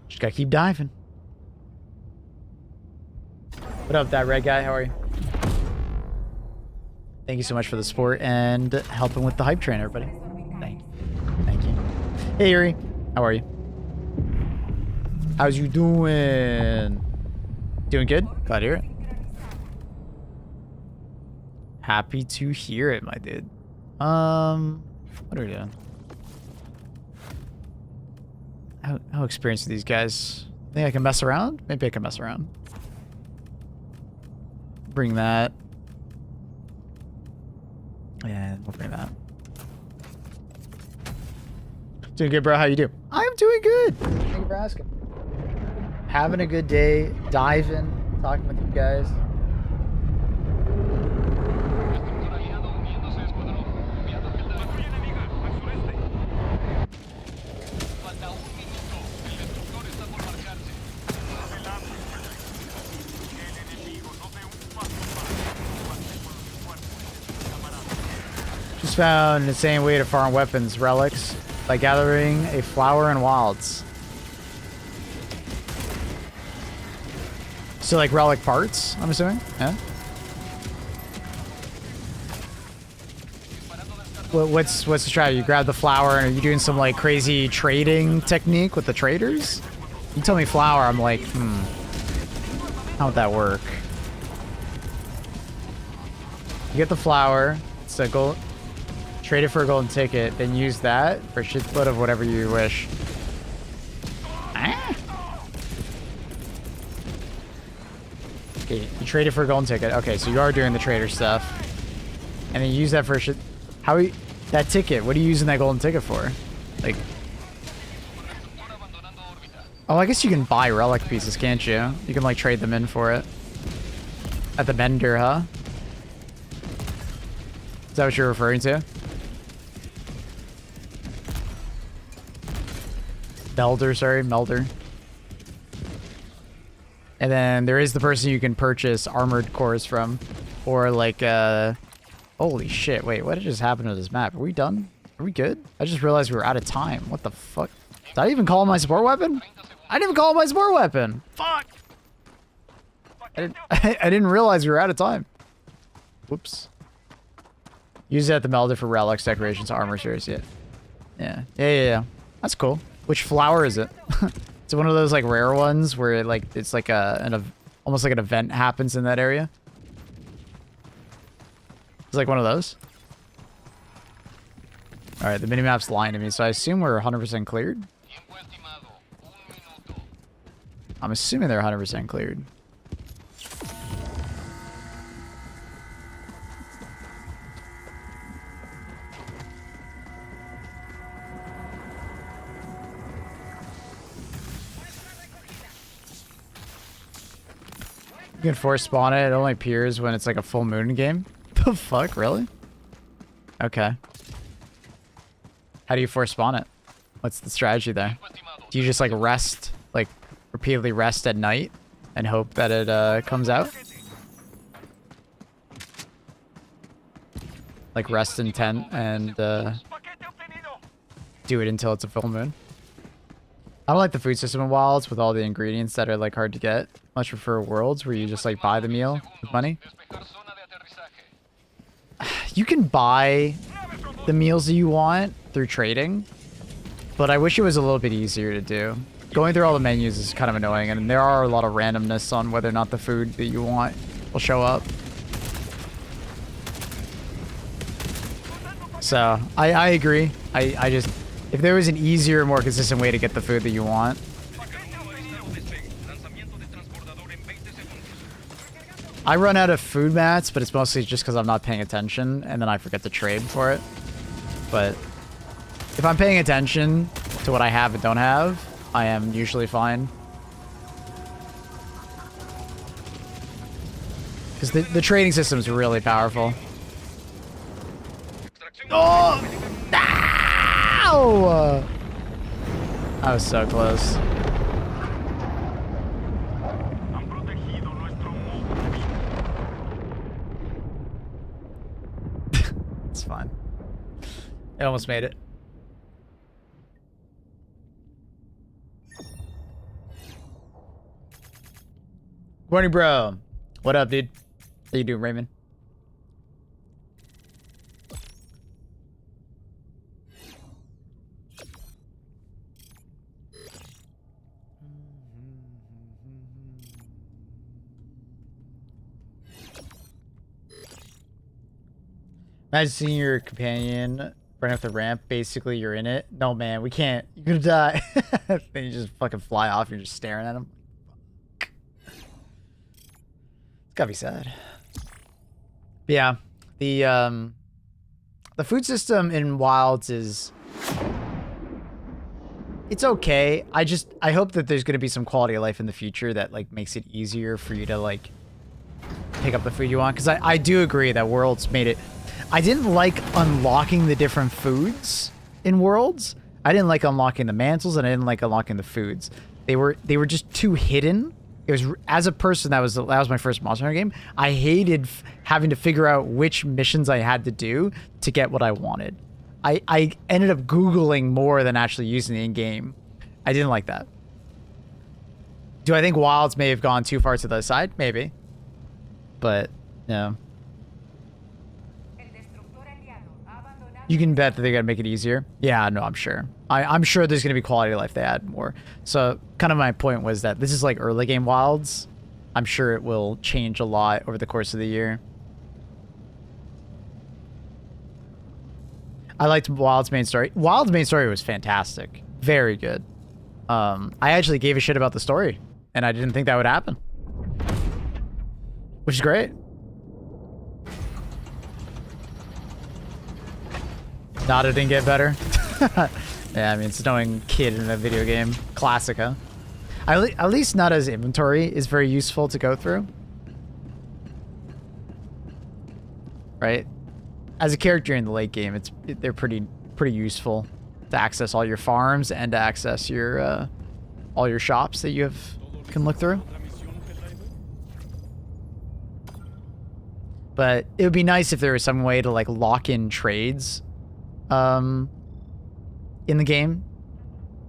Just gotta keep diving. What up, that red guy? How are you? Thank you so much for the support and helping with the hype train, everybody. Thank you. Thank you. Hey, Yuri. How are you? How's you doing? Doing good? Glad to hear it. Happy to hear it, my dude. What are we doing? How experienced are these guys? Think I can mess around? Maybe I can mess around. Bring that. Yeah, we'll bring that. Doing good, bro. How you doing? I'm doing good. Thank you for asking. Having a good day. Diving. Talking with you guys. Just found an insane way to farm weapons relics by gathering a flower in wilds. So like relic parts, I'm assuming? Yeah. What's the strategy? You grab the flower and are you doing some like crazy trading technique with the traders? You tell me flower, I'm like, how would that work? You get the flower, it's a gold. Trade it for a golden ticket, then use that for a shitload of whatever you wish. Ah. Okay, you trade it for a golden ticket. Okay, so you are doing the trader stuff. And then you use that for shit. How are you, that ticket, what are you using that golden ticket for? Like... Oh, I guess you can buy relic pieces, can't you? You can like trade them in for it. At the vendor, huh? Is that what you're referring to? Melder. And then there is the person you can purchase armored cores from. Or like, holy shit, wait, what just happened to this map? Are we done? Are we good? I just realized we were out of time. What the fuck? Did I even call my support weapon? I didn't even call my support weapon! Fuck! I didn't realize we were out of time. Whoops. Use it at the melder for relics, decorations, armor series, yeah. Yeah. That's cool. Which flower is it? Is it one of those like rare ones where it, like it's like almost like an event happens in that area? It's like one of those. All right, the minimap's lying to me, so I assume we're 100% cleared. I'm assuming they're 100% cleared. You can force spawn it. It only appears when it's like a full moon game. The fuck, really? Okay. How do you force spawn it? What's the strategy there? Do you just like rest, like repeatedly rest at night and hope that it comes out? Like rest in tent and do it until it's a full moon? I don't like the food system in Wilds with all the ingredients that are like hard to get. Much prefer Worlds where you just like buy the meal with money. You can buy the meals that you want through trading, but I wish it was a little bit easier to do. Going through all the menus is kind of annoying, and there are a lot of randomness on whether or not the food that you want will show up. So, I agree. I just... If there was an easier, more consistent way to get the food that you want. I run out of food mats, but it's mostly just because I'm not paying attention, and then I forget to trade for it. But if I'm paying attention to what I have and don't have, I am usually fine. Because the trading system is really powerful. Oh! Ow! I was so close. It's fine. I almost made it. Morning, bro. What up, dude? How you doing, Raymond? Imagine seeing your companion run up the ramp. Basically, you're in it. No, man, we can't. You're gonna die. Then you just fucking fly off. You're just staring at him. It's gotta be sad. But yeah, the food system in Wilds is it's okay. I hope that there's gonna be some quality of life in the future that like makes it easier for you to like pick up the food you want. Because I do agree that Worlds made it. I didn't like unlocking the different foods in Worlds. I didn't like unlocking the mantles, and I didn't like unlocking the foods. They were just too hidden. It was, as a person that was my first Monster Hunter game, I hated having to figure out which missions I had to do to get what I wanted. I ended up Googling more than actually using the in-game. I didn't like that. Do I think Wilds may have gone too far to the side? Maybe. But, no. You can bet that they're going to make it easier. Yeah, no, I'm sure. I'm sure there's going to be quality of life they add more. So kind of my point was that this is like early game Wilds. I'm sure it will change a lot over the course of the year. I liked Wild's main story. Wild's main story was fantastic. Very good. I actually gave a shit about the story, and I didn't think that would happen. Which is great. Nada didn't get better. Yeah, I mean, it's a knowing kid in a video game. Classic, huh? At least Nada's inventory is very useful to go through. Right? As a character in the late game, they're pretty useful to access all your farms and to access your all your shops that you can look through. But it would be nice if there was some way to like lock in trades in the game.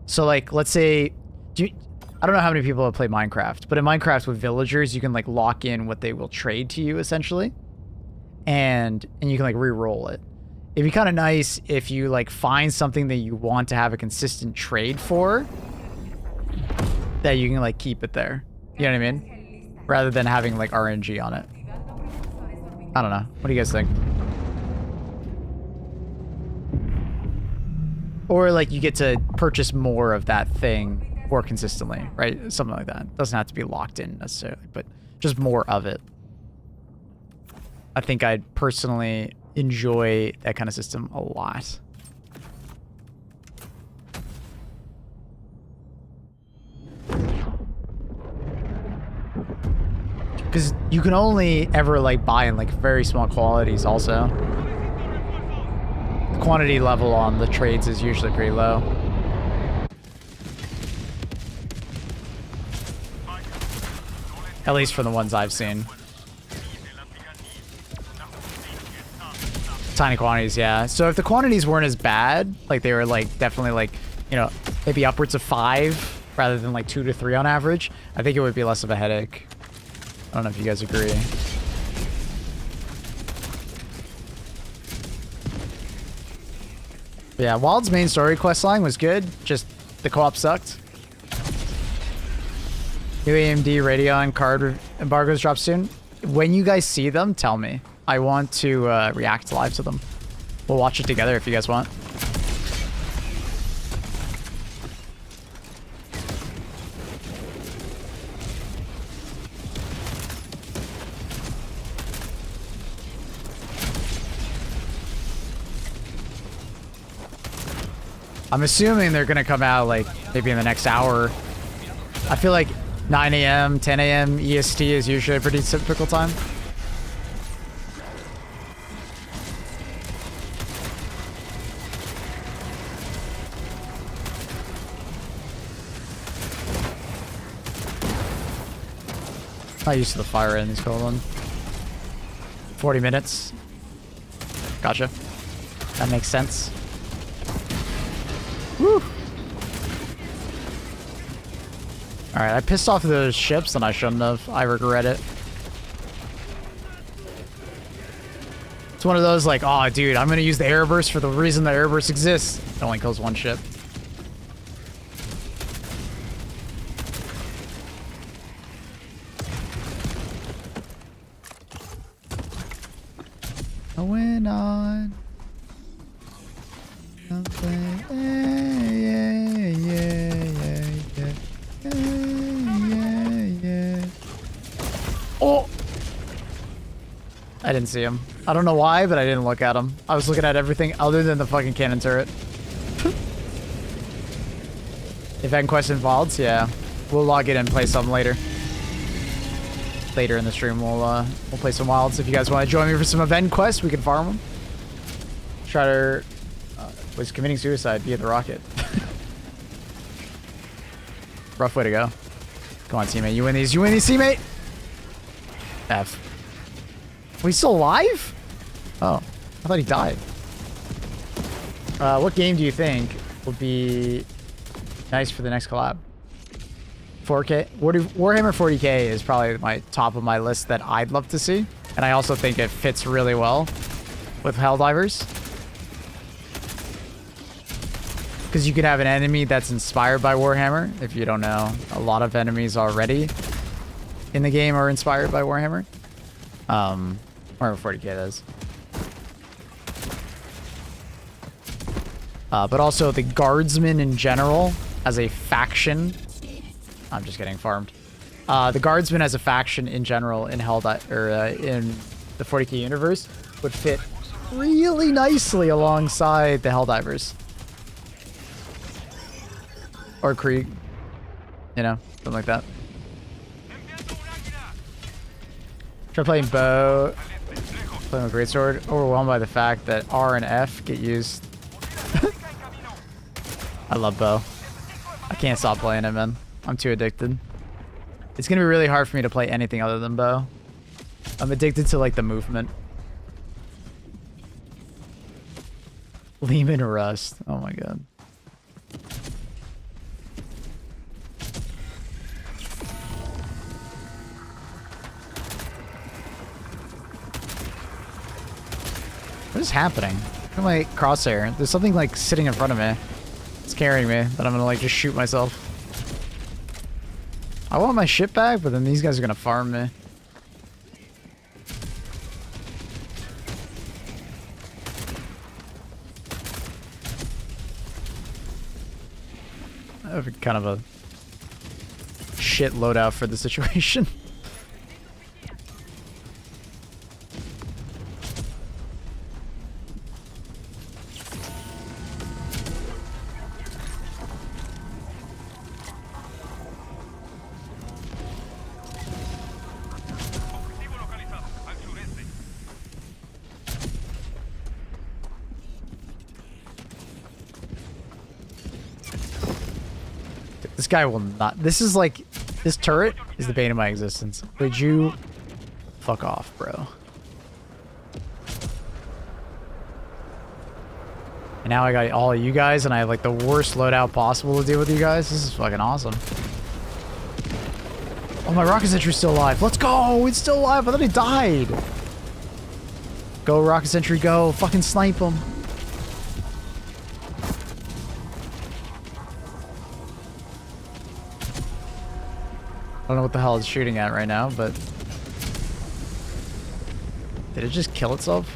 So like, let's say, I don't know how many people have played Minecraft, but in Minecraft with villagers, you can like lock in what they will trade to you essentially, and you can like re-roll it. It'd be kind of nice if you like find something that you want to have a consistent trade for, that you can like keep it there. You know what I mean? Rather than having like RNG on it. I don't know. What do you guys think? Or like you get to purchase more of that thing more consistently, right? Something like that. Doesn't have to be locked in necessarily, but just more of it. I think I'd personally enjoy that kind of system a lot. Because you can only ever like buy in like very small quantities also. The quantity level on the trades is usually pretty low. At least for the ones I've seen. Tiny quantities, yeah. So if the quantities weren't as bad, like they were like definitely like, you know, maybe upwards of 5 rather than like 2 to 3 on average, I think it would be less of a headache. I don't know if you guys agree. But yeah, Wild's main story quest line was good, just the co-op sucked. New AMD Radeon card embargoes drop soon. When you guys see them, tell me. I want to react live to them. We'll watch it together if you guys want. I'm assuming they're gonna come out like maybe in the next hour. I feel like 9 a.m., 10 a.m. EST is usually a pretty typical time. Not used to the fire in these cold one. 40 minutes. Gotcha. That makes sense. Woo! Alright, I pissed off those ships and I shouldn't have. I regret it. It's one of those like, oh, dude, I'm gonna use the air burst for the reason the air burst exists. It only kills one ship. I went on. Something. Yeah. Oh! I didn't see him. I don't know why, but I didn't look at him. I was looking at everything other than the fucking cannon turret. Event quest involved, yeah. We'll log in and play some later. Later in the stream, we'll play some wilds. If you guys want to join me for some event quests, we can farm them. Strider was committing suicide via the rocket. Rough way to go. Come on, teammate. You win these. You win these, teammate. F. Oh, he's still alive? Oh, I thought he died. What game do you think will be nice for the next collab? 4K? Warhammer 40K is probably my top of my list that I'd love to see. And I also think it fits really well with Helldivers. Because you could have an enemy that's inspired by Warhammer. If you don't know, a lot of enemies already in the game are inspired by Warhammer. Warhammer 40K does. But also the Guardsmen in general as a faction. I'm just getting farmed. The Guardsmen as a faction in general in in the 40K universe would fit really nicely alongside the Helldivers. Or Krieg. You know, something like that. Try playing bow. Playing with greatsword. Overwhelmed by the fact that R and F get used. I love bow. I can't stop playing it, man. I'm too addicted. It's gonna be really hard for me to play anything other than bow. I'm addicted to like the movement. Lehman Rust. Oh my god. What is happening? Look at my crosshair. There's something like sitting in front of me. It's carrying me that I'm gonna like just shoot myself. I want my ship back, but then these guys are gonna farm me. I have kind of a shit loadout for the situation. This guy will not. This is like, this turret is the bane of my existence. Would you fuck off, bro? And now I got all of you guys, and I have like the worst loadout possible to deal with you guys. This is fucking awesome. Oh, my rocket sentry's still alive. Let's go! It's still alive. I thought he died. Go, rocket sentry, go! Fucking snipe him. I don't know what the hell it's shooting at right now, but... Did it just kill itself?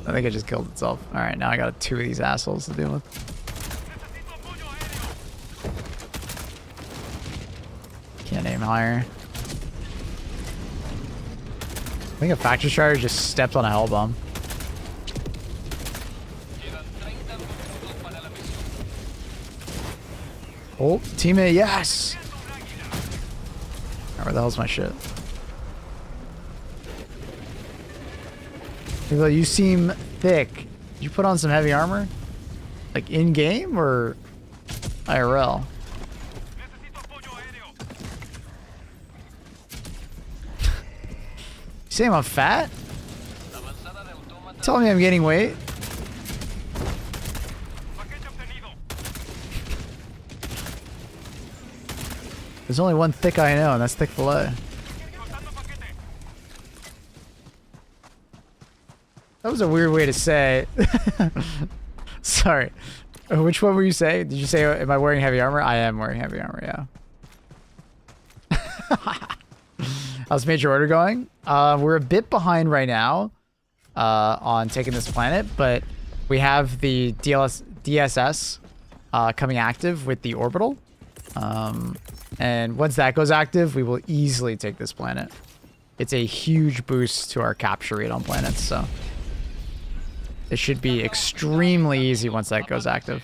I think it just killed itself. Alright, now I got two of these assholes to deal with. Can't aim higher. I think a factory strider just stepped on a hell bomb. Oh, teammate, yes! Where the hell's my shit? You seem thick. Did you put on some heavy armor? Like in-game or IRL? You saying I'm fat? Telling me I'm gaining weight? There's only one thick I know, and that's thick fillet. was a weird way to say. Sorry. Which one were you saying? Did you say, am I wearing heavy armor? I am wearing heavy armor, yeah. How's Major Order going? We're a bit behind right now on taking this planet, but we have the DSS coming active with the orbital. And once that goes active, we will easily take this planet. It's a huge boost to our capture rate on planets, so it should be extremely easy once that goes active.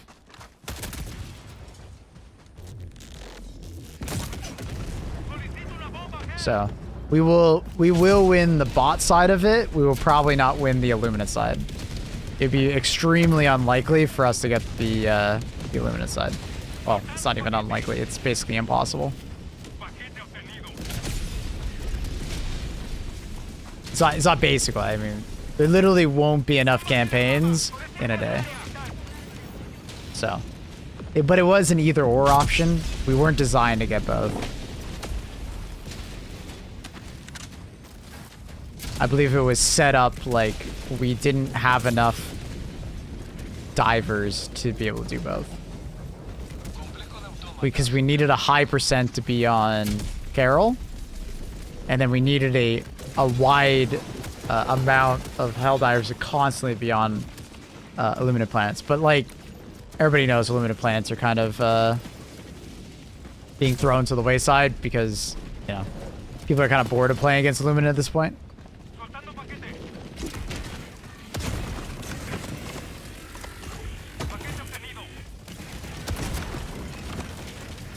So we will win the bot side of it. We will probably not win the Illuminate side. It'd be extremely unlikely for us to get the Illuminate side. Well, it's not even unlikely. It's basically impossible. It's not basically. I mean, there literally won't be enough campaigns in a day. So, but it was an either or option. We weren't designed to get both. I believe it was set up like we didn't have enough divers to be able to do both. Because we needed a high percent to be on Carol, and then we needed a wide amount of Helldivers to constantly be on Illuminate planets. But like everybody knows, Illuminate planets are kind of being thrown to the wayside because, you know, people are kind of bored of playing against Illuminate at this point.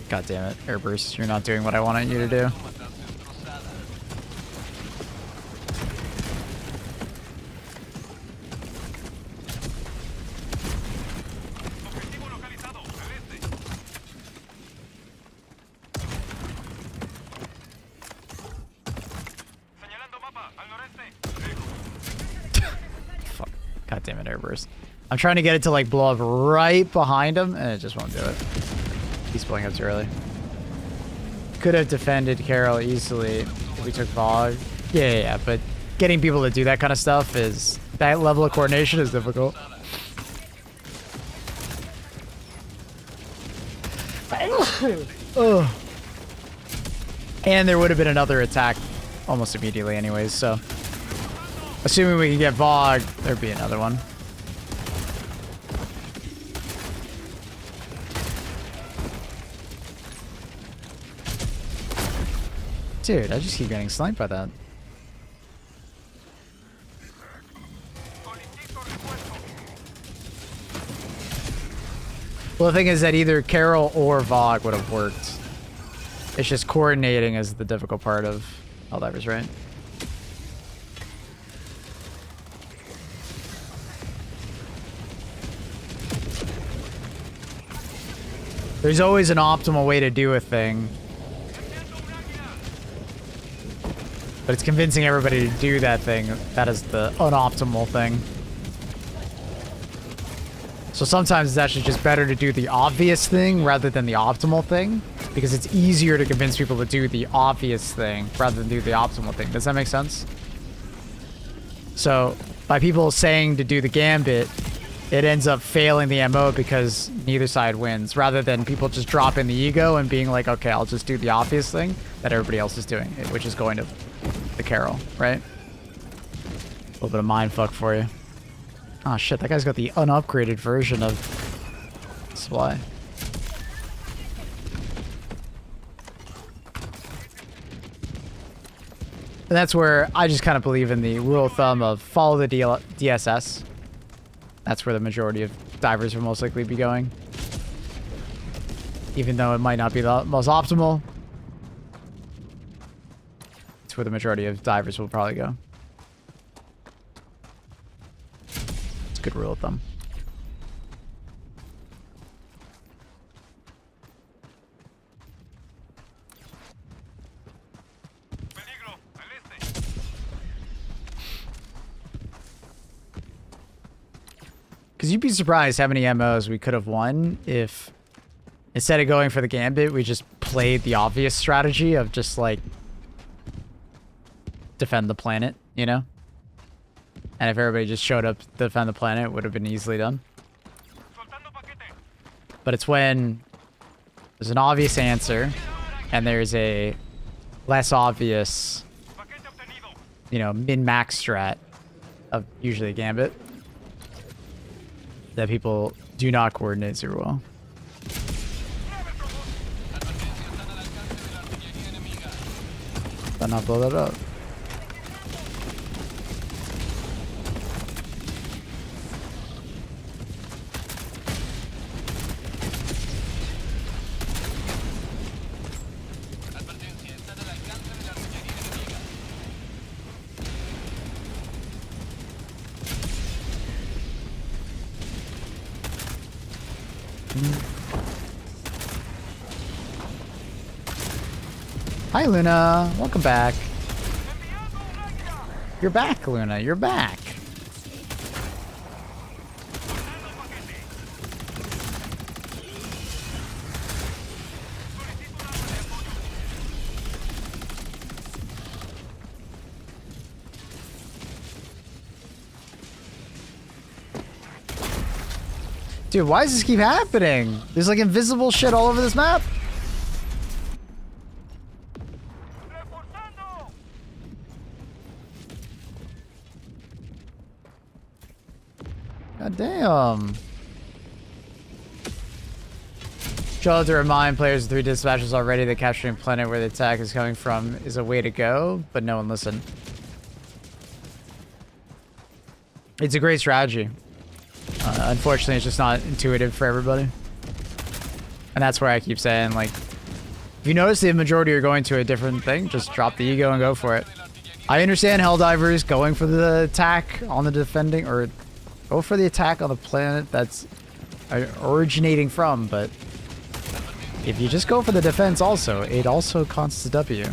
God damn it, Airburst, you're not doing what I wanted you to do. Fuck. God damn it, Airburst. I'm trying to get it to like blow up right behind him, and it just won't do it. He's blowing up too early. Could have defended Carol easily if we took Fog. Yeah, but getting people to do that kind of stuff is... That level of coordination is difficult. Ugh. And there would have been another attack almost immediately anyways, so... Assuming we can get Vogue, there'd be another one. Dude, I just keep getting sniped by that. Well, the thing is that either Carol or Vogue would have worked. It's just coordinating is the difficult part of Helldivers, right? There's always an optimal way to do a thing. But it's convincing everybody to do that thing. That is the unoptimal thing. So sometimes it's actually just better to do the obvious thing rather than the optimal thing. Because it's easier to convince people to do the obvious thing rather than do the optimal thing. Does that make sense? So by people saying to do the gambit, it ends up failing the MO because neither side wins. Rather than people just dropping the ego and being like, okay, I'll just do the obvious thing that everybody else is doing. Which is going to the Carol, right? A little bit of mindfuck for you. Oh shit, that guy's got the unupgraded version of Supply. And that's where I just kind of believe in the rule of thumb of follow the DSS. That's where the majority of divers will most likely be going. Even though it might not be the most optimal. It's where the majority of divers will probably go. It's a good rule of thumb. Because you'd be surprised how many MOs we could have won if, instead of going for the gambit, we just played the obvious strategy of just, like, defend the planet, you know? And if everybody just showed up to defend the planet, it would have been easily done. But it's when there's an obvious answer and there's a less obvious, you know, min-max strat of usually a gambit that people do not coordinate super well. Better not blow that up. Hi, Luna. Welcome back. You're back, Luna. You're back. Dude, why does this keep happening? There's like invisible shit all over this map. God damn. Try to remind players of 3 dispatches already that capturing planet where the attack is coming from is a way to go, but no one listened. It's a great strategy. Unfortunately, it's just not intuitive for everybody. And that's where I keep saying, like, if you notice the majority are going to a different thing, just drop the ego and go for it. I understand Helldivers going for the attack on the defending, or go for the attack on the planet that's originating from, but if you just go for the defense also, it also costs a W.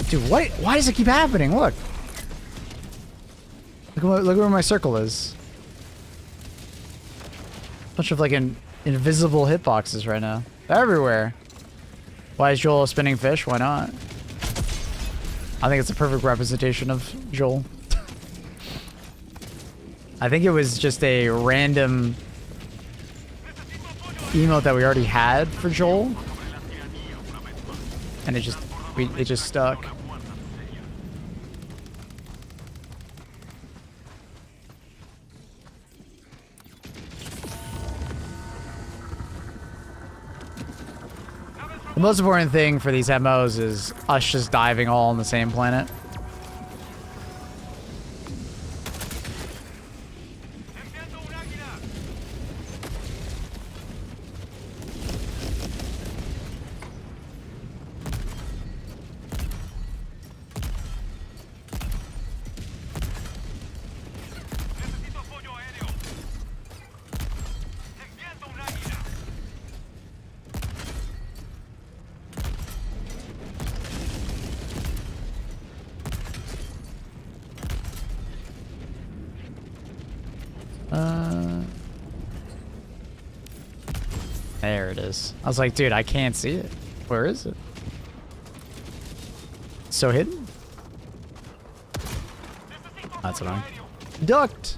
Dude, what? Why does it keep happening? Look. Look where my circle is. Bunch of like invisible hitboxes right now. They're everywhere. Why is Joel a spinning fish? Why not? I think it's a perfect representation of Joel. I think it was just a random emote that we already had for Joel, and it just stuck. The most important thing for these MOs is us just diving all on the same planet. There it is. I was like, dude, I can't see it. Where is it? So hidden? That's annoying. Ducked!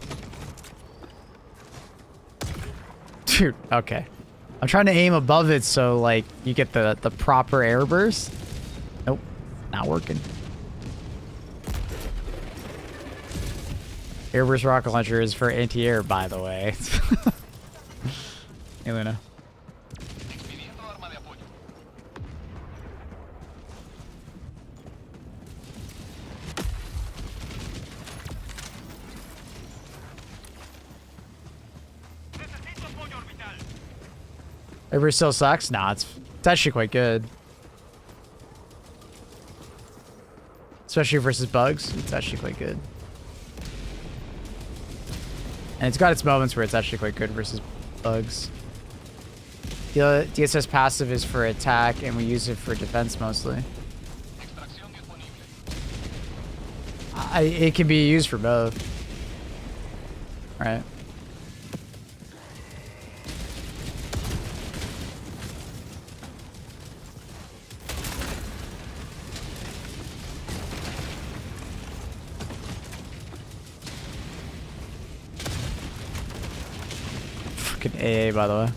Dude, okay. I'm trying to aim above it so, like, you get the proper air burst. Nope. Not working. Airburst rocket launcher is for anti-air, by the way. Hey, Luna. Airburst still sucks? Nah, it's actually quite good. Especially versus bugs, it's actually quite good. And it's got its moments where it's actually quite good versus bugs. The DSS passive is for attack, and we use it for defense mostly. It can be used for both. Right. fucking AA, by the way.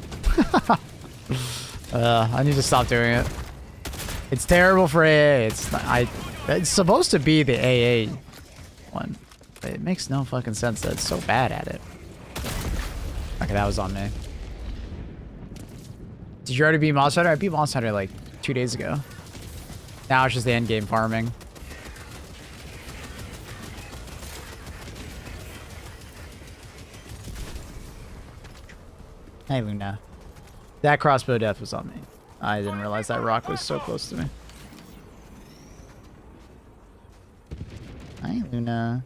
I need to stop doing it. It's terrible for AA. It's supposed to be the AA one. But it makes no fucking sense that it's so bad at it. Okay, that was on me. Did you already beat Monster Hunter? I beat Monster Hunter like 2 days ago. Now it's just the end game farming. Hey, Luna. That crossbow death was on me. I didn't realize that rock was so close to me. Hi, Luna.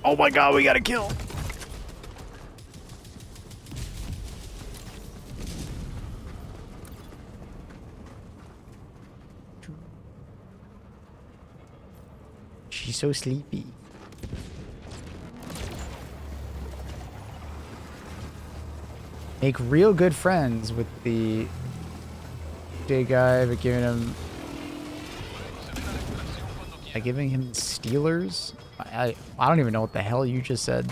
Oh my god, we got a kill. She's so sleepy. Make real good friends with the big guy, but giving him... By giving him Steelers? I don't even know what the hell you just said.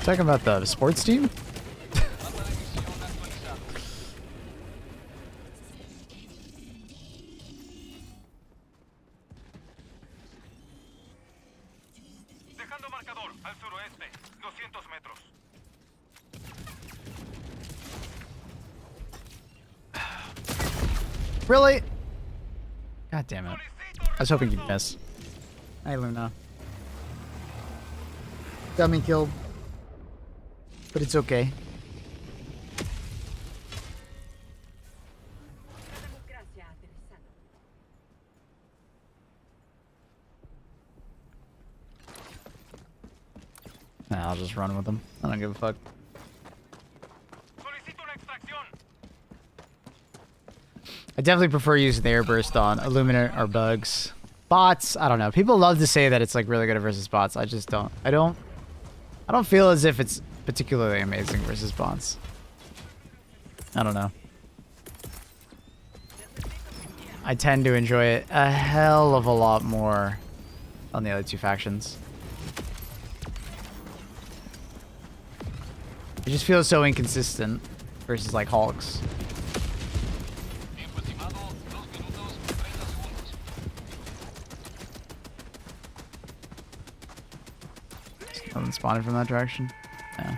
Talking about the sports team? Dejando marcador al suroeste, 200 metros. Really? God damn it. I was hoping you'd miss. Hi, Luna. Got me killed. But it's okay. Nah, I'll just run with them. I don't give a fuck. Solicito una extracción. I definitely prefer using the airburst on Illuminate or bugs. Bots, I don't know. People love to say that it's like really good versus bots. I just don't. I don't feel as if it's particularly amazing versus bots. I don't know. I tend to enjoy it a hell of a lot more on the other two factions. It just feels so inconsistent versus like Hulks. Nothing spawning from that direction. Yeah.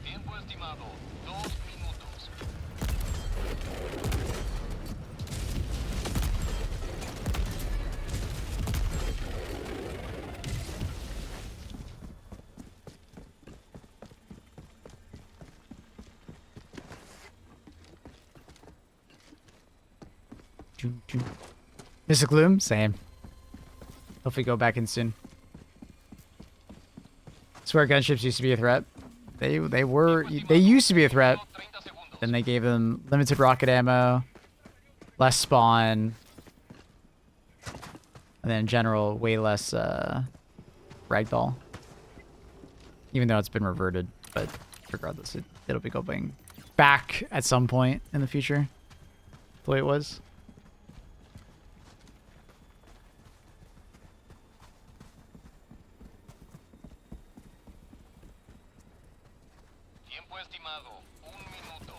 Tiempo estimado, 2 minutos. Mystic Gloom, same. Hopefully go back in soon. Swear gunships used to be a threat. They used to be a threat. Then they gave them limited rocket ammo, less spawn, and then in general way less ragdoll. Even though it's been reverted, but regardless, it'll be going back at some point in the future. The way it was. Tiempo estimado, 1 minuto.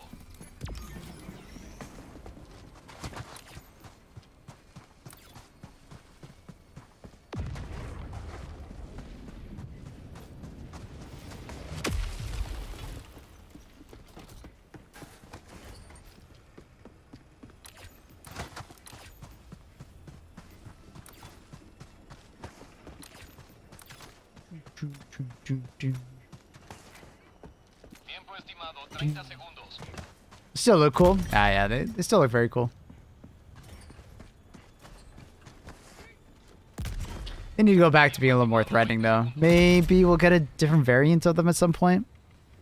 Still look cool. Ah, yeah, they still look very cool. They need to go back to being a little more threatening, though. Maybe we'll get a different variant of them at some point.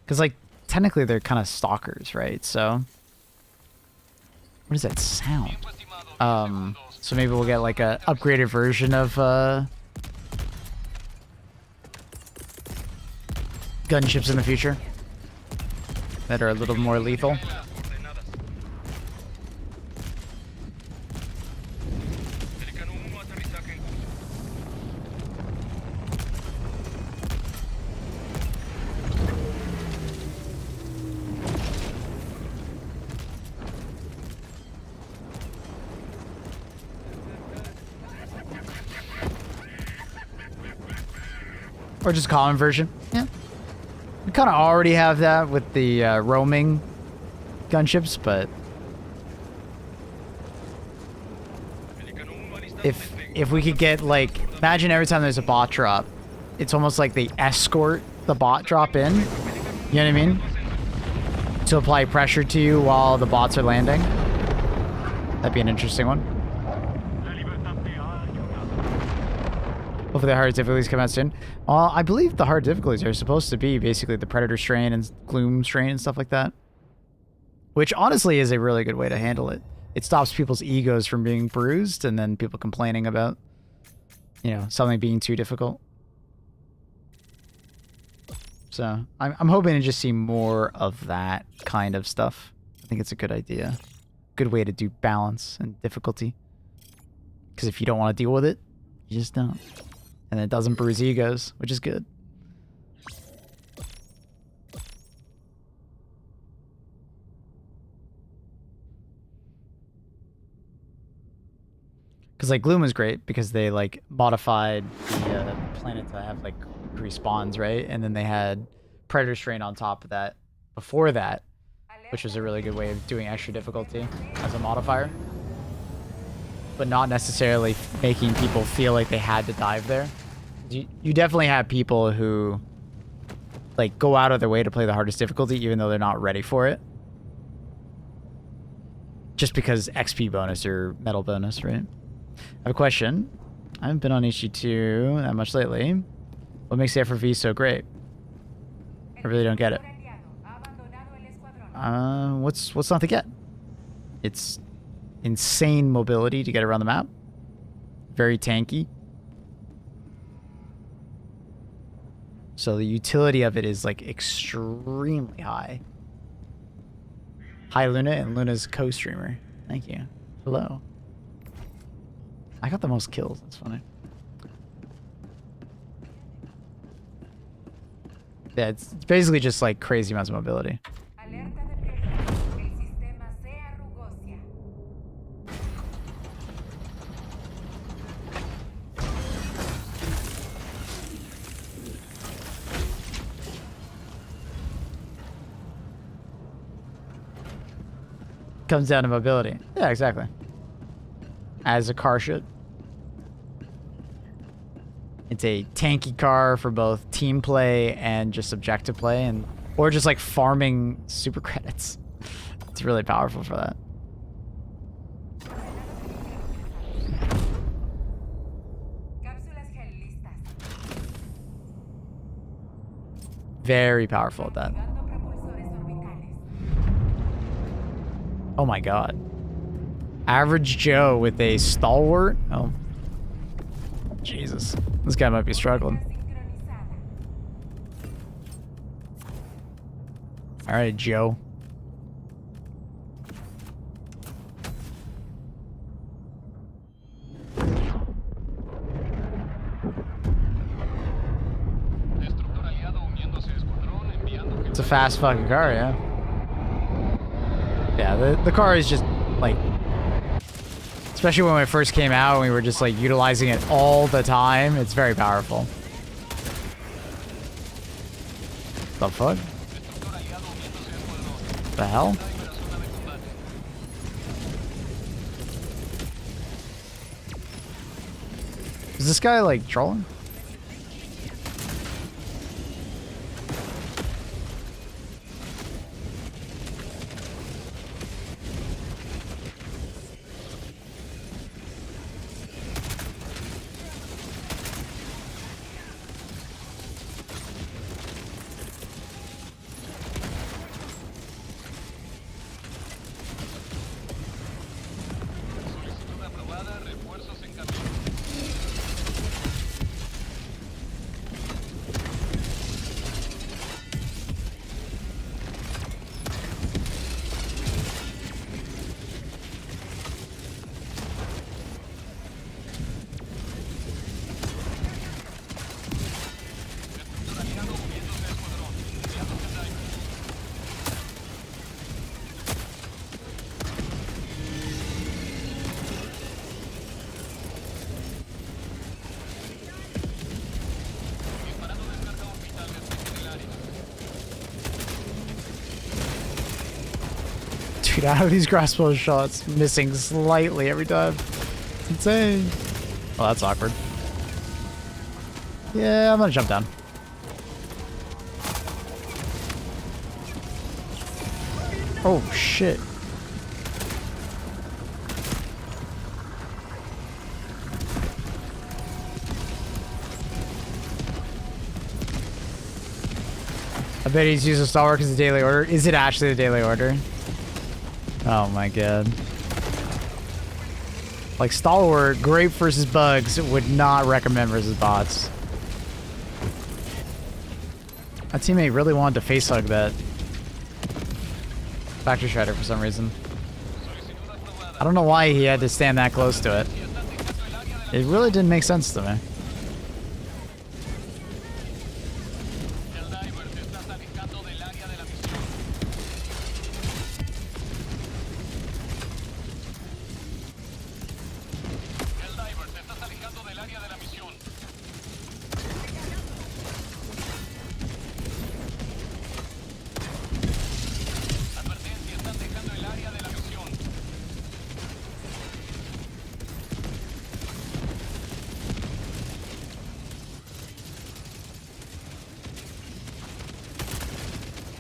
Because, like, technically they're kind of stalkers, right? So, what does that sound? So maybe we'll get, like, a upgraded version of, gunships in the future that are a little more lethal. Or just common version. Yeah. We kind of already have that with the roaming gunships, but if we could get, like, imagine every time there's a bot drop, it's almost like they escort the bot drop in. You know what I mean? To apply pressure to you while the bots are landing. That'd be an interesting one. Hopefully the hard difficulties come out soon. I believe the hard difficulties are supposed to be basically the Predator strain and Gloom strain and stuff like that. Which honestly is a really good way to handle it. It stops people's egos from being bruised and then people complaining about, you know, something being too difficult. So I'm hoping to just see more of that kind of stuff. I think it's a good idea. Good way to do balance and difficulty. Because if you don't want to deal with it, you just don't. And it doesn't bruise egos, which is good. Because, like, Gloom was great because they, like, modified the planet to have, like, respawns, right? And then they had Predator Strain on top of that before that, which was a really good way of doing extra difficulty as a modifier. But not necessarily making people feel like they had to dive there. You definitely have people who, like, go out of their way to play the hardest difficulty even though they're not ready for it. Just because XP bonus or metal bonus, right? I have a question. I haven't been on HD2 that much lately. What makes the FRV so great? I really don't get it. What's not to get? It's insane mobility to get around the map. Very tanky. So the utility of it is, like, extremely high. Hi, Luna, and Luna's co-streamer. Thank you. Hello. I got the most kills. That's funny. Yeah, it's basically just, like, crazy amounts of mobility. Comes down to mobility. Yeah, exactly. As a car should. It's a tanky car for both team play and just objective play, and or just, like, farming super credits. It's really powerful for that. Very powerful at that. Oh my god. Average Joe with a stalwart? Oh. Jesus. This guy might be struggling. Alright, Joe. It's a fast fucking car, yeah. Yeah, the car is just, like, especially when it first came out and we were just, like, utilizing it all the time, it's very powerful. The fuck? The hell? Is this guy, like, trolling? Dude, out of these crossbow shots, missing slightly every time. It's insane. Well, that's awkward. Yeah, I'm gonna jump down. Oh, shit. I bet he's using Stalwart as a daily order. Is it actually the daily order? Oh my god. Like, Stalwart, Grape versus Bugs, would not recommend versus bots. My teammate really wanted to facehug that Factory Shredder for some reason. I don't know why he had to stand that close to it. It really didn't make sense to me.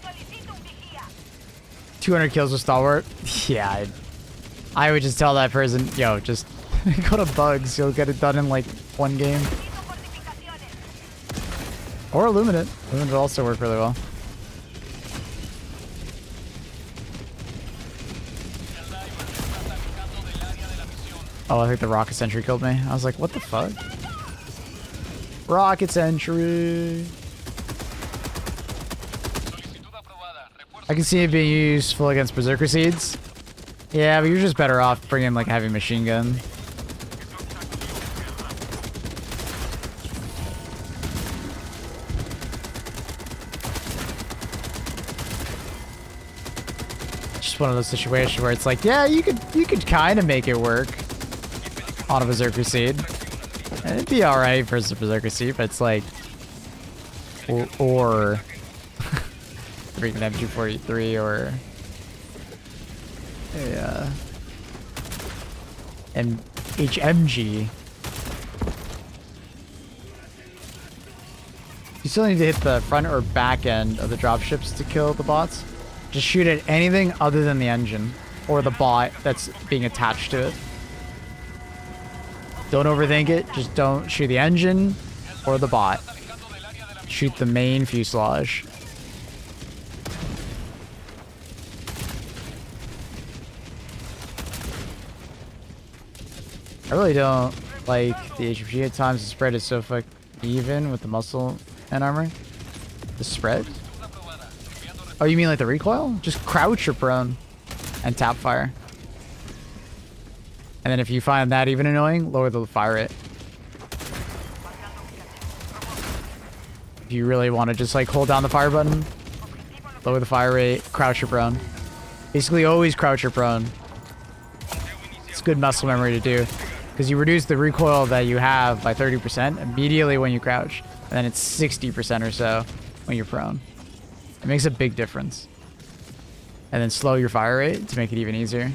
Solicito un vigía. 200 kills with Stalwart? Yeah, I would just tell that person, yo, just go to Bugs. You'll get it done in like one game. Necesito fortificaciones. Or Illuminate. Illuminate will also work really well. Oh, I think the Rocket Sentry killed me. I was like, what the fuck? Rocket Sentry. I can see it being useful against Berserker Seeds. Yeah, but you're just better off bringing like a heavy machine gun. Just one of those situations where it's like, yeah, you could kind of make it work on a Berserker Seed. And it'd be alright versus a Berserker Seed, but it's like, or freaking M243 or a HMG. You still need to hit the front or back end of the dropships to kill the bots. Just shoot at anything other than the engine or the bot that's being attached to it. Don't overthink it. Just don't shoot the engine or the bot. Shoot the main fuselage. I really don't like the HMG at times. The spread is so fuck even with the muscle and armor. The spread? Oh, you mean like the recoil? Just crouch or prone and tap fire. And then if you find that even annoying, lower the fire rate. If you really want to just like hold down the fire button, lower the fire rate, crouch or prone. Basically always crouch or prone. It's good muscle memory to do. Because you reduce the recoil that you have by 30% immediately when you crouch. And then it's 60% or so when you're prone. It makes a big difference. And then slow your fire rate to make it even easier.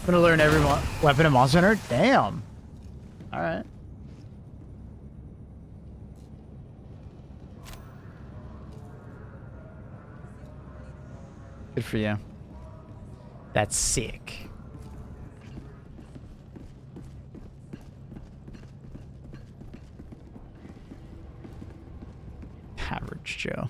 gonna learn every weapon in Monster Hunter? Damn. Alright. Good for you. That's sick. Average Joe.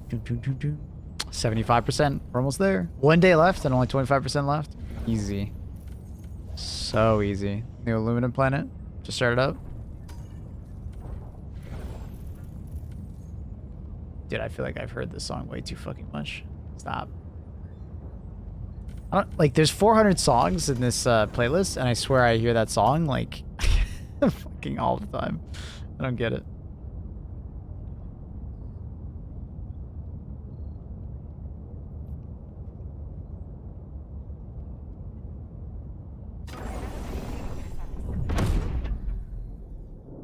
Doom, doom, doom, doom. 75%. We're almost there. 1 day left and only 25% left. Easy. So easy. New aluminum planet. Just started up. Dude, I feel like I've heard this song way too fucking much. Stop. I don't, like, there's 400 songs in this playlist, and I swear I hear that song, like, fucking all the time. I don't get it.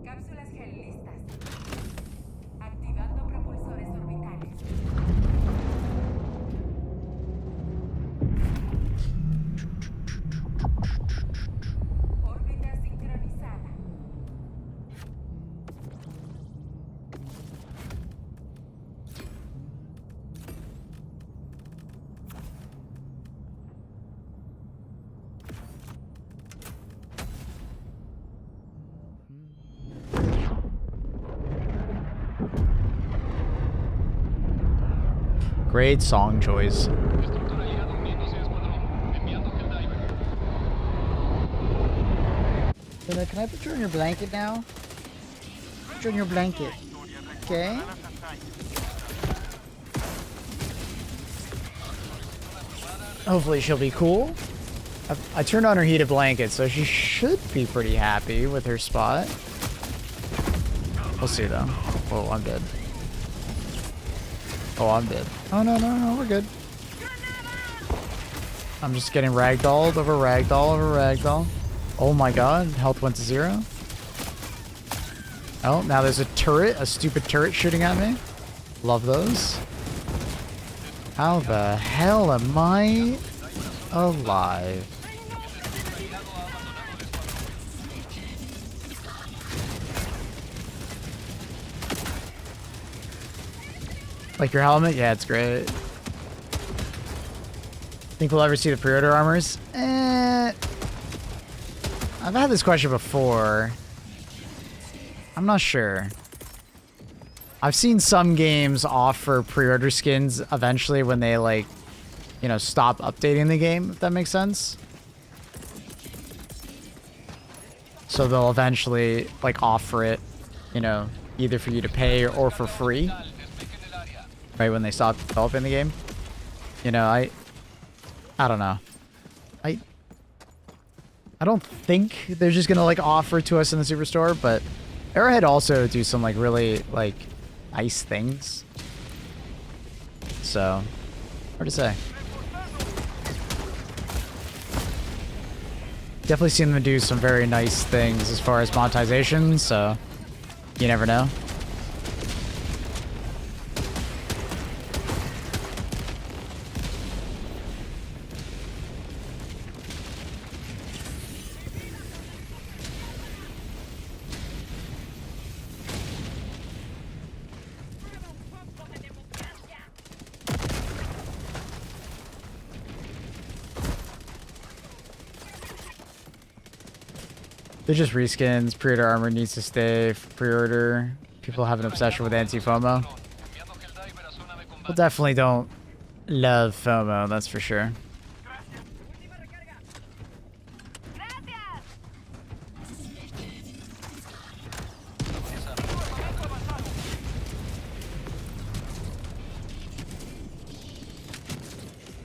Cápsulas gel listas. Activando propulsores orbitales. Órbita sincronizada. Great song choice. Can I put you in your blanket now? Put you in your blanket. Okay? Hopefully she'll be cool. I turned on her heated blanket, so she should be pretty happy with her spot. We'll see though. Oh, I'm dead. Oh, I'm dead. Oh, no, we're good. I'm just getting ragdolled over ragdoll over ragdoll. Oh my god, health went to 0. Oh, now there's a turret, a stupid turret shooting at me. Love those. How the hell am I alive? Like your helmet? Yeah, it's great. Think we'll ever see the pre-order armors? I've had this question before. I'm not sure. I've seen some games offer pre-order skins eventually when they, like, you know, stop updating the game, if that makes sense. So they'll eventually, like, offer it, you know, either for you to pay or for free. Right when they stop developing the game. You know, I don't know. I don't think they're just gonna, like, offer it to us in the Superstore, but Arrowhead also do some, like, really, like, nice things. So, hard to say. Definitely seen them do some very nice things as far as monetization, so you never know. They're just reskins. Pre-order armor needs to stay pre-order. People have an obsession with anti-FOMO. People definitely don't love FOMO, that's for sure.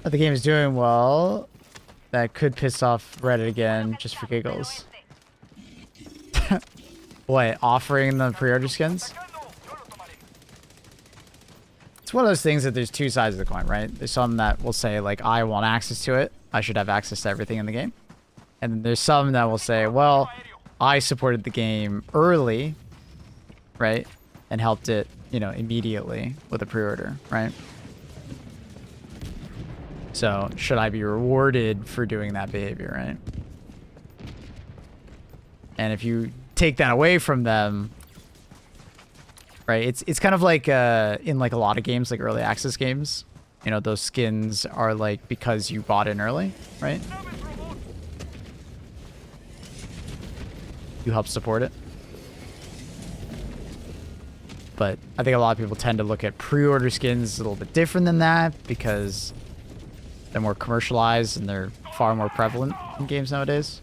But the game is doing well. that could piss off Reddit again just for giggles. What, offering the pre-order skins? It's one of those things that there's two sides of the coin, right? There's some that will say, like, I want access to it. I should have access to everything in the game. And then there's some that will say, well, I supported the game early, right? And helped it, you know, immediately with a pre-order, right? So, should I be rewarded for doing that behavior, right? And if you take that away from them, right, it's kind of like in like a lot of games, like early access games, you know, those skins are like because you bought in early, right? You help support it. But I think a lot of people tend to look at pre-order skins a little bit different than that because they're more commercialized and they're far more prevalent in games nowadays.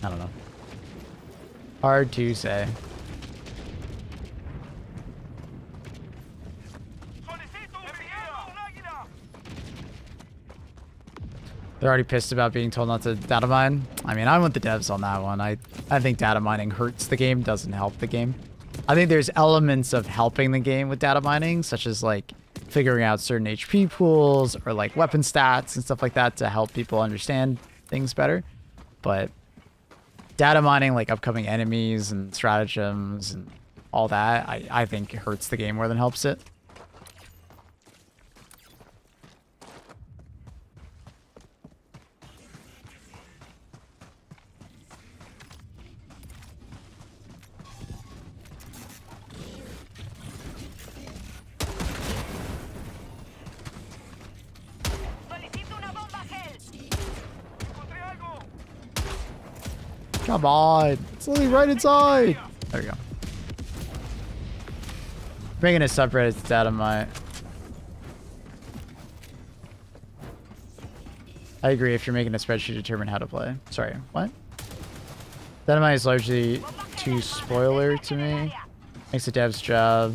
I don't know. Hard to say. They're already pissed about being told not to data mine. I mean, I'm with the devs on that one. I think data mining hurts the game, doesn't help the game. I think there's elements of helping the game with data mining, such as like figuring out certain HP pools or like weapon stats and stuff like that to help people understand things better. But data mining like upcoming enemies and stratagems and all that, I think hurts the game more than helps it. Come on. It's literally right inside. There we go. Making a subreddit data mine. I agree if you're making a spreadsheet to determine how to play. Sorry, what? Data mine is largely too spoiler to me. Makes the dev's job,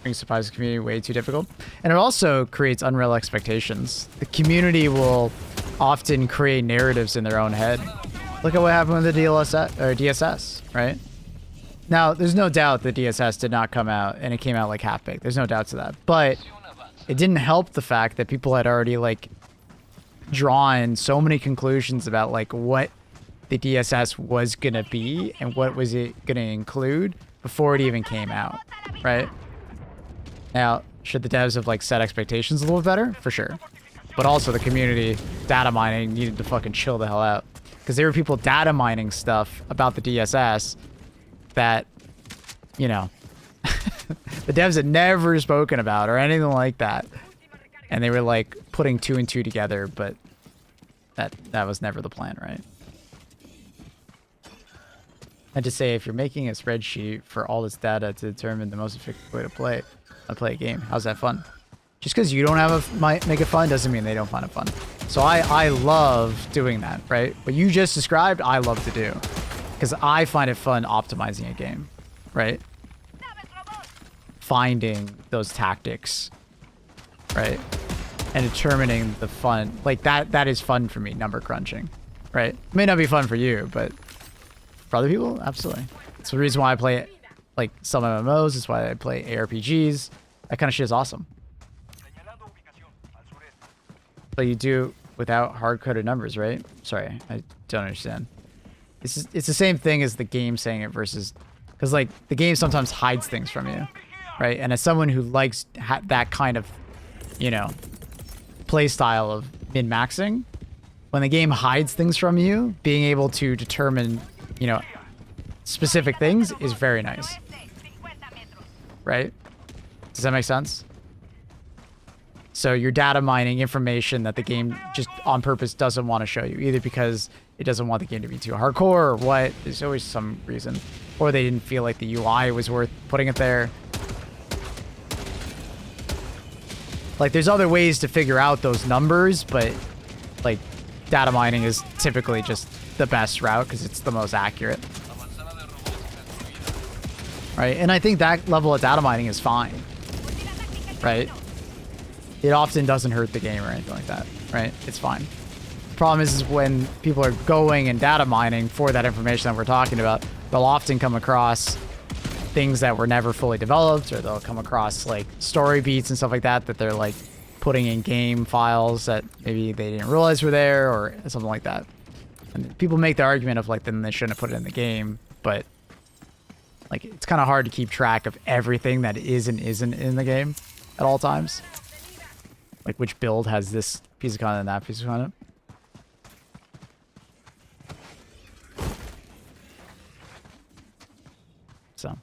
makes the Pfizer community way too difficult. And it also creates unreal expectations. The community will often create narratives in their own head. Look at what happened with the DSS, right? Now, there's no doubt the DSS did not come out, and it came out like half-baked. There's no doubt to that. But it didn't help the fact that people had already, like, drawn so many conclusions about, like, what the DSS was going to be and what was it going to include before it even came out, right? Now, should the devs have, like, set expectations a little better? For sure. But also the community data mining needed to fucking chill the hell out. Because there were people data mining stuff about the DSS that, you know, the devs had never spoken about or anything like that. And they were like putting 2 and 2 together, but that was never the plan, right? And to say, if you're making a spreadsheet for all this data to determine the most effective way to play a game, how's that fun? Just because you don't have make it fun doesn't mean they don't find it fun. So I love doing that, right? What you just described, I love to do. Because I find it fun optimizing a game, right? Finding those tactics, right? And determining the fun. Like, that is fun for me, number crunching, right? It may not be fun for you, but for other people, absolutely. It's the reason why I play, like, some MMOs. It's why I play ARPGs. That kind of shit is awesome. But you do without hard-coded numbers, right? Sorry, I don't understand. It's the same thing as the game saying it versus... Because, like, the game sometimes hides things from you, right? And as someone who likes that kind of, you know, play style of min-maxing, when the game hides things from you, being able to determine, you know, specific things is very nice. Right? Does that make sense? So you're data mining information that the game just on purpose doesn't want to show you, either because it doesn't want the game to be too hardcore or what. There's always some reason. Or they didn't feel like the UI was worth putting it there. Like, there's other ways to figure out those numbers, but, like, data mining is typically just the best route because it's the most accurate. Right? And I think that level of data mining is fine. Right? it often doesn't hurt the game or anything like that, right? It's fine. The problem is when people are going and data mining for that information that we're talking about, they'll often come across things that were never fully developed, or they'll come across like story beats and stuff like that that they're like putting in game files that maybe they didn't realize were there or something like that. And people make the argument of like, then they shouldn't have put it in the game, but like it's kind of hard to keep track of everything that is and isn't in the game at all times. Like which build has this piece of content and that piece of content. So.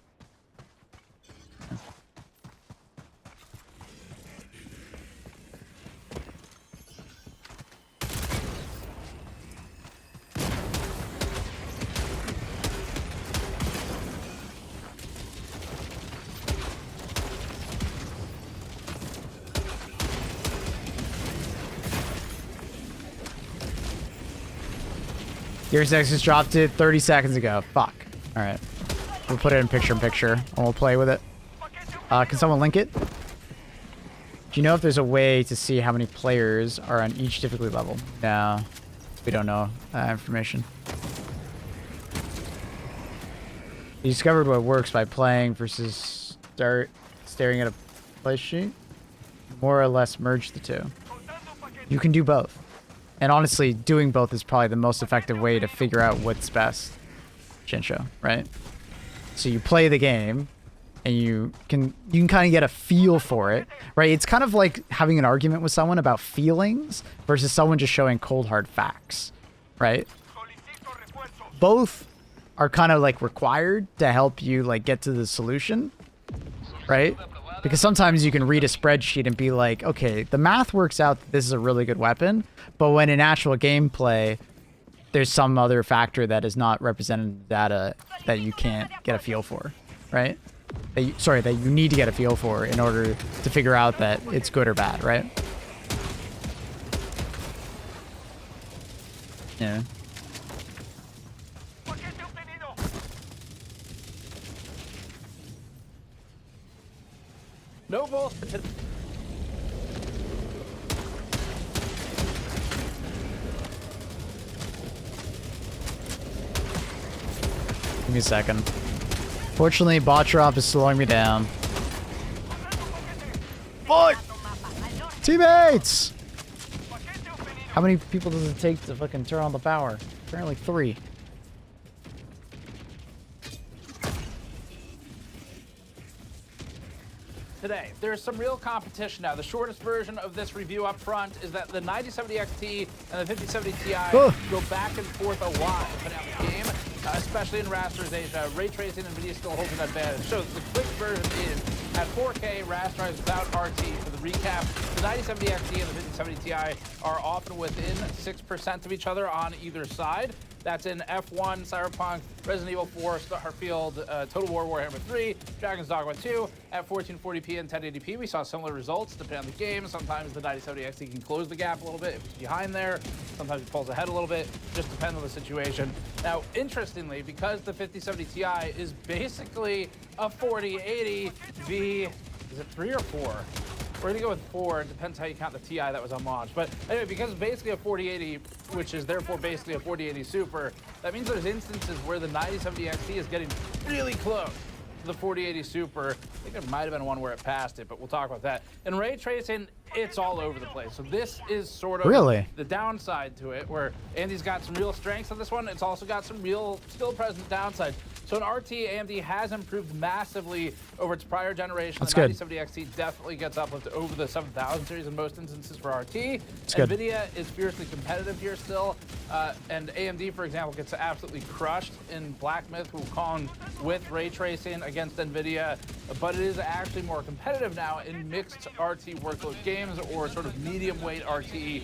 Gears Nexus dropped it 30 seconds ago. Fuck. Alright. We'll put it in picture-in-picture, and we'll play with it. Can someone link it? Do you know if there's a way to see how many players are on each difficulty level? No. We don't know that information. You discovered what works by playing versus staring at a play sheet? More or less merge the two. You can do both. And honestly, doing both is probably the most effective way to figure out what's best. Shinsho, right? So you play the game, and you can kind of get a feel for it, right? It's kind of like having an argument with someone about feelings versus someone just showing cold hard facts, right? Both are kind of like required to help you like get to the solution, right? Because sometimes you can read a spreadsheet and be like, okay, the math works out that this is a really good weapon, but when in actual gameplay, there's some other factor that is not represented in the data that you can't get a feel for, right? That you need to get a feel for in order to figure out that it's good or bad, right? Yeah. No balls. Give me a second. Fortunately, bot drop is slowing me down. Fuck! Teammates! How many people does it take to fucking turn on the power? Apparently 3. Today, there's some real competition now. The shortest version of this review up front is that the 9070 XT and the 5070 Ti go back and forth a lot depending on the game, especially in rasterization. Ray tracing NVIDIA still holds an advantage. So the quick version is at 4K rasterized without RT. For the recap, the 9070 XT and the 5070 Ti are often within 6% of each other on either side. That's in F1, Cyberpunk, Resident Evil 4, Starfield, Total War Warhammer 3, Dragon's Dogma 2 at 1440p and 1080p. We saw similar results depending on the game. Sometimes the 9070 XT can close the gap a little bit if it's behind there. Sometimes it pulls ahead a little bit. Just depends on the situation. Now, interestingly, because the 5070 Ti is basically a 4080 v, is it 3 or 4? We're gonna go with 4. It depends how you count the Ti that was on launch. But anyway, because it's basically a 4080, which is therefore basically a 4080 Super, that means there's instances where the 9070 XT is getting really close to the 4080 Super. I think there might have been one where it passed it, but we'll talk about that. In ray tracing, it's all over the place. So this is sort of the downside to it, where Andy's got some real strengths on this one. It's also got some real still present downside. So in RT, AMD has improved massively over its prior generation. That's the good. 9070 XT definitely gets uplifted over the 7000 series in most instances for RT. That's good. NVIDIA is fiercely competitive here still. And AMD, for example, gets absolutely crushed in Black Myth, Wukong with ray tracing against NVIDIA. But it is actually more competitive now in mixed RT workload games or sort of medium weight RT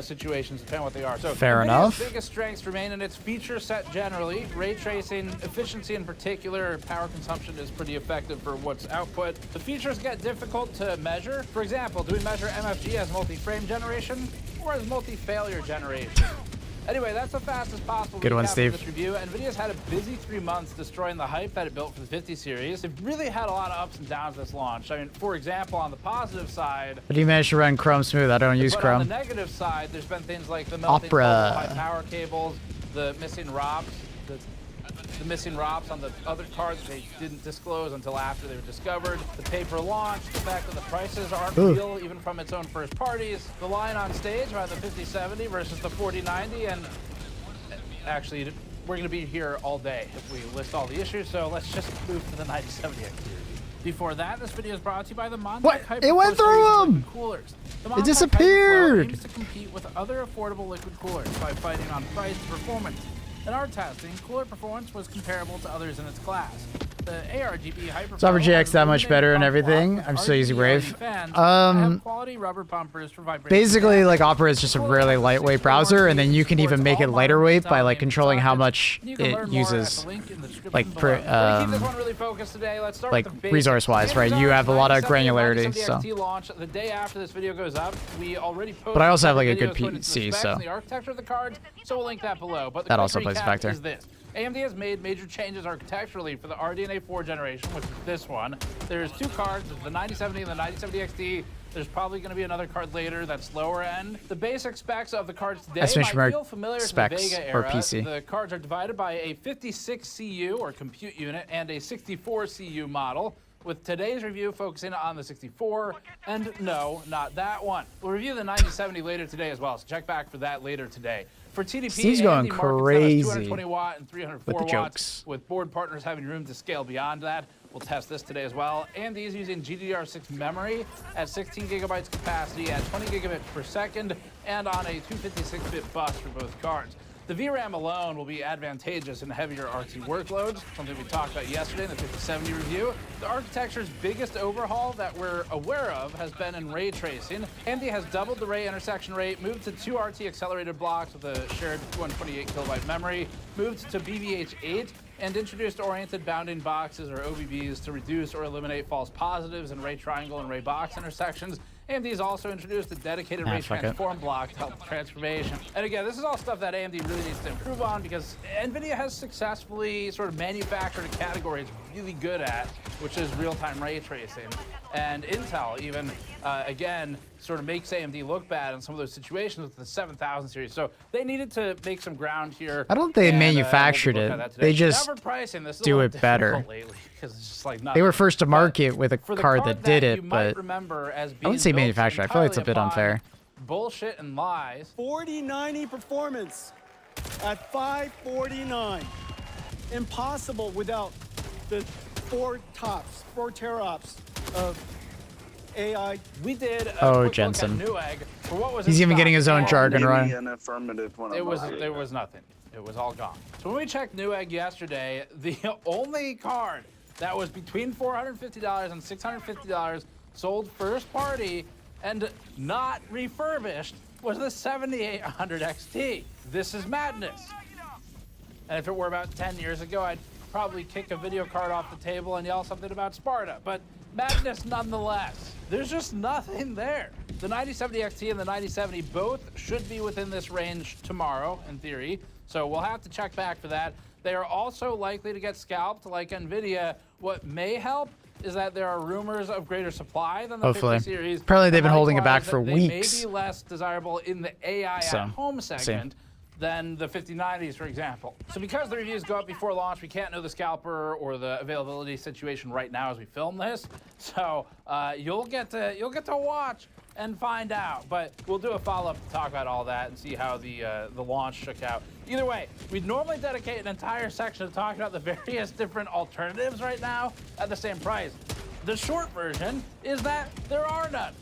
situations, depending on what they are. So fair NVIDIA's enough. biggest strengths remain in its feature set generally. Ray tracing, efficiency in particular, power consumption is pretty effective for what's output. The features get difficult to measure. For example, do we measure MFG as multi-frame generation or as multi-failure generation? Anyway, that's the fastest possible Good one, recap of Steve. this review. NVIDIA's had a busy 3 months destroying the hype that it built for the 50 series. They've really had a lot of ups and downs this launch. I mean, for example, on the positive side, But you managed to run Chrome smooth. I don't use but on the Chrome. negative side, there's been things like the melting Opera. high power cables, the missing ROPs, the missing ROPs on the other cards they didn't disclose until after they were discovered, the pay-per-launch, the fact that the prices aren't real even from its own first parties, the line on stage about the 5070 versus the 4090, and actually, we're going to be here all day if we list all the issues, so let's just move to the 9070 XT. Before that, this video is brought to you by the Montauk What? Hyperflow It went through series of him! liquid coolers. The It Montauk disappeared! Hyperflow aims to compete with other affordable liquid coolers by fighting on price and performance. In our testing, cooler performance was comparable to others in its class. The ARGB Hyperflow Sovereign GX has that much illuminated better and pump everything. block I'm with so easy RGB brave. fans that have quality rubber bumpers for vibrating Basically, fans. like Opera is just a really lightweight browser, and then you can even make it lighter weight by like controlling how much it uses, like resource-wise, right? You have a lot of granularity, so. Launch the day after this video goes up. We already posted But I also have like a videos good going into the PC, specs so and the architecture of the cards, so we'll link that below. But the that quick also plays a recap factor. is this. AMD has made major changes architecturally for the RDNA 4 generation, which is this one. There's 2 cards, the 9070 and the 9070 XT. There's probably going to be another card later that's lower end. The basic specs of the cards today might feel familiar to the Vega for era. PC. The cards are divided by a 56 CU or compute unit and a 64 CU model, with today's review focusing on the 64, and no, not that one. We'll review the 9070 later today as well, so check back for that later today. For TDP, Steve's going AMD markets them as crazy 220 watt and 304 with the watts, jokes. with board partners having room to scale beyond that. We'll test this today as well. AMD is using GDDR6 memory at 16 gigabytes capacity at 20 gigabits per second and on a 256-bit bus for both cards. The VRAM alone will be advantageous in heavier RT workloads, something we talked about yesterday in the 5070 review. The architecture's biggest overhaul that we're aware of has been in ray tracing. AMD has doubled the ray intersection rate, moved to 2 RT accelerated blocks with a shared 128 kilobyte memory, moved to BBH8, and introduced oriented bounding boxes, or OBBs, to reduce or eliminate false positives in ray triangle and ray box intersections. AMD's also introduced a dedicated ray transform block to help with transformation. And again, this is all stuff that AMD really needs to improve on, because NVIDIA has successfully sort of manufactured a category it's really good at, which is real-time ray tracing. And Intel even, again, sort of makes AMD look bad in some of those situations with the 7000 series. So they needed to make some ground here. I don't think they manufactured it. They just do it better. It's just like They were first to market with a for the card that did it, but remember as I wouldn't say being built manufactured. I feel like it's a bit entirely unfair. upon bullshit and lies. 4090 performance at 549. Impossible without the 4 teraops of AI. We did a Oh, quick Jensen. look at Newegg for what was He's in even stock. getting his own jargon Maybe right. an affirmative one. There was nothing. It was all gone. So when we checked Newegg yesterday, the only card that was between $450 and $650 sold first party and not refurbished was the 7800 XT. This is madness. And if it were about 10 years ago, I'd probably kick a video card off the table and yell something about Sparta, but madness nonetheless. There's just nothing there. The 9070 XT and the 9070 both should be within this range tomorrow, in theory, so we'll have to check back for that. They are also likely to get scalped like NVIDIA. What may help is that there are rumors of greater supply than the Hopefully. 50 series. Apparently they've been holding it back Likewise, for they weeks. may be less desirable in the AI at home segment than the 5090s, for example. So because the reviews go up before launch, we can't know the scalper or the availability situation right now as we film this. So you'll get to watch and find out. But we'll do a follow-up to talk about all that and see how the launch shook out. Either way, we'd normally dedicate an entire section to talking about the various different alternatives right now at the same price. The short version is that there are none.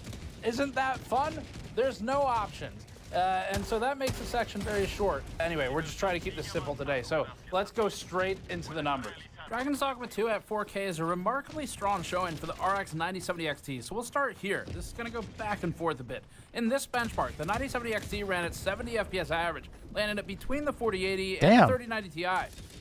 Isn't that fun? There's no options. And so that makes the section very short. Anyway, we're just trying to keep this simple today. So let's go straight into the numbers. Dragon's Dogma 2 at 4K is a remarkably strong showing for the RX 9070 XT, so we'll start here. This is going to go back and forth a bit. In this benchmark, the 9070 XT ran at 70 FPS average, landing at between the 4080 and the 3090 Ti.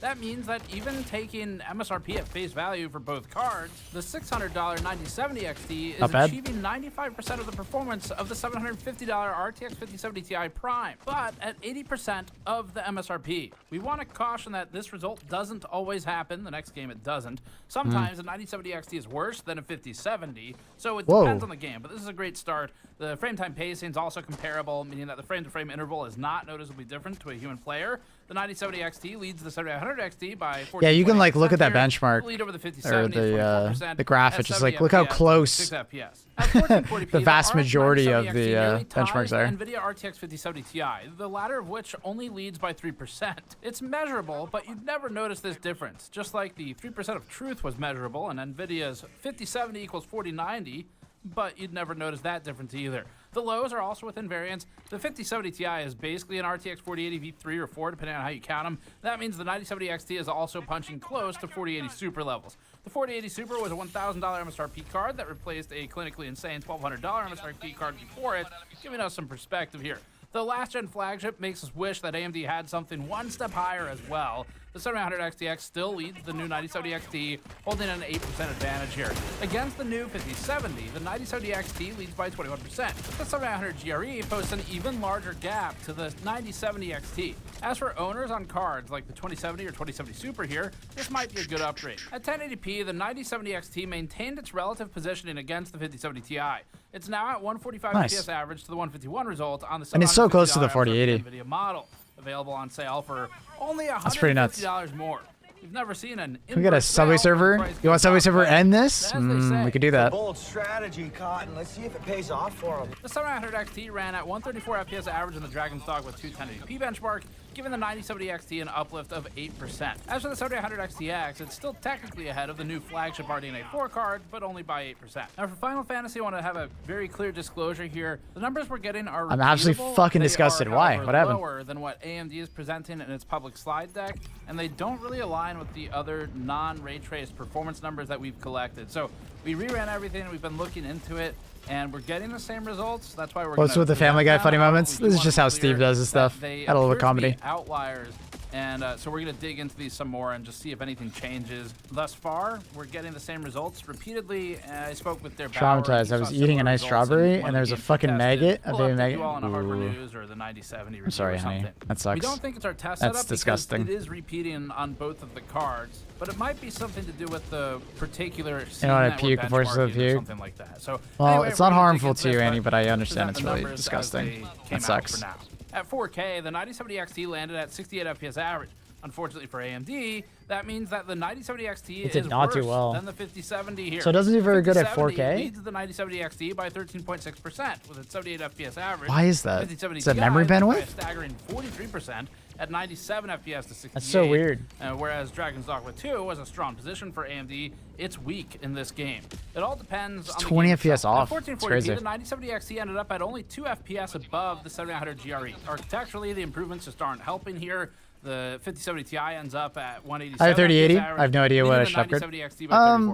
That means that even taking MSRP at face value for both cards, the $600 9070 XT is Not bad. achieving 95% of the performance of the $750 RTX 5070 Ti Prime, but at 80% of the MSRP. We want to caution that this result doesn't always happen. The next game it doesn't. Sometimes the 9070 XT is worse than a 5070, so it depends on the game, but this is a great start. The frame time pacing is also comparable, meaning that the frame-to-frame interval is not noticeably different to a human player. The 9070 XT leads the 7800 XT by 14. Yeah, you can like look at that here. benchmark Lead over the or 5070 is 24%. the graph. It's just like look how FPS, close 6 FPS. At 1440p, the vast RX majority of 9070 the XT nearly benchmarks ties are. NVIDIA RTX 5070 Ti, the latter of which only leads by 3%. It's measurable, but you'd never notice this difference. Just like the 3% of truth was measurable, and NVIDIA's 5070 equals 4090, but you'd never notice that difference either. The lows are also within variance. The 5070 Ti is basically an RTX 4080 V3 or 4, depending on how you count them. That means the 9070 XT is also punching close to 4080 Super levels. The 4080 Super was a $1,000 MSRP card that replaced a clinically insane $1,200 MSRP card before it, giving us some perspective here. The last-gen flagship makes us wish that AMD had something one step higher as well. The 7900 XTX still leads the new 9070 XT, holding an 8% advantage here. Against the new 5070, the 9070 XT leads by 21%. The 7900 GRE posts an even larger gap to the 9070 XT. As for owners on cards like the 2070 or 2070 Super here, this might be a good upgrade. At 1080p, the 9070 XT maintained its relative positioning against the 5070 Ti. It's now at 145 FPS average to the 151 result on the And it's so close to the 4080. NVIDIA model. Available on sale for only That's pretty nuts. $150 more. We've never seen an. Can we get a Subway server? You want Subway server and this? We could do that. Bold strategy, Cotton. Let's see if it pays off for them. The 7900 XT ran at 134 FPS average in the Dragon's Dog with 21080p benchmark, giving the 9070 XT an uplift of 8%. As for the 7800 XTX, it's still technically ahead of the new flagship RDNA 4 card, but only by 8%. Now for Final Fantasy, I want to have a very clear disclosure here. The numbers we're getting are I'm absolutely fucking disgusted. Why? What happened? Lower than what AMD is presenting in its public slide deck, and they don't really align with the other non-ray traced performance numbers that we've collected. So we reran everything, we've been looking into it, and we're getting the same results. That's why we're What's with the Family Guy funny moments? This is just how Steve does his stuff. Add a little comedy. Outliers, and so we're gonna dig into these some more and just see if anything changes. Thus far, we're getting the same results repeatedly. I spoke with their traumatized. I was eating a nice strawberry, and there's a fucking maggot, a baby maggot. I'm sorry, honey. That sucks. We don't think it's our test That's setup disgusting. because it is repeating on both of the cards, but it might be something to do with the particular scene You know what, I that we're puke versus a benchmarking or puke? something like that. So Well, anyway, it's we're not gonna dig harmful into to you, this, Annie, but I present understand the it's really numbers as disgusting. they came That out sucks. for now. At 4K, the 9070 XT landed at 68 FPS average. Unfortunately for AMD, that means that the 9070 XT It did is not do worse well. than the 5070 here. So it doesn't do very good at 5070 4K? leads the 9070 XT by 13.6% with its 78 FPS average. Why is that? 5070 Is that Ti memory leads by a bandwidth? staggering 43% at 97 FPS to 68. That's so weird. Whereas Dragon's Dogma 2 was a strong position for AMD, it's weak in this game. It all depends on the 20 game FPS itself. off. At It's 1440p, crazy. the 9070 XT ended up at only 2 FPS above the 7900 GRE. Architecturally, the improvements just aren't helping here. The 5070 Ti ends up at 187. I have 3080. average, I have no idea what I leading should the upgrade. 9070 XT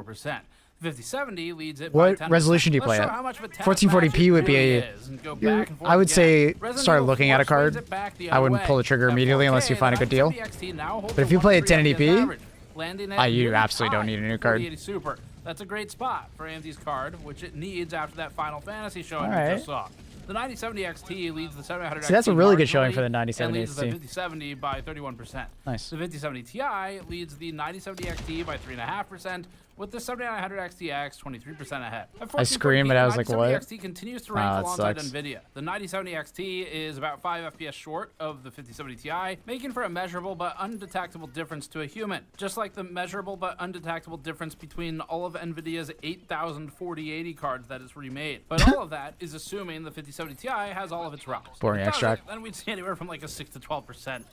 by 34%. 5070 leads it by What 10%. resolution do you Let's play show at? how much of a tennis 1440p match would it be really a- is, and go back and forth I would again. say Resident start Evil looking at a 4 swings card. it back the I other wouldn't way. pull the trigger At immediately unless you 4K, find a the good deal. 9070 XT now holds But if a you play at 103 FPS 1080p, average, landing at you nearly absolutely don't tied need a new with card. 4080 Super. That's a great spot for AMD's card, which it needs after that Final Fantasy showing we Alright. just saw. The 9070 XT leads the 700 See, that's a XT really good showing marginally for the 9070 and leads the XT. 5070 by 31%. Nice. The 5070 Ti leads the 9070 XT by 3.5%, with the 7900 XTX 23% ahead. At I screamed, 1440p, but I was the like, 9070 what? XT continues to rank Ah, that alongside sucks. NVIDIA. The 9070 XT is about 5 FPS short of the 5070 Ti, making for a measurable but undetectable difference to a human. Just like the measurable but undetectable difference between all of NVIDIA's 8,000 4080 cards that it's remade. But all of that is assuming the 5070 Ti has all of its ROMs. Boring If it doesn't, extract. then we'd see anywhere from like a 6 to 12%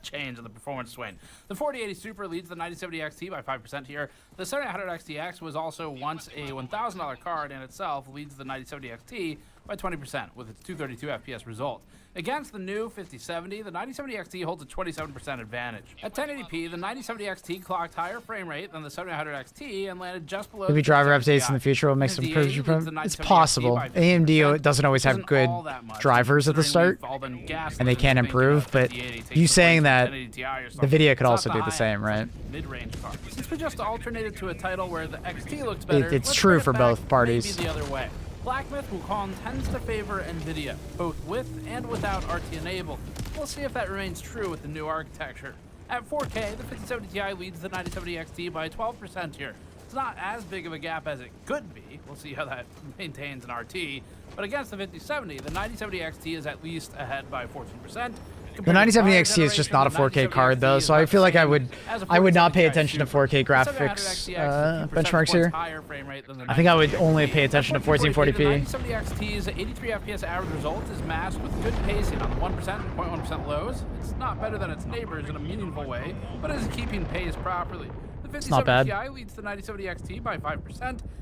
change in the performance swing. The 4080 Super leads the 9070 XT by 5% here. The 7900 XTX was also once a $1,000 card and itself leads the 9070 XT by 20% with its 232 FPS result. Against the new 5070, the 9070 XT holds a 27% advantage. At 1080p, the 9070 XT clocked higher frame rate than the 7900 XT and landed just below. Maybe the driver 5070 updates in the future will make some improvements. It's 5080 possible. by 50%. AMD doesn't always have Isn't good all that much, drivers at the considering start, we've all been gaslit and they into can't thinking improve, a but 5080 takes you the saying place that of 1080 Ti or the something. video could It's also not do the the high same, end, right? it's mid-range car. Since we just alternated to a title where the XT looks better, It's let's true bring it for back both parties. maybe the other way. Blackmyth Wukong tends to favor NVIDIA, both with and without RT enabled. We'll see if that remains true with the new architecture. At 4K, the 5070 Ti leads the 9070 XT by 12% here. It's not as big of a gap as it could be. We'll see how that maintains in RT. But against the 5070, the 9070 XT is at least ahead by 14%. The 9070 XT is just not a 4K card though, so I feel like I would not pay attention to 4K graphics benchmarks here. I think I would only pay attention to 1440p. The 9070 XT's 83 FPS average result is matched with good pacing on the 1% and 0.1% lows. It's not better than its neighbors in a meaningful way, but is keeping pace properly. The 5070 Ti leads the 9070 XT by 5%,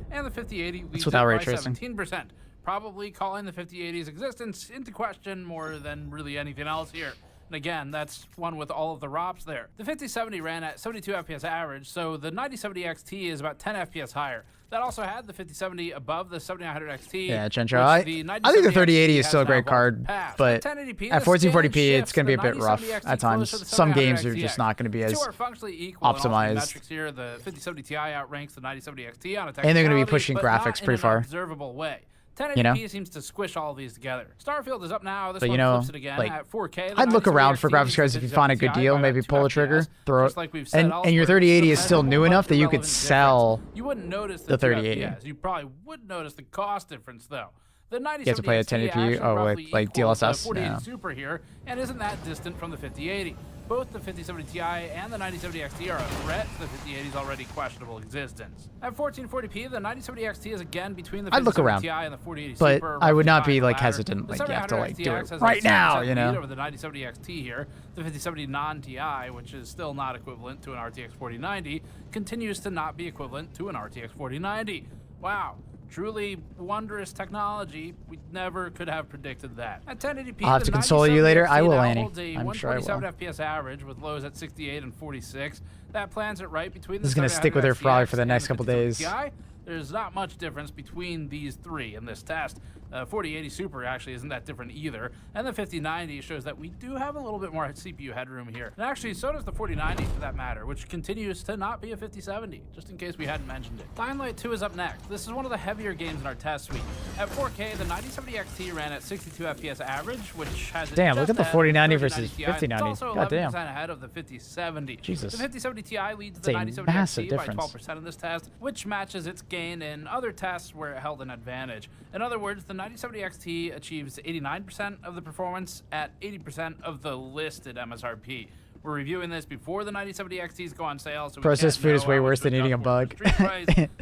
and the 5080 leads it by 17%. Probably calling the 5080's existence into question more than really anything else here. And again, that's one with all of the ROPs there. The 5070 ran at 72 FPS average, so the 9070 XT is about 10 FPS higher. That also had the 5070 above the 7900 XT. Yeah, Chencho, I think the 3080 is still a great card, but at 1440p, it's going to be a bit rough at times. Some games are just not going to be as optimized. Here, the 5070 Ti outranks the 9070 XT on a and they're going to be pushing graphics pretty far. Observable way. 1080p you know? seems to squish all these together. Starfield is up now. This but one you know, flips it again like, at 4K. I'd look around for graphics cards if you find a good deal. Maybe pull a trigger, throw it, and your 3080 is still new enough that you could sell you wouldn't notice the 3080. FPS. You probably would notice the cost difference though. The 9070 you have to play at 1080p. Oh, wait, like DLSS. 4080 Super here, and isn't that distant from the 5080. Both the 5070 Ti and the 9070 XT are a threat to the 5080's already questionable existence. At 1440p, the 9070 XT is again between the 5070 Ti and the 4080 Super. But I would not be like hesitant, like you have to like do it right now, you know. Over the 9070 XT here, the 5070 non-Ti, which is still not equivalent to an RTX 4090, continues to not be equivalent to an RTX 4090. Wow. Truly wondrous technology. We never could have predicted that. At 1080p, I'll have to console you later. I will, Annie. I'm sure I will. 127 FPS average with lows at 68 and 46. That plans it right between the. This is gonna stick with her probably for the next couple days. There's not much difference between these three in this test. 4080 Super actually isn't that different either. And the 5090 shows that we do have a little bit more CPU headroom here. And actually, so does the 4090 for that matter, which continues to not be a 5070, just in case we hadn't mentioned it. Dying Light 2 is up next. This is one of the heavier games in our test suite. At 4K, the 9070 XT ran at 62 FPS average, which has damn, look at the 4090 versus 5090. It's also 11% ahead of the 5070. Jesus. The 5070 Ti leads the 9070 XT by 12% in this test, which matches its gain in other tests where it held an advantage. In other words, the 9070 XT achieves 89% of the performance at 80% of the listed MSRP. We're reviewing this before the 9070 XTs go on sale, so processed food is way worse than eating a bug.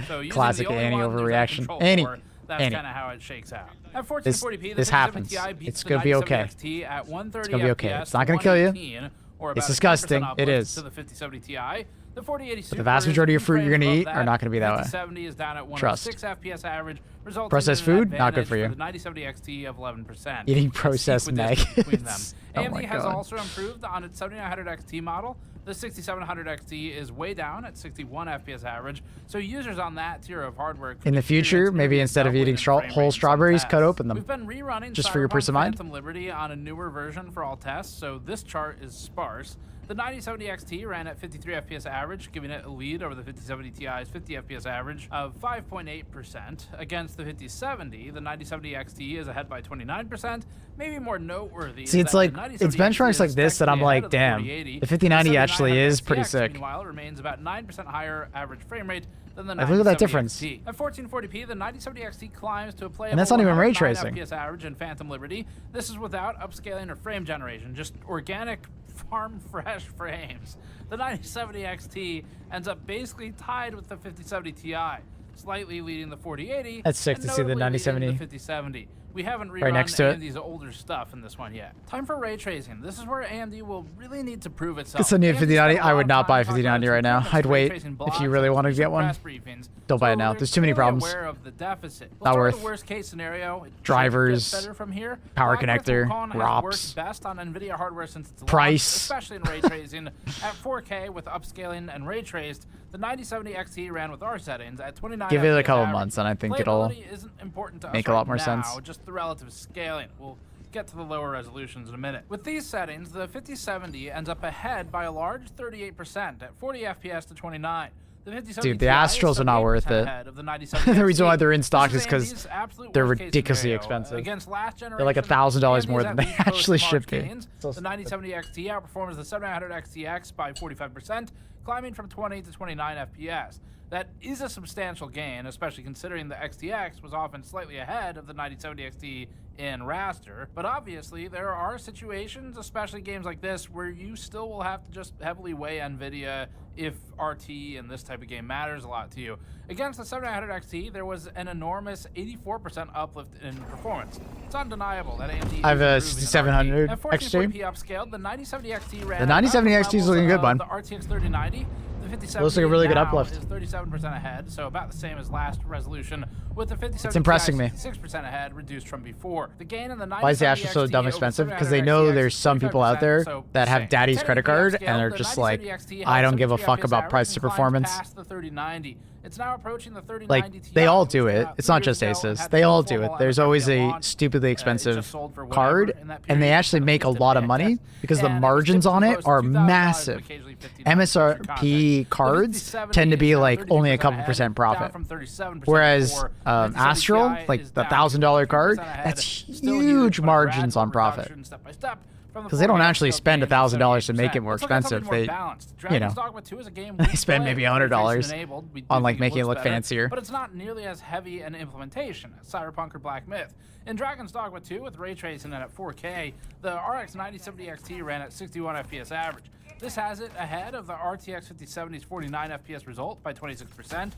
So classic Annie overreaction. Annie, that's kind of how it shakes out. At 1440p, this happens. It's gonna be okay. At 130 it's gonna be okay. It's not gonna kill you. It's disgusting. It is. To the 5070 Ti. The 4080 Super the vast majority of fruit you're going to eat are not going to be that way. 5070 is down at 106 FPS average, resulting processed in an food, not good for you. the 9070 XT of 11%. Eating processed nuggets. AMD has also improved on its 7900 XT model. The 6700 XT is way down at 61 FPS average, so users on that tier of hardware could in the future, maybe instead of eating whole strawberries, cut open them. We've been rerunning just for your peace of mind. Phantom Liberty on a newer version for all tests, so this chart is sparse. The 9070 XT ran at 53 FPS average, giving it a lead over the 5070 Ti's 50 FPS average of 5.8%. Against the 5070, the 9070 XT is ahead by 29%. Maybe more noteworthy. See, it's like it's benchmarks like this that I'm like, damn, the 5090 actually is pretty sick. Meanwhile, remains about 9% higher average frame rate than the 9070 look at that difference. XT. At 1440p, the 9070 XT climbs to a playable and that's not even ray tracing. FPS average in Phantom Liberty. This is without upscaling or frame generation, just organic farm fresh frames. The 9070 XT ends up basically tied with the 5070 Ti, slightly leading the 4080. That's sick to see the 9070. The 5070. We haven't rerun Right next to it. AMD's older stuff in this one yet. Time for ray tracing. This is where AMD will really need to prove itself. Because I need AMD 5090. spent a I lot would of not time buy a talking about 5090 its right now. improvements I'd in ray wait tracing if blocks you really and wanted to get one. press briefings. Don't buy it now. they're There's too many clearly problems. aware of the deficit. Not We'll start worth. with the worst case scenario. It should Drivers, get better from here. power Black Myth connector, Wukong has ROPs, worked best on NVIDIA hardware since its launch, price. especially in ray tracing. At 4K with upscaling and ray traced, the 9070 XT ran with our settings at 29 Give it a FPS couple average. months, and I think it'll Playability isn't important to us make a lot right more now, sense. Just the relative scaling. We'll get to the lower resolutions in a minute. With these settings, the 5070 ends up ahead by a large 38% at 40 FPS to 29. The 5070 Dude, the Ti is Astrals are not worth 78% it. ahead of the 9070 The reason XT. why they're in stock This is because AMD's absolute they're worst case ridiculously scenario. expensive. Against last They're like generation, $1,000 more AMD's than they at least actually post-March should be. gains. The 9070 XT outperforms the 7900 XTX by 45%, climbing from 20 to 29 FPS. That is a substantial gain, especially considering the XTX was often slightly ahead of the 9070 XT in raster. But obviously, there are situations, especially games like this, where you still will have to just heavily weigh NVIDIA if RT in this type of game matters a lot to you. Against the 7900 XT, there was an enormous 84% uplift in performance. It's undeniable that AMD I have a is improving 6700 in RT. At 1440p upscaled, the 9070 XT ran The 9070 at XT is levels looking good, of bud. the RTX 3090. The 5070 Looks like a really good now uplift. is 37% ahead, so about the same as last resolution, with the 5070 It's impressing me. 6% ahead, reduced from before. The gain in the Why is the Astro so dumb expensive? Because they know there's some people out there that have daddy's credit card and are just like, I don't give a fuck about price to performance. The 3090. It's now approaching the 3090 Like, Ti, they all which do came it. out It's 3 not years just ago and Asus. had They no all do formal it. There's MSRP always a launch. stupidly It just expensive sold for whatever card, in that and they period, actually so make a it's lot of big money test. because the And it was margins on typically it close are to $2,000, massive. occasionally $1,500 MSRP for cards 5070 tend to be is now like only a 32% couple ahead, percent down profit. from 37% Whereas before. The 5070 Astral, Ti like is the down $1,000 card, 50% ahead, that's still huge but a margins gradual on profit. reduction step by step from the Because they don't 40 actually spend gains to $1,000 to make it 78%. more Let's look at something expensive. more They, balanced. you Dragon's know, Dogma 2 is a game they we spend play maybe with ray tracing $100 enabled. We do on like think making it looks look better, fancier. but it's not nearly as heavy an implementation as Cyberpunk or Black Myth. In Dragon's Dogma 2 with ray tracing and at 4K, the RX 9070 XT ran at 61 FPS average. This has it ahead of the RTX 5070's 49 FPS result by 26%.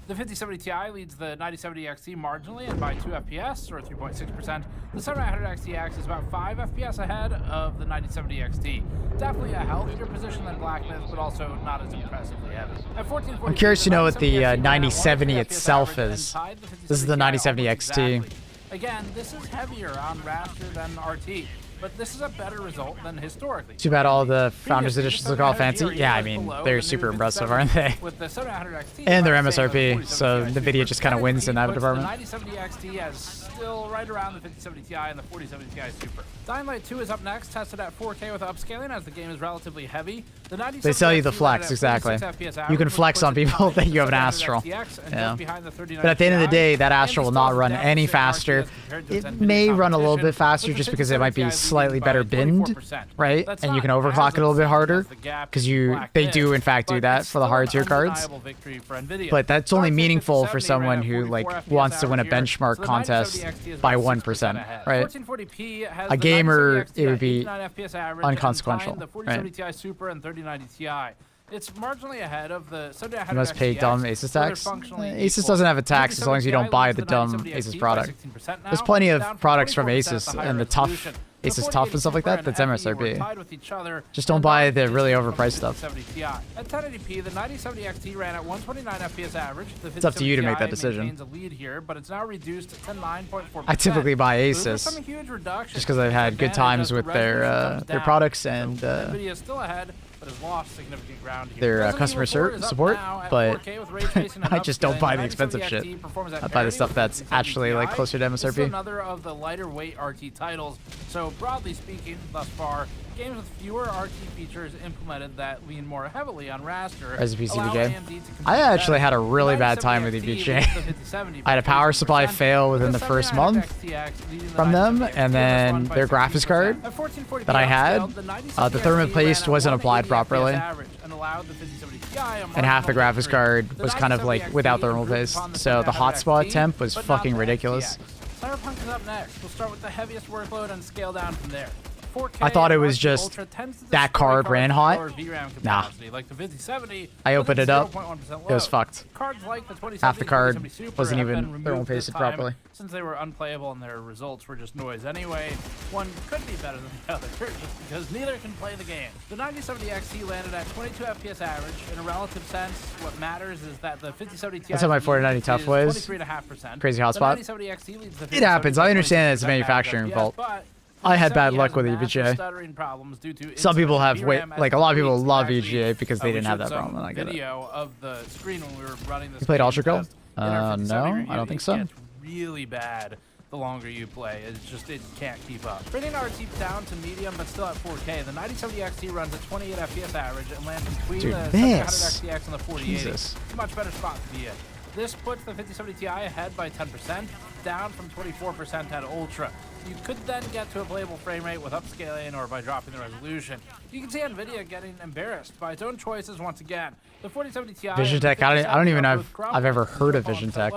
The 5070 Ti leads the 9070 XT marginally and by 2 FPS or 3.6%. The 7900 XTX is about 5 FPS ahead of the 9070 XT. Definitely a healthier position than Black Myth, but also not as impressively heavy. At 1440p, I'm curious to know what the 9070 9070 ran at 1 itself FPS average is. and tied the This is the 9070 almost XT. exactly. Again, this is heavier on raster than RT, but this is a better result than historically. Too bad all the Founders Previously, Editions the look all 700 fancy. Yeah, I is mean, below they're the super new impressive, aren't they? With the 700 XT And their about the same as the MSRP, 4070 so Ti NVIDIA just kind of wins in that puts department. The 9070 XT is still right around the 5070 Ti and the 4070 Ti Super. Dying Light 2 is up next, tested at 4K with upscaling as the game is relatively heavy. The 9070 They sell you the XT flex, ran at exactly. 46 FPS You can average, flex which on puts it people tied that you have with an the Astral. 700 XTX and Yeah. just behind the 3090 But at the end of the Ti. day, that And Astral will still not has run deficit any in faster. RTS compared to It its NVIDIA may run a little competition, bit faster with the just because it might be 5070 Ti slightly leading better by binned, 44%. right? That's And you not can overclock as it a little bit insane harder as the gap because in you Black they Myth, do in fact do but that it's for the still hard an tier cards. undeniable victory for NVIDIA. But that's only Dark meaningful for 5070 someone ran at who 44 like FPS wants to win a average here, benchmark so the contest 9070 XT is by about 1%, 6% ahead. right? 1440p has A the gamer, 9070 it would XT be at 89 FPS average and inconsequential, behind the right? 4070 Ti Super and 3090 Ti. It's marginally ahead of the 7900 You must pay XTX, dumb Asus so they're tax. functionally Asus equal. doesn't have a tax as long as you 5070 don't buy leads the dumb 9070 Asus XT by product. 16% now, There's plenty down of products from 24% Asus the higher and the tough resolution. The Asus Tough and stuff like 4080 that. That's Super and FE were MSRP. tied with each other, Just don't and buy not the just really from the overpriced stuff. 5070 Ti. At 1080p, the 9070 XT ran at 129 FPS average. The It's up to you to 5070 make that Ti decision. maintains a lead here, but it's now reduced to 9.4%. I typically buy So there's Asus some huge reduction just because I've had good advantage times as the with resolution comes their down. products So and NVIDIA is still ahead, but has lost significant ground here. their Resident customer Evil 4 is up support, now at but 4K with ray tracing and I just don't upscaling. buy the 9070 expensive shit. XT performs at I buy the parity stuff with that's 5070 actually like Ti. closer to This is MSRP. another of the lighter weight RT titles. So broadly speaking, thus far, games with fewer RT features implemented that lean more heavily on raster. As a PCBJ. allow AMD to compete I actually better. had a really The bad time 9070 with XT EVGA. leads the 5070 I had a by power supply 40%, fail within with the first 7900 month XTX leading the from them, 9070 and XT then by their graphics 60%. card At 1440p that I had, upscaled, the the 9070 thermal XT paste ran at wasn't applied 180 properly, FPS average and allowed the 5070 Ti a and half the marginal graphics victory. card The was kind of 9070 like without XT thermal improved paste, upon the so the 700 hotspot XT, temp was but not fucking the ridiculous. XTX. Cyberpunk is up next. We'll start with the heaviest workload and scale down from there. 4K I thought it was RT just Ultra tends to that destroy card cards ran with hot. lower VRAM Nah. capacity, like the 5070. I with opened its it up. 0.1% It was load. fucked. Cards like the 2070, Half the card 2070 Super wasn't have even been thermal removed this pasted time, properly. Since they were unplayable and their results were just noise anyway, one could be better than the other, just because neither can play the game. The 9070 XT landed at 22 FPS average. In a relative sense, what matters is that the 5070 Ti That's how my 4090 Tough was. 23.5%. Crazy The hotspot. 9070 XT leads the It happens. I 5070 understand it's a 23% manufacturing FPS, fault. but I had bad 5070 luck has with massive EVGA. stuttering problems due to Some people insufficient have way, VRAM as like a lot of people leads. love Actually, EVGA because they we didn't have showed that problem. some I get it. video of the screen when we were running this. You played game Ultra Kill? test. In our 5070 No, review, I don't think it so. gets really bad the longer you play. It's just, it can't keep up. Bringing our RT down to medium, but still at 4K. The 9070 XT runs at 28 FPS average and lands between Dude, the this. 700 XTX and the 4080. Jesus. It's a much better spot to be in. This puts the 5070 Ti ahead by 10%, down from 24% at Ultra. You could then get to a playable frame rate with upscaling or by dropping the resolution. You can see NVIDIA getting embarrassed by its own choices once again. The 4070 Ti Vision Tech, I don't even know if I've ever heard of Vision Tech.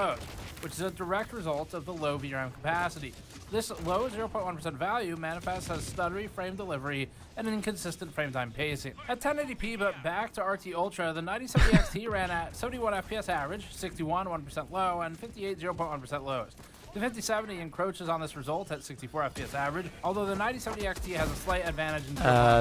Which is a direct result of the low VRAM capacity. This low 0.1% value manifests as stuttery frame delivery and an inconsistent frame time pacing. At 1080p but back to RT Ultra, the 9070 XT ran at 71 FPS average, 61 1% low, and 58 0.1% lowest. The 5070 encroaches on this result at 64 FPS average, although the 9070 XT has a slight advantage in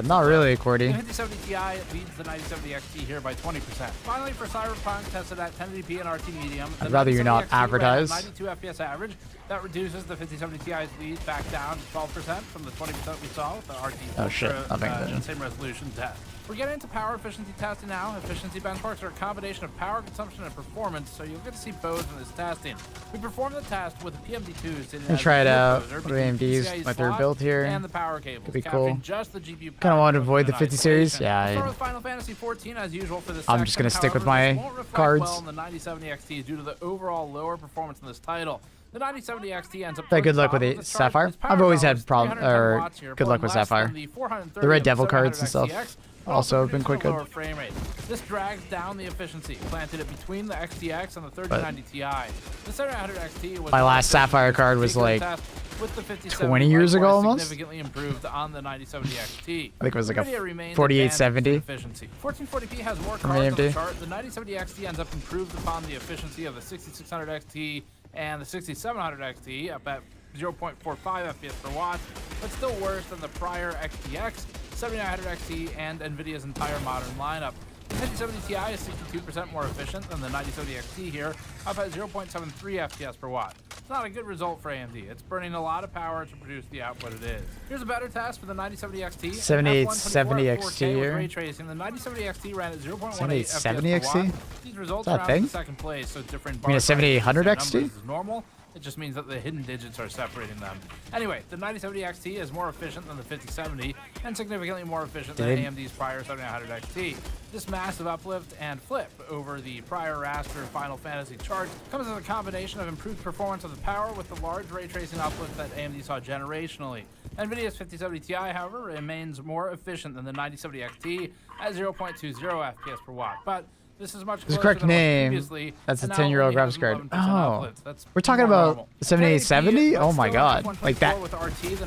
Not really, Cordy. The 5070 Ti leads the 9070 XT here by 20%. Finally, for Cyberpunk, tested at 1080p and RT medium, I'd rather you not 9070 XT ran at advertise. 92 FPS average. That reduces the 5070 Ti's lead back down to 12% from the 20% we saw with the RT Oh, shit. Ultra, Not paying attention. same resolution test. We're getting into power efficiency testing now. Efficiency benchmarks are a combination of power consumption and performance, so you'll get to see both in this testing. We performed the test with the PMD2 sitting Let me try it out. What are AMD's? My third build here. and the power cables, Could be capping cool. just the GPU Kind of want to power avoid the in 50 series. isolation. Yeah, We'll start I, with Final Fantasy 14 as usual for this I'm just gonna section. stick with However, my this won't reflect cards. well on the 9070 XT due to the overall lower performance in this title. The 9070 XT ends up Had good towards luck with top the of its Sapphire. chart. Its power I've always level had is problem 310 or watts here, good luck with pulling less Sapphire. than the 430 The red of devil 700 cards and stuff XTX, also have been produces quite a good. lower frame rate. This drags down the efficiency, planted it between the XTX and the 3090 Ti. The 700 XT was My more last efficient Sapphire in this card was particular like test, with the 5070 20 years ago likewise almost? significantly improved on the 9070 XT. I think it was like a NVIDIA remained 4870 advanced in efficiency. 1440p has more from cards on the AMD. chart. The 9070 XT ends up improved upon the efficiency of the 6600 XT and the 6700 XT, up at 0.45 FPS per watt, but still worse than the prior XTX, 7900 XT, and NVIDIA's entire modern lineup. The 5070 Ti is 62% more efficient than the 9070 XT here, up at 0.73 FPS per watt. It's not a good result for AMD. It's burning a lot of power to produce the output it is. Here's a better test for the 9070 XT. 7870 F124 at 4K XT with here. ray tracing. The 9070 XT ran at 0.18 7870 FPS per XT? watt. These results Is that are a thing? in second place, so different You mean a bar 7800 sizes and XT? numbers is normal. It just means that the hidden digits are separating them. Anyway, the 9070 XT is more efficient than the 5070 and significantly more efficient than AMD's prior 7900 XT. This massive uplift and flip over the prior raster Final Fantasy chart comes as a combination of improved performance of the power with the large ray tracing uplift that AMD saw generationally. NVIDIA's 5070 Ti, however, remains more efficient than the 9070 XT at 0.20 FPS per watt. But this is much There's a closer correct than it was name. previously, That's a and now 10-year-old only has graphics card. an 11% Oh. uplift. That's We're talking more about normal. the 7870? Oh my god. Like that.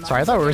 Sorry, I thought we were I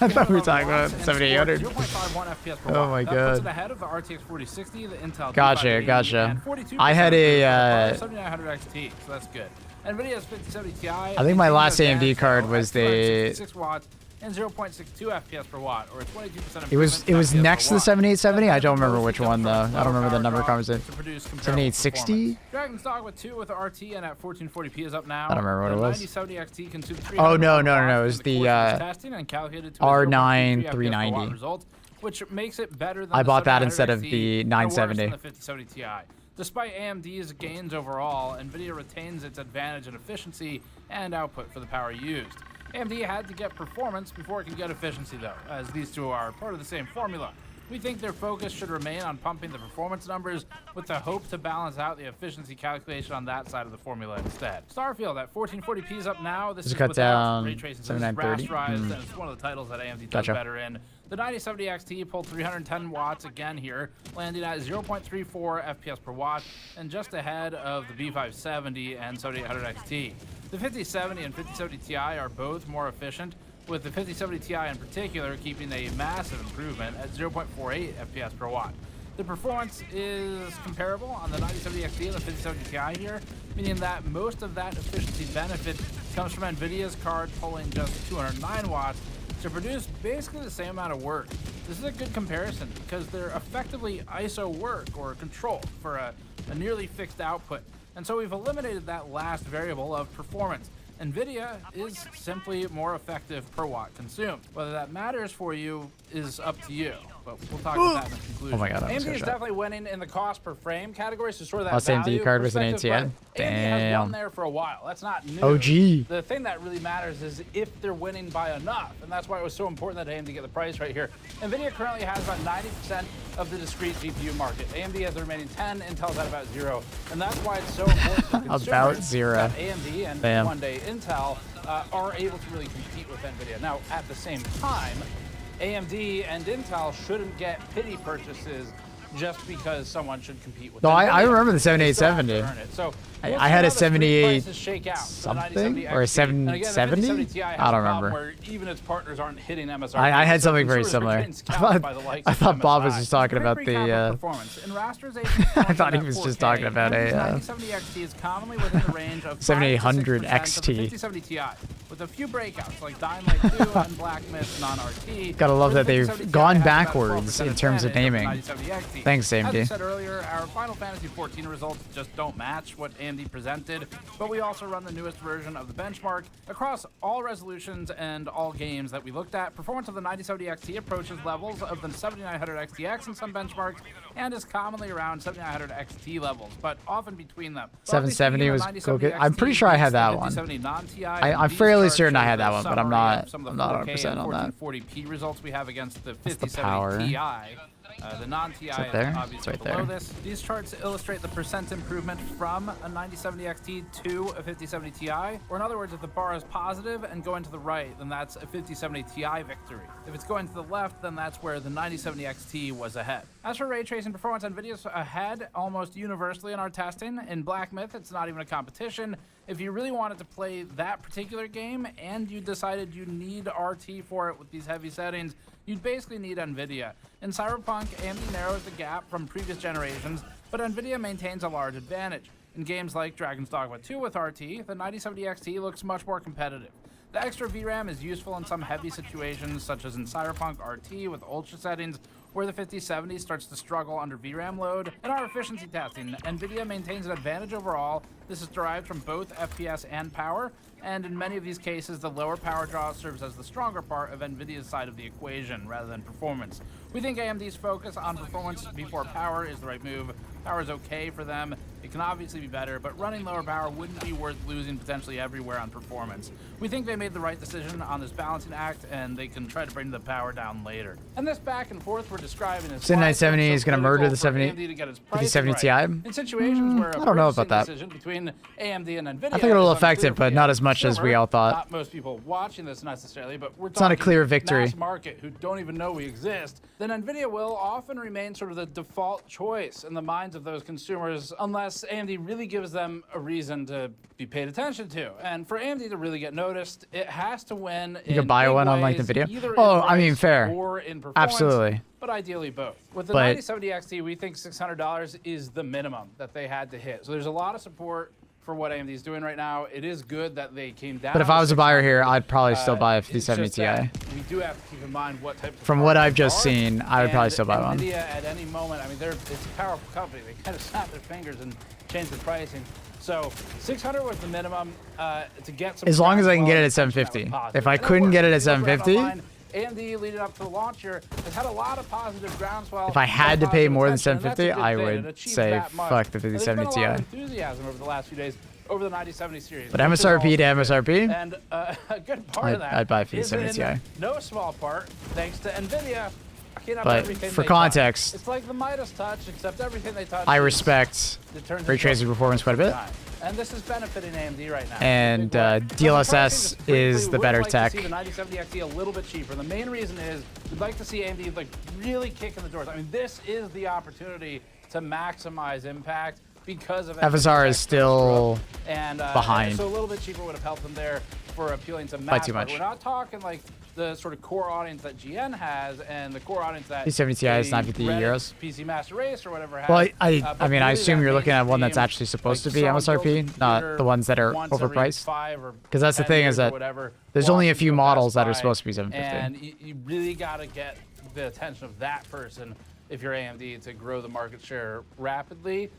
thought we were talking about 7800. Oh my That puts it god. ahead of the RTX 4060, the Intel Gotcha, D580, gotcha. and 42% I had a 7900 XT, so that's good. NVIDIA's 5070 Ti. I think my last AMD card was the 6 watts and 0.62 FPS per watt, or a 22% it was improvement next to the FPS per watt. 7870. I don't remember Mostly which comes one from though. I lower don't remember the power number draw conversation. to produce comparable 7860? Dragon Stock with 2 with the RT and at 1440p is up now. I don't remember what it was. The 9070 XT consumed Oh, 300 no, no, no, watts it in was the the, course of this testing and calculated to a 0.23 R9 FPS per 390. watt result, which makes it better than I the bought that 700 instead of XT the and 970. worse than the 5070 Ti. Despite AMD's gains overall, NVIDIA retains its advantage in efficiency and output for the power used. AMD had to get performance before it can get efficiency though, as these two are part of the same formula. We think their focus should remain on pumping the performance numbers with the hope to balance out the efficiency calculation on that side of the formula instead. Starfield at 1440p is up now. This is cut without down ray tracing, so 7930. rasterized, and it's one of the titles that AMD does Gotcha. better in. The 9070 XT pulled 310 watts again here, landing at 0.34 FPS per watt, and just ahead of the B570 and 7800 XT. The 5070 and 5070 Ti are both more efficient, with the 5070 Ti in particular keeping a massive improvement at 0.48 FPS per watt. The performance is comparable on the 9070 XT and the 5070 Ti here, meaning that most of that efficiency benefit comes from NVIDIA's card pulling just 209 watts to produce basically the same amount of work. This is a good comparison because they're effectively ISO work or control for a nearly fixed output. And so we've eliminated that last variable of performance. NVIDIA is simply more effective per watt consumed. Whether that matters for you is up to you, but we'll talk about that in the conclusion. Oh my God, AMD is definitely winning in the cost per frame category, so sort of that Last AMD value card was an perspective, ATN? but AMD has Damn. won there for a while. That's not new. OG. The thing that really matters is if they're winning by enough, and that's why it was so important that AMD get the price right here. NVIDIA currently has about 90% of the discrete GPU market. AMD has the remaining 10, Intel's at about 0, and that's why it's so important to consumers About 0. that AMD and Damn. one day Intel are able to really compete with NVIDIA. Now, at the same time, AMD and Intel shouldn't get pity purchases just because someone should compete with No, NVIDIA. I remember the They still have to 7870. earn it. So I had a 78 something something or a 770. I don't remember. Where even its partners aren't hitting MSRP. I had So something very consumers are similar. getting scalped by the likes I of thought Bob was MSI. just talking about Great the. recap of performance. In rasterization, I thought he at was just 4K, talking about AMD's a 9070 XT is commonly within the range of 7800 5 to 6% XT. of the 5070 Ti, with a few breakouts like Dying Light 2 and Black Myth non-RT. Gotta love where that the they've 5070 Ti gone has about backwards 12% in terms of naming. 9070 XT. Thanks, As we AMD. said earlier, our Final Fantasy XIV results just don't match what AMD presented, but we also run the newest version of the benchmark across all resolutions and all games that we looked at. Performance of the 9070 XT approaches levels of the 7900 XTX in some benchmarks and is commonly around 7900 XT levels, but often between them. 770 was cool. good. I'm pretty sure I had that one. I'm fairly certain I had that one, but I'm not 100% on that. 1440p results we have against the What's the power? 5070 Ti. The non-TI Is it there? is obviously It's right below there. this. These charts illustrate the percent improvement from a 9070 XT to a 5070 Ti. Or in other words, if the bar is positive and going to the right, then that's a 5070 Ti victory. If it's going to the left, then that's where the 9070 XT was ahead. As for ray tracing performance, NVIDIA's ahead almost universally in our testing. In Black Myth, it's not even a competition. If you really wanted to play that particular game and you decided you need RT for it with these heavy settings, you'd basically need NVIDIA. In Cyberpunk, AMD narrows the gap from previous generations, but NVIDIA maintains a large advantage. In games like Dragon's Dogma 2 with RT, the 9070 XT looks much more competitive. The extra VRAM is useful in some heavy situations, such as in Cyberpunk RT with ultra settings, where the 5070 starts to struggle under VRAM load. In our efficiency testing, NVIDIA maintains an advantage overall. This is derived from both FPS and power, and in many of these cases, the lower power draw serves as the stronger part of NVIDIA's side of the equation rather than performance. We think AMD's focus on performance before power is the right move. Power is okay for them. It can obviously be better, but running lower power wouldn't be worth losing potentially everywhere on performance. We think they made the right decision on this balancing act, and they can try to bring the power down later. And this back and forth we're describing is So 970 is going to murder the 5070 Ti? in situations where I don't know about that. decision between AMD and NVIDIA I think it'll is affect unclear it, but for not the as much as we consumer. all thought. Not most people watching this necessarily, but we're It's not a talking clear victory. mass market who don't even know we exist. Then NVIDIA will often remain sort of the default choice in the minds of those consumers unless AMD really gives them a reason to be paid attention to. And for AMD to really get noticed, it has to win You could buy big one on like the ways, video. either in Oh, I mean, price fair. or in performance, Absolutely. but ideally both. With the But- 9070 XT, we think $600 is the minimum that they had to hit. So there's a lot of support for what AMD is doing right now. It is good that they came down. But if to I was a buyer 600. here, I'd probably still buy a It's 5070 just that Ti. we do have to keep in mind what type of From what cars I've just these are, seen, I would probably and still buy one. NVIDIA at any moment, I mean, it's a powerful company. They kind of snap their fingers and change the pricing. So 600 was the minimum to get some. As long as I can get it at groundswell, 750. that was positive. If I And that couldn't worked. get it at If you look around 750, online, AMD leading up to the launch here has had a lot of positive groundswell. if I had to pay positive more than attention, and that's a 750, good I thing. It would achieved say that much. fuck the And there's been 5070 a lot of Ti. enthusiasm over the last few days over the 9070 series. But which is MSRP to also good. MSRP, And a good part of that I'd buy is 5070 in Ti. no small part thanks to NVIDIA. picking up But everything for they context, touch. It's like the Midas touch, except everything they touch. I respect it turns ray into tracing performance quite a bit. time. And this is benefiting AMD right now. And Big way. DLSS But is the we better would like tech. To see the 9070 XT a little bit cheaper. The main reason is we'd like to see AMD like really kick in the doors. I mean, this is the opportunity to maximize impact because of FSR is still and behind. So a little bit cheaper would have helped them there. for appealing to By mass too market. much. We're not talking like the sort of core audience that GN has and the core audience that 5070 Ti is a 950 Reddit euros. PC Master Race or whatever has. Well, I but mean, I really assume that you're looking at one that's mainstream, actually supposed like, to be someone builds a MSRP, not computer the ones that are once every overpriced. 5 or Because that's the 10 thing years is or that whatever, there's only a walks few into models that are Best supposed to be Buy, 750. And you really got to get the attention of that person if you're AMD to grow the market share rapidly.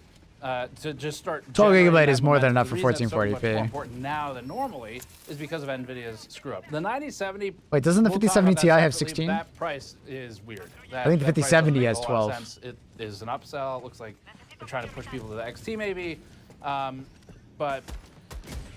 To just start 12 generating gigabyte that is more than momentum. enough for The reason it's so much 1440p. more important now than normally is because of NVIDIA's screw up. The 9070. Wait, doesn't the we'll 5070 talk about that Ti have separately, 16? That price is weird. I think the that price doesn't 5070 make has a whole lot of 12. sense. It is an upsell. It looks like they're trying to push people to the XT maybe, but.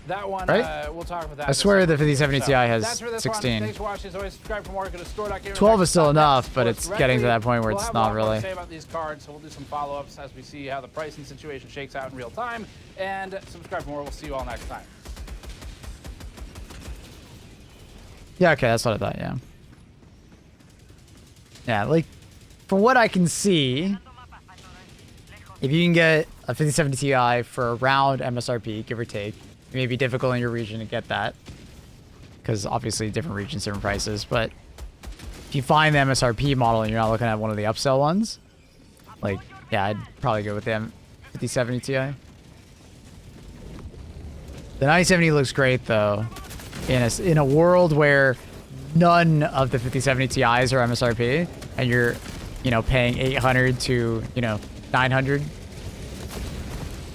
That one, Right? we'll talk about that. I swear the separately. 5070 Ti has that's for this 16. One. Thanks for watching. As always, subscribe for more. Go to store.gamer. 12 is still enough, but it's getting to that point where We'll it's have not a lot more really. to say about these cards, so we'll do some follow-ups as we see how the pricing situation shakes out in real time. And subscribe for more. We'll see you all next time. Yeah, okay, that's what I thought, yeah. Yeah, like, from what I can see, if you can get a 5070 Ti for around MSRP, give or take, it may be difficult in your region to get that, because obviously different regions, different prices, but if you find the MSRP model and you're not looking at one of the upsell ones, like, yeah, I'd probably go with the 5070 Ti. The 9070 looks great, though, in a world where none of the 5070 Ti's are MSRP, and you're, you know, paying 800 to, you know, 900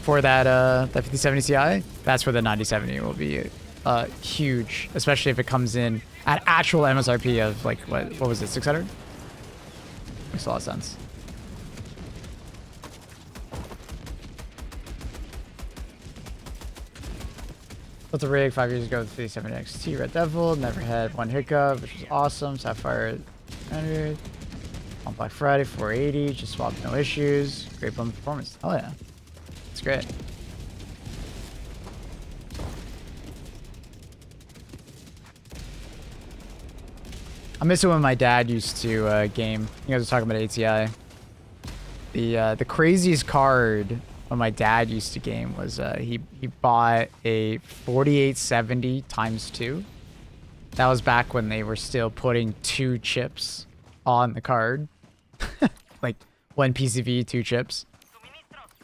for that 5070 Ti. That's where the 9070 will be huge, especially if it comes in at actual MSRP of like what was it, 600? Makes a lot of sense. Built a rig 5 years ago with 5070 XT Red Devil. Never had one hiccup, which was awesome. Sapphire 100. On Black Friday 480. Just swapped, no issues. Great bump performance. Oh yeah, it's great. I miss it when my dad used to game. You guys were talking about ATI. The craziest card when my dad used to game was he bought a 4870 ×2. That was back when they were still putting 2 chips on the card. Like 1 PCV, 2 chips.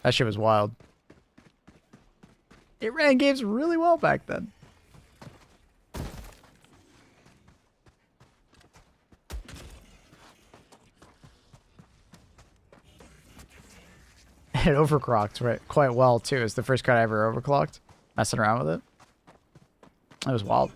That shit was wild. It ran games really well back then. It overclocked quite well too. It's the first card I ever overclocked. Messing around with it. It was wild.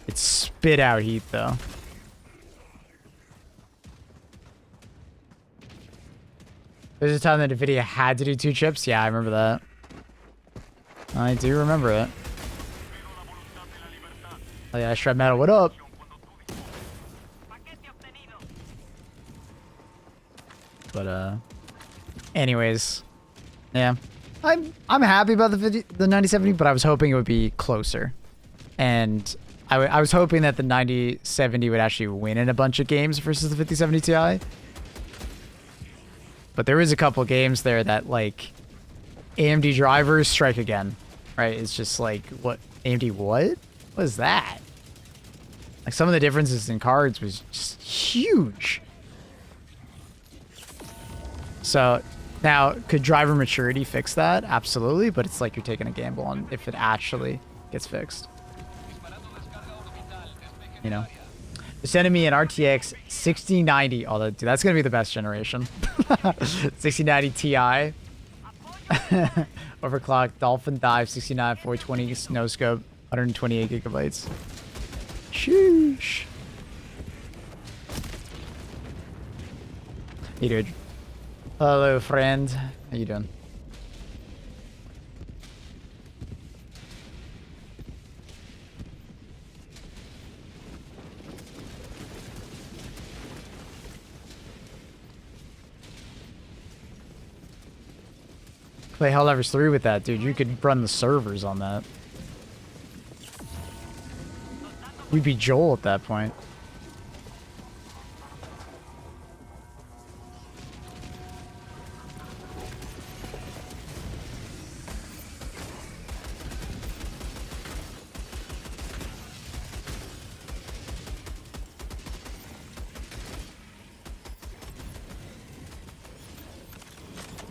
It spit out heat though. There's a time that NVIDIA had to do 2 chips. Yeah, I remember that. I do remember it. Oh yeah, Shred Metal, what up? But anyways, yeah, I'm happy about the 9070, but I was hoping it would be closer, and I was hoping that the 9070 would actually win in a bunch of games versus the 5070 Ti. But there is a couple games there that like AMD drivers strike again, right? It's just like what AMD what is that? Like some of the differences in cards was just huge. So now, could driver maturity fix that? Absolutely, but it's like you're taking a gamble on if it actually gets fixed. You know? Just sending me an RTX 6090. Oh, dude, that's gonna be the best generation. 6090 Ti. Overclocked Dolphin Dive 69 420 no scope 128 gigabytes. Sheesh. Hey dude. Hello friend. How you doing? Play Helldivers 3 with that, dude. You could run the servers on that. You'd be Joel at that point.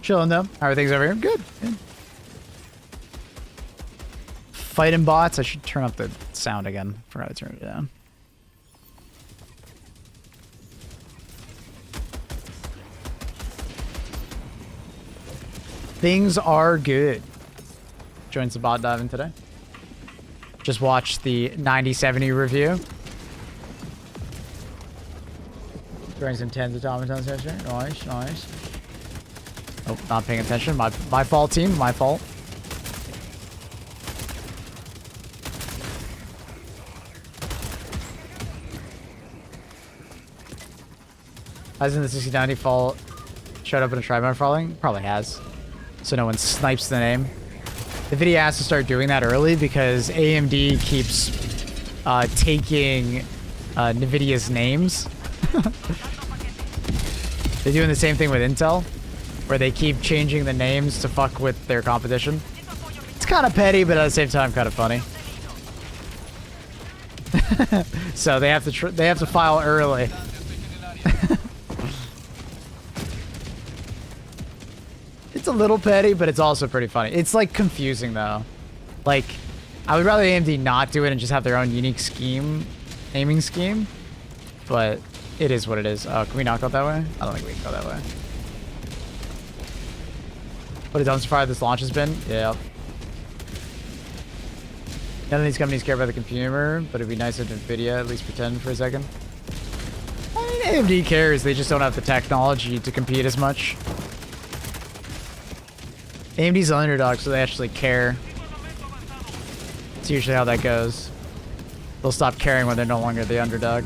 Chilling though. How are things over here? Good. Good. Fighting bots. I should turn up the sound again. Forgot to turn it down. Things are good. Joined some bot diving today. Just watched the 9070 review. Joined some tens of automatons yesterday. Nice, nice. Oh, not paying attention. My fault, team. My fault. Hasn't the 6090 fault showed up in a try-mode falling? Probably has. So no one snipes the name. NVIDIA has to start doing that early because AMD keeps taking NVIDIA's names. They're doing the same thing with Intel, where they keep changing the names to fuck with their competition. It's kind of petty, but at the same time, kind of funny. So they have to file early. It's a little petty, but it's also pretty funny. It's like confusing though. Like, I would rather AMD not do it and just have their own unique scheme, naming scheme. But it is what it is. Can we not go that way? I don't think we can go that way. What a dumpster fire this launch has been. Yeah. None of these companies care about the consumer, but it'd be nice if NVIDIA at least pretend for a second. I mean, AMD cares. They just don't have the technology to compete as much. AMD's the underdog, so they actually care. It's usually how that goes. They'll stop caring when they're no longer the underdog.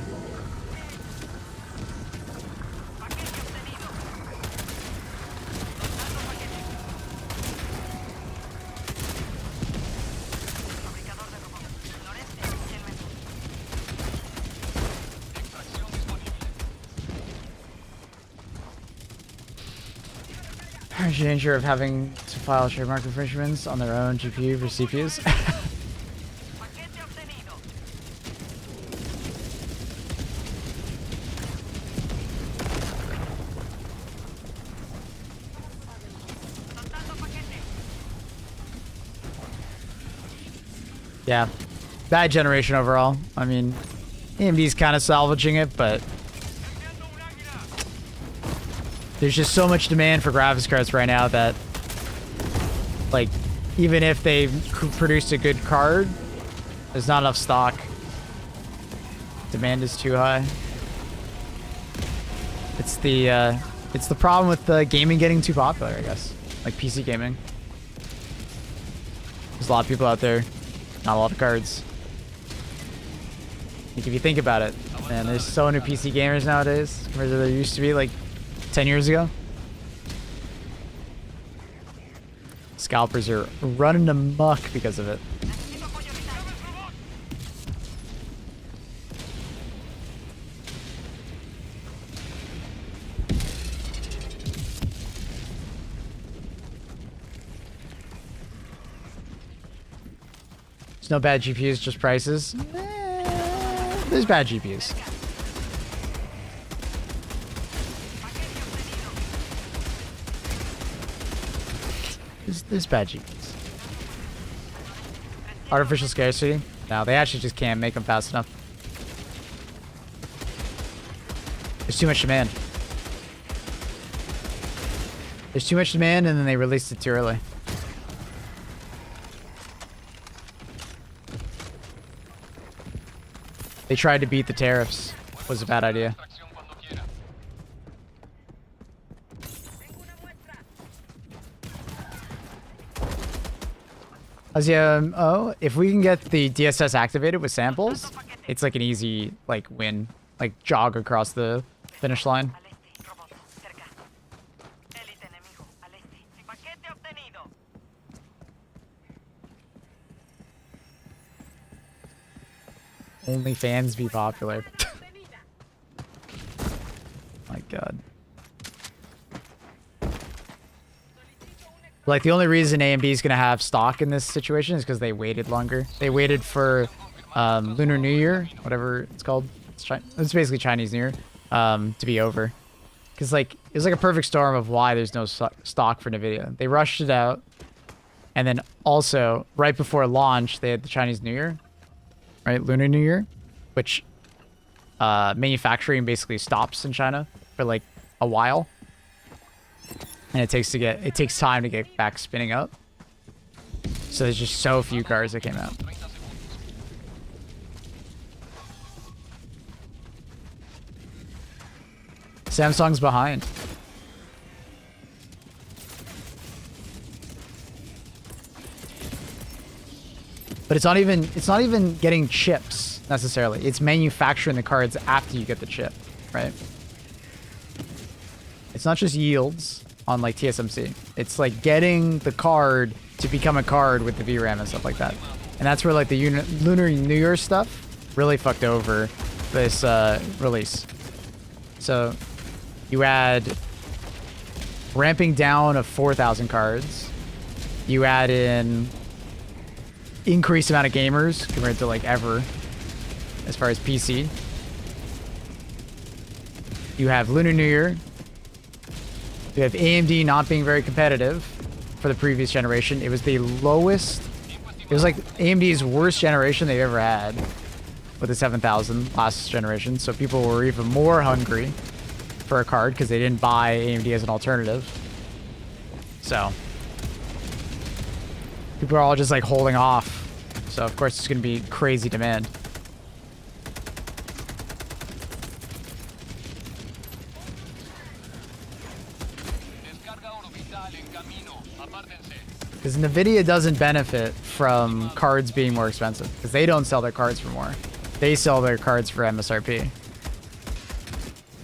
There's danger of having to file trademark infringements on their own GPU for CPUs. Yeah, bad generation overall. I mean, AMD's kind of salvaging it, but there's just so much demand for graphics cards right now that, like, even if they've produced a good card, there's not enough stock. Demand is too high. It's the problem with gaming getting too popular, I guess. Like PC gaming. There's a lot of people out there, not a lot of cards. Like, if you think about it, man, there's so many PC gamers nowadays compared to there used to be, like, 10 years ago. Scalpers are running amok because of it. There's no bad GPUs, just prices. There's bad GPUs. There's bad GPUs. Artificial scarcity? No, they actually just can't make them fast enough. There's too much demand. There's too much demand, and then they released it too early. They tried to beat the tariffs. Was a bad idea. If we can get the DSS activated with samples, it's like an easy win, like jog across the finish line. Only fans be popular. My God. Like, the only reason AMD is going to have stock in this situation is because they waited longer. They waited for Lunar New Year, whatever it's called. It's basically Chinese New Year, to be over. Because like it was like a perfect storm of why there's no stock for Nvidia. They rushed it out, and then also right before launch they had the Chinese New Year, right? Lunar New Year, which manufacturing basically stops in China for like a while, and it takes time to get back spinning up. So there's just so few cars that came out. Samsung's behind. But it's not even getting chips necessarily. It's manufacturing the cards after you get the chip, right? It's not just yields on like TSMC. It's like getting the card to become a card with the VRAM and stuff like that. And that's where like the Lunar New Year stuff really fucked over this release. So you add ramping down of 4,000 cards. You add in increased amount of gamers compared to like ever as far as PC. You have Lunar New Year. You have AMD not being very competitive for the previous generation. It was the lowest. It was like AMD's worst generation they've ever had with the 7000 last generation. So people were even more hungry for a card because they didn't buy AMD as an alternative. So people are all just like holding off. So of course it's going to be crazy demand. Because Nvidia doesn't benefit from cards being more expensive because they don't sell their cards for more. They sell their cards for MSRP.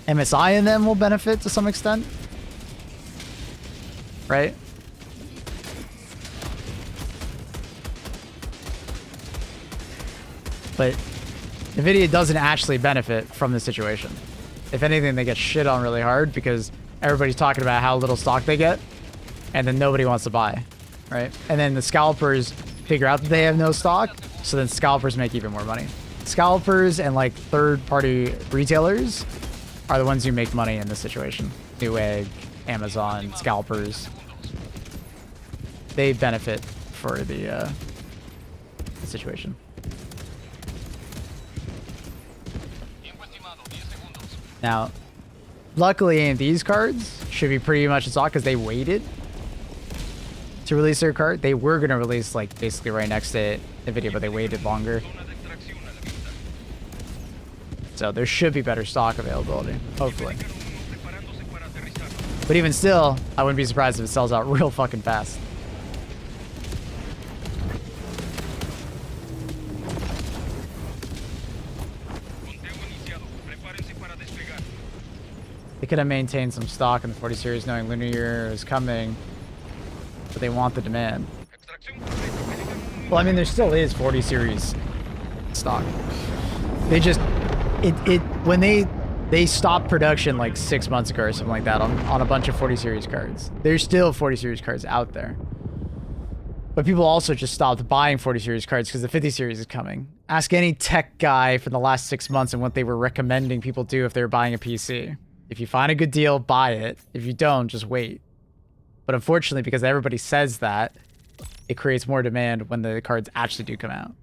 MSI and them will benefit to some extent, right? But Nvidia doesn't actually benefit from the situation. If anything, they get shit on really hard because everybody's talking about how little stock they get, and then nobody wants to buy, right? And then the scalpers figure out that they have no stock, so then scalpers make even more money. Scalpers and like third-party retailers are the ones who make money in this situation. Newegg, Amazon, scalpers. They benefit for the situation. Now, luckily AMD's cards should be pretty much in stock because they waited to release their card. They were going to release like basically right next to NVIDIA, but they waited longer. So there should be better stock availability, hopefully. But even still, I wouldn't be surprised if it sells out real fucking fast. They could have maintained some stock in the 40 series knowing Lunar Year is coming, but they want the demand. Well, I mean, there still is 40 series stock. They just, when they stopped production like 6 months ago or something like that on a bunch of 40 series cards. There's still 40 series cards out there. But people also just stopped buying 40 series cards because the 50 series is coming. Ask any tech guy from the last 6 months and what they were recommending people do if they were buying a PC. If you find a good deal, buy it. If you don't, just wait. But unfortunately, because everybody says that, it creates more demand when the cards actually do come out.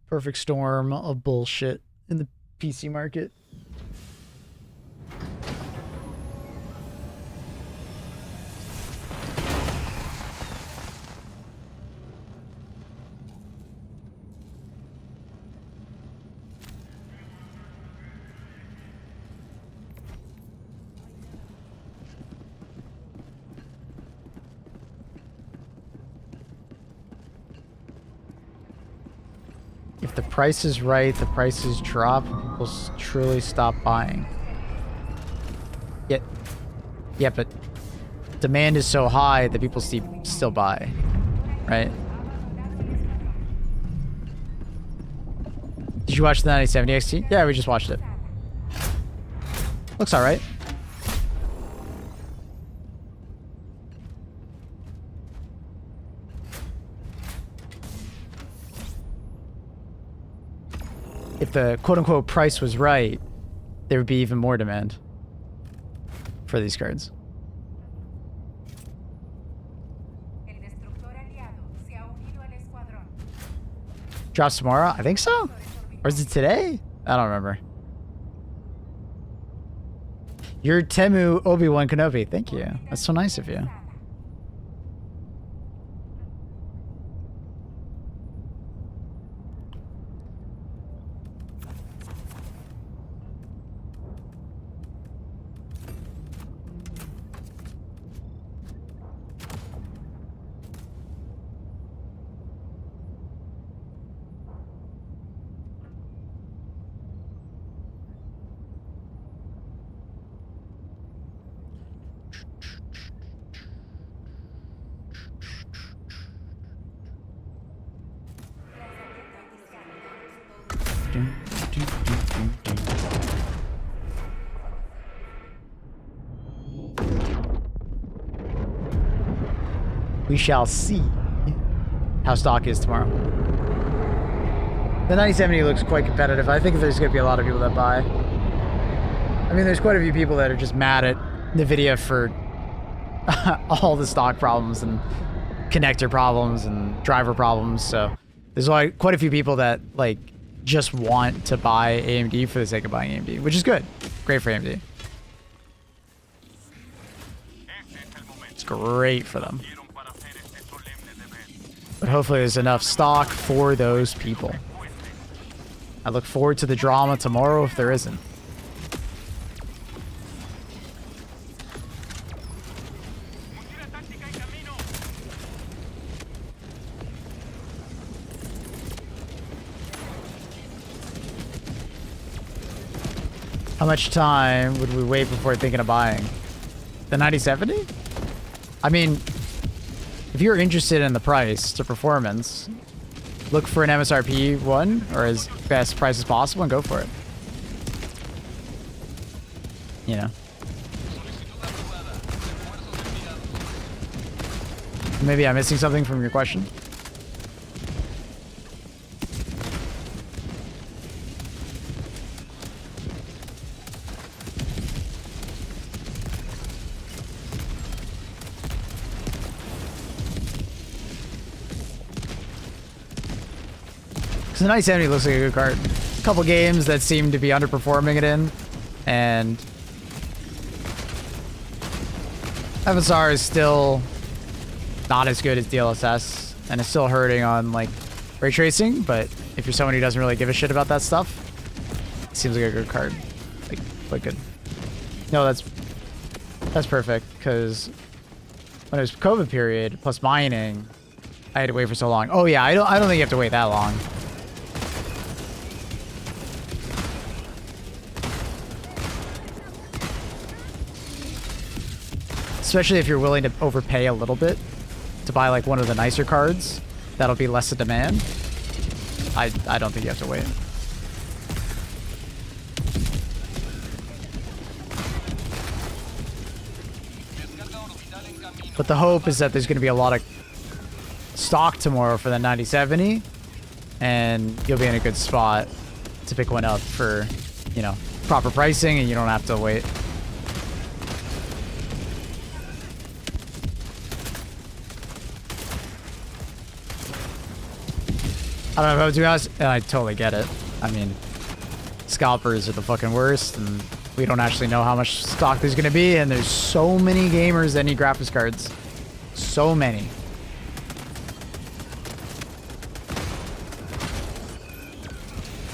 Perfect storm of bullshit in the PC market. If the price is right, the prices drop, people truly stop buying. Yet, Yeah, but demand is so high that people still buy, right? Did you watch the 9070 XT? Yeah, we just watched it. Looks alright. If the quote-unquote price was right, there would be even more demand for these cards. El destructor aliado se ha unido al escuadrón. Drops tomorrow? I think so. Or is it today? I don't remember. You're Temu Obi-Wan Kenobi. Thank you. That's so nice of you. We shall see how stock is tomorrow. The 9070 looks quite competitive. I think there's going to be a lot of people that buy. I mean, there's quite a few people that are just mad at NVIDIA for all the stock problems and connector problems and driver problems. So there's like quite a few people that like just want to buy AMD for the sake of buying AMD, which is good. Great for AMD. It's great for them. But hopefully there's enough stock for those people. I look forward to the drama tomorrow if there isn't. How much time would we wait before thinking of buying? The 9070? I mean, if you're interested in the price to performance, look for an MSRP one or as best price as possible and go for it. You know. Maybe I'm missing something from your question. Because the 9070 looks like a good card. A couple games that seem to be underperforming it in, and FSR is still not as good as DLSS, and it's still hurting on like ray tracing. But if you're someone who doesn't really give a shit about that stuff, it seems like a good card. Like quite good. No, that's perfect because when it was COVID period plus mining, I had to wait for so long. Oh yeah, I don't think you have to wait that long. Especially if you're willing to overpay a little bit to buy like one of the nicer cards, that'll be less a demand. I don't think you have to wait. But the hope is that there's going to be a lot of stock tomorrow for the 9070, and you'll be in a good spot to pick one up for, you know, proper pricing, and you don't have to wait. I don't know, to be honest, and I totally get it. I mean, scalpers are the fucking worst, and we don't actually know how much stock there's gonna be, and there's so many gamers that need graphics cards. So many.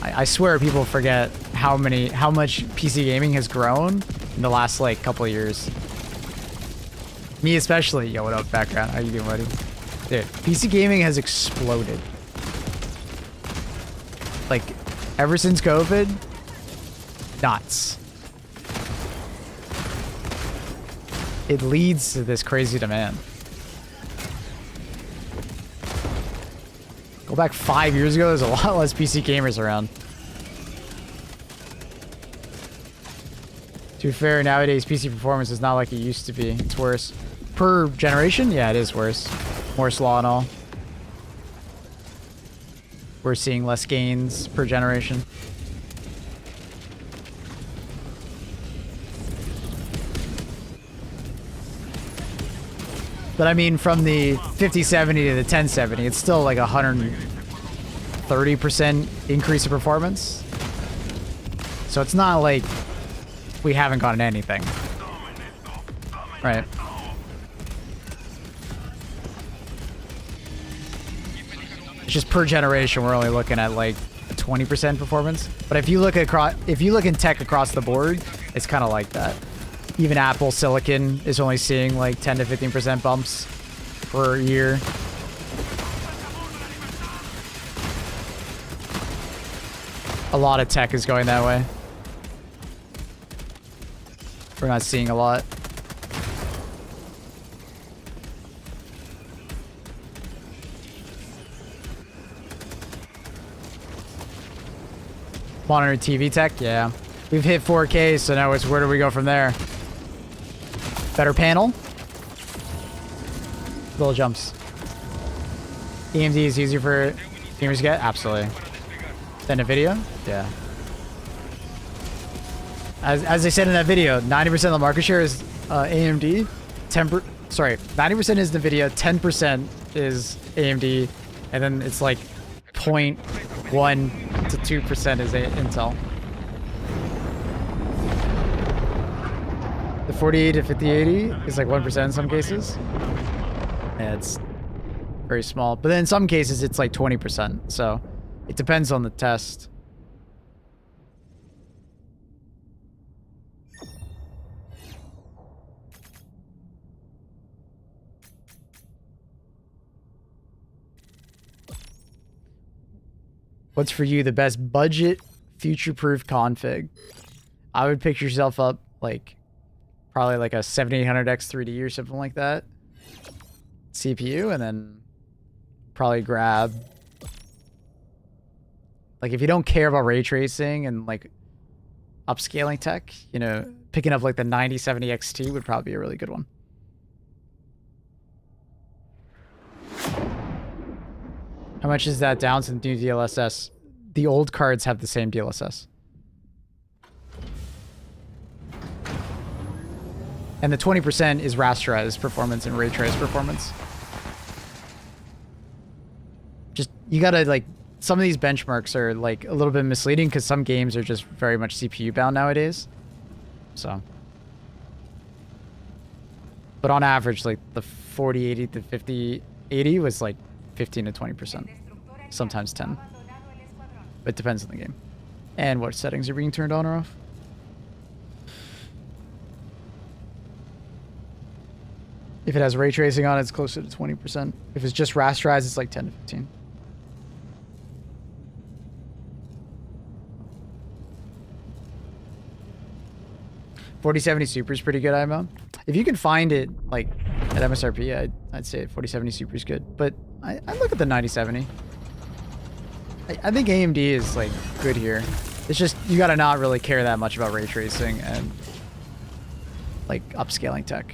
I swear people forget how much PC gaming has grown in the last like couple of years. Me especially. Yo, what up, background? How you doing, buddy? Dude, PC gaming has exploded. Like, ever since COVID, nuts. it leads to this crazy demand. Go back 5 years ago, there's a lot less PC gamers around. To be fair, nowadays PC performance is not like it used to be. It's worse. Per generation? Yeah, it is worse. Moore's Law and all. We're seeing less gains per generation. But I mean, from the 5070 to the 1070, it's still like 130% increase in performance. So it's not like we haven't gotten anything. Right. It's just per generation, we're only looking at like 20% performance. But if you look in tech across the board, it's kind of like that. Even Apple Silicon is only seeing like 10 to 15% bumps per year. A lot of tech is going that way. We're not seeing a lot. Monitor TV tech, yeah. We've hit 4K, so now it's where do we go from there? Better panel. Little jumps. AMD is easier for gamers to get? Absolutely. Than a video? Yeah. As I said in that video, 90% of the market share is AMD. 90% is NVIDIA, 10% is AMD, and then it's like 0.1 to 2% is Intel. The 4080 to 5080 is like 1% in some cases. Yeah, it's very small. But then in some cases, it's like 20%. So it depends on the test. What's for you the best budget, future-proof config? I would pick yourself up like probably like a 7800X 3D or something like that. CPU, and then probably grab, like, if you don't care about ray tracing and like upscaling tech, you know, picking up like the 9070 XT would probably be a really good one. How much is that down to the new DLSS? The old cards have the same DLSS. And the 20% is rasterized performance and ray trace performance. Just, you gotta, like, some of these benchmarks are, like, a little bit misleading because some games are just very much CPU bound nowadays. So. But on average, like, the 4080 to 5080 was, like, 15 to 20%. Sometimes 10. But it depends on the game. And what settings are being turned on or off. If it has ray tracing on it, it's closer to 20%. If it's just rasterized, it's like 10 to 15. $4070 Super is pretty good, IMO. If you can find it like at MSRP, I'd say 4070 Super is good. But I look at the 9070. I think AMD is like good here. It's just you gotta not really care that much about ray tracing and like upscaling tech.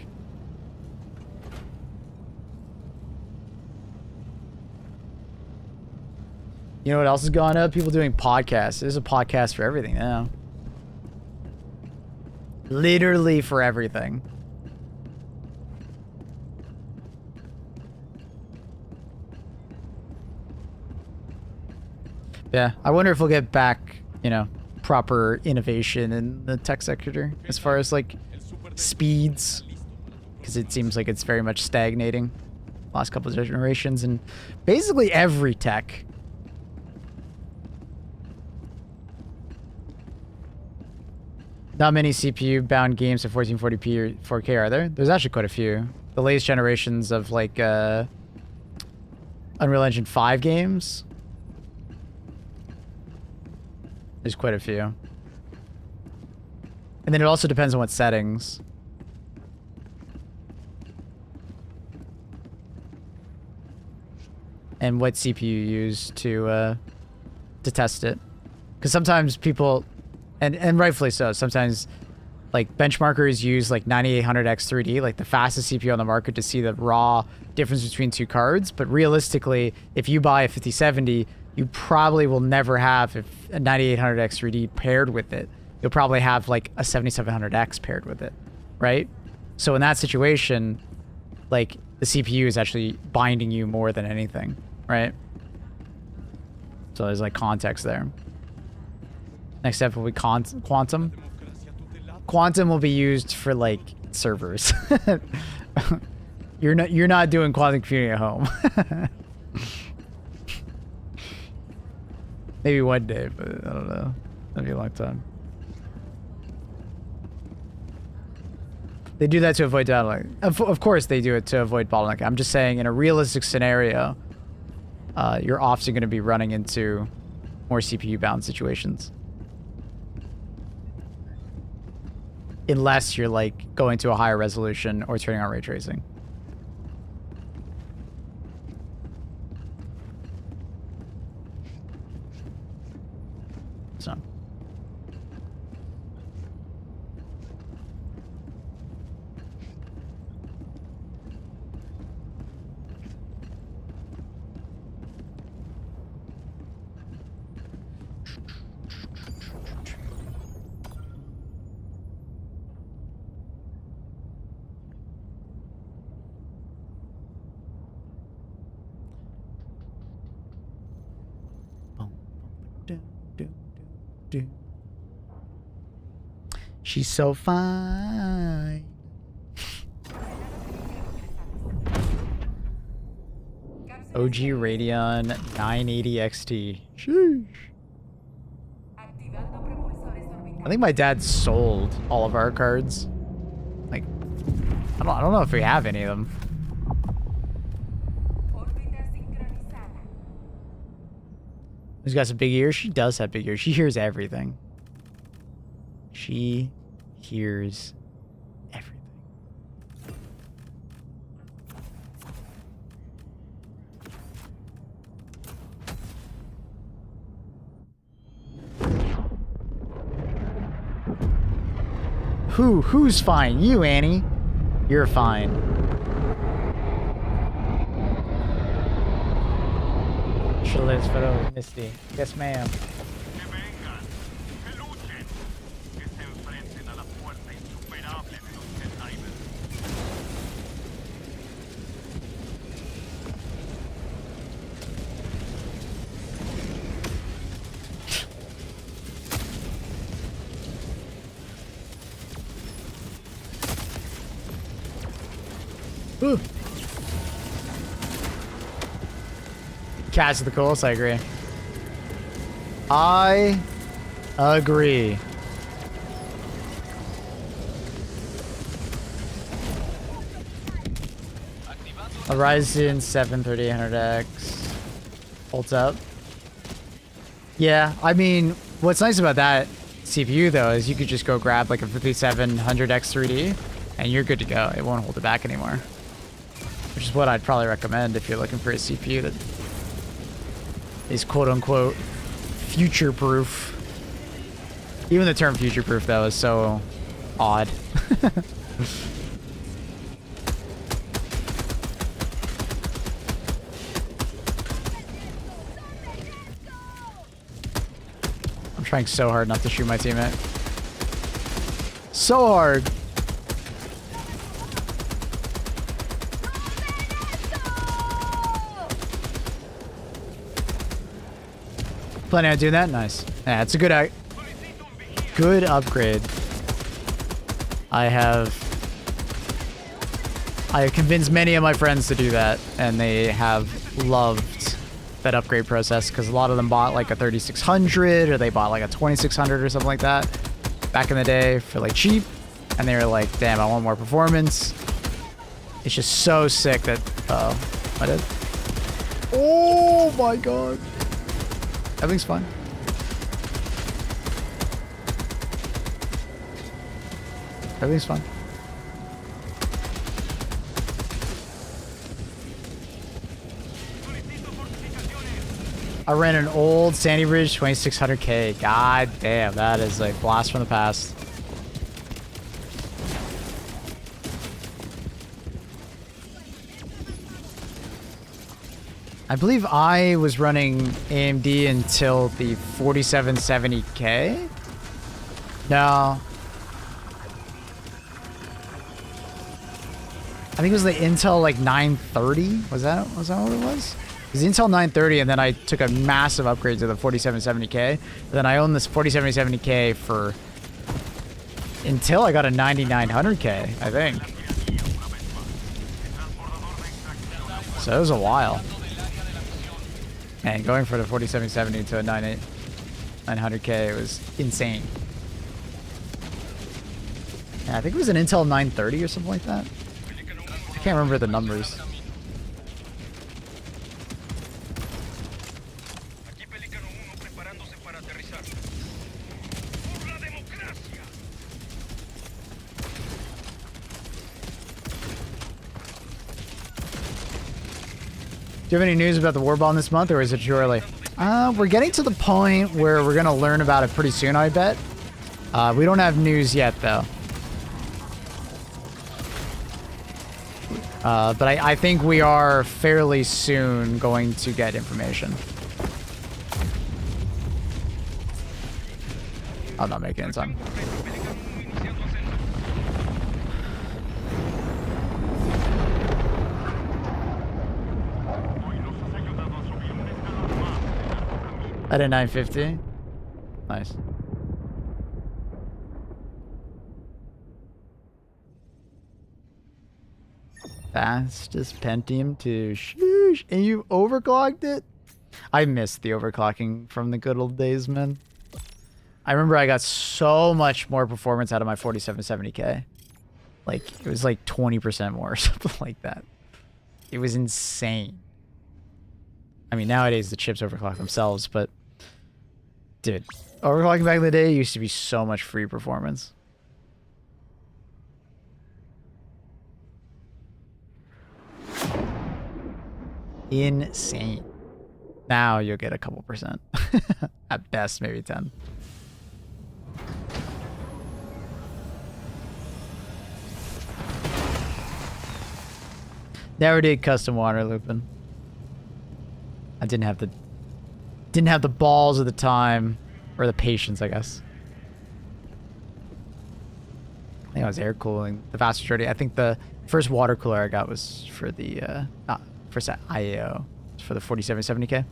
You know what else has gone up? People doing podcasts. There's a podcast for everything now. Literally for everything. Yeah, I wonder if we'll get back, you know, proper innovation in the tech sector as far as like speeds, because it seems like it's very much stagnating last couple of generations and basically every tech. Not many CPU-bound games at 1440p or 4K, are there? There's actually quite a few. The latest generations of, like, Unreal Engine 5 games. There's quite a few. And then it also depends on what settings. and what CPU you use to test it. Because sometimes people, and rightfully so, sometimes like benchmarkers use like 9800X 3D, like the fastest CPU on the market, to see the raw difference between two cards. But realistically, if you buy a 5070, you probably will never have a 9800X 3D paired with it. You'll probably have like a 7700X paired with it, right? So in that situation, like the CPU is actually binding you more than anything, right? So there's like context there. Next step will be quantum. Quantum will be used for like servers. You're not doing quantum computing at home. Maybe one day, but I don't know. That'd be a long time. They do that to avoid bottleneck. Of course they do it to avoid bottleneck. I'm just saying in a realistic scenario, you're often going to be running into more CPU bound situations. Unless you're like going to a higher resolution or turning on ray tracing. So. She's so fine. OG Radeon 980 XT. Sheesh. I think my dad sold all of our cards. Like, I don't know if we have any of them. Who's got some big ears? She does have big ears. She hears everything. She hears everything. Who's fine? You, Annie. You're fine. Let's follow Misty. Yes, ma'am. Ooh. Cats are the coolest, I agree. I agree. A Ryzen 7 3800X holds up. Yeah, I mean, what's nice about that CPU though is you could just go grab like a 5700X 3D and you're good to go. It won't hold it back anymore. Which is what I'd probably recommend if you're looking for a CPU that is quote-unquote future-proof. Even the term future-proof, though, is so odd. I'm trying so hard not to shoot my teammate. So hard. Planning on doing that? Nice. Yeah, it's a good upgrade. I have convinced many of my friends to do that, and they have loved that upgrade process because a lot of them bought like a 3600 or they bought like a 2600 or something like that back in the day for like cheap, and they were like, damn, I want more performance. It's just so sick that I did. Oh my god. Everything's fine. Everything's fine. I ran an old Sandy Bridge 2600K. God damn, that is like blast from the past. I believe I was running AMD until the 4770K. No. I think it was the Intel like 930. Was that what it was? It was the Intel 930, and then I took a massive upgrade to the 4770K. And then I owned this 4770K for until I got a 9900K, I think. So it was a while. Man, going for the 4770 to a 900K was insane. Yeah, I think it was an Intel 930 or something like that. I can't remember the numbers. Do you have any news about the war bond this month, or is it too early? We're getting to the point where we're gonna learn about it pretty soon, I bet. We don't have news yet, though. But I think we are fairly soon going to get information. I'll not make it in time. At a 950. Nice. Fastest Pentium to shoosh. And you overclocked it? I missed the overclocking from the good old days, man. I remember I got so much more performance out of my 4770K. Like, it was like 20% more or something like that. It was insane. I mean, nowadays the chips overclock themselves, but dude, overclocking back in the day used to be so much free performance. Insane. Now you'll get a couple percent. At best, maybe 10. Never did custom water looping. I didn't have the balls at the time, or the patience, I guess. I think I was air cooling the vast majority. I think the first water cooler I got was for the first IAO, for the 4770K.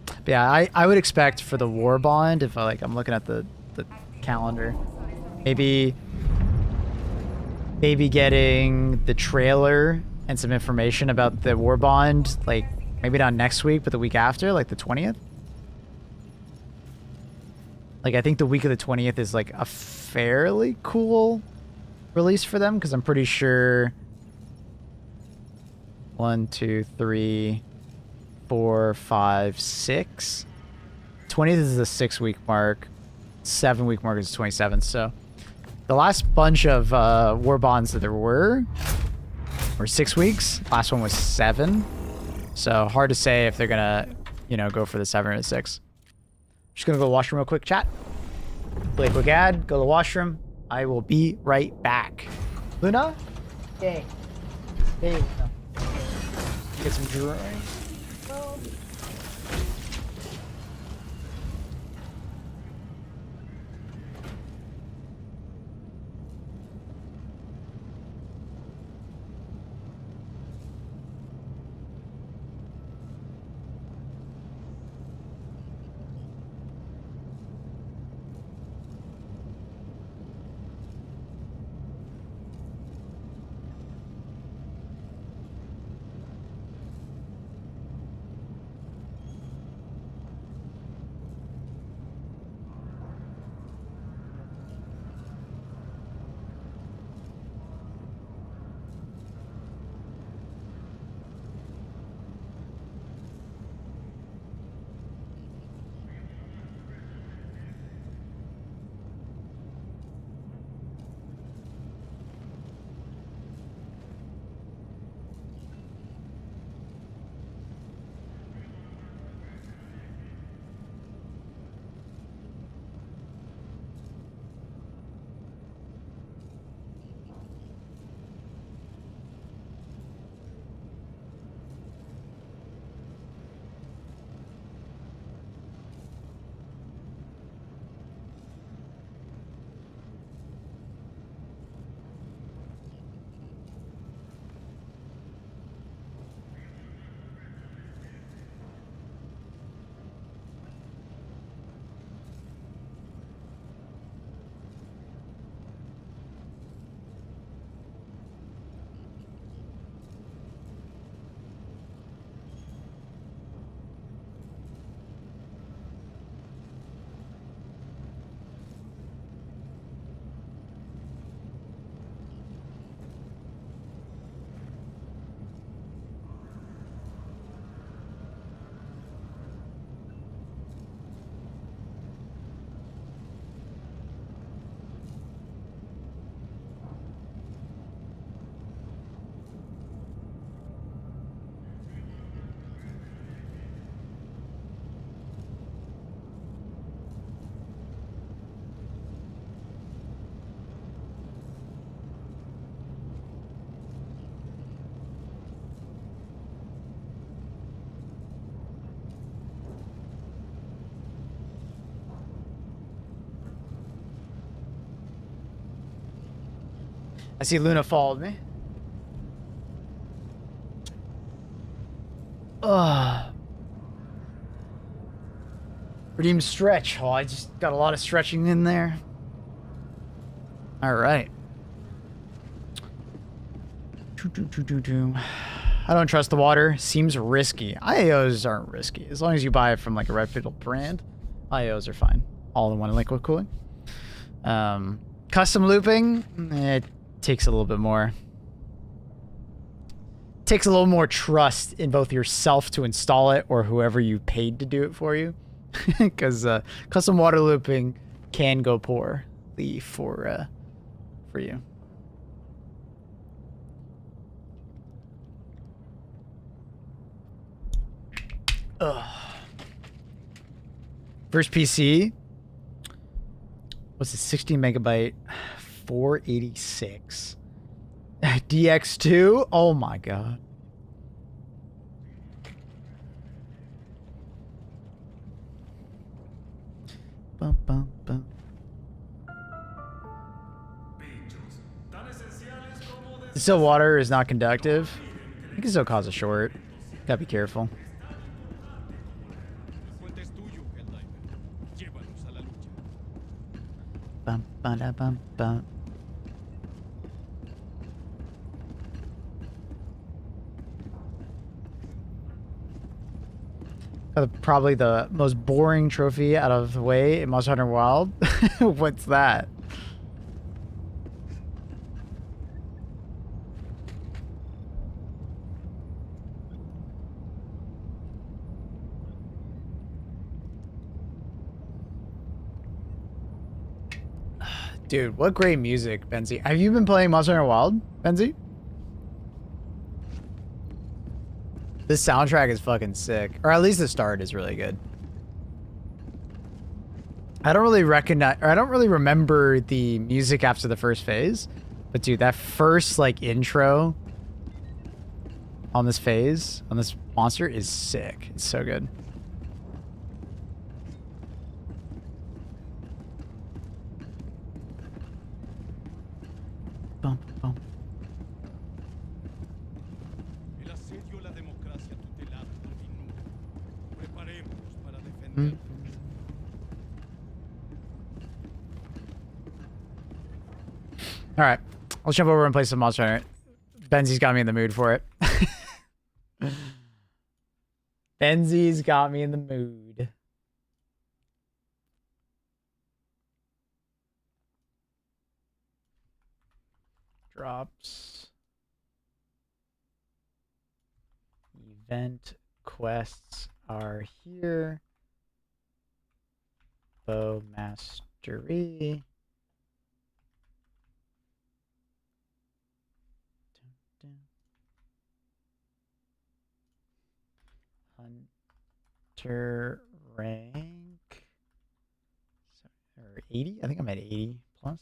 But yeah, I would expect for the war bond, if I'm looking at the calendar, maybe getting the trailer and some information about the war bond, like maybe not next week, but the week after, like the 20th. Like, I think the week of the 20th is like a fairly cool release for them, because I'm pretty sure 1, 2, 3, 4, 5, 6. 20th is the 6-week mark. 7-week mark is 27th. So the last bunch of war bonds that there were 6 weeks. Last one was 7. So hard to say if they're gonna, go for the 7 or the 6. Just gonna go to the washroom real quick, chat. Play a quick ad. Go to the washroom. I will be right back. Luna? Hey. Hey. Get some drawing. I see Luna followed me. Ugh. Redeem stretch. Oh, I just got a lot of stretching in there. All right. I don't trust the water. Seems risky. IAOs aren't risky. As long as you buy it from like a reputable brand, IAOs are fine. All in one liquid cooling. Custom looping, it takes a little bit more. Takes a little more trust in both yourself to install it or whoever you paid to do it for you. Because custom water looping can go poorly for you. Ugh. First PC. What's it? 16 megabyte, 486. DX2. Oh my god. Bum, bum, bum. Still water is not conductive. It can still cause a short. Gotta be careful. Bum, ba, da, bum, bum. Probably the most boring trophy out of the way in Monster Hunter Wild. What's that? Dude, what great music, Benzie. Have you been playing Monster Hunter Wild, Benzie? This soundtrack is fucking sick. Or at least the start is really good. I don't really recognize, or I don't really remember the music after the first phase. But dude, that first like intro on this phase, on this monster is sick. It's so good. Bum, bum. Mm. All right, let's jump over and play some Monster Hunter. Benzie's got me in the mood for it. Benzie's got me in the mood. Drops. Event quests are here. Bow mastery. Hunter rank. Or 80? I think I'm at 80 plus.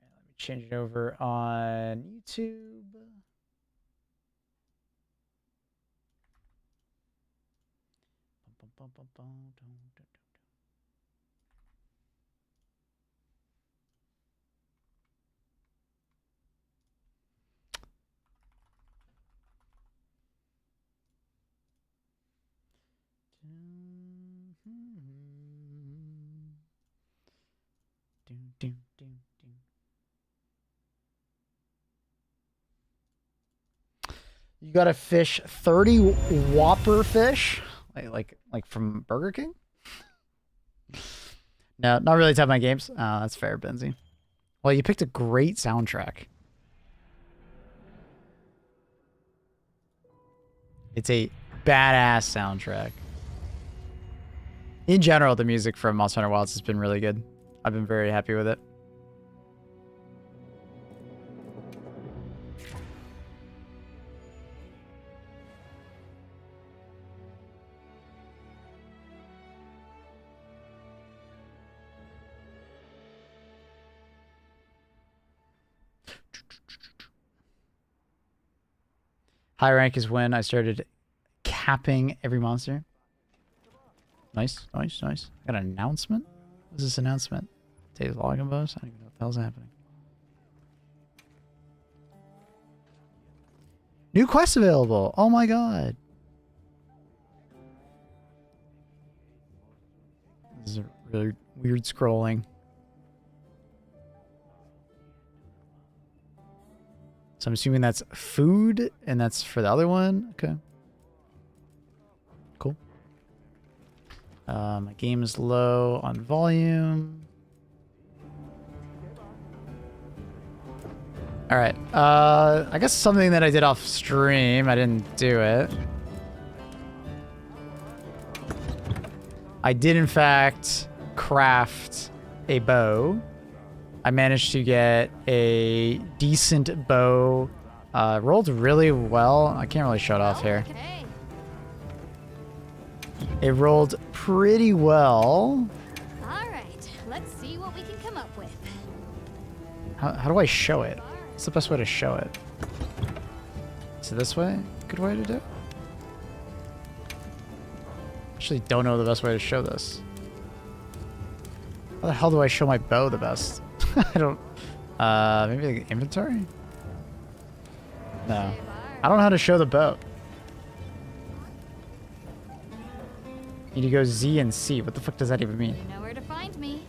Alright, let me change it over on YouTube. You gotta fish 30 Whopper fish, like from Burger King. No, not really type of my games. That's fair, Benzie. Well, you picked a great soundtrack. It's a badass soundtrack. In general, the music from Monster Hunter Wilds has been really good. I've been very happy with it. High rank is when I started capping every monster. Nice, nice, nice. Got an announcement? What is this announcement? Today's login bonus? I don't even know what the hell's happening. New quest available! Oh my god! This is really weird scrolling. So I'm assuming that's food, and that's for the other one? Okay. Cool. My game is low on volume. Alright, I guess something that I did off stream, I didn't do it. I did in fact craft a bow. I managed to get a decent bow. Rolled really well. I can't really show it off here. It rolled pretty well. Alright, let's see what we can come up with. How do I show it? What's the best way to show it? Is it this way? Good way to do it? Actually don't know the best way to show this. How the hell do I show my bow the best? I don't... maybe the inventory? No. I don't know how to show the bow. Need to go Z and C. What the fuck does that even mean? You know where to find me.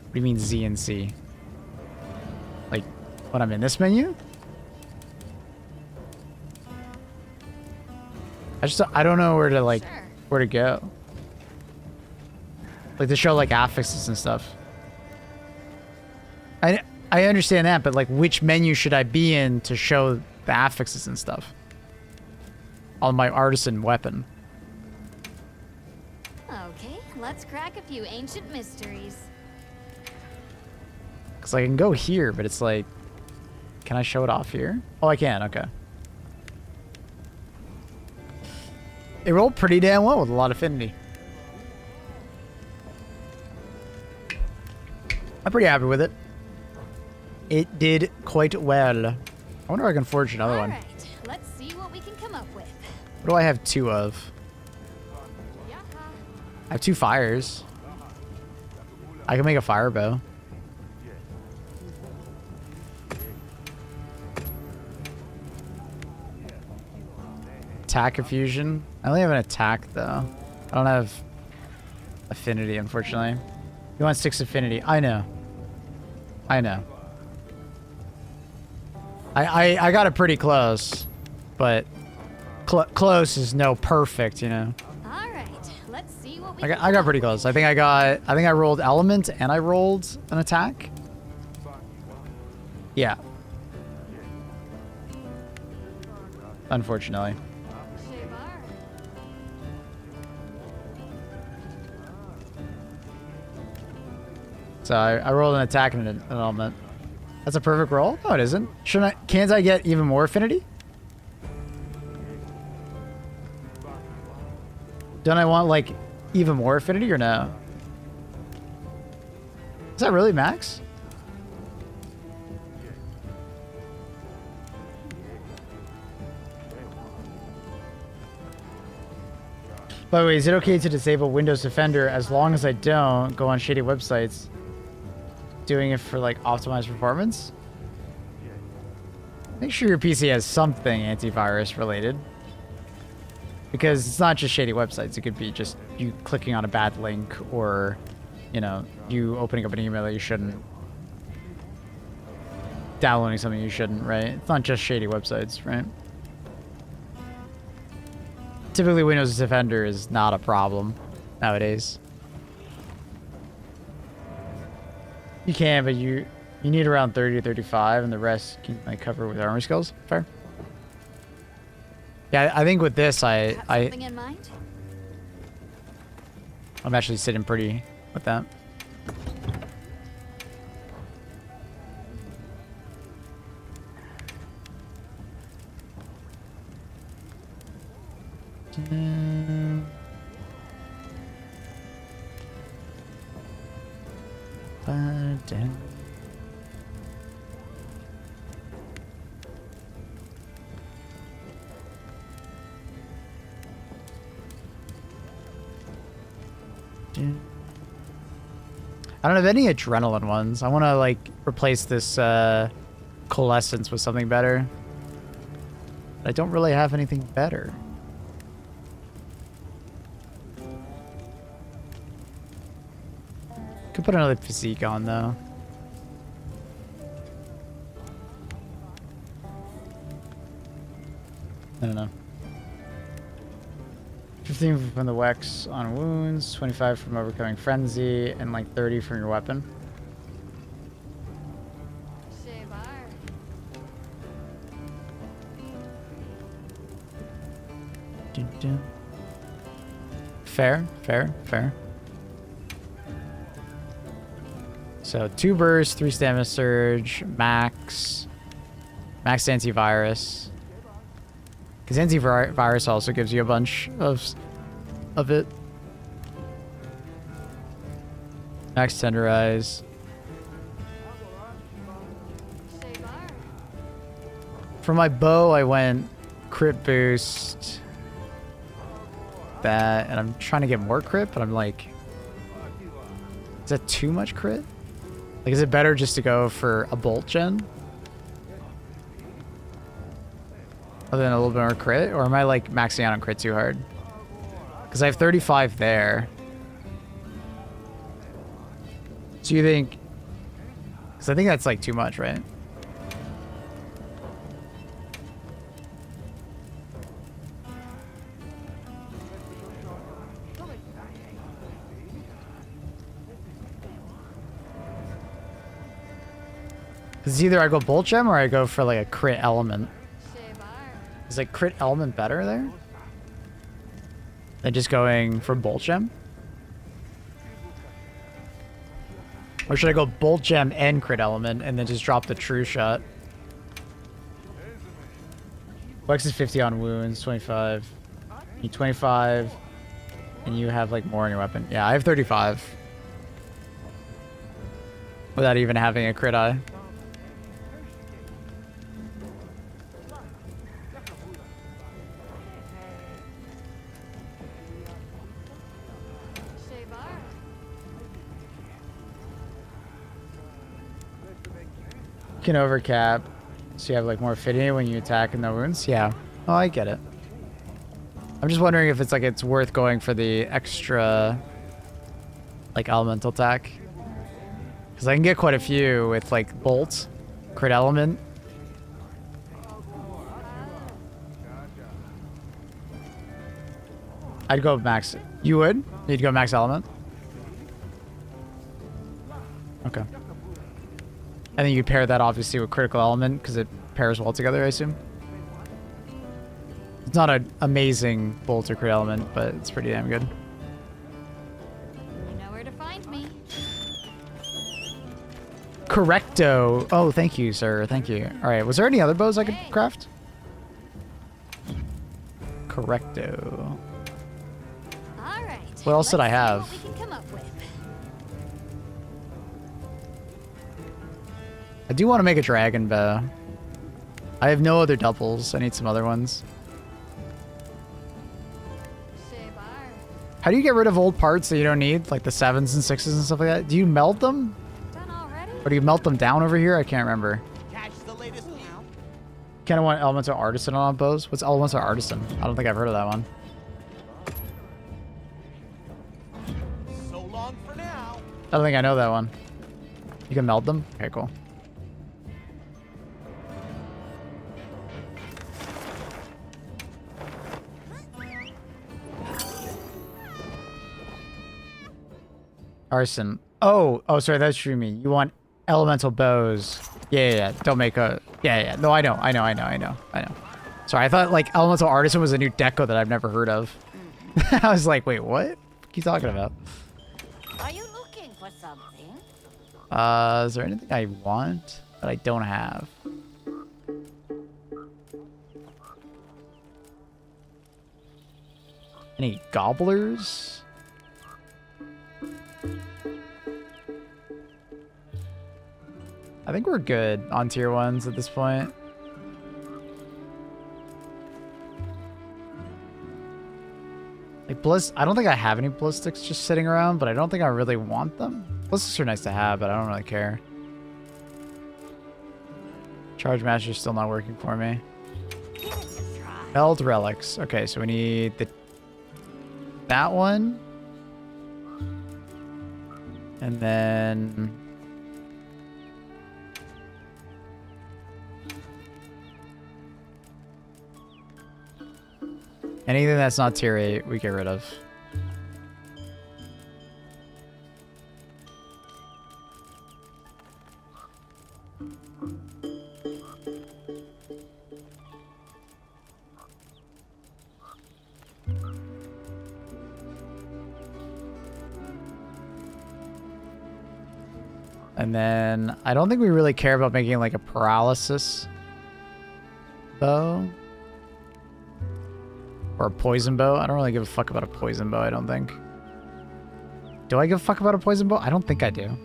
What do you mean Z and C? Like, when I'm in this menu? I don't know where to, like, where to go. Like, to show, like, affixes and stuff. I understand that, but, like, which menu should I be in to show the affixes and stuff? On my artisan weapon. Okay, let's crack a few ancient mysteries. Because I can go here, but it's like... Can I show it off here? Oh, I can. Okay. It rolled pretty damn well with a lot of affinity. I'm pretty happy with it. It did quite well. I wonder if I can forge another one. Alright, let's see what we can come up with. What do I have 2 of? I have 2 fires. I can make a fire bow. Attack infusion. I only have an attack though. I don't have affinity, unfortunately. You want 6 affinity? I know. I know. I got it pretty close, but close is no perfect, you know. All right, let's see what we I got pretty close. I think I rolled element and I rolled an attack. Yeah. Unfortunately. So I rolled an attack and an element. That's a perfect roll? No, it isn't. Shouldn't I? Can't I get even more affinity? Don't I want, like, even more affinity or no? Is that really max? By the way, is it okay to disable Windows Defender as long as I don't go on shady websites doing it for, like, optimized performance? Make sure your PC has something antivirus related. Because it's not just shady websites. It could be just you clicking on a bad link or, you know, you opening up an email that you shouldn't. Downloading something you shouldn't, right? It's not just shady websites, right? Typically, Windows Defender is not a problem nowadays. You can, but you need around 30 to 35, and the rest can, like, cover with armor skills. Fair. Yeah, I think with this, something in mind? I'm actually sitting pretty with that. I don't have any adrenaline ones. I want to like replace this coalescence with something better. I don't really have anything better. Could put another physique on though. I don't know. 15 from the Wex on wounds, 25 from overcoming frenzy, and like 30 from your weapon. Fair, fair, fair. So 2 burst, 3 stamina surge, max antivirus. Because antivirus also gives you a bunch of it. Max tenderize. For my bow, I went crit boost. That, and I'm trying to get more crit, but I'm like, is that too much crit? Like, is it better just to go for a bolt gen? Other than a little bit more crit? Or am I like maxing out on crit too hard? Because I have 35 there. So you think... Because I think that's like too much, right? Because either I go bolt gem or I go for like a crit element. Is like crit element better there than just going for bolt gem? Or should I go bolt gem and crit element and then just drop the true shot? Wex is 50 on wounds, 25. You need 25, and you have like more in your weapon. Yeah, I have 35. Without even having a crit eye. You can overcap, so you have like more affinity when you attack in the wounds. Yeah. Oh, I get it. I'm just wondering if it's like it's worth going for the extra like elemental attack. Because I can get quite a few with like bolt, crit element. I'd go max. You would? You'd go max element? Okay. And then you pair that obviously with critical element because it pairs well together, I assume. It's not an amazing bolt or crit element, but it's pretty damn good. You know where to find me. Correcto. Oh, thank you, sir. Thank you. All right. Was there any other bows I could craft? Correcto. All right. What else did I have? Let's see what we can come up with. I do want to make a dragon bow. I have no other doubles. I need some other ones. How do you get rid of old parts that you don't need? Like the 7s and 6s and stuff like that? Do you melt them? Or do you melt them down over here? I can't remember. Kind of want Elemental Artisan on bows. What's Elemental Artisan? I don't think I've heard of that one. So long for now. I don't think I know that one. You can melt them? Okay, cool. Arson. Oh, sorry, that's true. Me. You want elemental bows? Yeah. Don't make a. Yeah. No, I know. Sorry, I thought like Elemental Artisan was a new deco that I've never heard of. I was like, wait, what? What are you talking about? Are you looking for something? Is there anything I want that I don't have? Any gobblers? I think we're good on tier 1s at this point. Like I don't think I have any ballistics just sitting around, but I don't think I really want them. Ballistics are nice to have, but I don't really care. Charge master's still not working for me. Held relics. Okay, so we need that one. And then anything that's not tier 8, we get rid of. And then I don't think we really care about making like a paralysis bow. Or a poison bow. I don't really give a fuck about a poison bow, I don't think. Do I give a fuck about a poison bow? I don't think I do.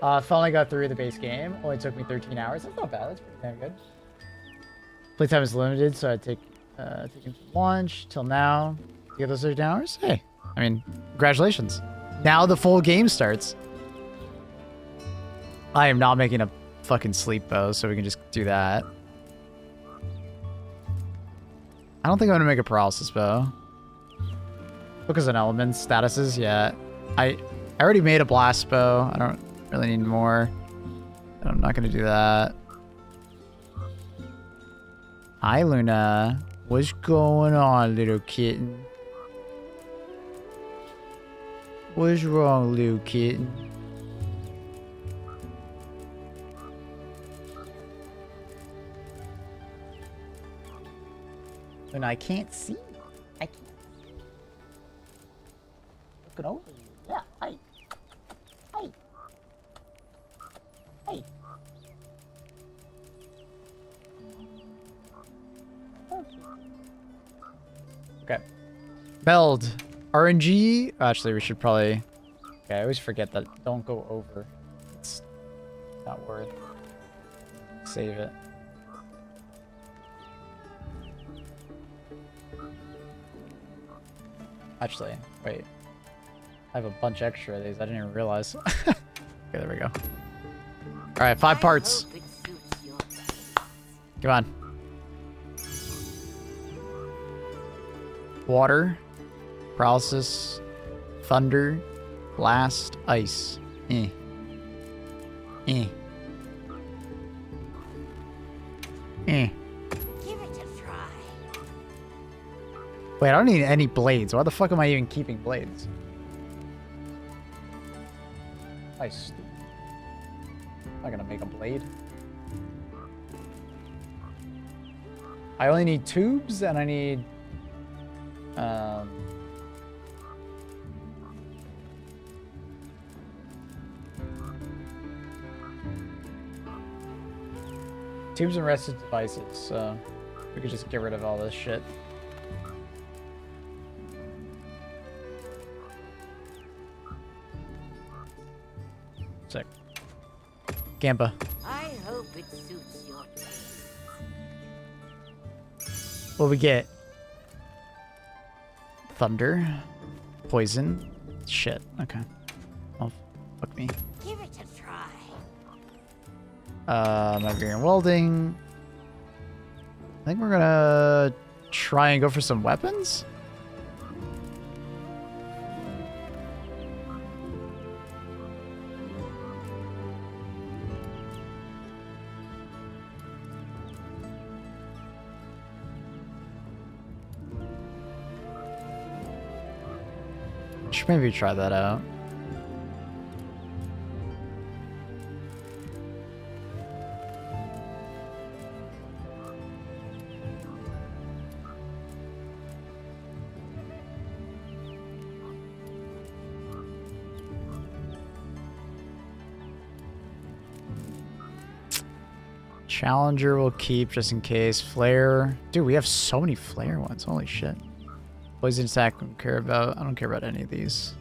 Finally got through the base game. Only took me 13 hours. That's not bad. That's pretty damn good. Playtime is limited, so I take taking from launch till now. You get those 13 hours? Hey, I mean, congratulations. Now the full game starts. I am not making a fucking sleep bow, so we can just do that. I don't think I'm gonna make a paralysis bow. Focus on elements, statuses, yeah. I already made a blast bow. I don't really need more. I'm not gonna do that. Hi, Luna. What's going on, little kitten? What's wrong, little kitten? And I can't see. I can't. Looking over you. Yeah. Hi. Hi. Hi. Okay. Beld. RNG. Actually, we should probably. Okay, I always forget that. Don't go over. It's not worth. Save it. Actually, wait. I have a bunch extra of these. I didn't even realize. Okay, there we go. All right, 5 parts. Come on. Water, paralysis, thunder, blast, ice. Eh. Eh. Eh. Wait, I don't need any blades. Why the fuck am I even keeping blades? Nice. I'm not gonna make a blade. I only need tubes and I need tubes and rested devices, so we could just get rid of all this shit. Sick. Gampa. I hope it suits your taste. What we get? Thunder. Poison. Shit. Okay. Oh, fuck me. Give it a try. Migraine welding. I think we're gonna try and go for some weapons. Should maybe try that out. Challenger will keep just in case. Flare. Dude, we have so many flare ones. Holy shit. Poison attack, I don't care about. I don't care about any of these.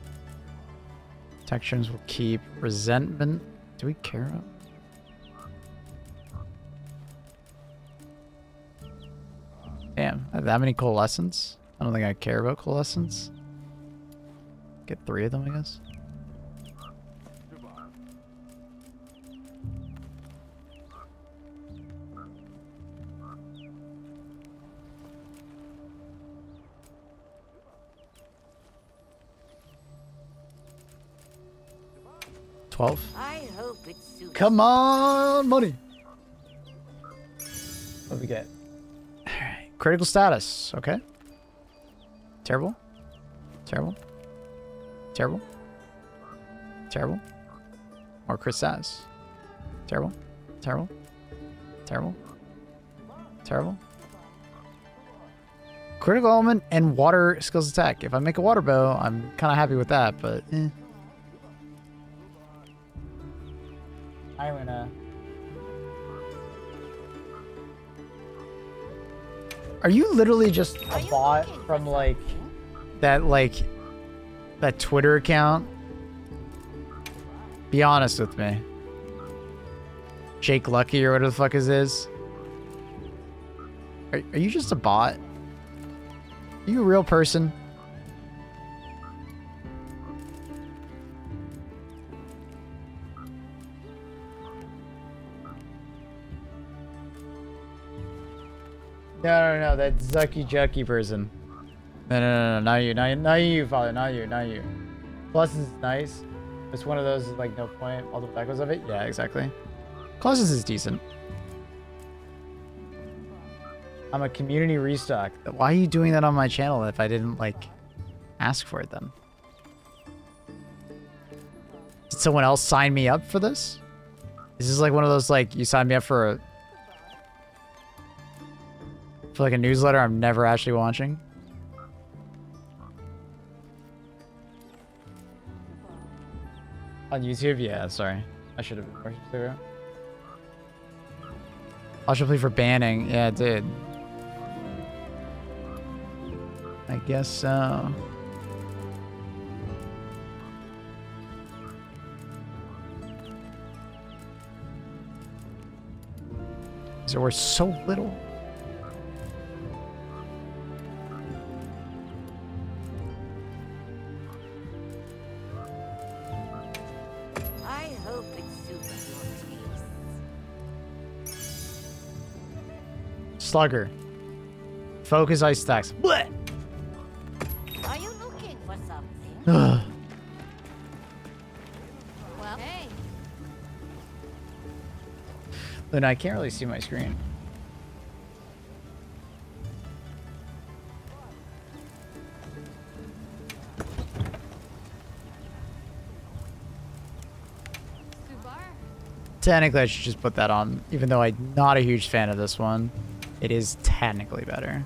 Protections will keep. Resentment. Do we care about? Damn, I have that many coalescents? I don't think I care about coalescence. Get 3 of them, I guess. I hope it suits. Come on, money. What do we get? Alright. Critical status. Okay. Terrible. Terrible. Terrible. Terrible. More crit status. Terrible. Terrible. Terrible. Terrible. Critical element and water skills attack. If I make a water bow, I'm kind of happy with that, but eh. I'm gonna... Are you literally just a bot from like that Twitter account? Be honest with me. Jake Lucky or whatever the fuck his is. Are you just a bot? Are you a real person? No, that Zucky Jucky person. No, not you, not you, father, not you. Plus is nice. It's one of those like no point, all the echoes of it. Yeah, exactly. Colossus is decent. I'm a community restock. Why are you doing that on my channel if I didn't like ask for it then? Did someone else sign me up for this? Is this like one of those like you signed me up for like a newsletter I'm never actually watching? On YouTube? Yeah, sorry. I should have been more clear. I should plea for banning. Yeah, it did. I guess so. Because there were so little. I hope it suits your taste. Slugger. Focus ice stacks. Blech! Are you looking for something? Ugh. Well, hey. Luna, I can't really see my screen. Technically, I should just put that on, even though I'm not a huge fan of this one. It is technically better.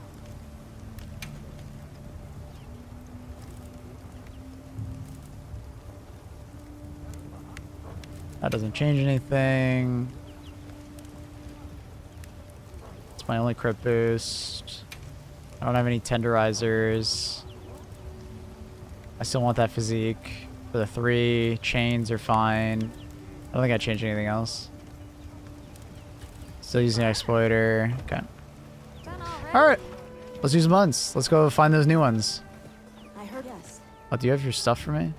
That doesn't change anything. It's my only crit boost. I don't have any tenderizers. I still want that physique. For the 3, chains are fine. I don't think I changed anything else. Still using exploiter. Okay. Alright. Let's use months. Let's go find those new ones. I heard yes. Oh, do you have your stuff for me?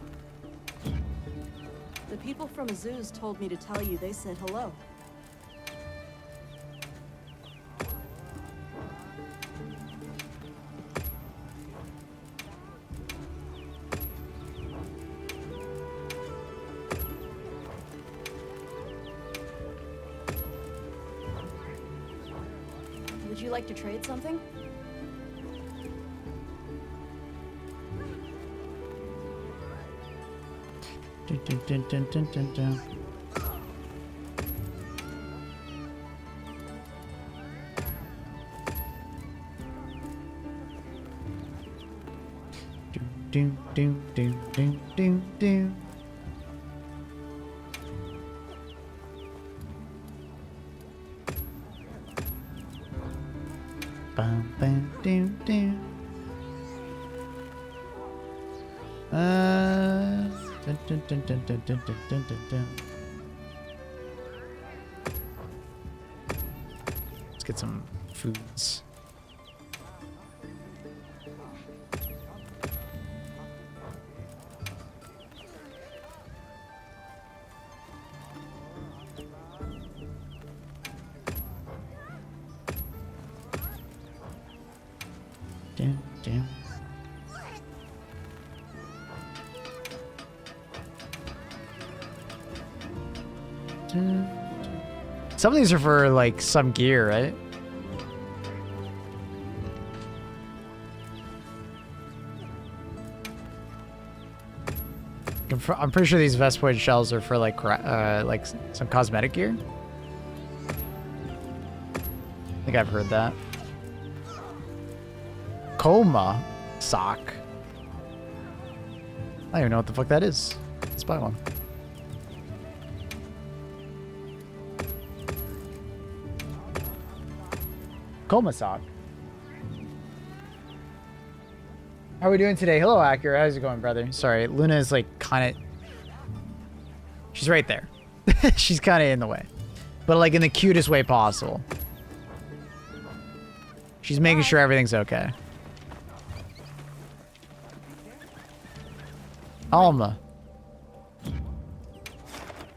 The people from Azu's told me to tell you they said hello. Would you like to trade something? Dun, dun, dun, dun, dun, dun, dun. Do, do, do, do, do, do. Bum, bum, do, do. Dun, dun, dun, dun, dun, dun, dun, dun, dun, dun. Let's get some foods. Some of these are for like some gear, right? I'm pretty sure these Vespoid shells are for like some cosmetic gear. I think I've heard that. Coma sock. I don't even know what the fuck that is. Let's buy one. Coma sock. How are we doing today? Hello, Acura. How's it going, brother? Sorry, Luna is like kind of... She's right there. She's kind of in the way. But like in the cutest way possible. She's making sure everything's okay. Alma.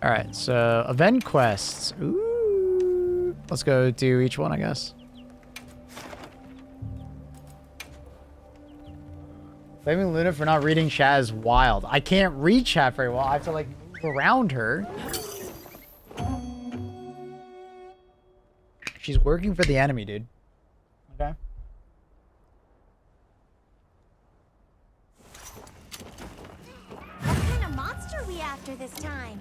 Alright, so event quests. Ooh. Let's go do each one, I guess. Blaming Luna for not reading chat is wild. I can't read chat very well. I have to like move around her. She's working for the enemy, dude. Okay. What kind of monster are we after this time?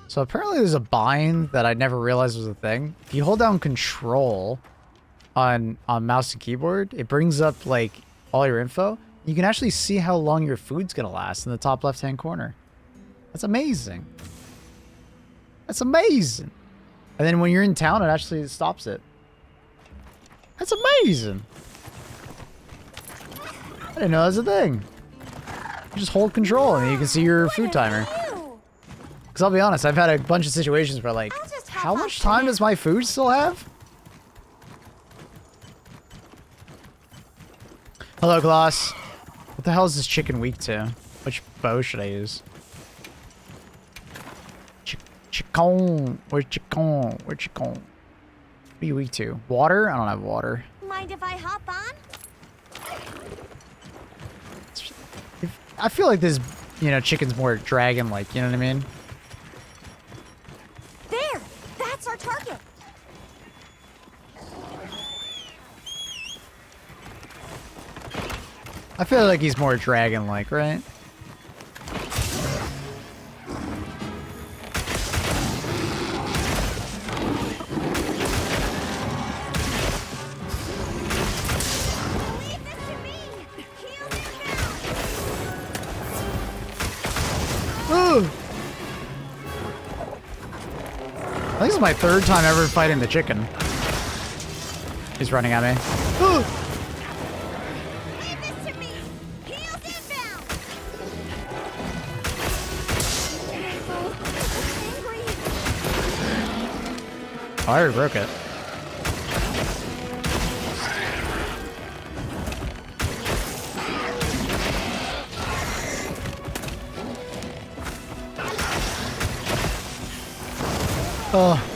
So apparently there's a bind that I never realized was a thing. If you hold down control on mouse and keyboard, it brings up like all your info. You can actually see how long your food's gonna last in the top left-hand corner. That's amazing. That's amazing. And then when you're in town, it actually stops it. That's amazing. I didn't know that was a thing. You just hold control and you can see your food timer. Because I'll be honest, I've had a bunch of situations where like, how much time does my food still have? Hello, Gloss. What the hell is this chicken weak to? Which bow should I use? Chicken. Where's chicken? Where's chicken? What are you weak to? Water? I don't have water. Mind if I hop on? I feel like this, you know, chicken's more dragon-like, you know what I mean? There! That's our target! I feel like he's more dragon-like, right? Ooh. I think this is my third time ever fighting the chicken. He's running at me. Ooh. Oh, I already broke it. Oh.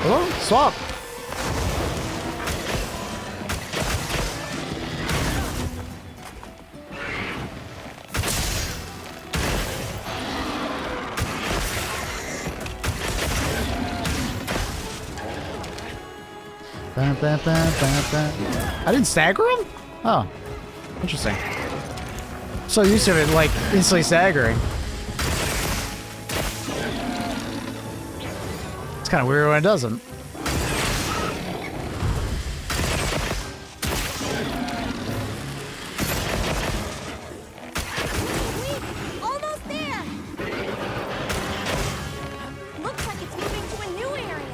Hello? Swap. I didn't stagger him? Oh. Interesting. So used to it, like, instantly staggering. It's kind of weird when it doesn't. Almost there! Looks like it's moving to a new area.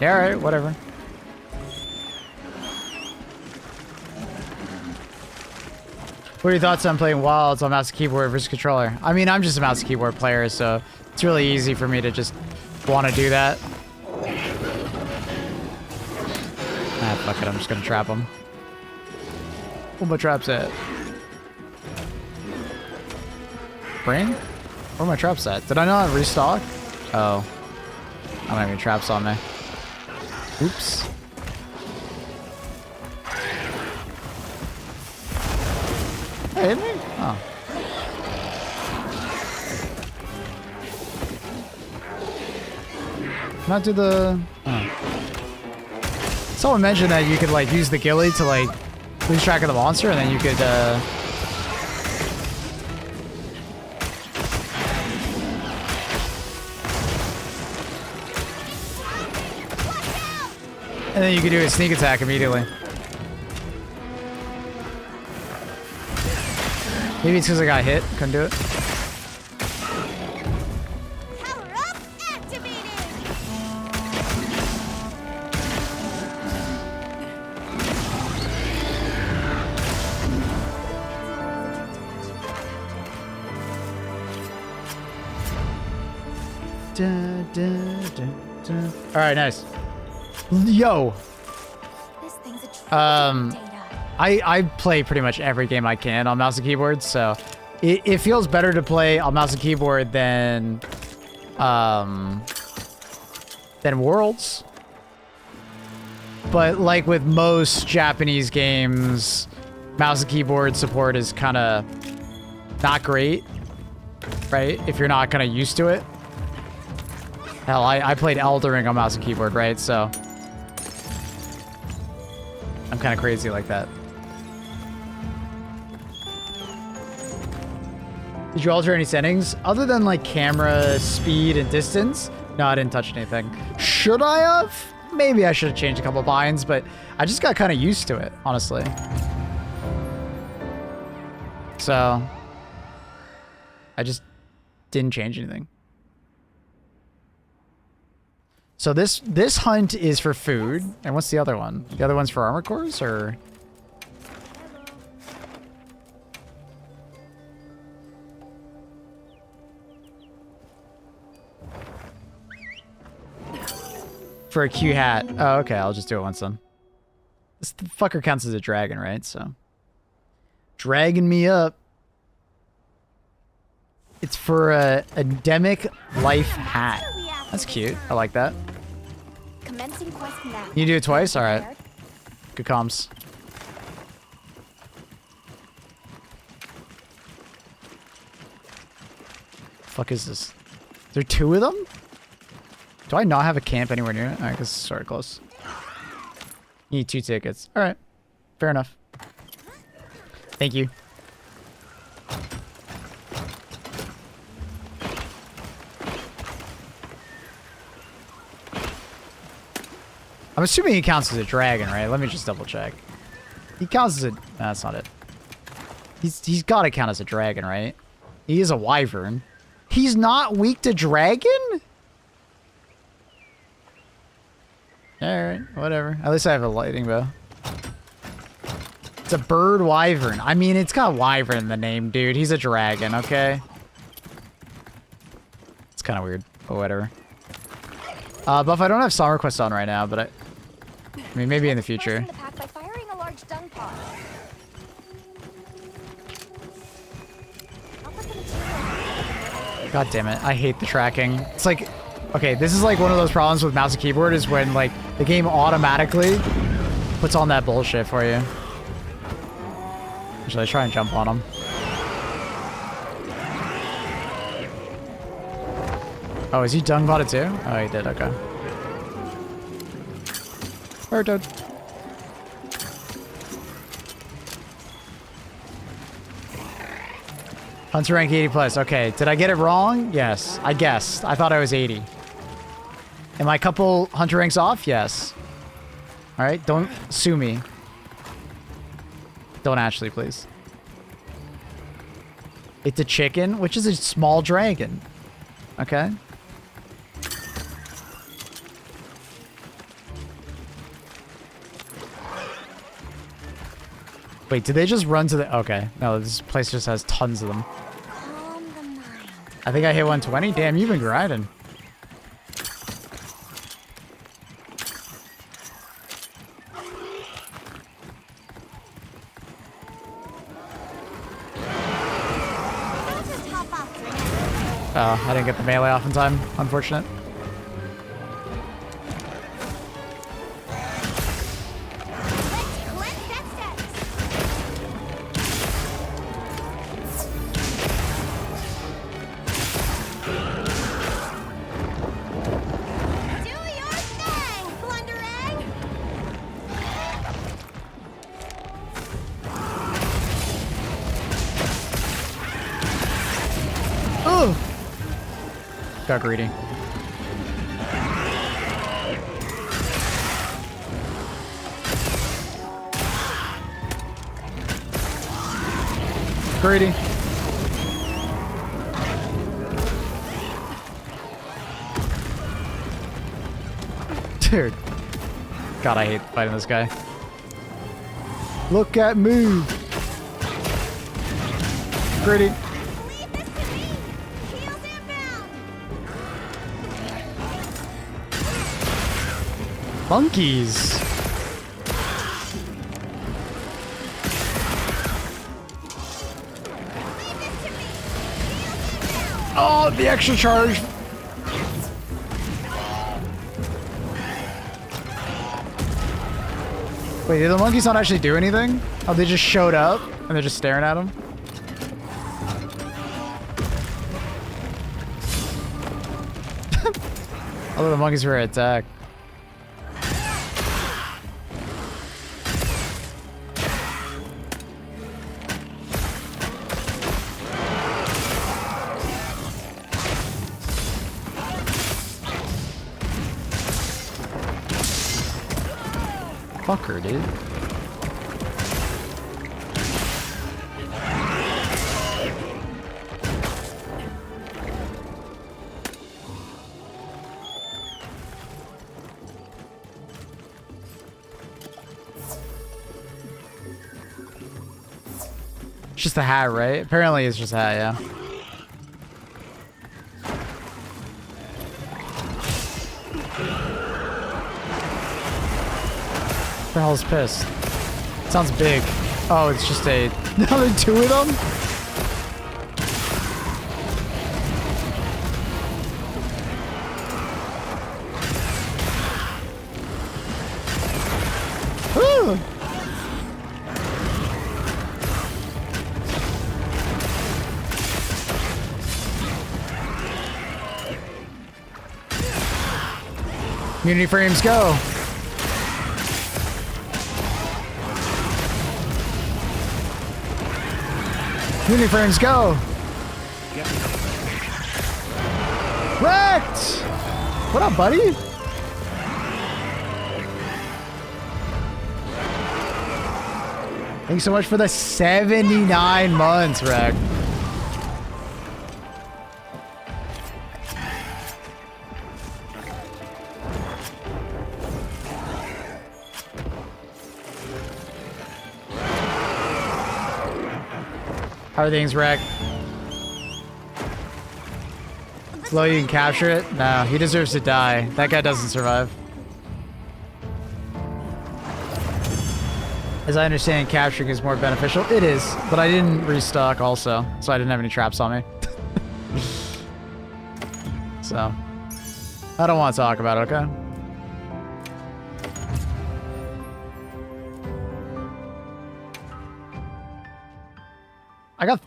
Yeah, alright, whatever. What are your thoughts on playing Wilds on mouse and keyboard versus controller? I mean, I'm just a mouse and keyboard player, so it's really easy for me to just want to do that. Ah, fuck it, I'm just gonna trap him. Where my traps at? Brain? Where are my traps at? Did I not restock? Oh. I don't have any traps on me. Oops. Hey, hit me? Oh. Not do the... Oh. Someone mentioned that you could, like, use the ghillie to, like, lose track of the monster, and then you could, and then you could do a sneak attack immediately. Maybe it's because I got hit. Couldn't do it. Power up activated. All right, nice. Yo. This thing's a data. I play pretty much every game I can on mouse and keyboard, so it feels better to play on mouse and keyboard than Worlds. But like with most Japanese games, mouse and keyboard support is kind of not great, right? If you're not kind of used to it. Hell, I played Elden Ring on mouse and keyboard, right? So I'm kind of crazy like that. Did you alter any settings? Other than like camera speed and distance? No, I didn't touch anything. Should I have? Maybe I should have changed a couple binds, but I just got kind of used to it, honestly. So I just didn't change anything. So this hunt is for food. And what's the other one? The other one's for armor cores, or? For a Q hat. Oh, okay. I'll just do it once then. This fucker counts as a dragon, right? So. Dragging me up. It's for a endemic life hat. That's cute. I like that. Commencing quest now. You do it twice? Alright. Good comms. Fuck is this? Is there two of them? Do I not have a camp anywhere near it? Alright, this is sort of close. You need 2 tickets. Alright. Fair enough. Thank you. I'm assuming he counts as a dragon, right? Let me just double check. He counts as a... No, that's not it. He's got to count as a dragon, right? He is a wyvern. He's not weak to dragon? Alright, whatever. At least I have a lightning bow. It's a bird wyvern. I mean, it's got wyvern in the name, dude. He's a dragon, okay? It's kind of weird, but whatever. Buff, I don't have Summer Quest on right now, but I mean, maybe in the future. By firing a large dung pod. God damn it. I hate the tracking. It's like, okay, this is like one of those problems with mouse and keyboard is when like the game automatically puts on that bullshit for you. Should I try and jump on him? Oh, is he dung botted too? Oh, he did. Okay. Or dude. Hunter rank 80 plus. Okay. Did I get it wrong? Yes. I guessed. I thought I was 80. Am I a couple hunter ranks off? Yes. All right. Don't sue me. Don't actually, please. It's a chicken, which is a small dragon. Okay. Wait, did they just run to the... Okay. No, this place just has tons of them. Calm the mind. I think I hit 120. Damn, you've been grinding. Oh, I didn't get the melee off in time. Unfortunate. Got greedy. Greedy. Dude. God, I hate fighting this guy. Look at me. Greedy. Monkeys. Oh, the extra charge. Wait, did the monkeys not actually do anything? Oh, they just showed up and they're just staring at him? Although the monkeys were attacked. Fucker, dude. It's just a hat, right? Apparently it's just a hat, yeah. What the hell is pissed? Sounds big. Oh, it's just a... Another two of them? Woo! Community frames, go! Community frames, go! Wrecked! What up, buddy? Thanks so much for the 79 months, Wreck. How are things, Wreck? Slow, you can capture it? No, he deserves to die. That guy doesn't survive. As I understand, capturing is more beneficial. It is, but I didn't restock also, so I didn't have any traps on me. So, I don't want to talk about it, okay?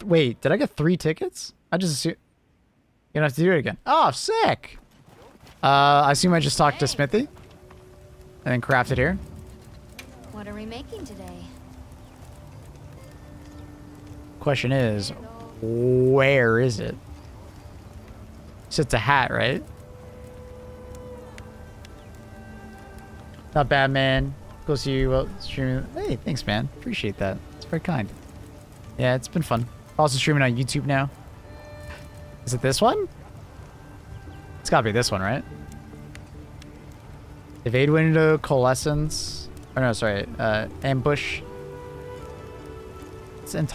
Wait, did I get 3 tickets? I just assume... You're gonna have to do it again. Oh, sick! I assume I just talked to Smithy. And then craft it here. What are we making today? Question is, where is it? So it's a hat, right? Not bad, man. Go see you while streaming. Hey, thanks, man. Appreciate that. It's very kind. Yeah, it's been fun. Also streaming on YouTube now. Is it this one? It's gotta be this one, right? Evade window, coalescence. Oh no, sorry. Ambush. It's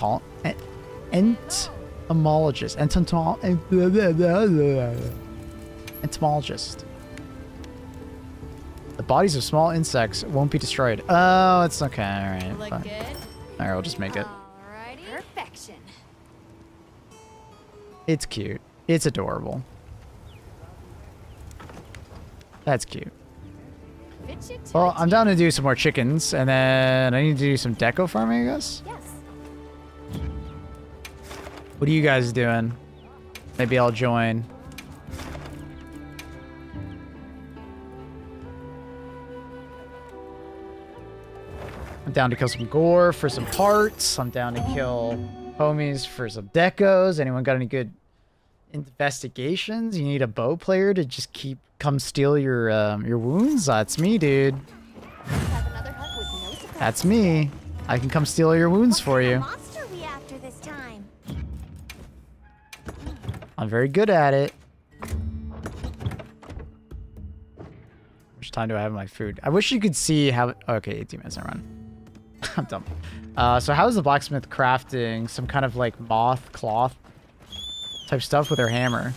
entomologist. Entomologist. The bodies of small insects won't be destroyed. Oh, it's okay. All right. Look Fine. good. All right, we'll just make it. Alrighty. Perfection. It's cute. It's adorable. That's cute. Well, I'm down to do some more chickens, and then I need to do some deco farming, I guess? Yes. What are you guys doing? Maybe I'll join. I'm down to kill some gore for some parts. I'm down to kill homies for some decos. Anyone got any good investigations? You need a bow player to just come steal your wounds? That's me, dude. That's me. I can come steal your wounds for you. Monster we after this time? I'm very good at it. How much time do I have in my food? I wish you could see how... Okay, 18 minutes, I run. I'm dumb. So how is the blacksmith crafting some kind of like moth cloth type stuff with her hammer?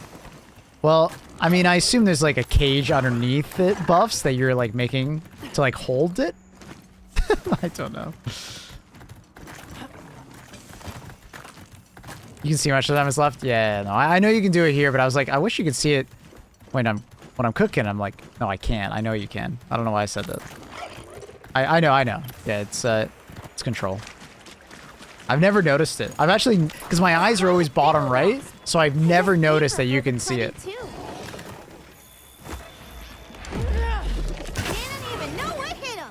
Well, I mean, I assume there's like a cage underneath it buffs that you're like making to like hold it. I don't know. You can see how much time is left? Yeah, no, I know you can do it here, but I was like, I wish you could see it when I'm cooking. I'm like, no, I can't. I know you can. I don't know why I said that. I know. Yeah, it's control. I've never noticed it. I've actually, because my eyes are always bottom right, so I've never noticed that you can see it. Didn't even know what hit him.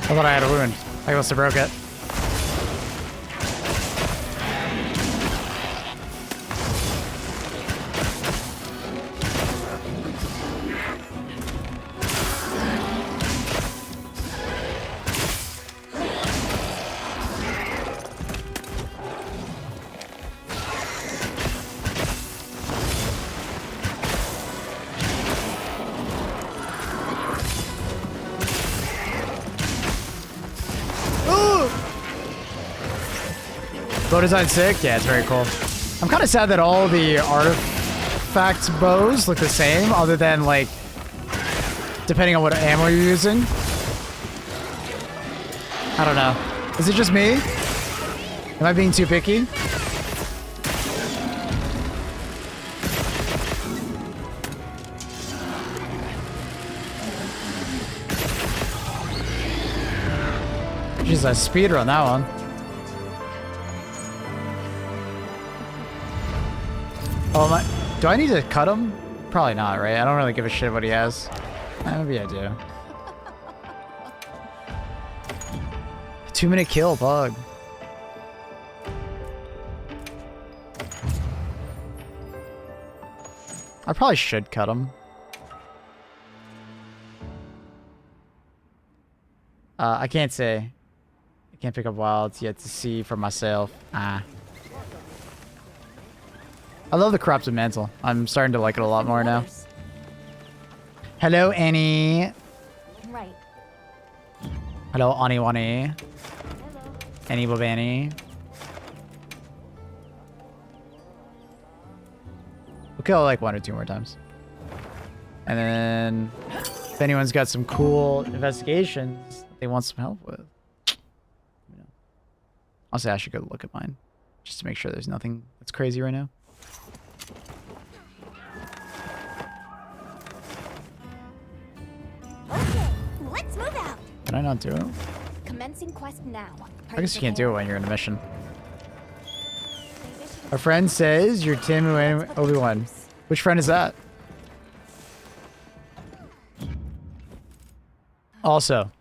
I thought I had a wound. I must have broke it. Bow design sick? Yeah, it's very cool. I'm kind of sad that all the artifact bows look the same, other than, like, depending on what ammo you're using. I don't know. Is it just me? Am I being too picky? Jeez, I speedrun that one. Oh, do I need to cut him? Probably not, right? I don't really give a shit what he has. Maybe I do. 2-minute kill, bug. I probably should cut him. I can't say. I can't pick up wilds yet to see for myself. Ah. I love the corrupted mantle. I'm starting to like it a lot more now. Hello, Annie. Right. Hello, Ani Wani. Hello. Annie Bobani. We'll kill like 1 or 2 more times. And then if anyone's got some cool investigations they want some help with, I'll say I should go look at mine just to make sure there's nothing that's crazy right now. Okay, let's move out. Can I not do it? Commencing quest now. I guess you can't do it when you're in a mission. A friend says you're Tim and Obi-Wan. Which friend is that? Also,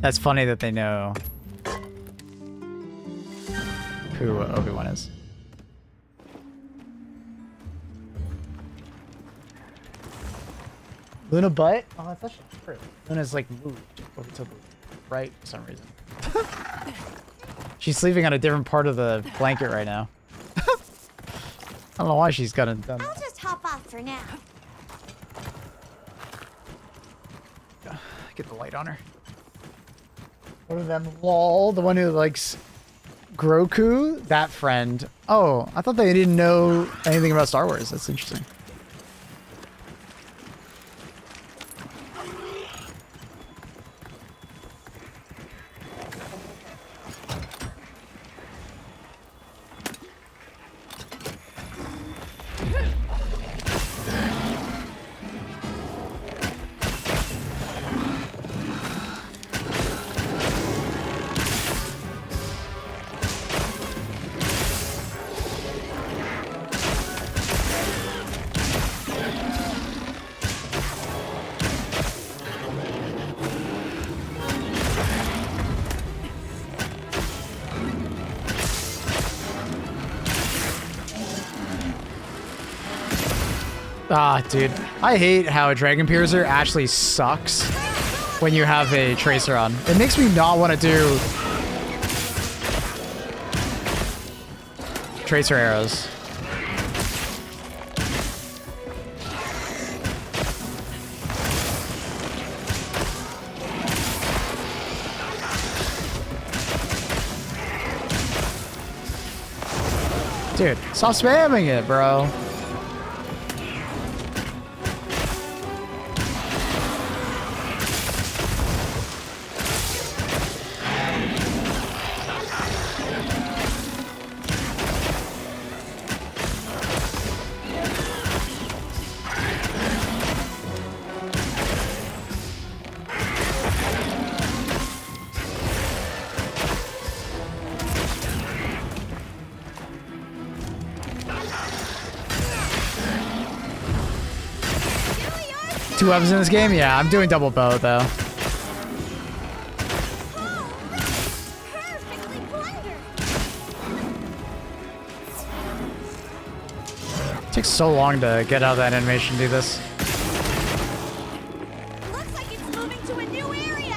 that's funny that they know who Obi-Wan is. Luna butt? Oh, that's actually true. Luna's like moved over to the right for some reason. She's sleeping on a different part of the blanket right now. I don't know why she's got it done. I'll just hop off for now. Get the light on her. What are them? Lol, the one who likes Groku? That friend. Oh, I thought they didn't know anything about Star Wars. That's interesting. Ah, dude. I hate how a Dragon Piercer actually sucks when you have a Tracer on. It makes me not want to do Tracer arrows. Dude, stop spamming it, bro. Two weapons in this game? Yeah, I'm doing double bow though. It takes so long to get out of that animation to do this. Looks like it's moving to a new area.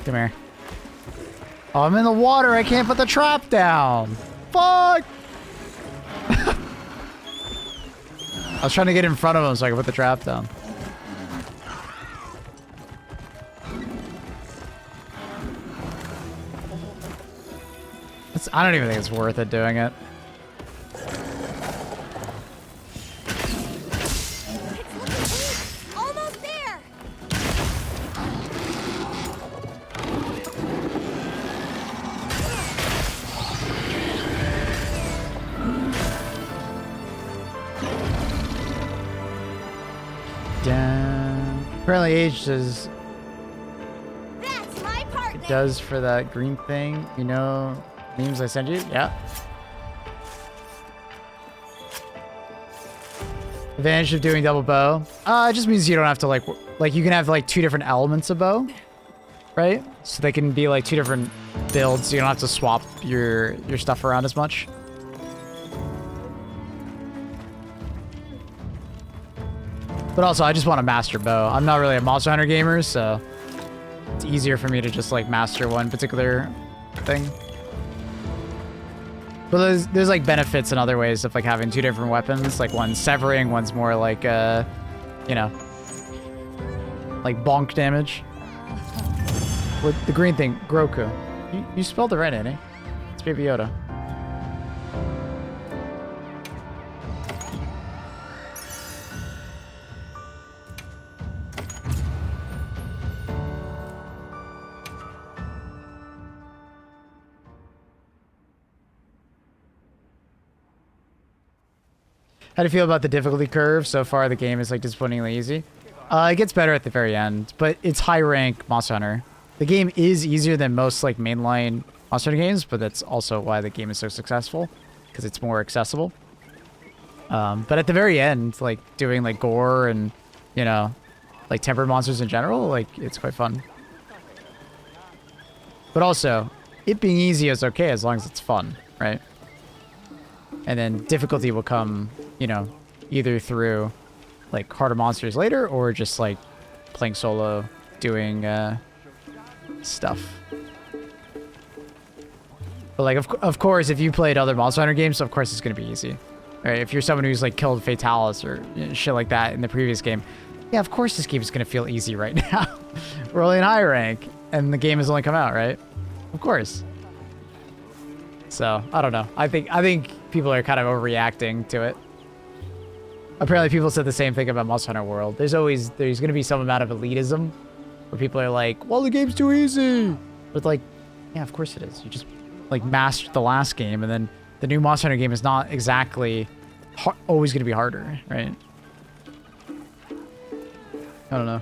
Come here. Oh, I'm in the water. I can't put the trap down. Fuck! I was trying to get in front of him so I could put the trap down. I don't even think it's worth it doing it. Almost there. Damn. Apparently age does That's my part. it does for that green thing. You know, memes I send you? Yeah. Advantage of doing double bow. It just means you don't have to like you can have like two different elements of bow, right? So they can be like two different builds. So you don't have to swap your stuff around as much. But also, I just want to master bow. I'm not really a Monster Hunter gamer, so it's easier for me to just like master one particular thing. But there's like benefits in other ways of like having two different weapons. Like one's severing, one's more like you know, like bonk damage. With the green thing, Groku. You spelled it right, Annie. It's Baby Yoda. How do you feel about the difficulty curve? So far, the game is like disappointingly easy. It gets better at the very end, but it's high rank Monster Hunter. The game is easier than most like mainline Monster Hunter games, but that's also why the game is so successful, because it's more accessible. But at the very end, like doing like gore and, you know, like tempered monsters in general, like it's quite fun. But also, it being easy is okay as long as it's fun, right? And then difficulty will come, you know, either through like harder monsters later or just like playing solo, doing stuff. But like, of course, if you played other Monster Hunter games, of course it's going to be easy. Right? If you're someone who's like killed Fatalis or shit like that in the previous game, yeah, of course this game is going to feel easy right now. We're only in high rank and the game has only come out, right? Of course. So, I don't know. I think people are kind of overreacting to it. Apparently people said the same thing about Monster Hunter World. There's going to be some amount of elitism where people are like, well, the game's too easy. But like, yeah, of course it is. You just like mastered the last game, and then the new Monster Hunter game is not exactly always going to be harder, right? I don't know.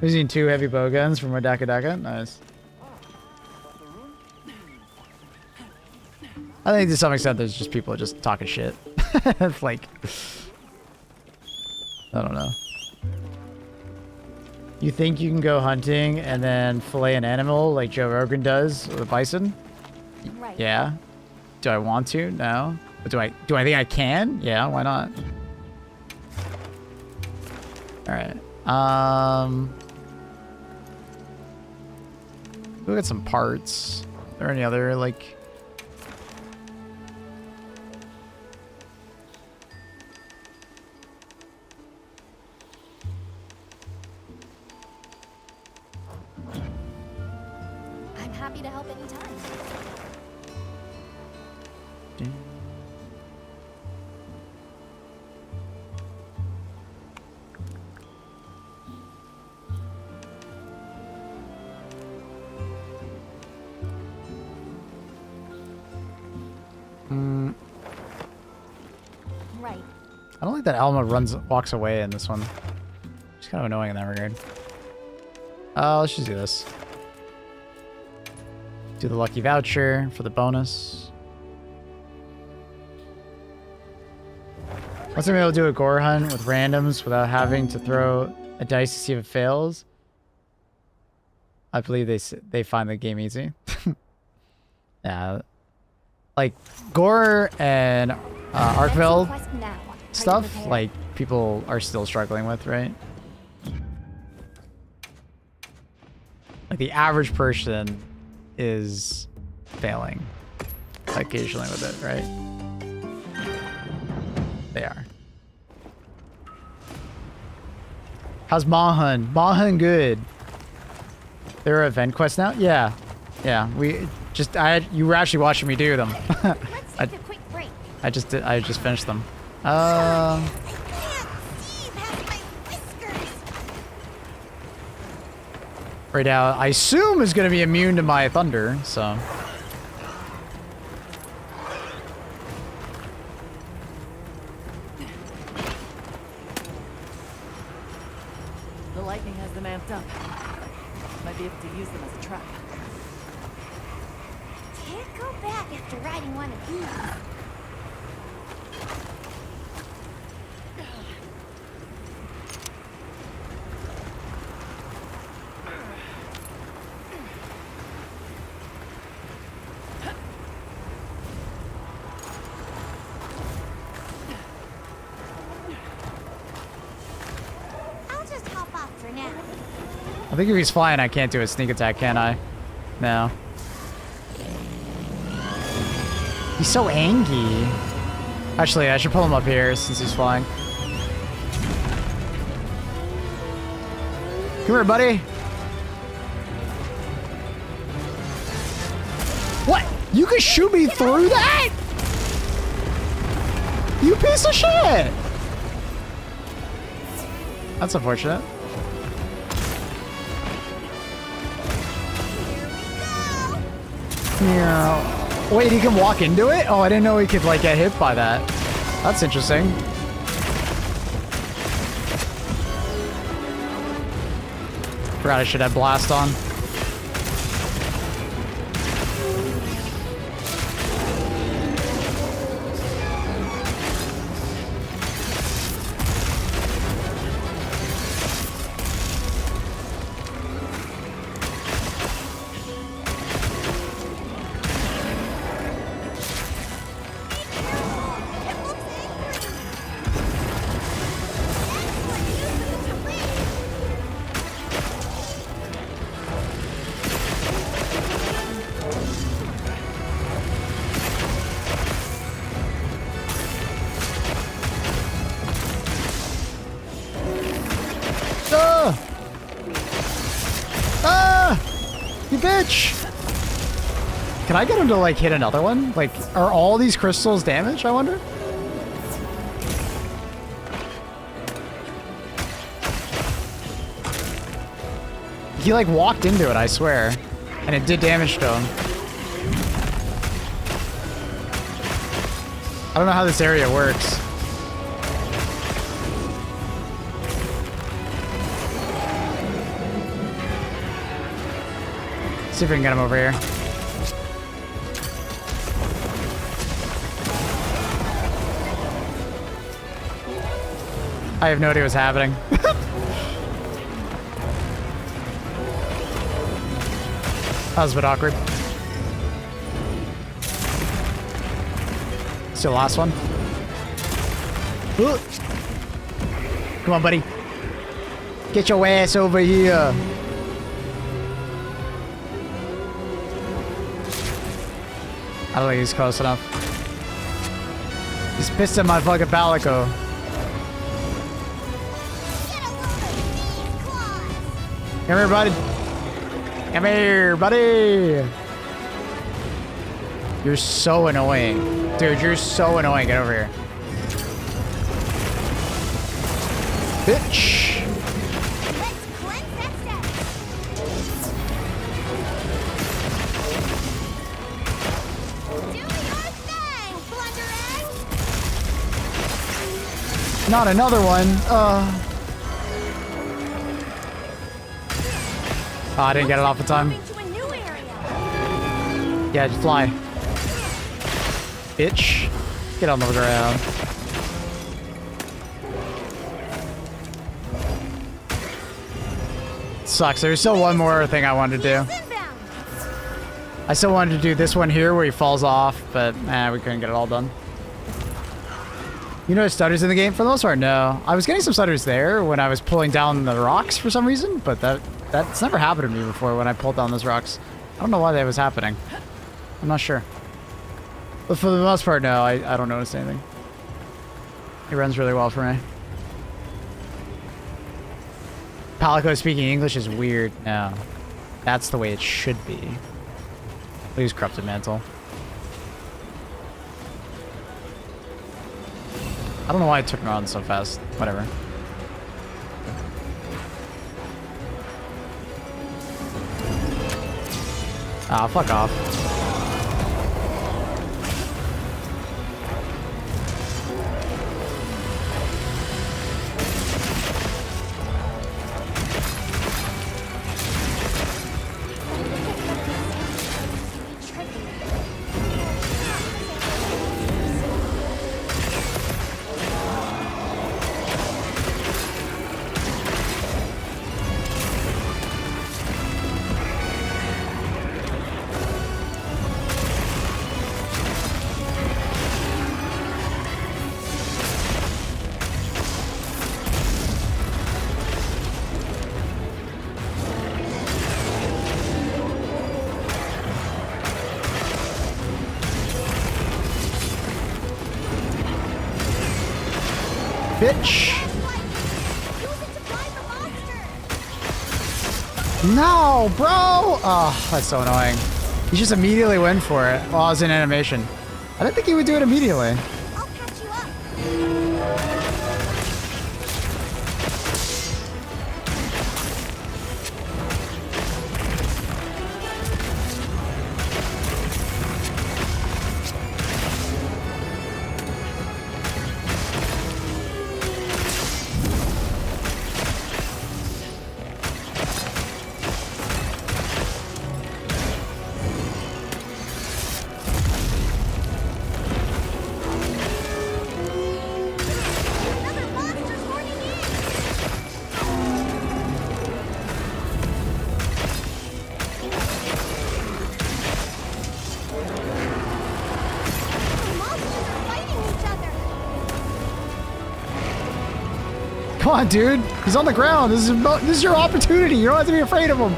Using 2 heavy bow guns from Daka Daka. Nice. I think to some extent there's just people just talking shit. Like, I don't know. You think you can go hunting and then fillet an animal like Joe Rogan does with a bison? Right. Yeah. Do I want to? No. But do I think I can? Yeah, why not? Alright. We'll get some parts. Are there any other like I'm happy to help anytime. Right. I don't like that Alma walks away in this one. She's kind of annoying in that regard. Let's just do this. Do the lucky voucher for the bonus. Once I'm able to do a gore hunt with randoms without having to throw a dice to see if it fails, I believe they find the game easy. Yeah. Like, gore and Arkveld stuff, like, people are still struggling with, right? Like, the average person is failing occasionally with it, right? They are. How's Mahun? Mahun good. There are event quests now? Yeah. Yeah, you were actually watching me do them. Let's take a quick break. I just finished them. Right now, I assume is going to be immune to my thunder, so. The lightning has them amped up. Might be able to use them as a trap. Can't go back after riding one of these. I'll just hop off for now. I think if he's flying, I can't do a sneak attack, can I? No. He's so angry. Actually, I should pull him up here since he's flying. Come here, buddy. What? You can shoot me through that? You piece of shit! That's unfortunate. Yeah. Wait, he can walk into it? Oh, I didn't know he could, like, get hit by that. That's interesting. Forgot I should have blast on. You bitch! Can I get him to like hit another one? Like, are all these crystals damaged, I wonder? He like walked into it, I swear. And it did damage to him. I don't know how this area works. See if we can get him over here. I have no idea what's happening. That was a bit awkward. Still last one. Ooh. Come on, buddy. Get your ass over here. I don't think he's close enough. He's pissed at my fucking palico. Come here, buddy. Come here, buddy. You're so annoying. Dude, you're so annoying. Get over here. Bitch. Not another one. Oh, I didn't get it off in time. Yeah, just fly. Bitch. Get on the ground. Sucks. There's still one more thing I wanted to do. I still wanted to do this one here where he falls off, but we couldn't get it all done. You know stutters in the game? For the most part, no. I was getting some stutters there when I was pulling down the rocks for some reason, but that's never happened to me before when I pulled down those rocks. I don't know why that was happening. I'm not sure. But for the most part, no, I don't notice anything. It runs really well for me. Palico speaking English is weird. No. That's the way it should be. Please, Corrupted Mantle. I don't know why it took me on so fast. Whatever. Ah, fuck off. Bitch. No, bro. Oh, that's so annoying. He just immediately went for it while I was in animation. I didn't think he would do it immediately. I'll catch you up. Come on, dude. He's on the ground. This is your opportunity. You don't have to be afraid of him.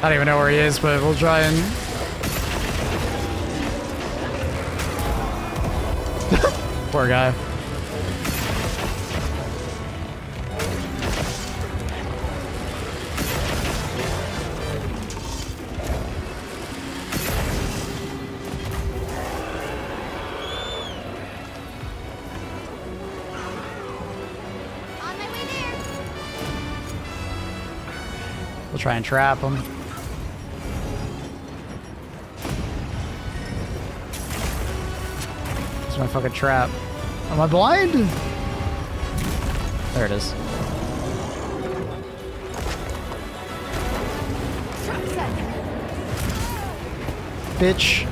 I don't even know where he is, but we'll try and... Poor guy. On my way there. We'll try and trap him. It's my fucking trap. Am I blind? There it is. Bitch.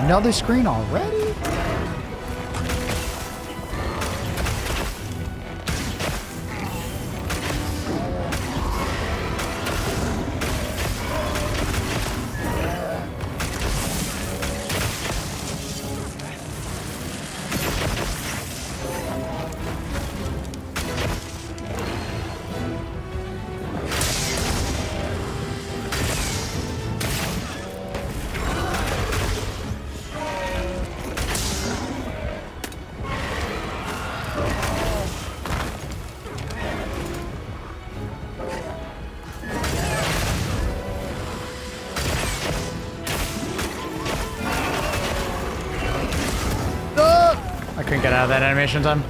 Another screen already? I couldn't get out of that animation in time.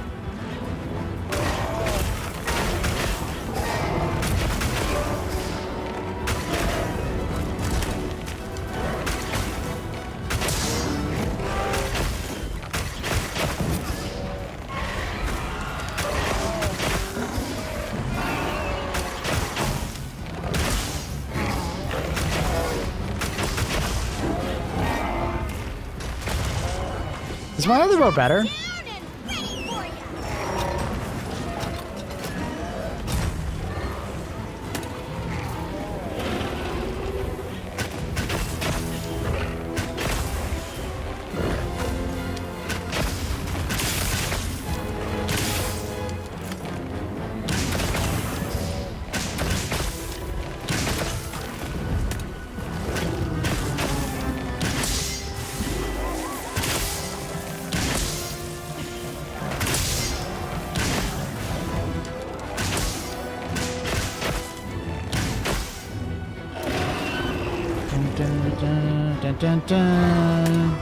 Is my other bow better? Dun, dun, dun.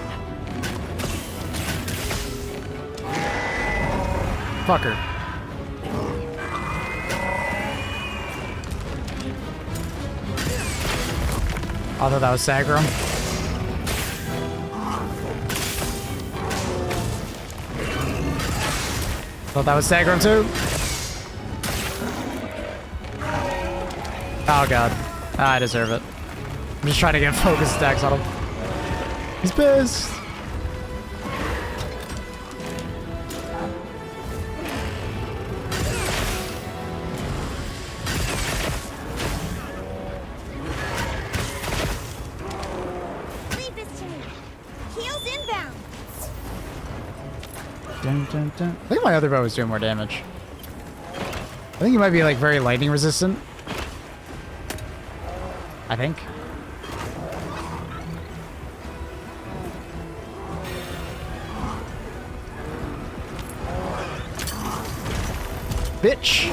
Fucker. I thought that was Sagram. Thought that was Sagram too. Oh god. I deserve it. I'm just trying to get focus attacks on him. He's pissed. Leave this to me. Heels inbound. Dun, dun, dun. I think my other bow is doing more damage. I think he might be like very lightning resistant. I think. Bitch!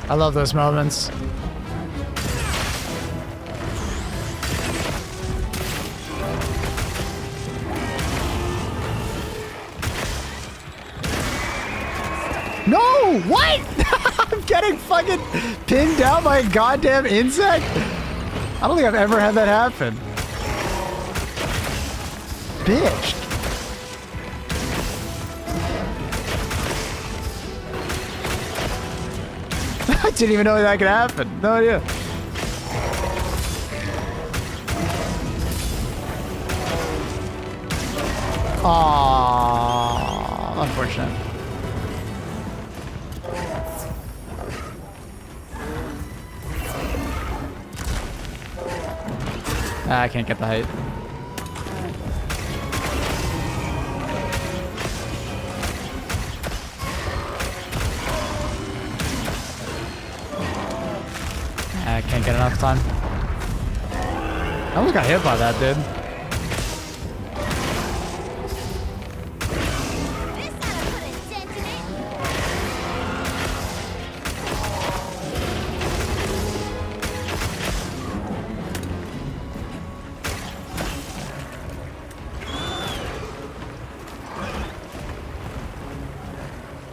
I love those moments. No! What? I'm getting fucking pinned down by a goddamn insect? I don't think I've ever had that happen. Bitch. I didn't even know that could happen. No idea. Aww, unfortunate. I can't get the height. I can't get enough time. I almost got hit by that, dude.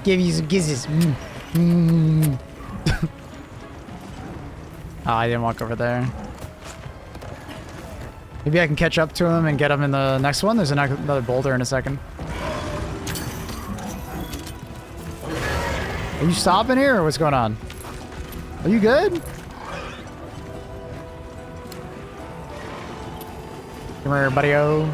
Give you some kisses. Oh, I didn't walk over there. Maybe I can catch up to him and get him in the next one. There's another boulder in a second. Are you stopping here or what's going on? Are you good? Come here, buddy-o.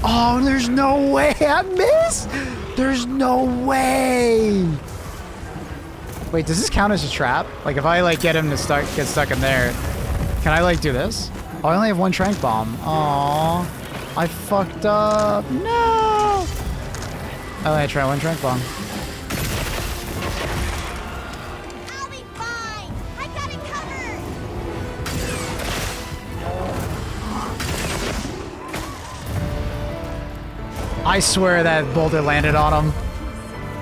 Oh, there's no way I missed! There's no way! Wait, does this count as a trap? Like, if I, like, get him to get stuck in there, can I, like, do this? Oh, I only have one trank bomb. Aww. I fucked up. No! I only try one trank bomb. I'll be fine. I got it covered. I swear that boulder landed on him.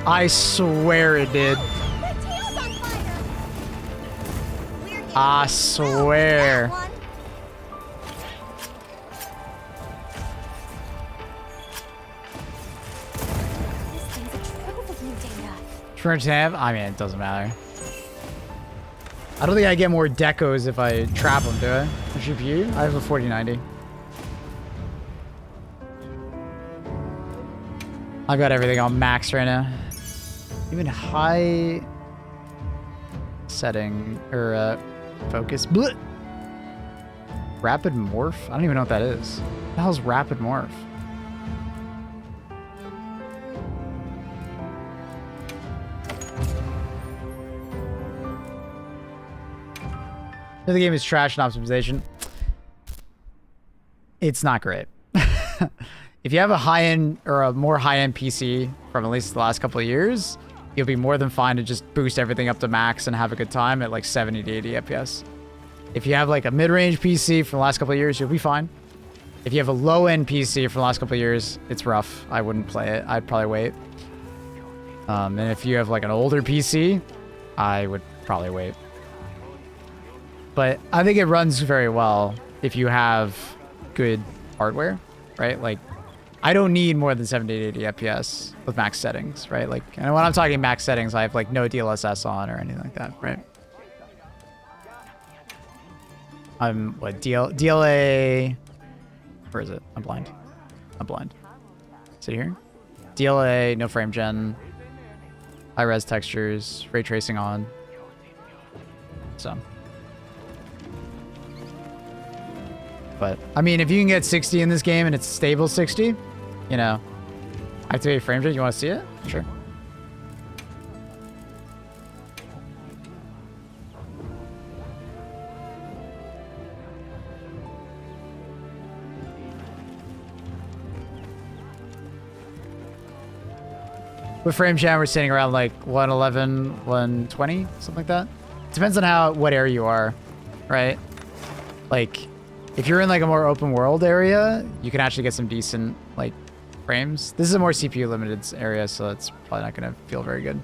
I swear it did. I swear. This thing's a trove of new data. Trench have? I mean, it doesn't matter. I don't think I get more decos if I trap them, do I? The GPU? I have a 4090. I've got everything on max right now. Even high setting or focus. Blech. Rapid morph? I don't even know what that is. What the hell's rapid morph? The game is trash in optimization. It's not great. If you have a high-end or a more high-end PC from at least the last couple of years, you'll be more than fine to just boost everything up to max and have a good time at like 70 to 80 FPS. If you have like a mid-range PC from the last couple of years, you'll be fine. If you have a low-end PC from the last couple of years, it's rough. I wouldn't play it. I'd probably wait. And if you have like an older PC, I would probably wait. But I think it runs very well if you have good hardware, right? Like, I don't need more than 70 to 80 FPS with max settings, right? Like, and when I'm talking max settings, I have like no DLSS on or anything like that, right? I'm what DLA? Where is it? I'm blind. I'm blind. Is it here? DLA, no frame gen, high res textures, ray tracing on. So. But I mean, if you can get 60 in this game and it's stable 60, you know, activate frame rate. You want to see it? Sure. With frame jam, we're sitting around like 111, 120, something like that. Depends on what area you are, right? Like, if you're in like a more open world area, you can actually get some decent like frames. This is a more CPU limited area, so it's probably not going to feel very good.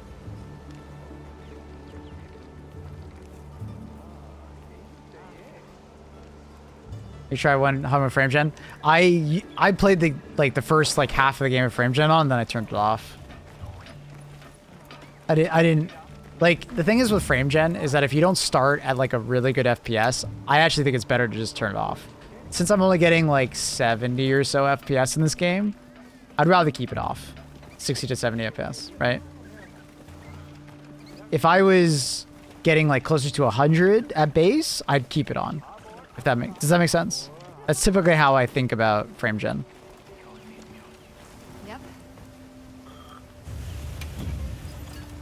You try one home frame gen. I played the first like half of the game of frame gen on, and then I turned it off. I didn't like the thing is with frame gen is that if you don't start at like a really good FPS, I actually think it's better to just turn it off. Since I'm only getting like 70 or so FPS in this game, I'd rather keep it off. 60 to 70 FPS, right? If I was getting like closer to 100 at base, I'd keep it on. If that does that make sense? That's typically how I think about frame gen. Yep.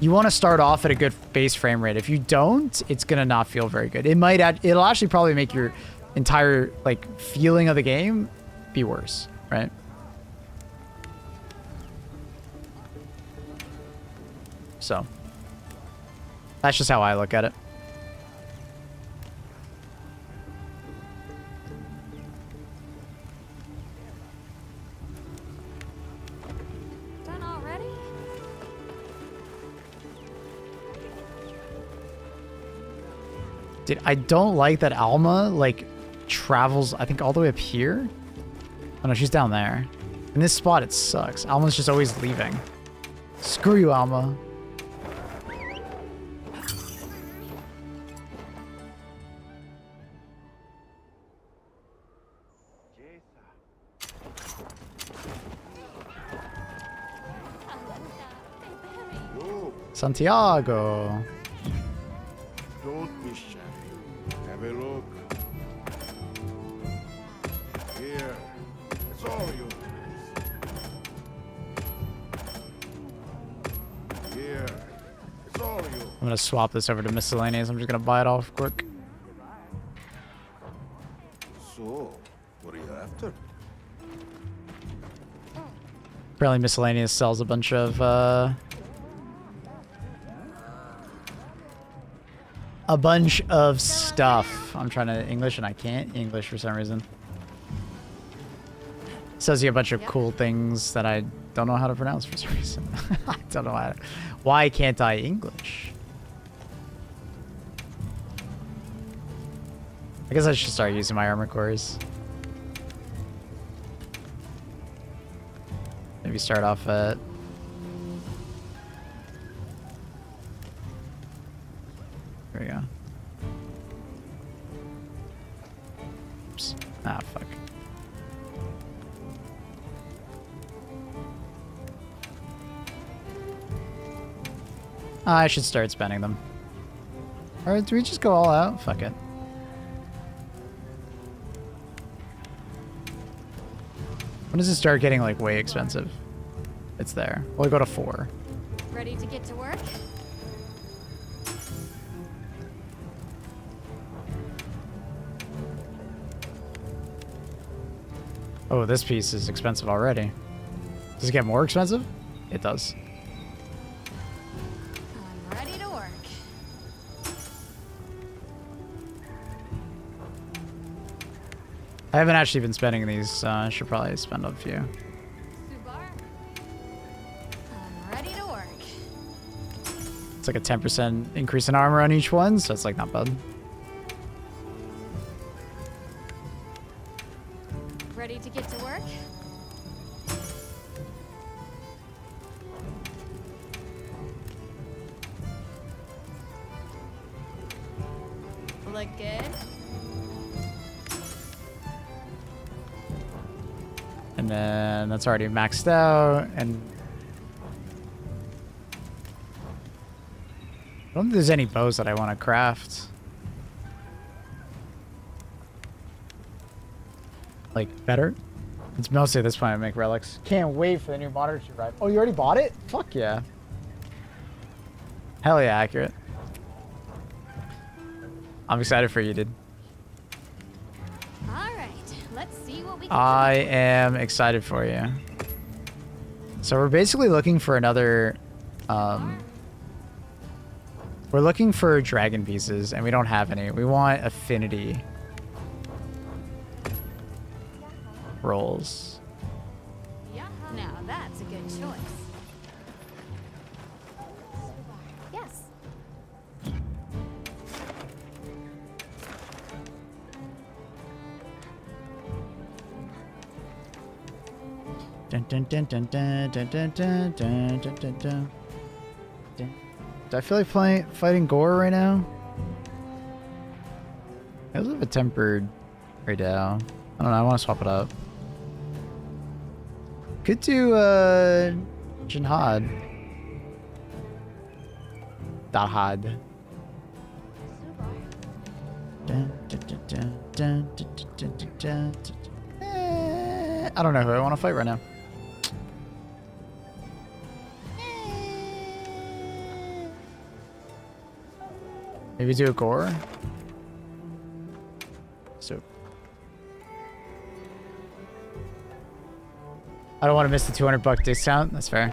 You want to start off at a good base frame rate. If you don't, it's gonna not feel very good. It'll actually probably make your entire like feeling of the game be worse, right? So that's just how I look at it. Done already? Dude, I don't like that Alma like travels, I think all the way up here. Oh no, she's down there. In this spot it sucks. Alma's just always leaving. Screw you, Alma. Santiago. Don't be shy. Have a look. Here. It's all yours. Here. It's all yours. I'm gonna swap this over to miscellaneous. I'm just gonna buy it off quick. So, what are you after? Apparently miscellaneous sells a bunch of stuff. I'm trying to English and I can't English for some reason. Says you a bunch of cool things that I don't know how to pronounce for some reason. I don't know how to, why can't I English? I guess I should start using my armor cores. Maybe start off at... There we go. Oops. Ah, fuck. I should start spending them. Or do we just go all out? Fuck it. When does it start getting like way expensive? It's there. We'll go to 4. Ready to get to work? Oh, this piece is expensive already. Does it get more expensive? It does. I'm ready to work. I haven't actually been spending these, so I should probably spend a few. Subar? I'm ready to work. It's like a 10% increase in armor on each one, so it's like not bad. Ready to get to work? Look good? And then that's already maxed out, and I don't think there's any bows that I want to craft. Like, better? It's mostly at this point I make relics. Can't wait for the new monitor to arrive. Oh, you already bought it? Fuck yeah. Hell yeah, accurate. I'm excited for you, dude. All right, let's see what we can I am excited for you. So we're basically looking for another... we're looking for dragon pieces, and we don't have any. We want affinity rolls. Yeah, now that's a good choice. Yes. Do I feel like fighting Gore right now? I was a bit tempered right now. I don't know, I want to swap it up. Could do Jihad. Dahad. I don't know who I want to fight right now. Maybe do a Gore? So I don't want to miss the $200 discount. That's fair.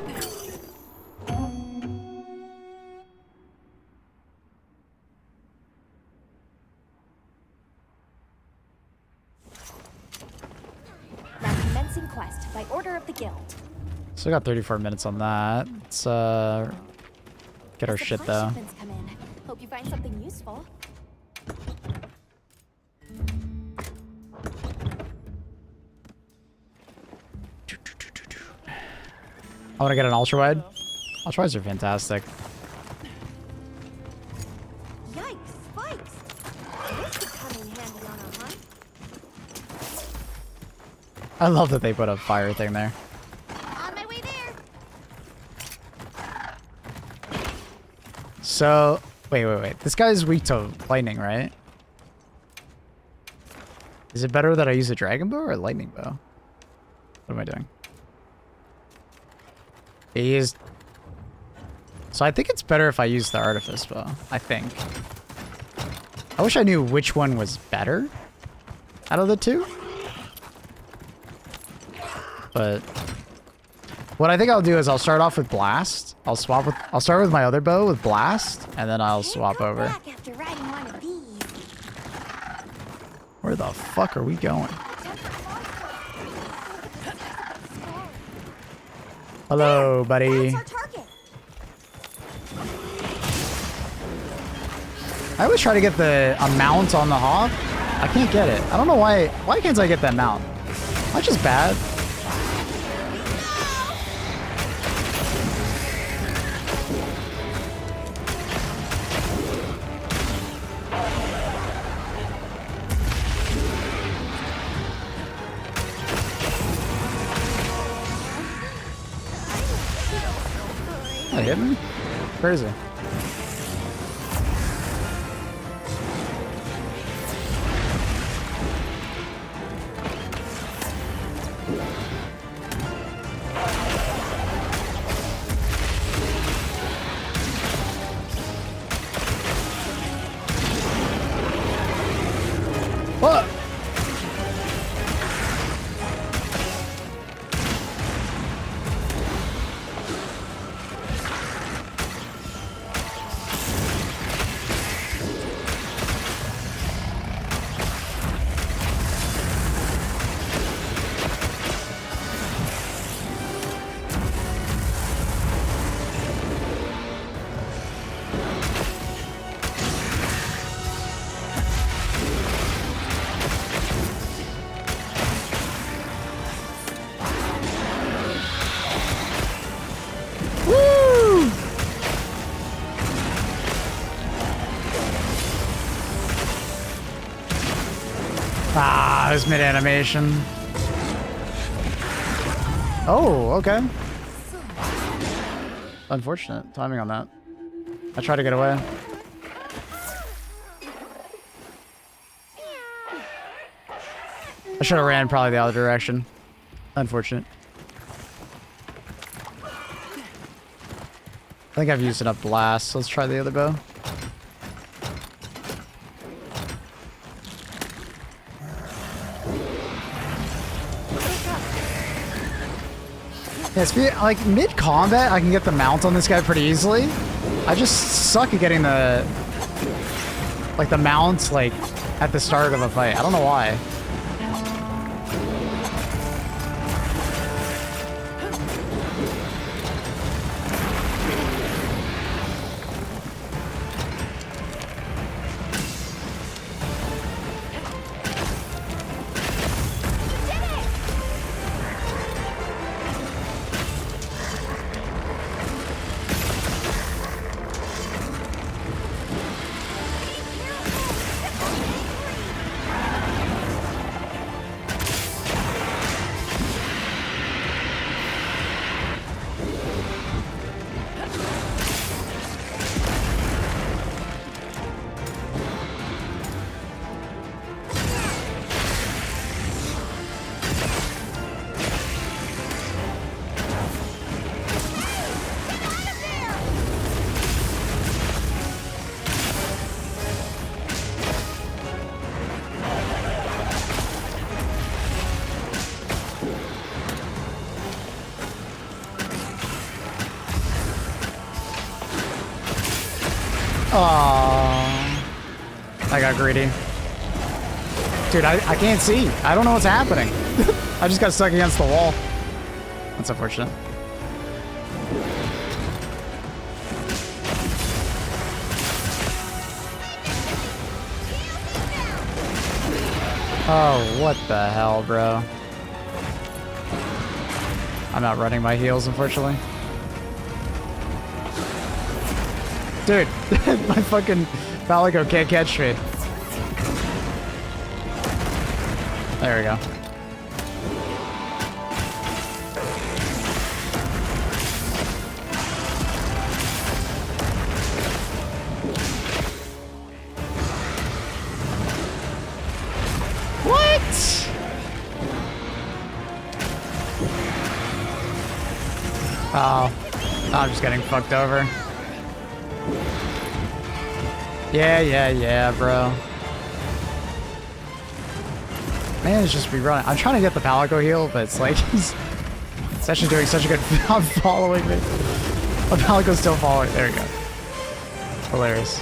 Now commencing quest by order of the guild. Still got 34 minutes on that. Let's get our shit though. Shipments come in. Hope you find something useful. I want to get an ultra wide. Ultra wides are fantastic. Yikes, spikes. This could come in handy on a hunt. I love that they put a fire thing there. On my way there. So, wait. This guy's weak to lightning, right? Is it better that I use a dragon bow or a lightning bow? What am I doing? He is... So I think it's better if I use the artifice bow. I think. I wish I knew which one was better out of the two. But what I think I'll do is I'll start off with blast. I'll start with my other bow with blast, and then I'll swap over. After riding one of these. Where the fuck are we going? Hello, buddy. That's our target. I always try to get the amount on the hawk. I can't get it. I don't know why. Why can't I get that mount? Am I just bad? That hit me? Crazy. What? Ah, it was mid-animation. Oh, okay. Unfortunate timing on that. I tried to get away. I should have ran probably the other direction. Unfortunate. I think I've used enough blast, so let's try the other bow. Yeah, it's like mid-combat, I can get the mount on this guy pretty easily. I just suck at getting the mount like at the start of a fight. I don't know why. Oh, I got greedy. Dude, I can't see. I don't know what's happening. I just got stuck against the wall. That's unfortunate. Oh, what the hell, bro? I'm not running my heals, unfortunately. Dude, my fucking Palico can't catch me. There we go. What? Oh, I'm just getting fucked over. Yeah, bro. Man, it's just rerunning. I'm trying to get the Palico heal, but it's like it's actually doing such a good job following me. The Palico's still following. There we go. Hilarious.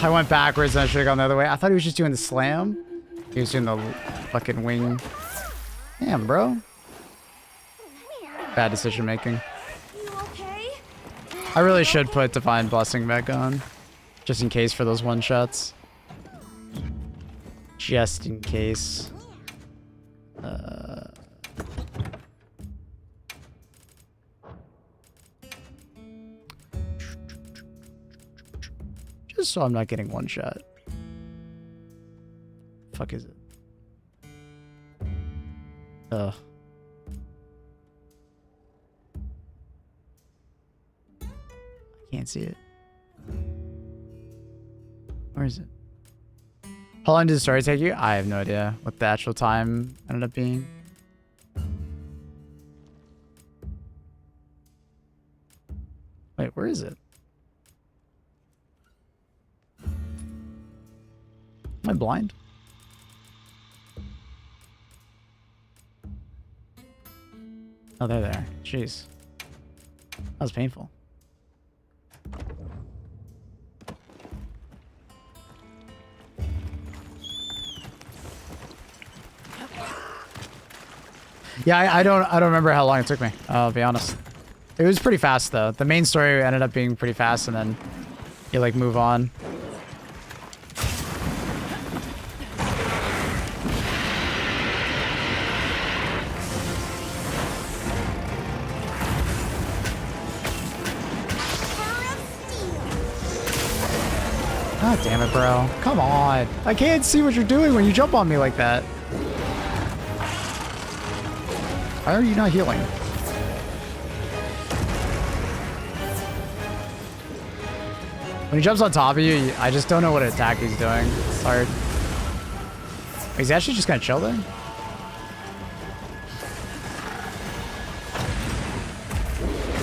I went backwards and I should have gone the other way. I thought he was just doing the slam. He was doing the fucking wing. Damn, bro. Bad decision making. I really should put Divine Blessing back on. Just in case for those one-shots. Just in case. Just so I'm not getting one shot. Fuck is it? Ugh. I can't see it. Where is it? How long did the story take you? I have no idea what the actual time ended up being. Wait, where is it? Am I blind? Oh, they're there. Jeez. That was painful. Yeah, I don't remember how long it took me. I'll be honest. It was pretty fast though. The main story ended up being pretty fast, and then you like move on. God damn it, bro. Come on. I can't see what you're doing when you jump on me like that. Why are you not healing? When he jumps on top of you, I just don't know what attack he's doing. It's hard. He's actually just gonna chill there?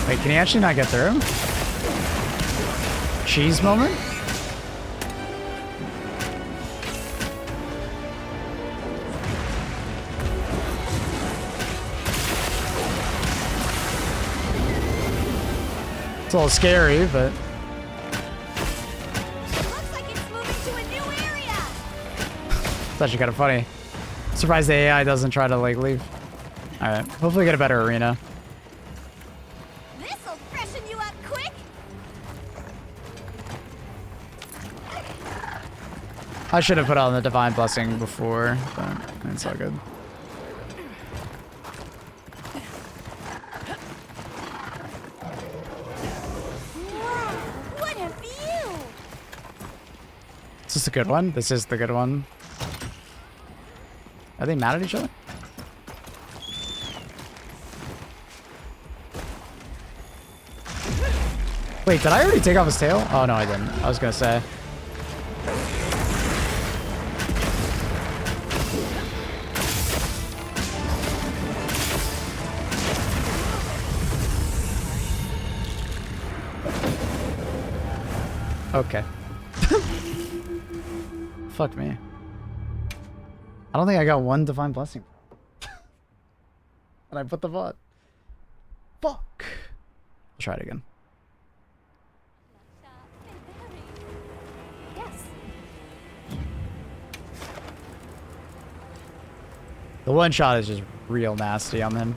Wait, can he actually not get through? Cheese moment? It's a little scary, but... Looks like it's moving to a new area. It's actually kind of funny. Surprised the AI doesn't try to, like, leave. Alright, hopefully get a better arena. This'll freshen you up quick. I should have put on the Divine Blessing before, but it's all good. Wow, what a view! Is this a good one? This is the good one. Are they mad at each other? Wait, did I already take off his tail? Oh, no, I didn't. I was gonna say. Okay. Fuck me. I don't think I got one Divine Blessing. And I put the VOD. Fuck. I'll try it again. Yes. The one shot is just real nasty on him.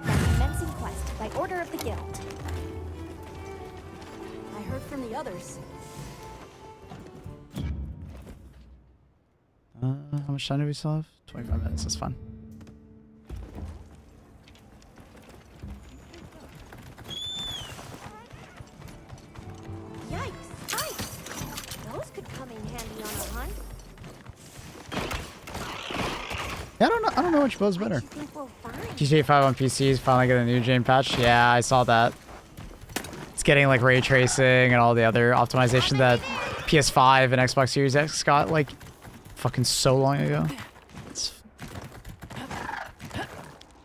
Commencing quest by order of the guild. I heard from the others. How much time do we still have? 25 minutes, that's fine. Yikes! Ice! Those could come in handy on a hunt. Yeah, I don't know which bow's better. I think we'll find. GTA 5 on PC is finally getting a new gen patch. Yeah, I saw that. It's getting like ray tracing and all the other optimization that PS5 and Xbox Series X got like fucking so long ago.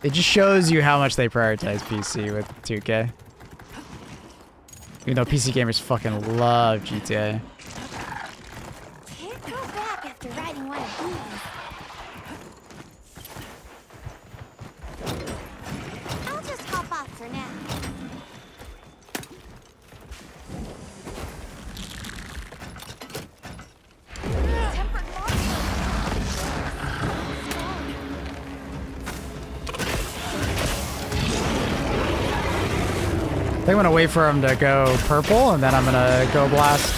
It just shows you how much they prioritize PC with 2K. Even though PC gamers fucking love GTA. Can't go back after riding one of these. I'll just hop off for now. Tempered I think I'm gonna wait for him to go purple and then I'm gonna go blast.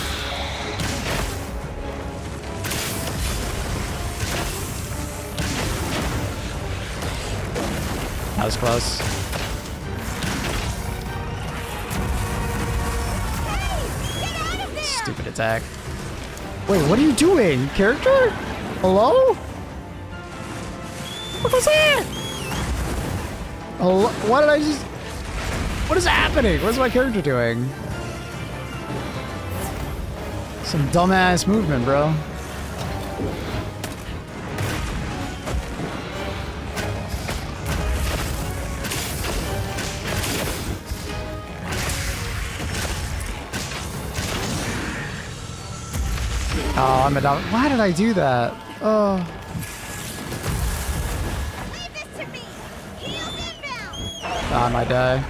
That was close. Stupid attack. Wait, what are you doing, character? Hello? What was that? Hello? What did I just... What is happening? What is my character doing? Some dumbass movement, bro. Oh, I'm a dumb. Why did I do that? Oh. I might die.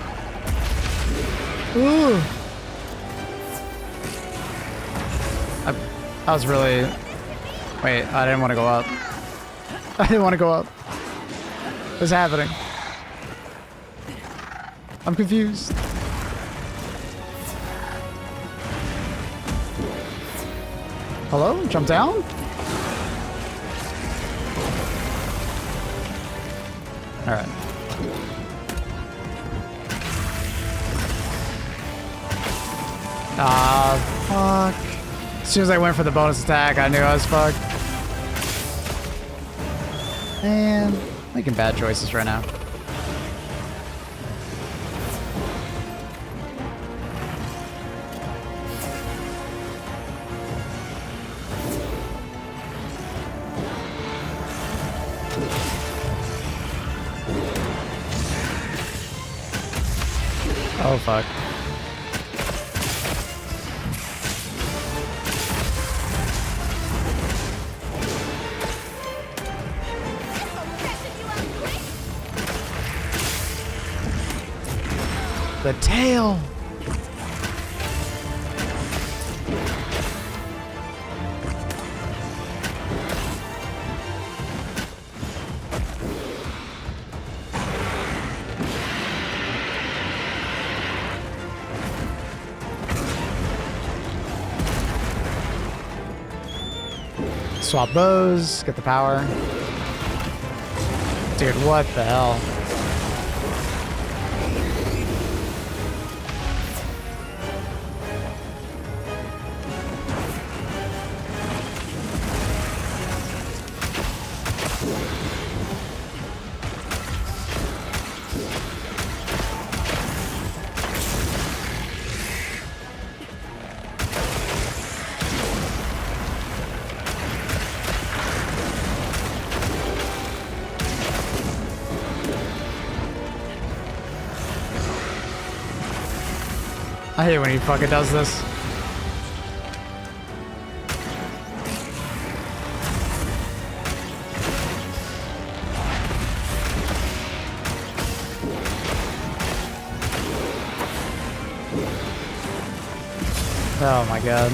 Ooh. I was really... Wait, I didn't want to go up. I didn't want to go up. What's happening? I'm confused. Hello? Jump down? Alright. Ah, fuck. As soon as I went for the bonus attack, I knew I was fucked. Man, making bad choices right now. Oh, fuck. The tail! swap bows, get the power. Dude, what the hell? I hate when he fucking does this. Oh my god.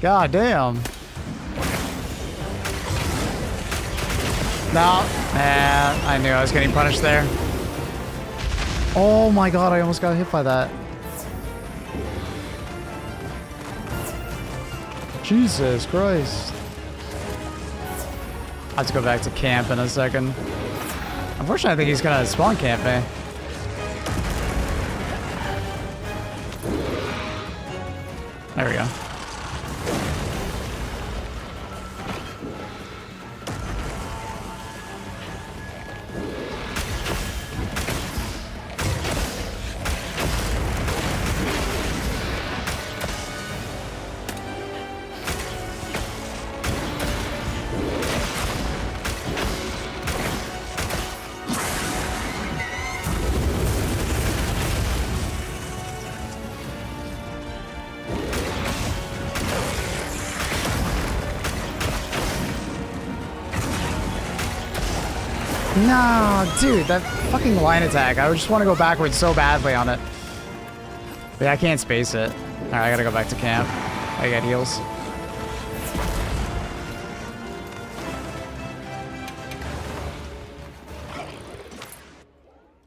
God damn. No. Man, I knew I was getting punished there. Oh my god, I almost got hit by that. Jesus Christ. I'll have to go back to camp in a second. Unfortunately, I think he's gonna spawn camp me. There we go. No, dude, that fucking line attack. I just want to go backwards so badly on it. But I can't space it. Alright, I gotta go back to camp. I got heals.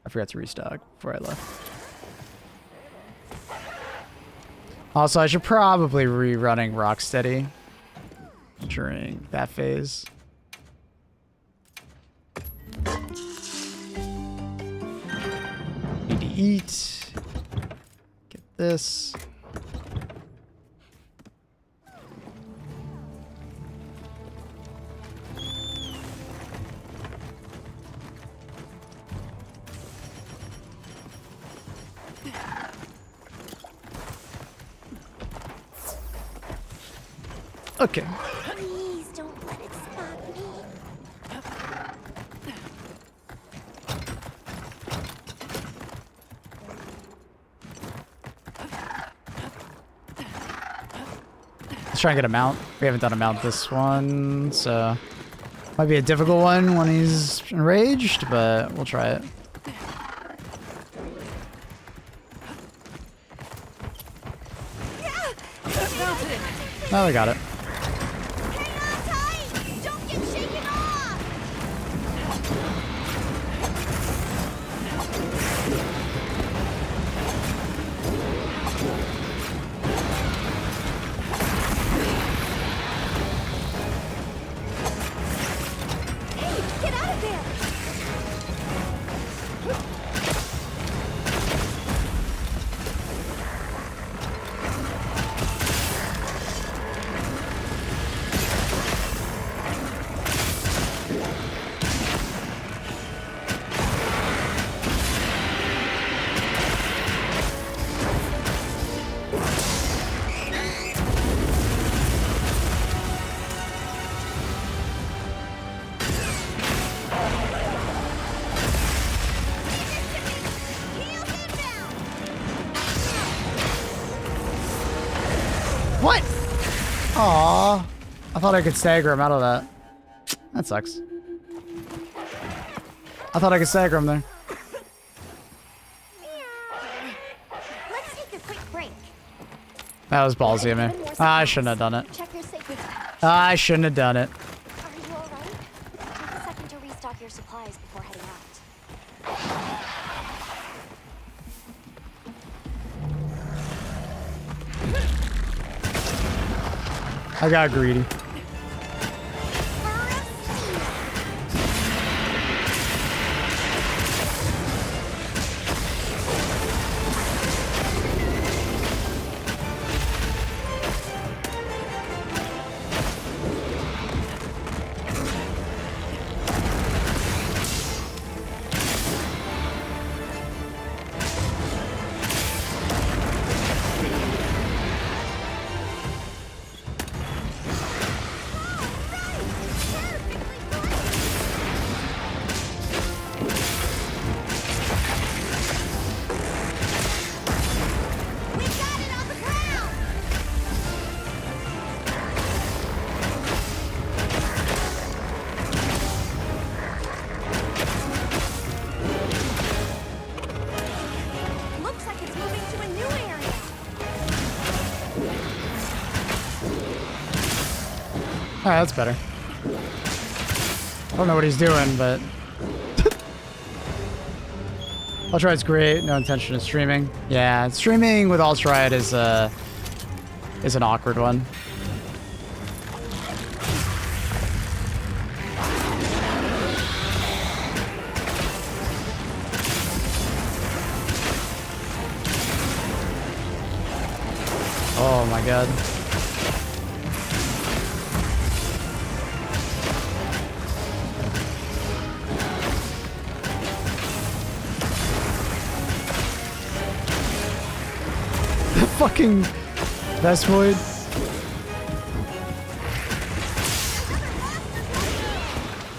I forgot to restock before I left. Also, I should probably rerunning Rocksteady during that phase. Need to eat. Get this. Okay. Please don't let it spot me. Let's try and get a mount. We haven't done a mount this one, so might be a difficult one when he's enraged, but we'll try it. Oh, I got it. Don't get shaken off. Hey, get out of there. I thought I could stagger him out of that. That sucks. I thought I could stagger him there. Let's take a quick break. That was ballsy of me. I shouldn't have done it. Check your safety. I shouldn't have done it. Are you alright? Take a second to restock your supplies before heading out. I got greedy. Alright, that's better. I don't know what he's doing, but... Ultride's great, no intention of streaming. Yeah, streaming with Ultride is an awkward one. Oh my god. Fucking Vesvoid.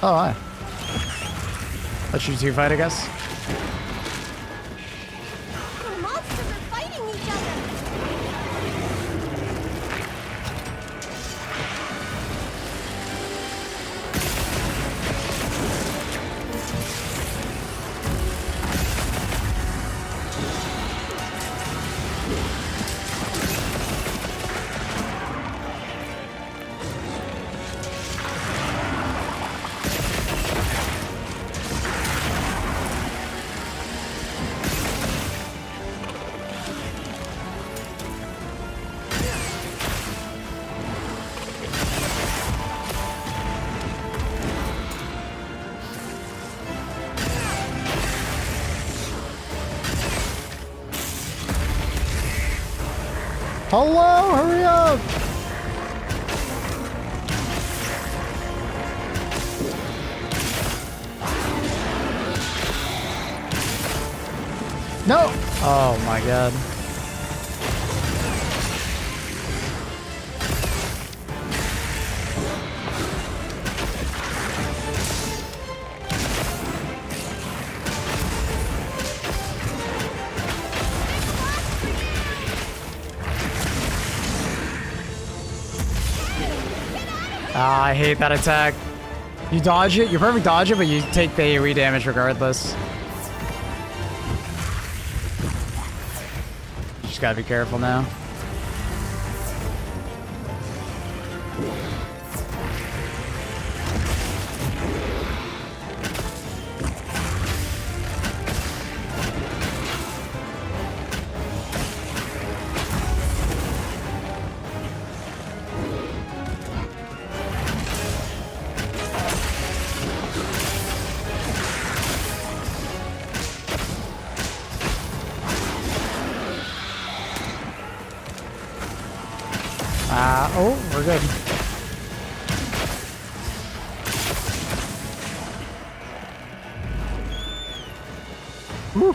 Oh, hi. Let you two fight, I guess. The monsters are fighting each other. Hello, hurry up! No! Oh my god. Ah, I hate that attack. You dodge it, you perfect dodge it, but you take the AoE damage regardless. Just gotta be careful now. Oh, we're good. Woo.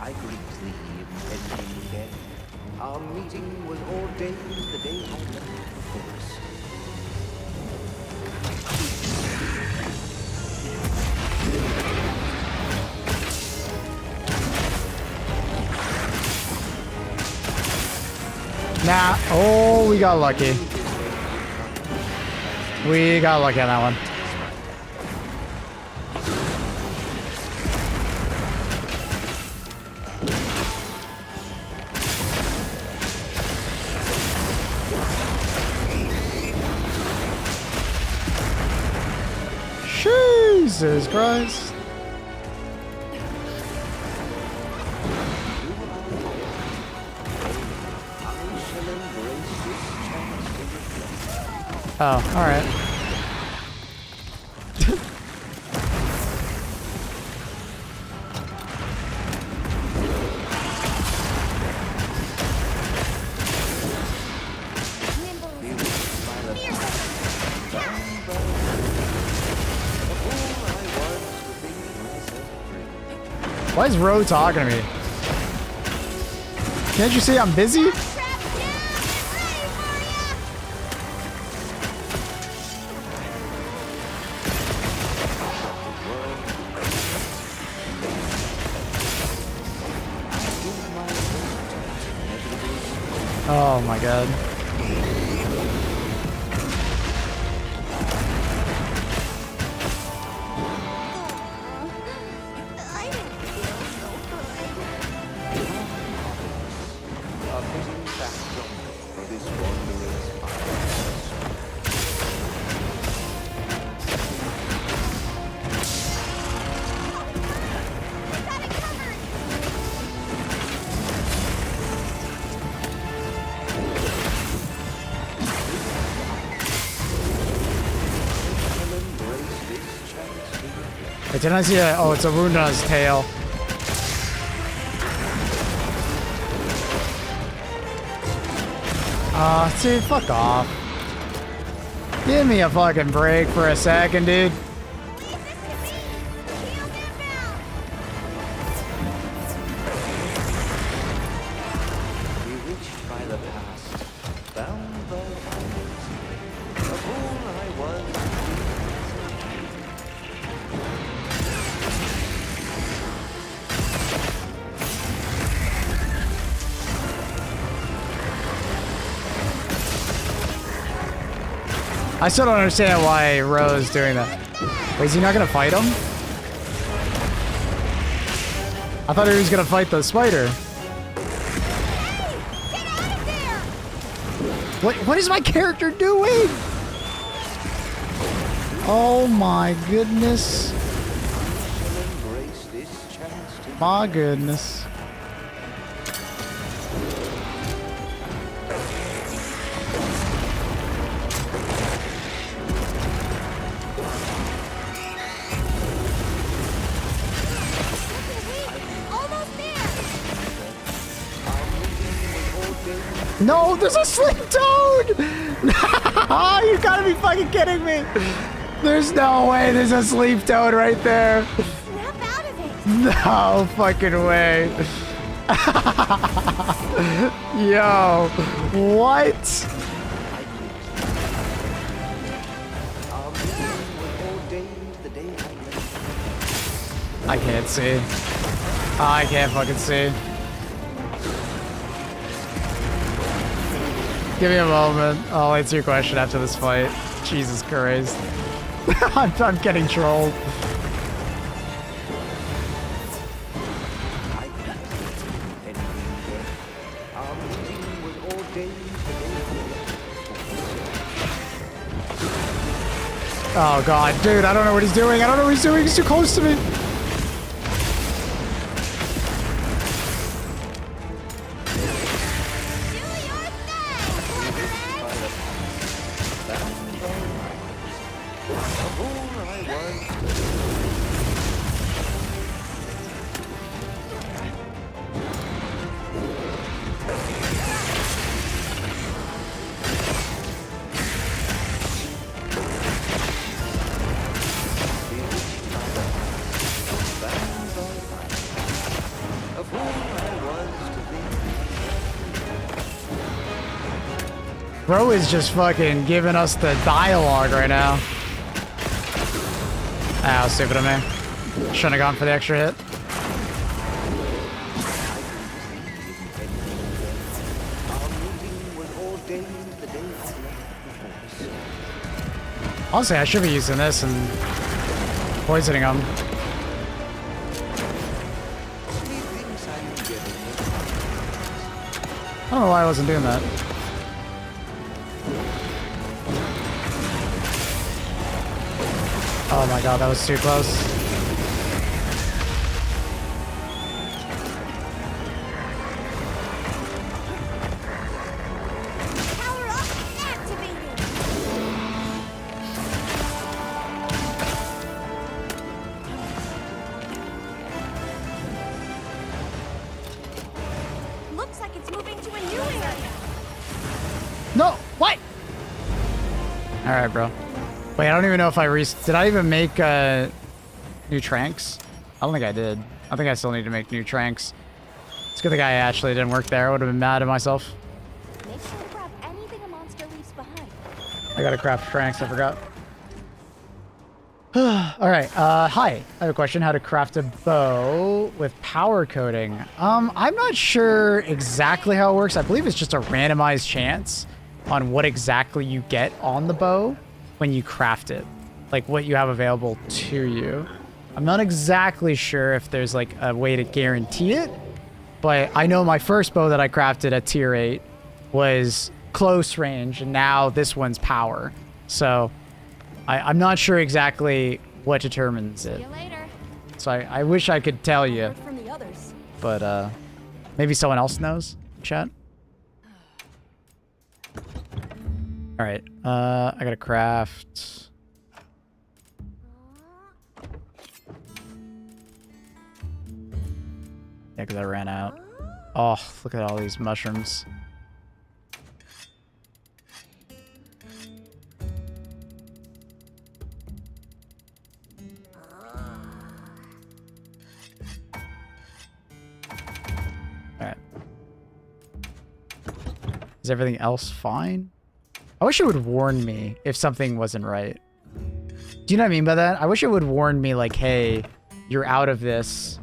I greet thee, impending death. Our meeting was ordained the day I left the forest. Nah. Oh, we got lucky. We got lucky on that one. Jesus Christ. Oh, alright. Why is Ro talking to me? Can't you see I'm busy? Oh my god. Wait, didn't I see that? Oh, it's a wound on his tail. Dude, fuck off. Give me a fucking break for a second, dude. I still don't understand why Ro's doing that. Wait, is he not gonna fight him? I thought he was gonna fight the spider. What is my character doing? Oh my goodness. My goodness. No, there's a sleep toad! You gotta be fucking kidding me! There's no way there's a sleep toad right there. Snap out of it. No fucking way. Yo, what? I can't see. I can't fucking see. Give me a moment. I'll answer your question after this fight. Jesus Christ. I'm getting trolled. Oh god, dude, I don't know what he's doing. I don't know what he's doing. He's too close to me. Bro is just fucking giving us the dialogue right now. Ah, stupid of me. Shouldn't have gone for the extra hit. Honestly, I should be using this and poisoning them. I don't know why I wasn't doing that. Oh my god, that was too close. Looks like it's moving to a new area. No, what? All right, bro. Wait, I don't even know if I did I even make new tranks? I don't think I did. I think I still need to make new tranks. It's good the guy actually didn't work there. I would have been mad at myself. Make sure to grab anything a monster leaves behind. I gotta craft tranks, I forgot. All right, hi. I have a question. How to craft a bow with power coating. I'm not sure exactly how it works. I believe it's just a randomized chance on what exactly you get on the bow when you craft it. Like what you have available to you. I'm not exactly sure if there's like a way to guarantee it, but I know my first bow that I crafted at tier 8 was close range, and now this one's power. So I'm not sure exactly what determines it. See you later. So I wish I could tell you. Heard from the others. But maybe someone else knows. Chat. All right. I gotta craft. Yeah, because I ran out. Oh, look at all these mushrooms. Alright. Is everything else fine? I wish it would warn me if something wasn't right. Do you know what I mean by that? I wish it would warn me like, hey, you're out of this.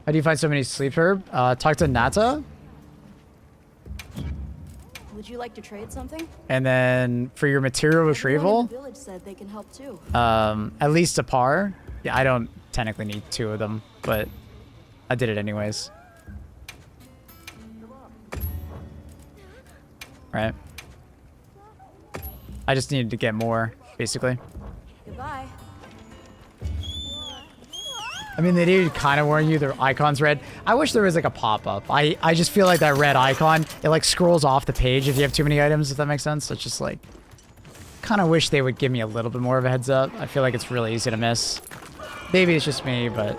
How do you find so many sleep herb? Talk to Nata. Would you like to trade something? And then for your material retrieval, The village said they can help too. at least a par. Yeah, I don't technically need 2 of them, but I did it anyways. Right. I just needed to get more, basically. Goodbye. I mean, they did kind of warn you their icon's red. I wish there was like a pop-up. I just feel like that red icon, it like scrolls off the page if you have too many items, if that makes sense. It's just like, kind of wish they would give me a little bit more of a heads up. I feel like it's really easy to miss. Maybe it's just me, but...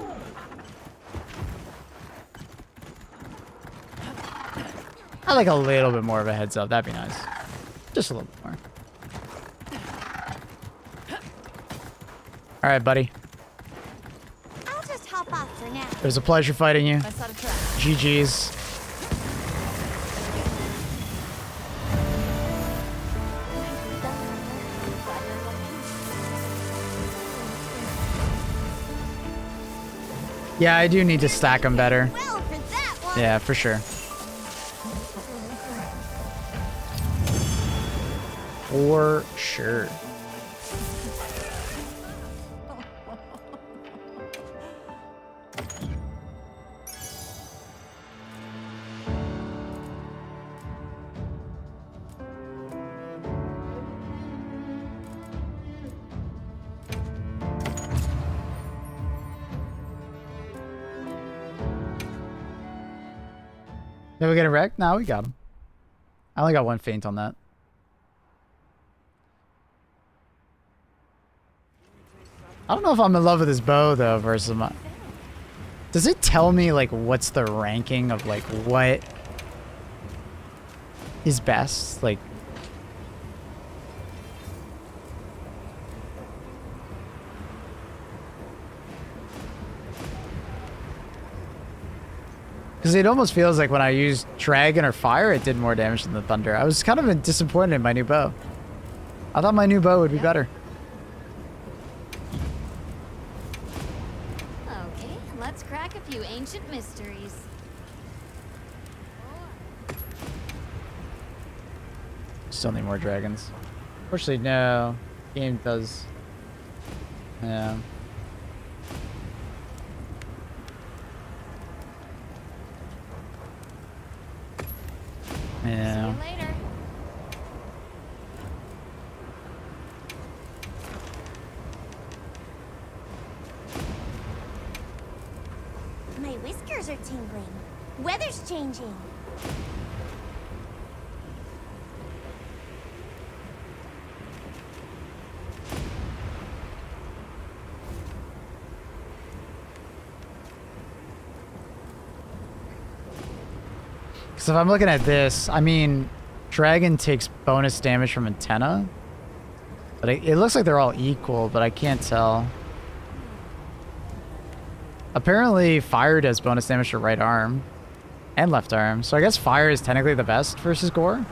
I like a little bit more of a heads up. That'd be nice. Just a little bit more. All right, buddy. I'll just hop off for now. It was a pleasure fighting you. I saw the trap. GG's. Yeah, I do need to stack them better. Yeah, for sure. For sure. Did we get a wreck? No, we got him. I only got 1 feint on that. I don't know if I'm in love with this bow though versus my... Does it tell me like what's the ranking of like what is best? Like... Because it almost feels like when I used Dragon or Fire, it did more damage than the Thunder. I was kind of disappointed in my new bow. I thought my new bow would be better. Okay, let's crack a few ancient mysteries. Still need more dragons. Unfortunately, no. Game does. Yeah. Yeah. See you later. My whiskers are tingling. Weather's changing. So if I'm looking at this, I mean, Dragon takes bonus damage from antenna. But it looks like they're all equal, but I can't tell. Apparently, Fire does bonus damage to right arm and left arm. So I guess Fire is technically the best versus Gore.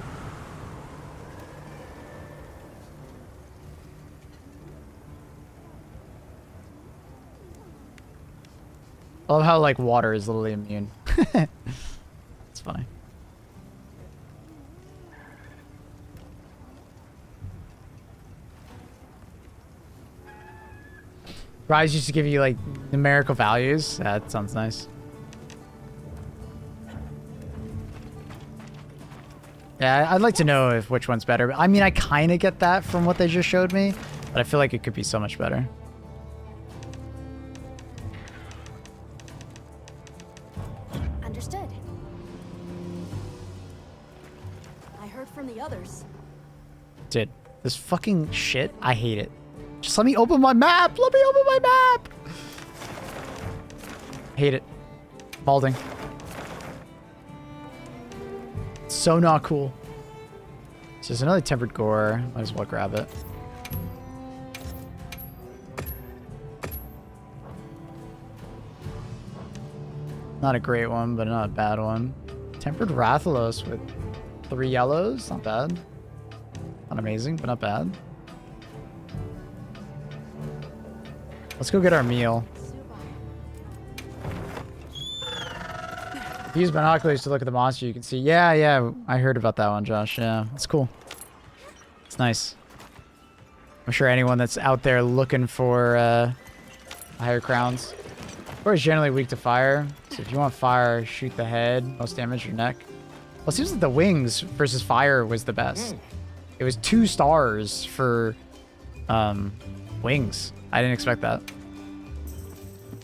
I love how, like, water is literally immune. It's funny. Rise used to give you, like, numerical values. That sounds nice. Yeah, I'd like to know if which one's better. I mean, I kind of get that from what they just showed me, but I feel like it could be so much better. Understood. I heard from the others. Dude, this fucking shit, I hate it. Just let me open my map! Let me open my map! Hate it. Balding. So not cool. So there's another tempered gore. Might as well grab it. Not a great one, but not a bad one. Tempered Rathalos with 3 yellows. Not bad. Not amazing, but not bad. Let's go get our meal. If you use binoculars to look at the monster, you can see. Yeah, I heard about that one, Josh. Yeah, it's cool. It's nice. I'm sure anyone that's out there looking for higher crowns. Gore is generally weak to fire, so if you want fire, shoot the head. Most damage your neck. Well, it seems like the wings versus fire was the best. It was 2 stars for wings. I didn't expect that.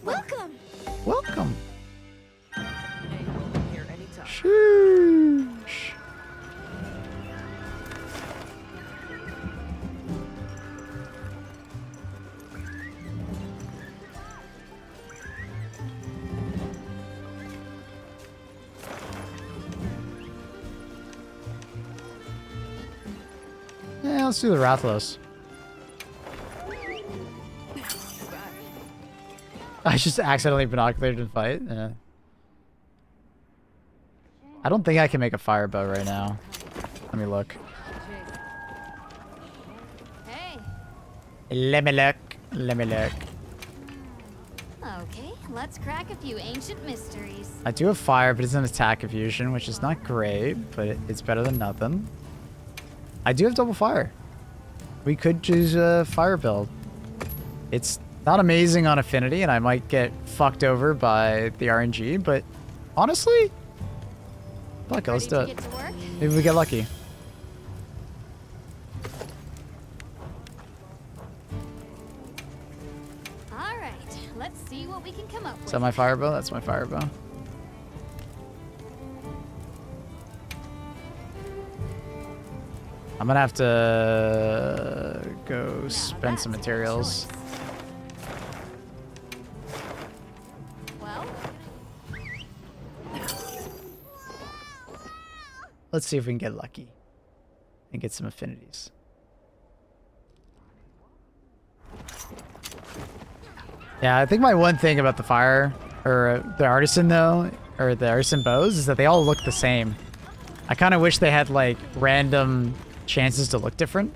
Welcome. Welcome. Hey, welcome here anytime. Sheesh. Yeah, let's do the Rathalos. I just accidentally binoculared in fight. Yeah. I don't think I can make a fire bow right now. Let me look. Hey. Let me look. Let me look. Okay, let's crack a few ancient mysteries. I do have fire, but it's an attack efusion, which is not great, but it's better than nothing. I do have double fire. We could choose a fire build. It's not amazing on affinity, and I might get fucked over by the RNG, but honestly, fuck it, let's do it. Maybe we get lucky. All right, let's see what we can come up with. Is that my fire bow? That's my fire bow. I'm gonna have to go spend some materials. Well, Let's see if we can get lucky and get some affinities. Yeah, I think my one thing about the fire, or the artisan though, or the artisan bows, is that they all look the same. I kind of wish they had like random chances to look different.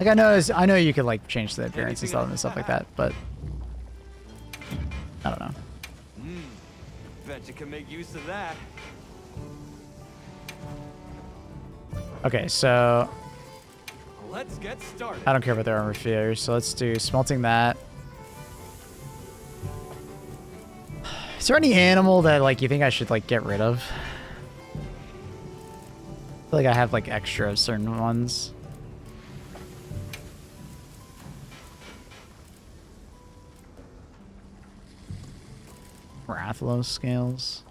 Like I know you could like change the appearance and stuff like that, but I don't know. Bet you can make use of that. Okay, so Let's get started. I don't care about their armor fears, so let's do smelting that. Is there any animal that like you think I should like get rid of? I feel like I have like extra of certain ones. Rathalos scales.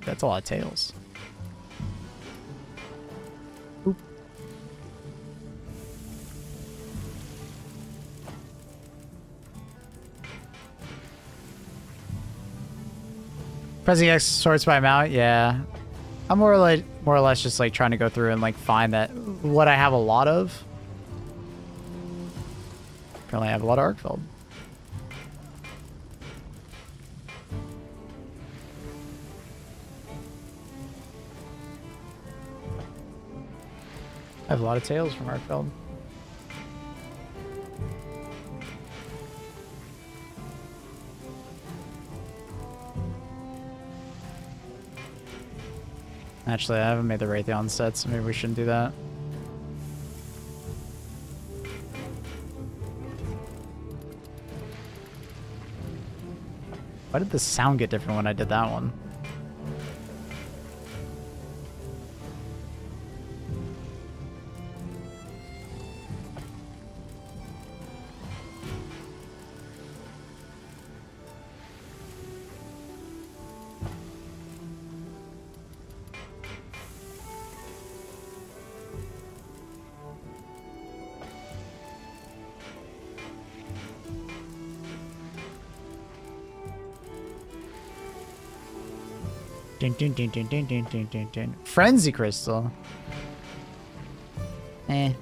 That's a lot of tails. Oop. Pressing X sorts by amount, yeah. I'm more or less just like trying to go through and like find that what I have a lot of. Apparently I have a lot of Arkfeld. I have a lot of tails from Arkfeld. Actually, I haven't made the Raytheon set, so maybe we shouldn't do that. Why did the sound get different when I did that one? Dun, dun, dun, dun, dun, dun, dun, dun, dun. Frenzy crystal. Eh.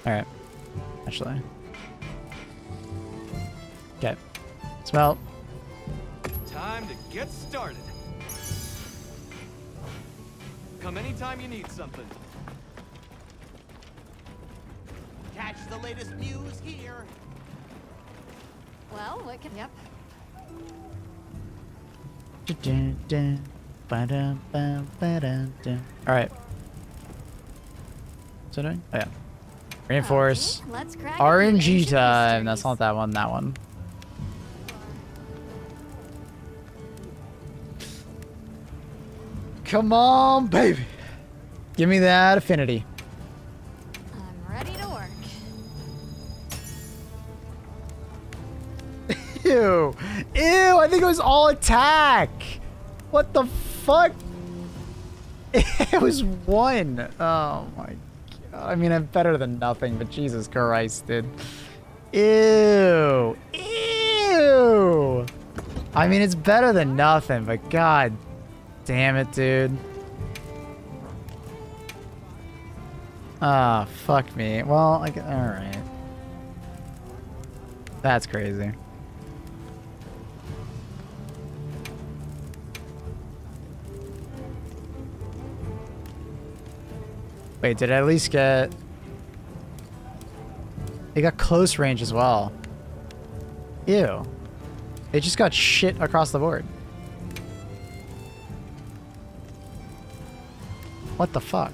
Alright. Actually. Okay. Smell. Time to get started. Come anytime you need something. Catch the latest news here. Well, what can... Yep. Alright. What's it doing? Oh, yeah. Reinforce. Okay, let's crack RNG time. That's not that one, that one. Come on, baby. Give me that affinity. I'm ready to work. Ew. Ew, I think it was all attack. What the fuck? It was one. Oh my god. I mean, I'm better than nothing, but Jesus Christ, dude. Ew. Ew. I mean, it's better than nothing, but god damn it, dude. Ah, fuck me. Well, alright. That's crazy. Wait, did I at least get... They got close range as well. Ew. They just got shit across the board. What the fuck?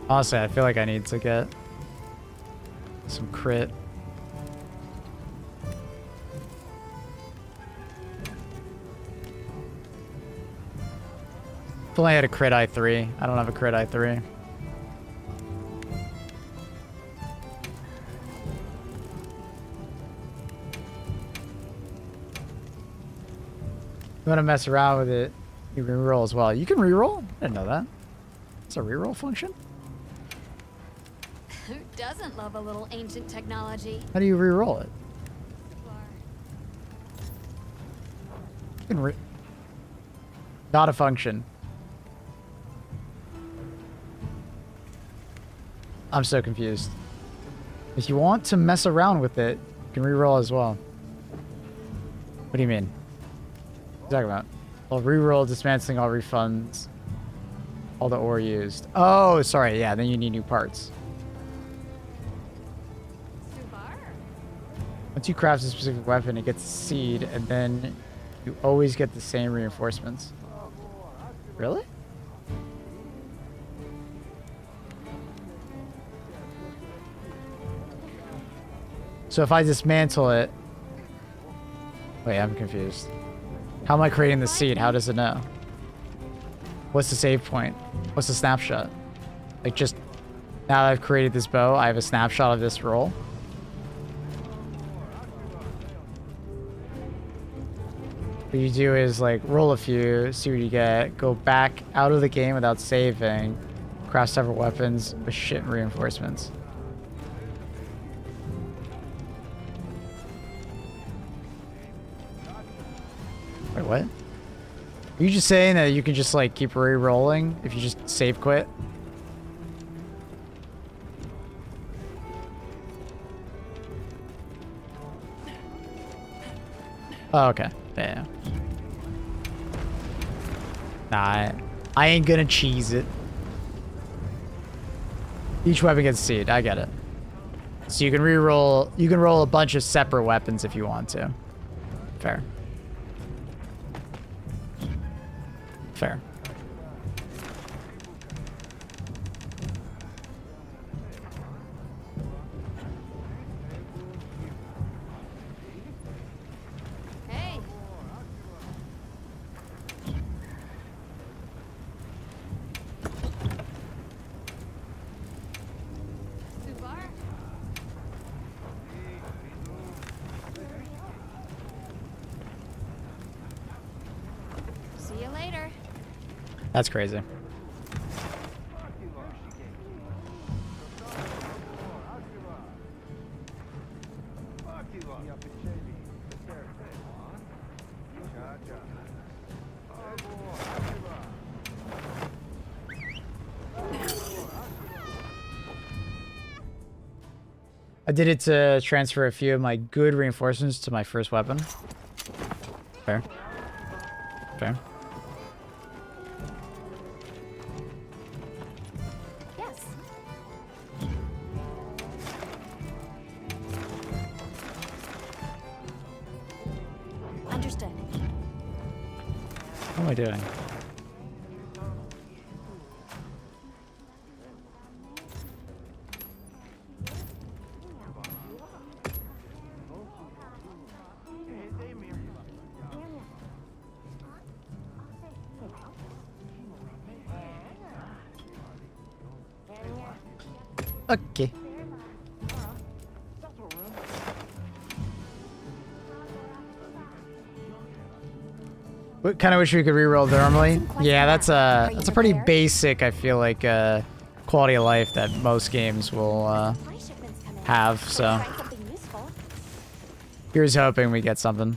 Honestly, I feel like I need to get some crit. If only I had a crit I3. I don't have a crit I3. You want to mess around with it, you can reroll as well. You can reroll? I didn't know that. It's a reroll function? Who doesn't love a little ancient technology? How do you reroll it? You can Not a function. I'm so confused. If you want to mess around with it, you can reroll as well. What do you mean? What are you talking about? Well, reroll, dismantling all refunds. All the ore used. Oh, sorry. Yeah, then you need new parts. Once you craft a specific weapon, it gets a seed, and then you always get the same reinforcements. Really? So if I dismantle it... Wait, I'm confused. How am I creating the seed? How does it know? What's the save point? What's the snapshot? Like, just... Now that I've created this bow, I have a snapshot of this roll. What you do is, like, roll a few, see what you get, go back out of the game without saving, craft several weapons with shit reinforcements. Wait, what? Are you just saying that you can just, like, keep re-rolling if you just save quit? Oh, okay. Yeah. Nah, I ain't gonna cheese it. Each weapon gets a seed. I get it. So you can re-roll. You can roll a bunch of separate weapons if you want to. Fair. Fair. Hey. Subar? See you later. That's crazy. I did it to transfer a few of my good reinforcements to my first weapon. Fair. Fair. Yes. Understood. What am I doing? Okay. What kind of wish we could reroll normally? Yeah, that's a pretty basic, I feel like, quality of life that most games will have. So here's hoping we get something.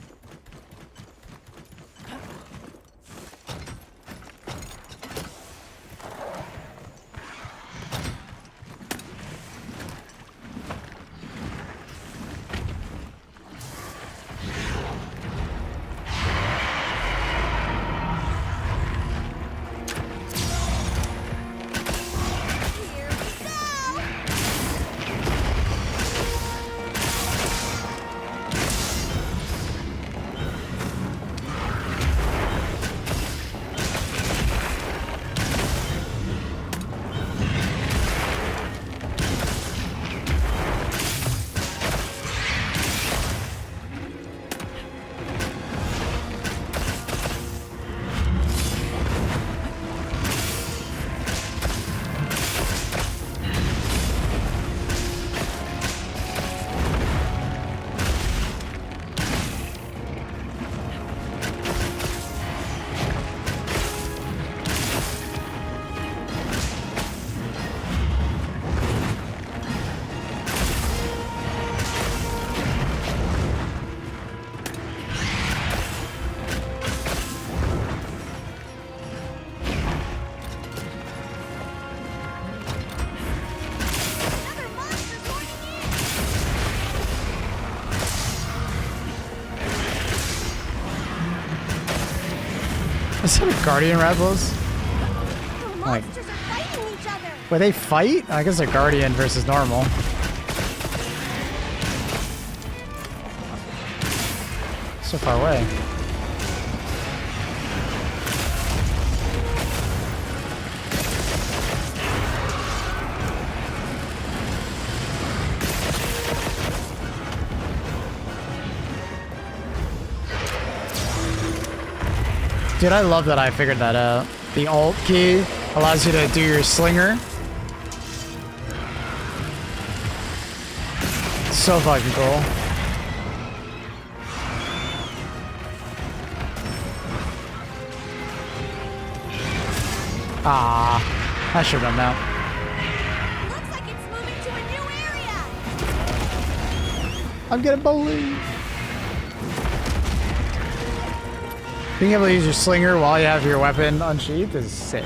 Is that a Guardian Rebels? The Like, monsters are fighting each other. wait, they fight? I guess they're Guardian versus normal. So far away. Dude, I love that I figured that out. The Alt key allows you to do your slinger. So fucking cool. Ah, I should have done that. Looks like it's moving to a new area. I'm getting bullied. Being able to use your slinger while you have your weapon unsheathed is sick.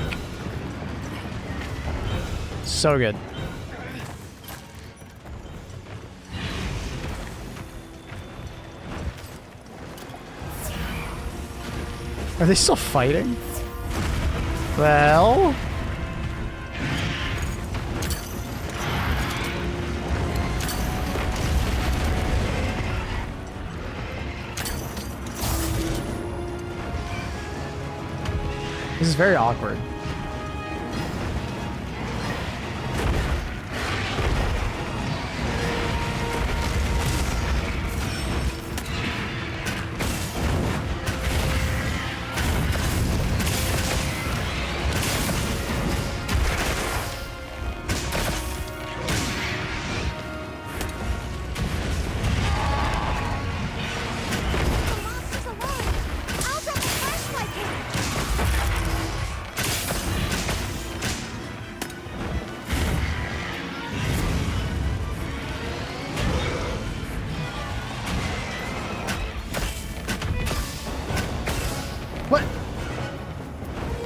So good. Are they still fighting? Well... This is very awkward.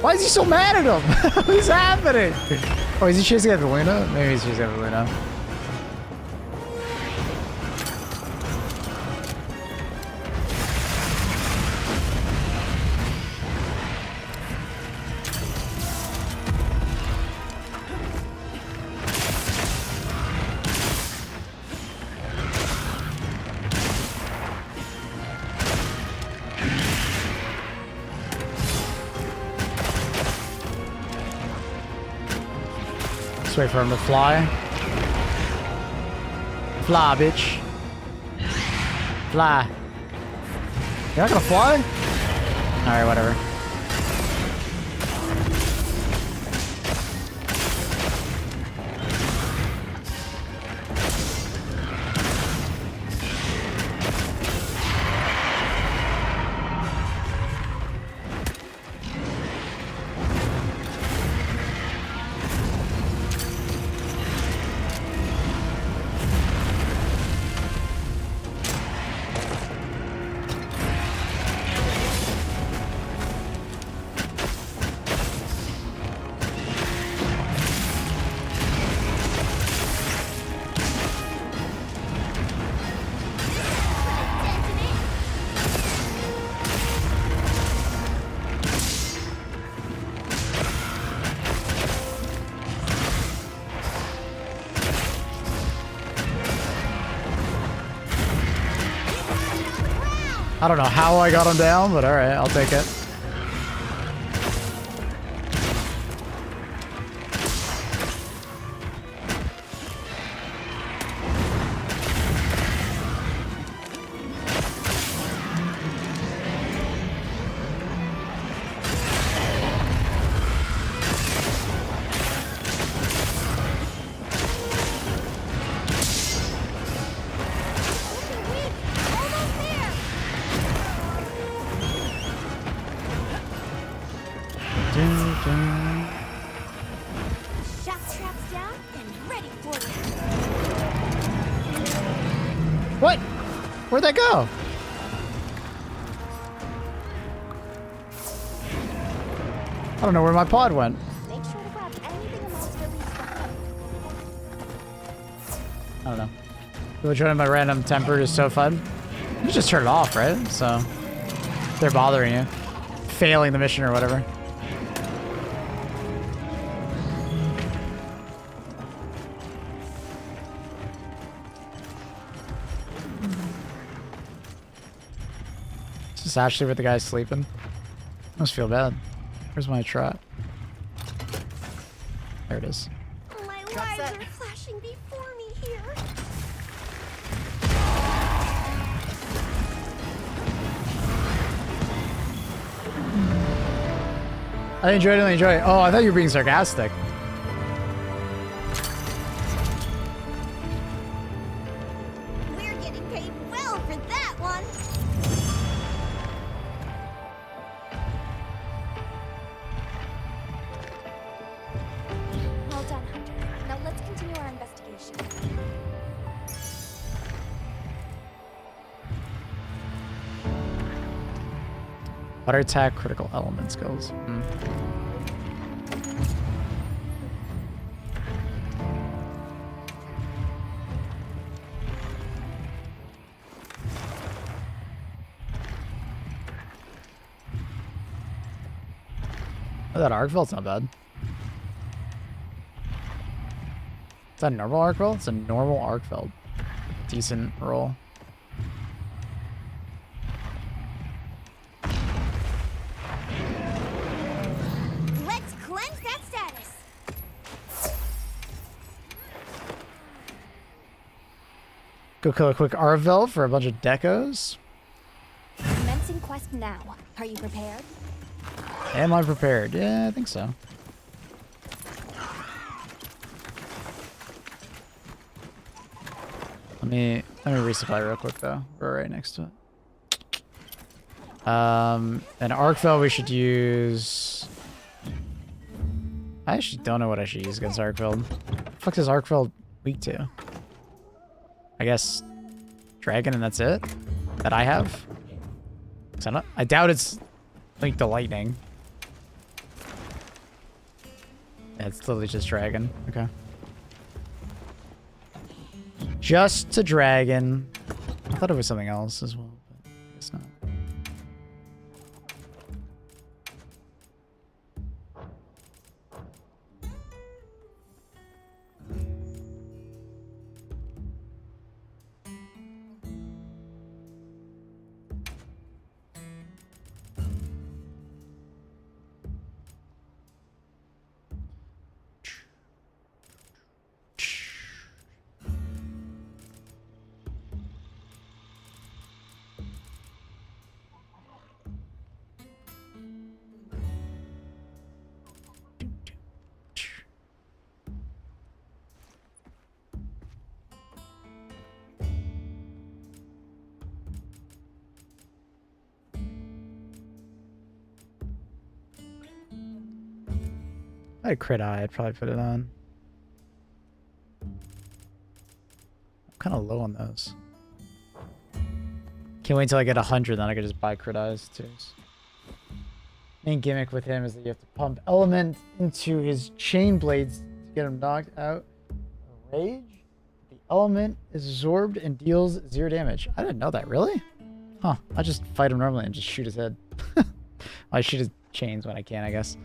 Why is he so mad at him? What's happening? Oh, is he chasing after Luna? Maybe he's chasing after Luna. Wait for him to fly. Fly, bitch. Fly. You're not gonna fly? Alright, whatever. I don't know how I got him down, but alright, I'll take it. Shaft straps down and ready for you. What? Where'd that go? I don't know where my pod went. Make sure to grab anything a monster leaves behind. I don't know. Really joining my random temper is so fun. You just turn it off, right? So they're bothering you. failing the mission or whatever. Is this actually where the guy's sleeping? Must feel bad. Where's my trap? There it is. My lives are flashing before me here. I enjoyed it, I enjoyed it. Oh, I thought you were being sarcastic. We're getting paid well for that one. Well done, Hunter. Now let's continue our investigation. Water attack, critical element skills. Oh, that arc velt's not bad. Is that a normal arc velt? It's a normal arc velt. Decent roll. Let's cleanse that status. Go kill a quick Arvel for a bunch of decos. Commencing quest now. Are you prepared? Am I prepared? Yeah, I think so. Let me resupply real quick though. We're right next to it. An Arcvel we should use. I actually don't know what I should use against Arcvel. What the fuck is Arcvel weak to? I guess Dragon and that's it? That I have? I doubt it's linked to lightning. Yeah, it's literally just Dragon. Okay. Just to Dragon. I thought it was something else as well, but I guess not. I had crit eye, I'd probably put it on. I'm kind of low on those. Can't wait till I get 100, then I can just buy crit eyes too. Main gimmick with him is that you have to pump element into his chain blades to get him knocked out. Rage. The element is absorbed and deals 0 damage. I didn't know that, really? Huh. I just fight him normally and just shoot his head. I shoot his chains when I can, I guess.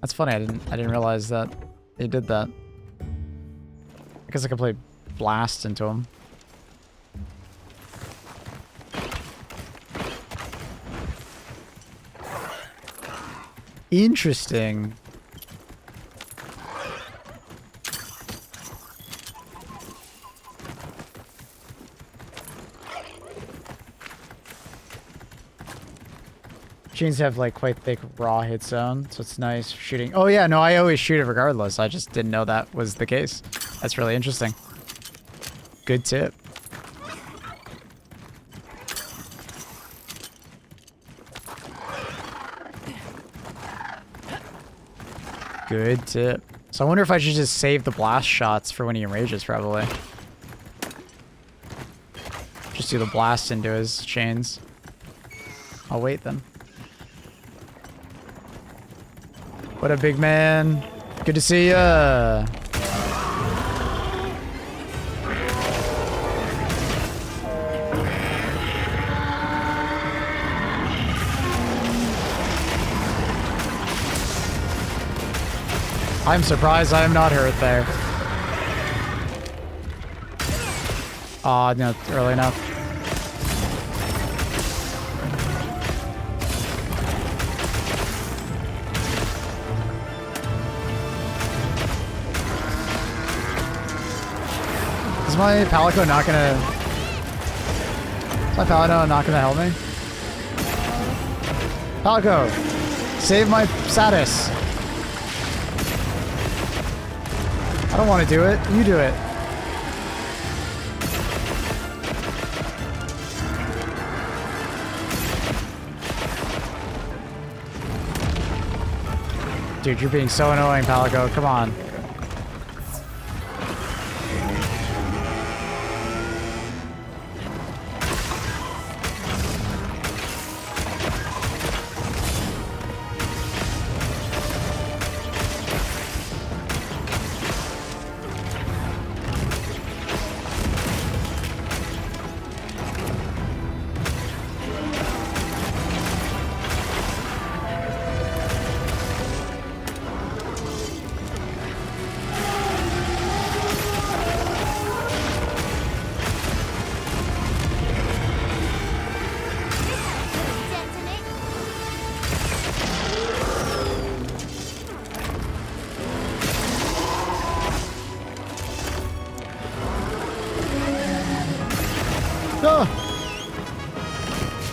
That's funny. I didn't realize that they did that. I guess I could play blast into him. Interesting. Chains have like quite thick raw hit zone, so it's nice for shooting. Oh yeah, no, I always shoot it regardless. I just didn't know that was the case. That's really interesting. Good tip. Good tip. So I wonder if I should just save the blast shots for when he enrages, probably. Just do the blast into his chains. I'll wait then. What up, big man? Good to see ya. I'm surprised I am not hurt there. Aw, no, early enough. Is my Palico not gonna... Is my Palico not gonna help me? Palico! Save my status! I don't want to do it. You do it. Dude, you're being so annoying, Palico. Come on. Ah!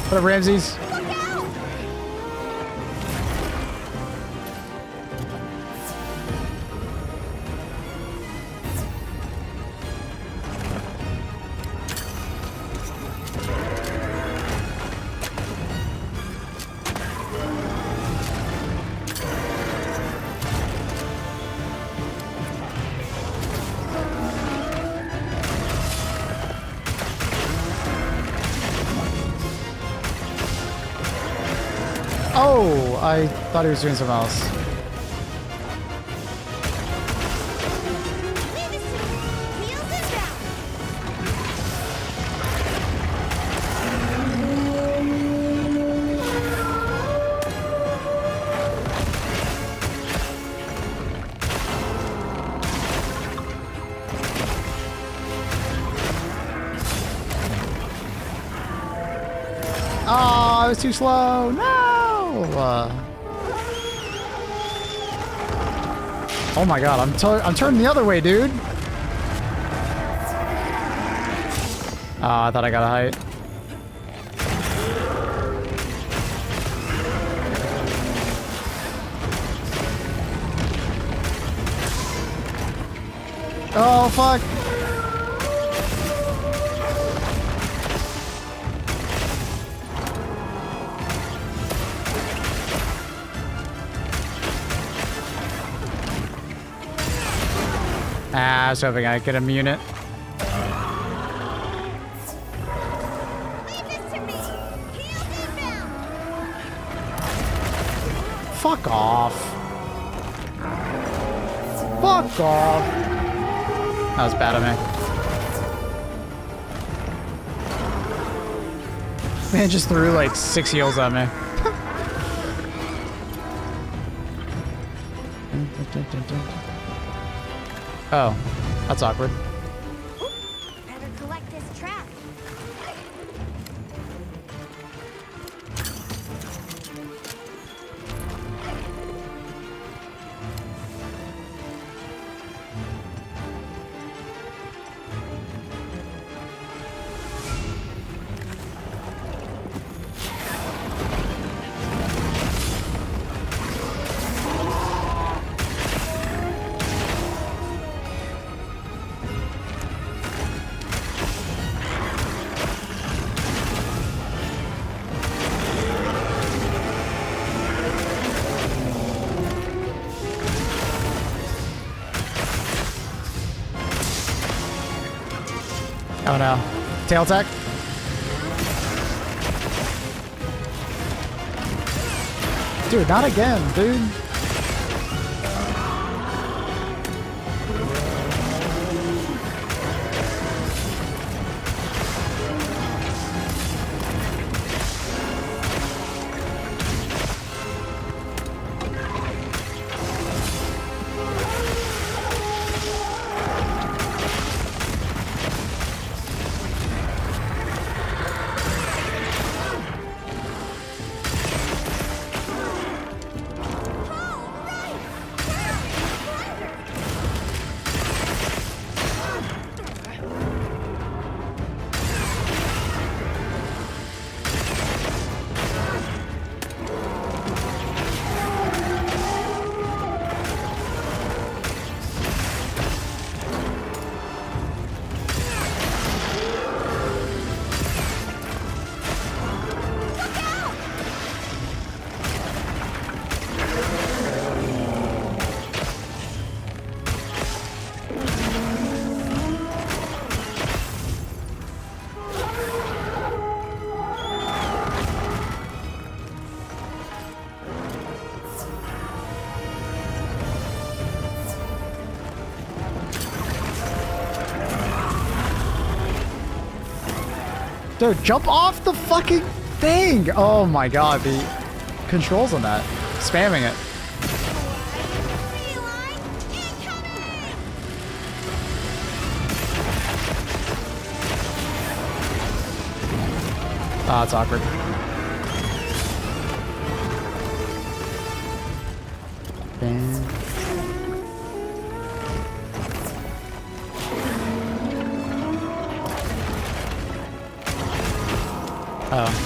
What up, Ramses? Oh, I thought he was doing something else. Oh, I was too slow. No! Oh my god, I'm turning the other way, dude. Oh, I thought I got a height. Oh, fuck. Ah, I was hoping I could immune it. Fuck off. Fuck off. That was bad of me. Man just threw like 6 heals at me. Oh, that's awkward. Better collect this trap. Oh no. Tail attack? Dude, not again, dude. Dude, jump off the fucking thing! Oh my god, the controls on that. Spamming it. Ah, it's awkward. Oh.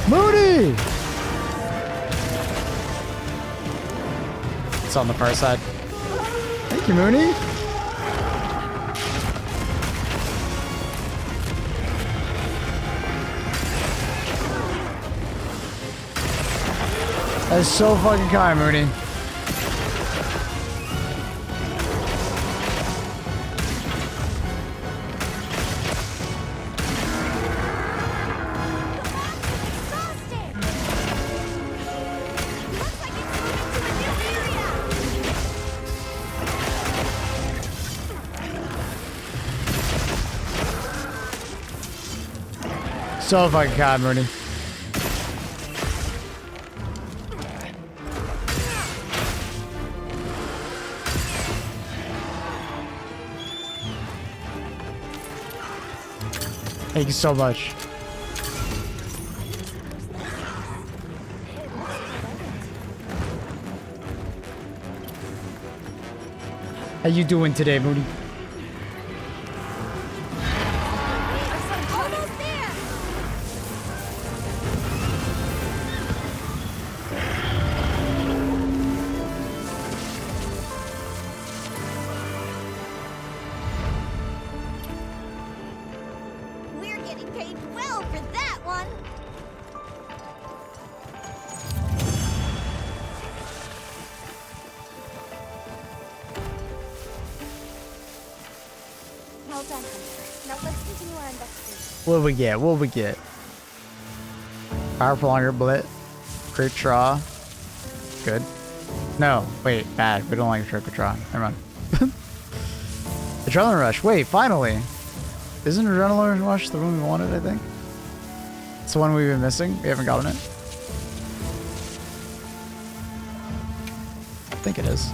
Moody! It's on the far side. Thank you, Mooney. That's so fucking kind, Mooney. So fucking kind, Mooney. Thank you so much. How you doing today, Moody? What we get? What we get? Power prolonger, blit, crit draw. Good. No, wait, bad. We don't like crit draw. Never mind. Adrenaline rush. Wait, finally. Isn't adrenaline rush the one we wanted? I think it's the one we've been missing. We haven't gotten it. I think it is.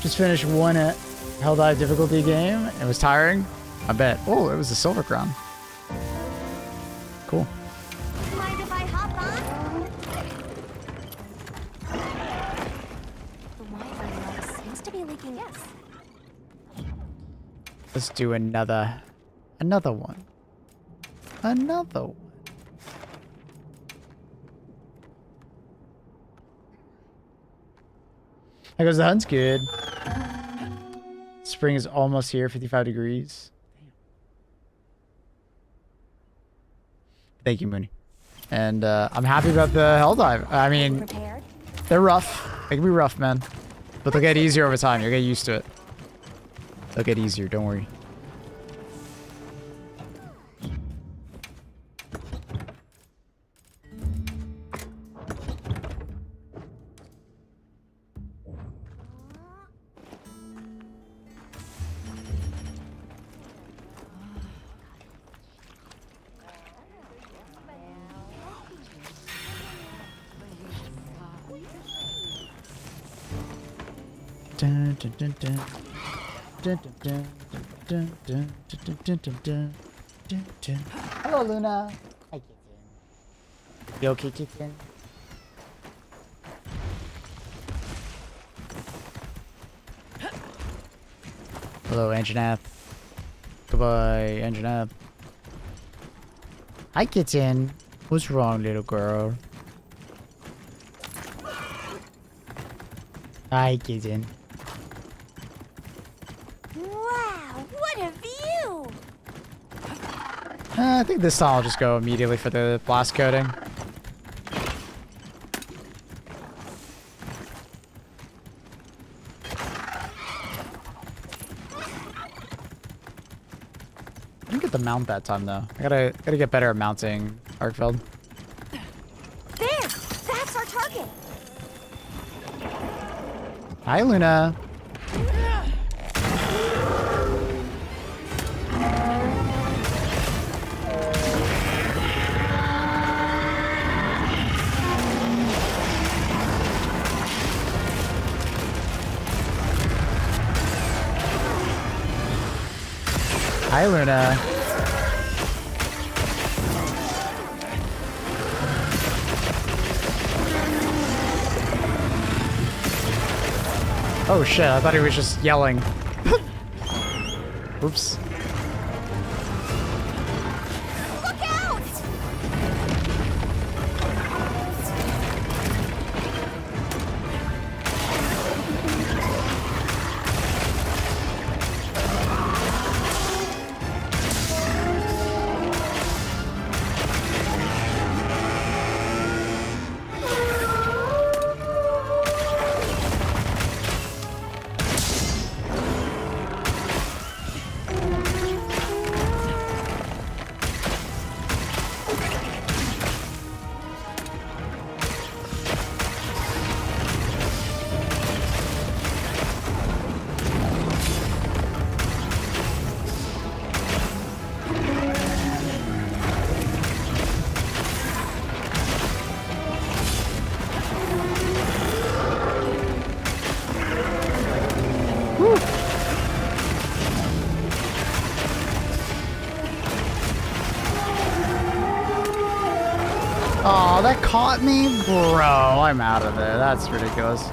Just finished one Hell Dive difficulty game. It was tiring. I bet. Oh, it was a silver crown. Cool. Mind if I hop on? The Wi-Fi seems to be leaking. Yes. Let's do another one. Another one. That goes, the hunt's good. Spring is almost here, 55 degrees. Thank you, Mooney. And I'm happy about the Hell Dive. I mean, they're rough. They can be rough, man. But they'll get easier over time. You'll get used to it. They'll get easier, don't worry. Hello, Luna. Hi, kitten. You okay, kitten? Hello, Anjanath. Goodbye, Anjanath. Hi, kitten. What's wrong, little girl? Hi, kitten. Wow, what a view! I think this time I'll just go immediately for the blast coating. to mount that time though. I gotta get better at mounting Arcfield. There! That's our target! Hi, Luna. Hi, Luna. Oh shit, I thought he was just yelling. Oops. Look out! Oh, that caught me? Bro, I'm out of there. That's ridiculous.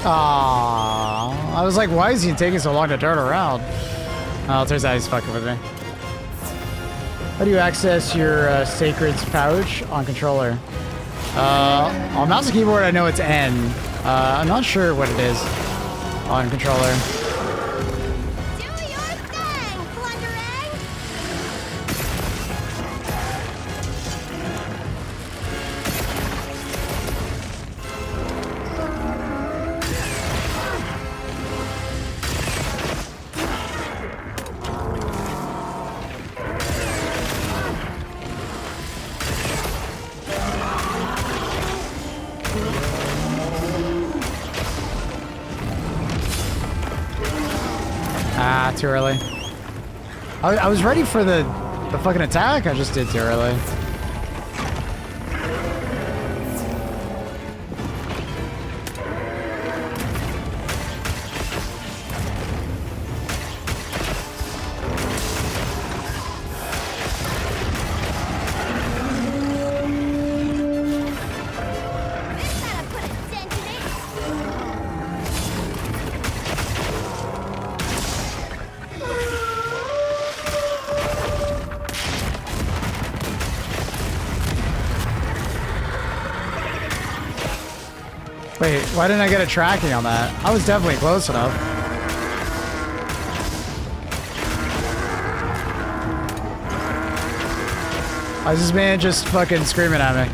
Aww. I was like, why is he taking so long to turn around? Oh, it turns out he's fucking with me. How do you access your Sacred's pouch on controller? On mouse and keyboard, I know it's N. I'm not sure what it is on controller. Ah, too early. I was ready for the fucking attack. I just did too early. Wait, why didn't I get a tracking on that? I was definitely close enough. Why is this man just fucking screaming at me?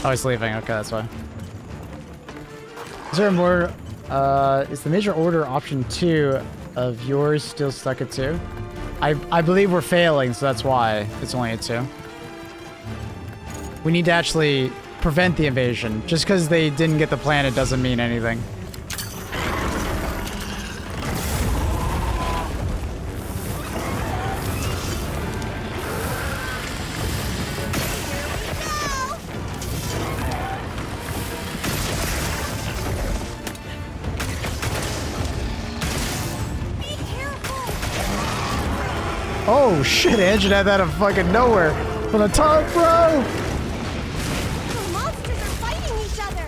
Oh, he's leaving. Okay, that's fine. Is there more? Is the major order option 2 of yours still stuck at 2? I believe we're failing, so that's why it's only at 2. We need to actually prevent the invasion. Just because they didn't get the planet doesn't mean anything. Oh shit, Engine had that out of fucking nowhere. From the top, bro! The monsters are fighting each other!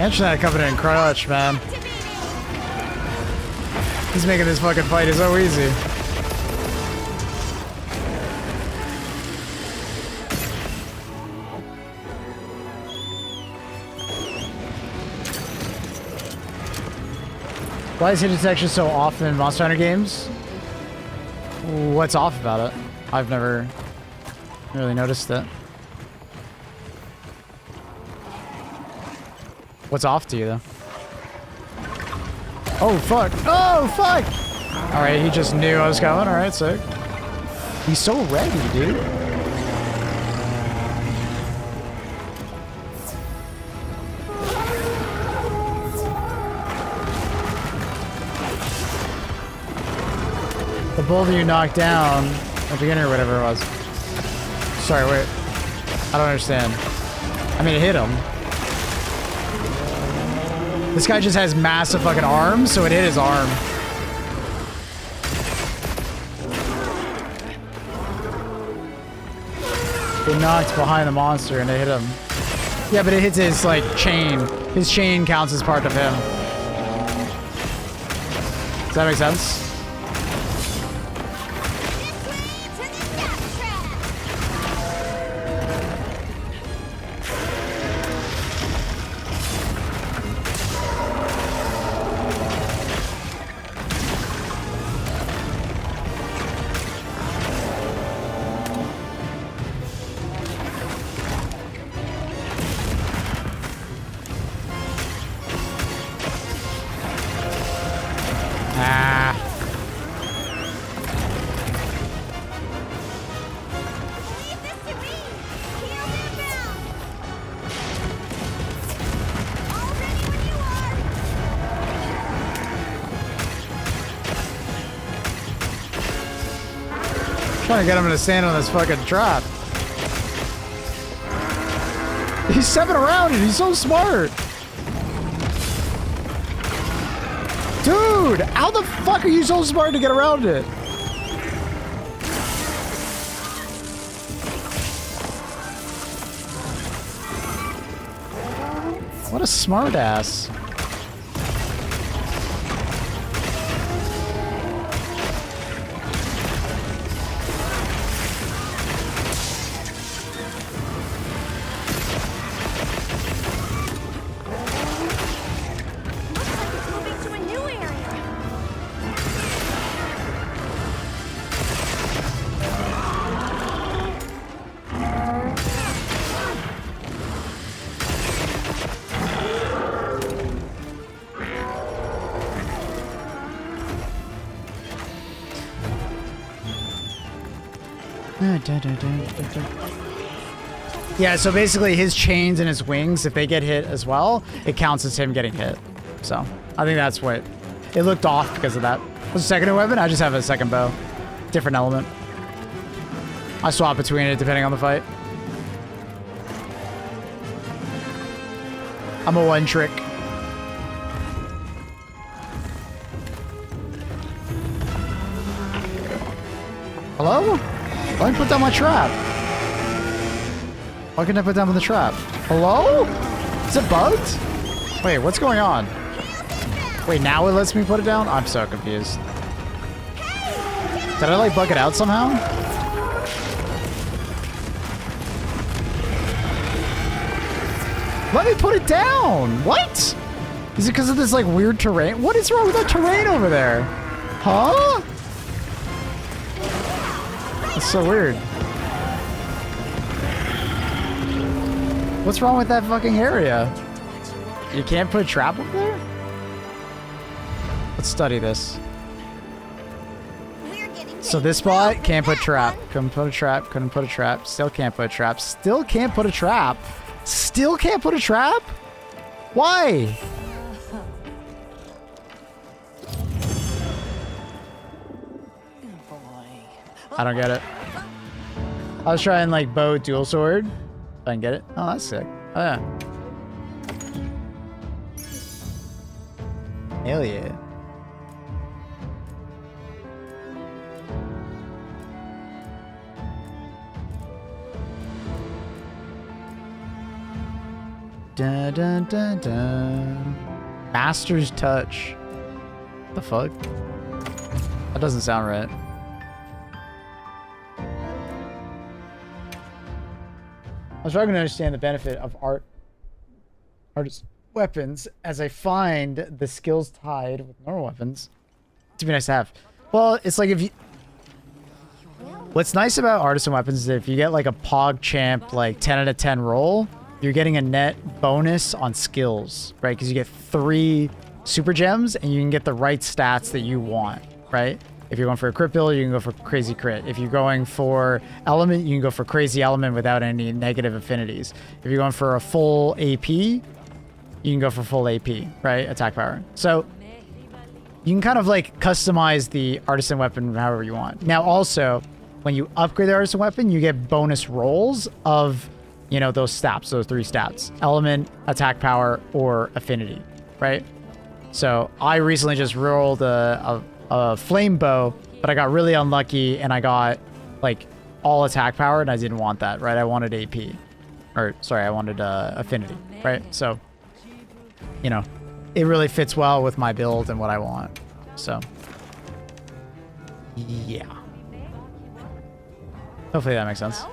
Internet coming in crutch, man. He's making this fucking fight so easy. Why is hit detection so often in Monster Hunter games? What's off about it? I've never really noticed it. What's off to you, though? Oh, fuck. Oh, fuck! Alright, he just knew I was coming. Alright, sick. He's so ready, dude. The boulder you knocked down at the beginning or whatever it was. Sorry, wait. I don't understand. I mean, it hit him. This guy just has massive fucking arms, so it hit his arm. It knocked behind the monster and it hit him. Yeah, but it hits his, like, chain. His chain counts as part of him. Does that make sense? Trying to get him to stand on this fucking trap. He's stepping around it. He's so smart. Dude, how the fuck are you so smart to get around it? What a smart ass. Yeah, so basically his chains and his wings, if they get hit as well, it counts as him getting hit. So I think that's what it looked off because of that. What's the second weapon? I just have a second bow. Different element. I swap between it depending on the fight. I'm a one trick. Hello? Why did I put down my trap? Why couldn't I put down the trap? Hello? Is it bugged? Wait, what's going on? Wait, now it lets me put it down? I'm so confused. Did I like bug it out somehow? Let me put it down! What? Is it because of this like weird terrain? What is wrong with that terrain over there? Huh? It's so weird. What's wrong with that fucking area? You can't put a trap up there? Let's study this. So this spot, can't put trap. Couldn't put a trap, couldn't put a trap. Still can't put a trap. Still can't put a trap. Still can't put a trap? Why? I don't get it. I was trying like bow dual sword. I can get it. Oh, that's sick. Oh yeah. Hell yeah. Dun, dun, dun, dun. Master's touch. The fuck? That doesn't sound right. I was struggling to understand the benefit of artist weapons as I find the skills tied with normal weapons to be nice to have. Well, it's like if you... What's nice about artisan weapons is that if you get like a PogChamp like 10 out of 10 roll, you're getting a net bonus on skills, right? Because you get 3 super gems and you can get the right stats that you want, right? If you're going for a crit build, you can go for crazy crit. If you're going for element, you can go for crazy element without any negative affinities. If you're going for a full AP, you can go for full AP, right? Attack power. So you can kind of like customize the artisan weapon however you want. Now also, when you upgrade the artisan weapon, you get bonus rolls of, you know, those stats, those 3 stats. Element, attack power, or affinity, right? So I recently just rolled a flame bow, but I got really unlucky and I got like all attack power and I didn't want that, right? I wanted AP. Or sorry, I wanted affinity, right? So, you know, it really fits well with my build and what I want. So, yeah. Hopefully that makes sense.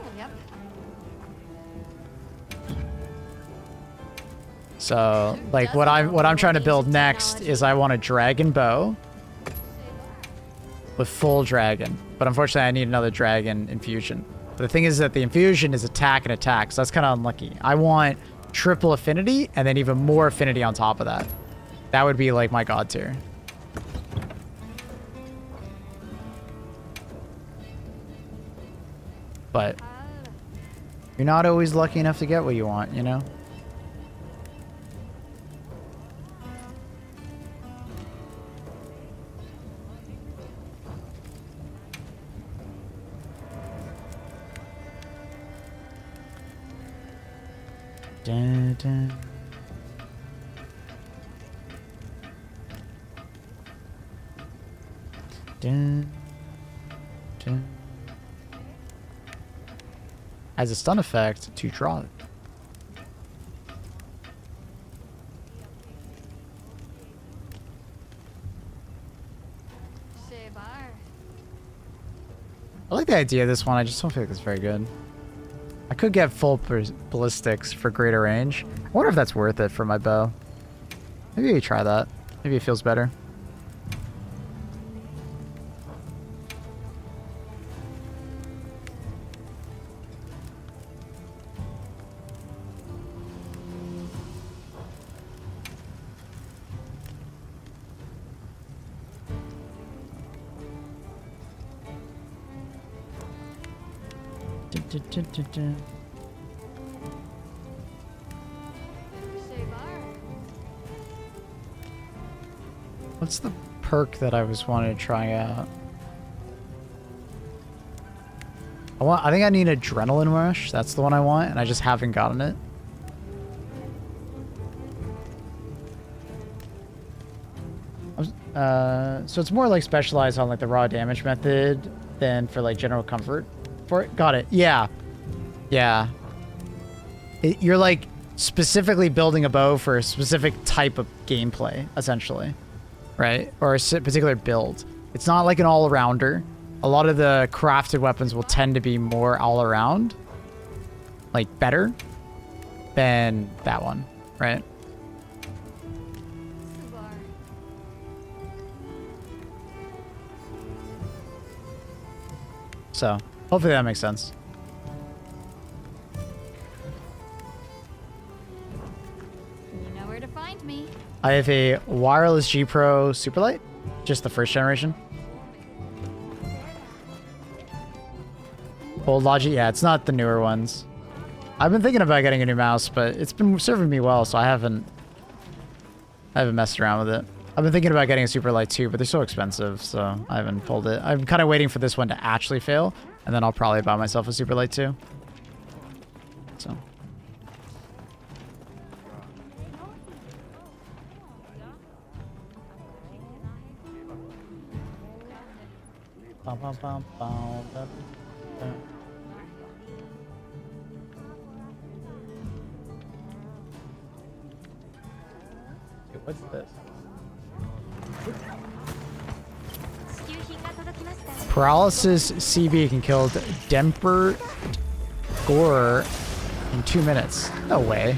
So, like what I'm trying to build next is I want a dragon bow with full dragon. But unfortunately, I need another dragon infusion. But the thing is that the infusion is attack and attack, so that's kind of unlucky. I want triple affinity and then even more affinity on top of that. That would be like my god tier. But you're not always lucky enough to get what you want, you know? Dun, dun. Dun, dun. As a stun effect to draw it. I like the idea of this one. I just don't feel like it's very good. I could get full ballistics for greater range. I wonder if that's worth it for my bow. Maybe we try that. Maybe it feels better. What's the perk that I was wanting to try out? I think I need Adrenaline Rush. That's the one I want, and I just haven't gotten it. So it's more like specialized on like the raw damage method than for like general comfort. For it, got it. Yeah, yeah. You're like specifically building a bow for a specific type of gameplay, essentially, right? Or a particular build. It's not like an all-arounder. A lot of the crafted weapons will tend to be more all-around, like better than that one, right? So, hopefully that makes sense. You know where to find me. I have a wireless G Pro Superlight, just the first generation. Old Logi, yeah, it's not the newer ones. I've been thinking about getting a new mouse, but it's been serving me well, so I haven't messed around with it. I've been thinking about getting a Superlight too, but they're so expensive, so I haven't pulled it. I'm kind of waiting for this one to actually fail, and then I'll probably buy myself a Superlight too. So. What's this? Paralysis CB can kill Demper Gore in 2 minutes. No way.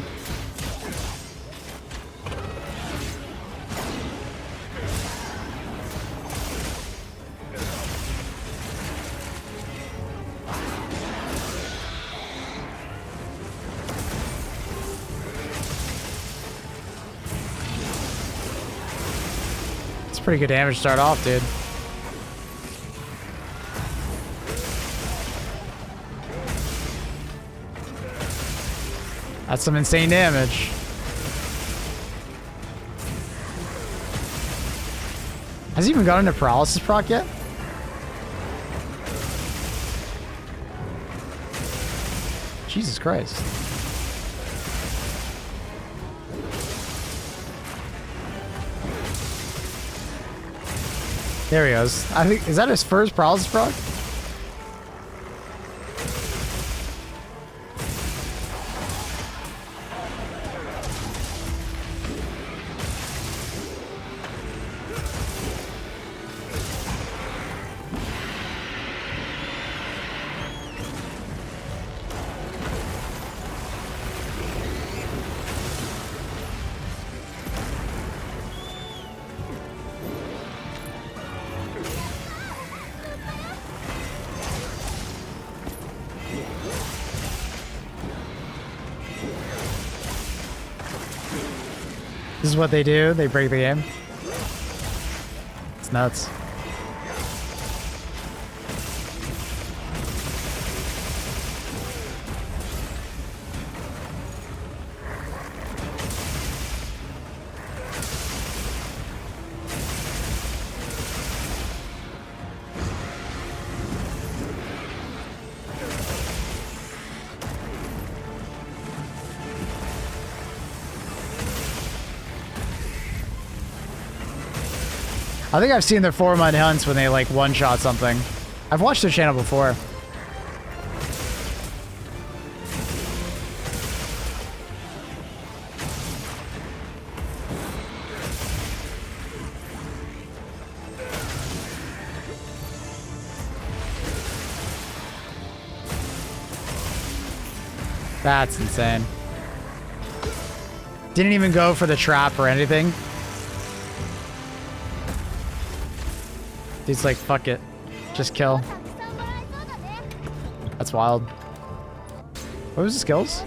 It's pretty good damage to start off, dude. That's some insane damage. Has he even gotten a paralysis proc yet? Jesus Christ. There he goes. I think, is that his first paralysis proc? This is what they do. They break the game. It's nuts. I think I've seen their 4-month hunts when they like one-shot something. I've watched their channel before. That's insane. Didn't even go for the trap or anything. Dude's like, fuck it. Just kill. That's wild. What was the skills?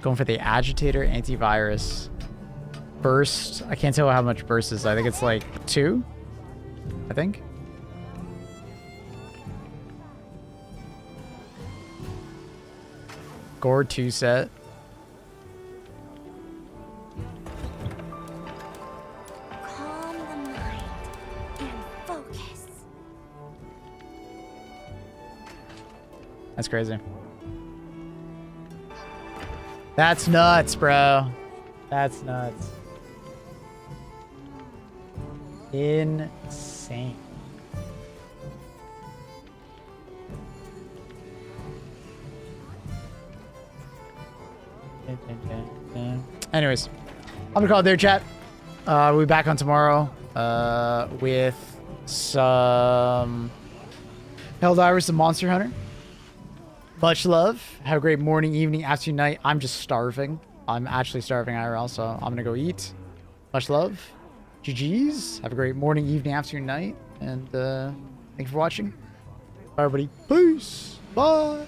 Going for the agitator, antivirus. Burst. I can't tell how much burst is. I think it's like 2. I think. Gore 2 set. That's crazy. That's nuts, bro. That's nuts. Insane. Anyways, I'm gonna call it there, chat. We'll be back on tomorrow with some Helldivers and Monster Hunter. Much love. Have a great morning, evening, afternoon, night. I'm just starving. I'm actually starving IRL, so I'm gonna go eat. Much love. GG's. Have a great morning, evening, afternoon, night. And thank you for watching. Bye, everybody. Peace. Bye.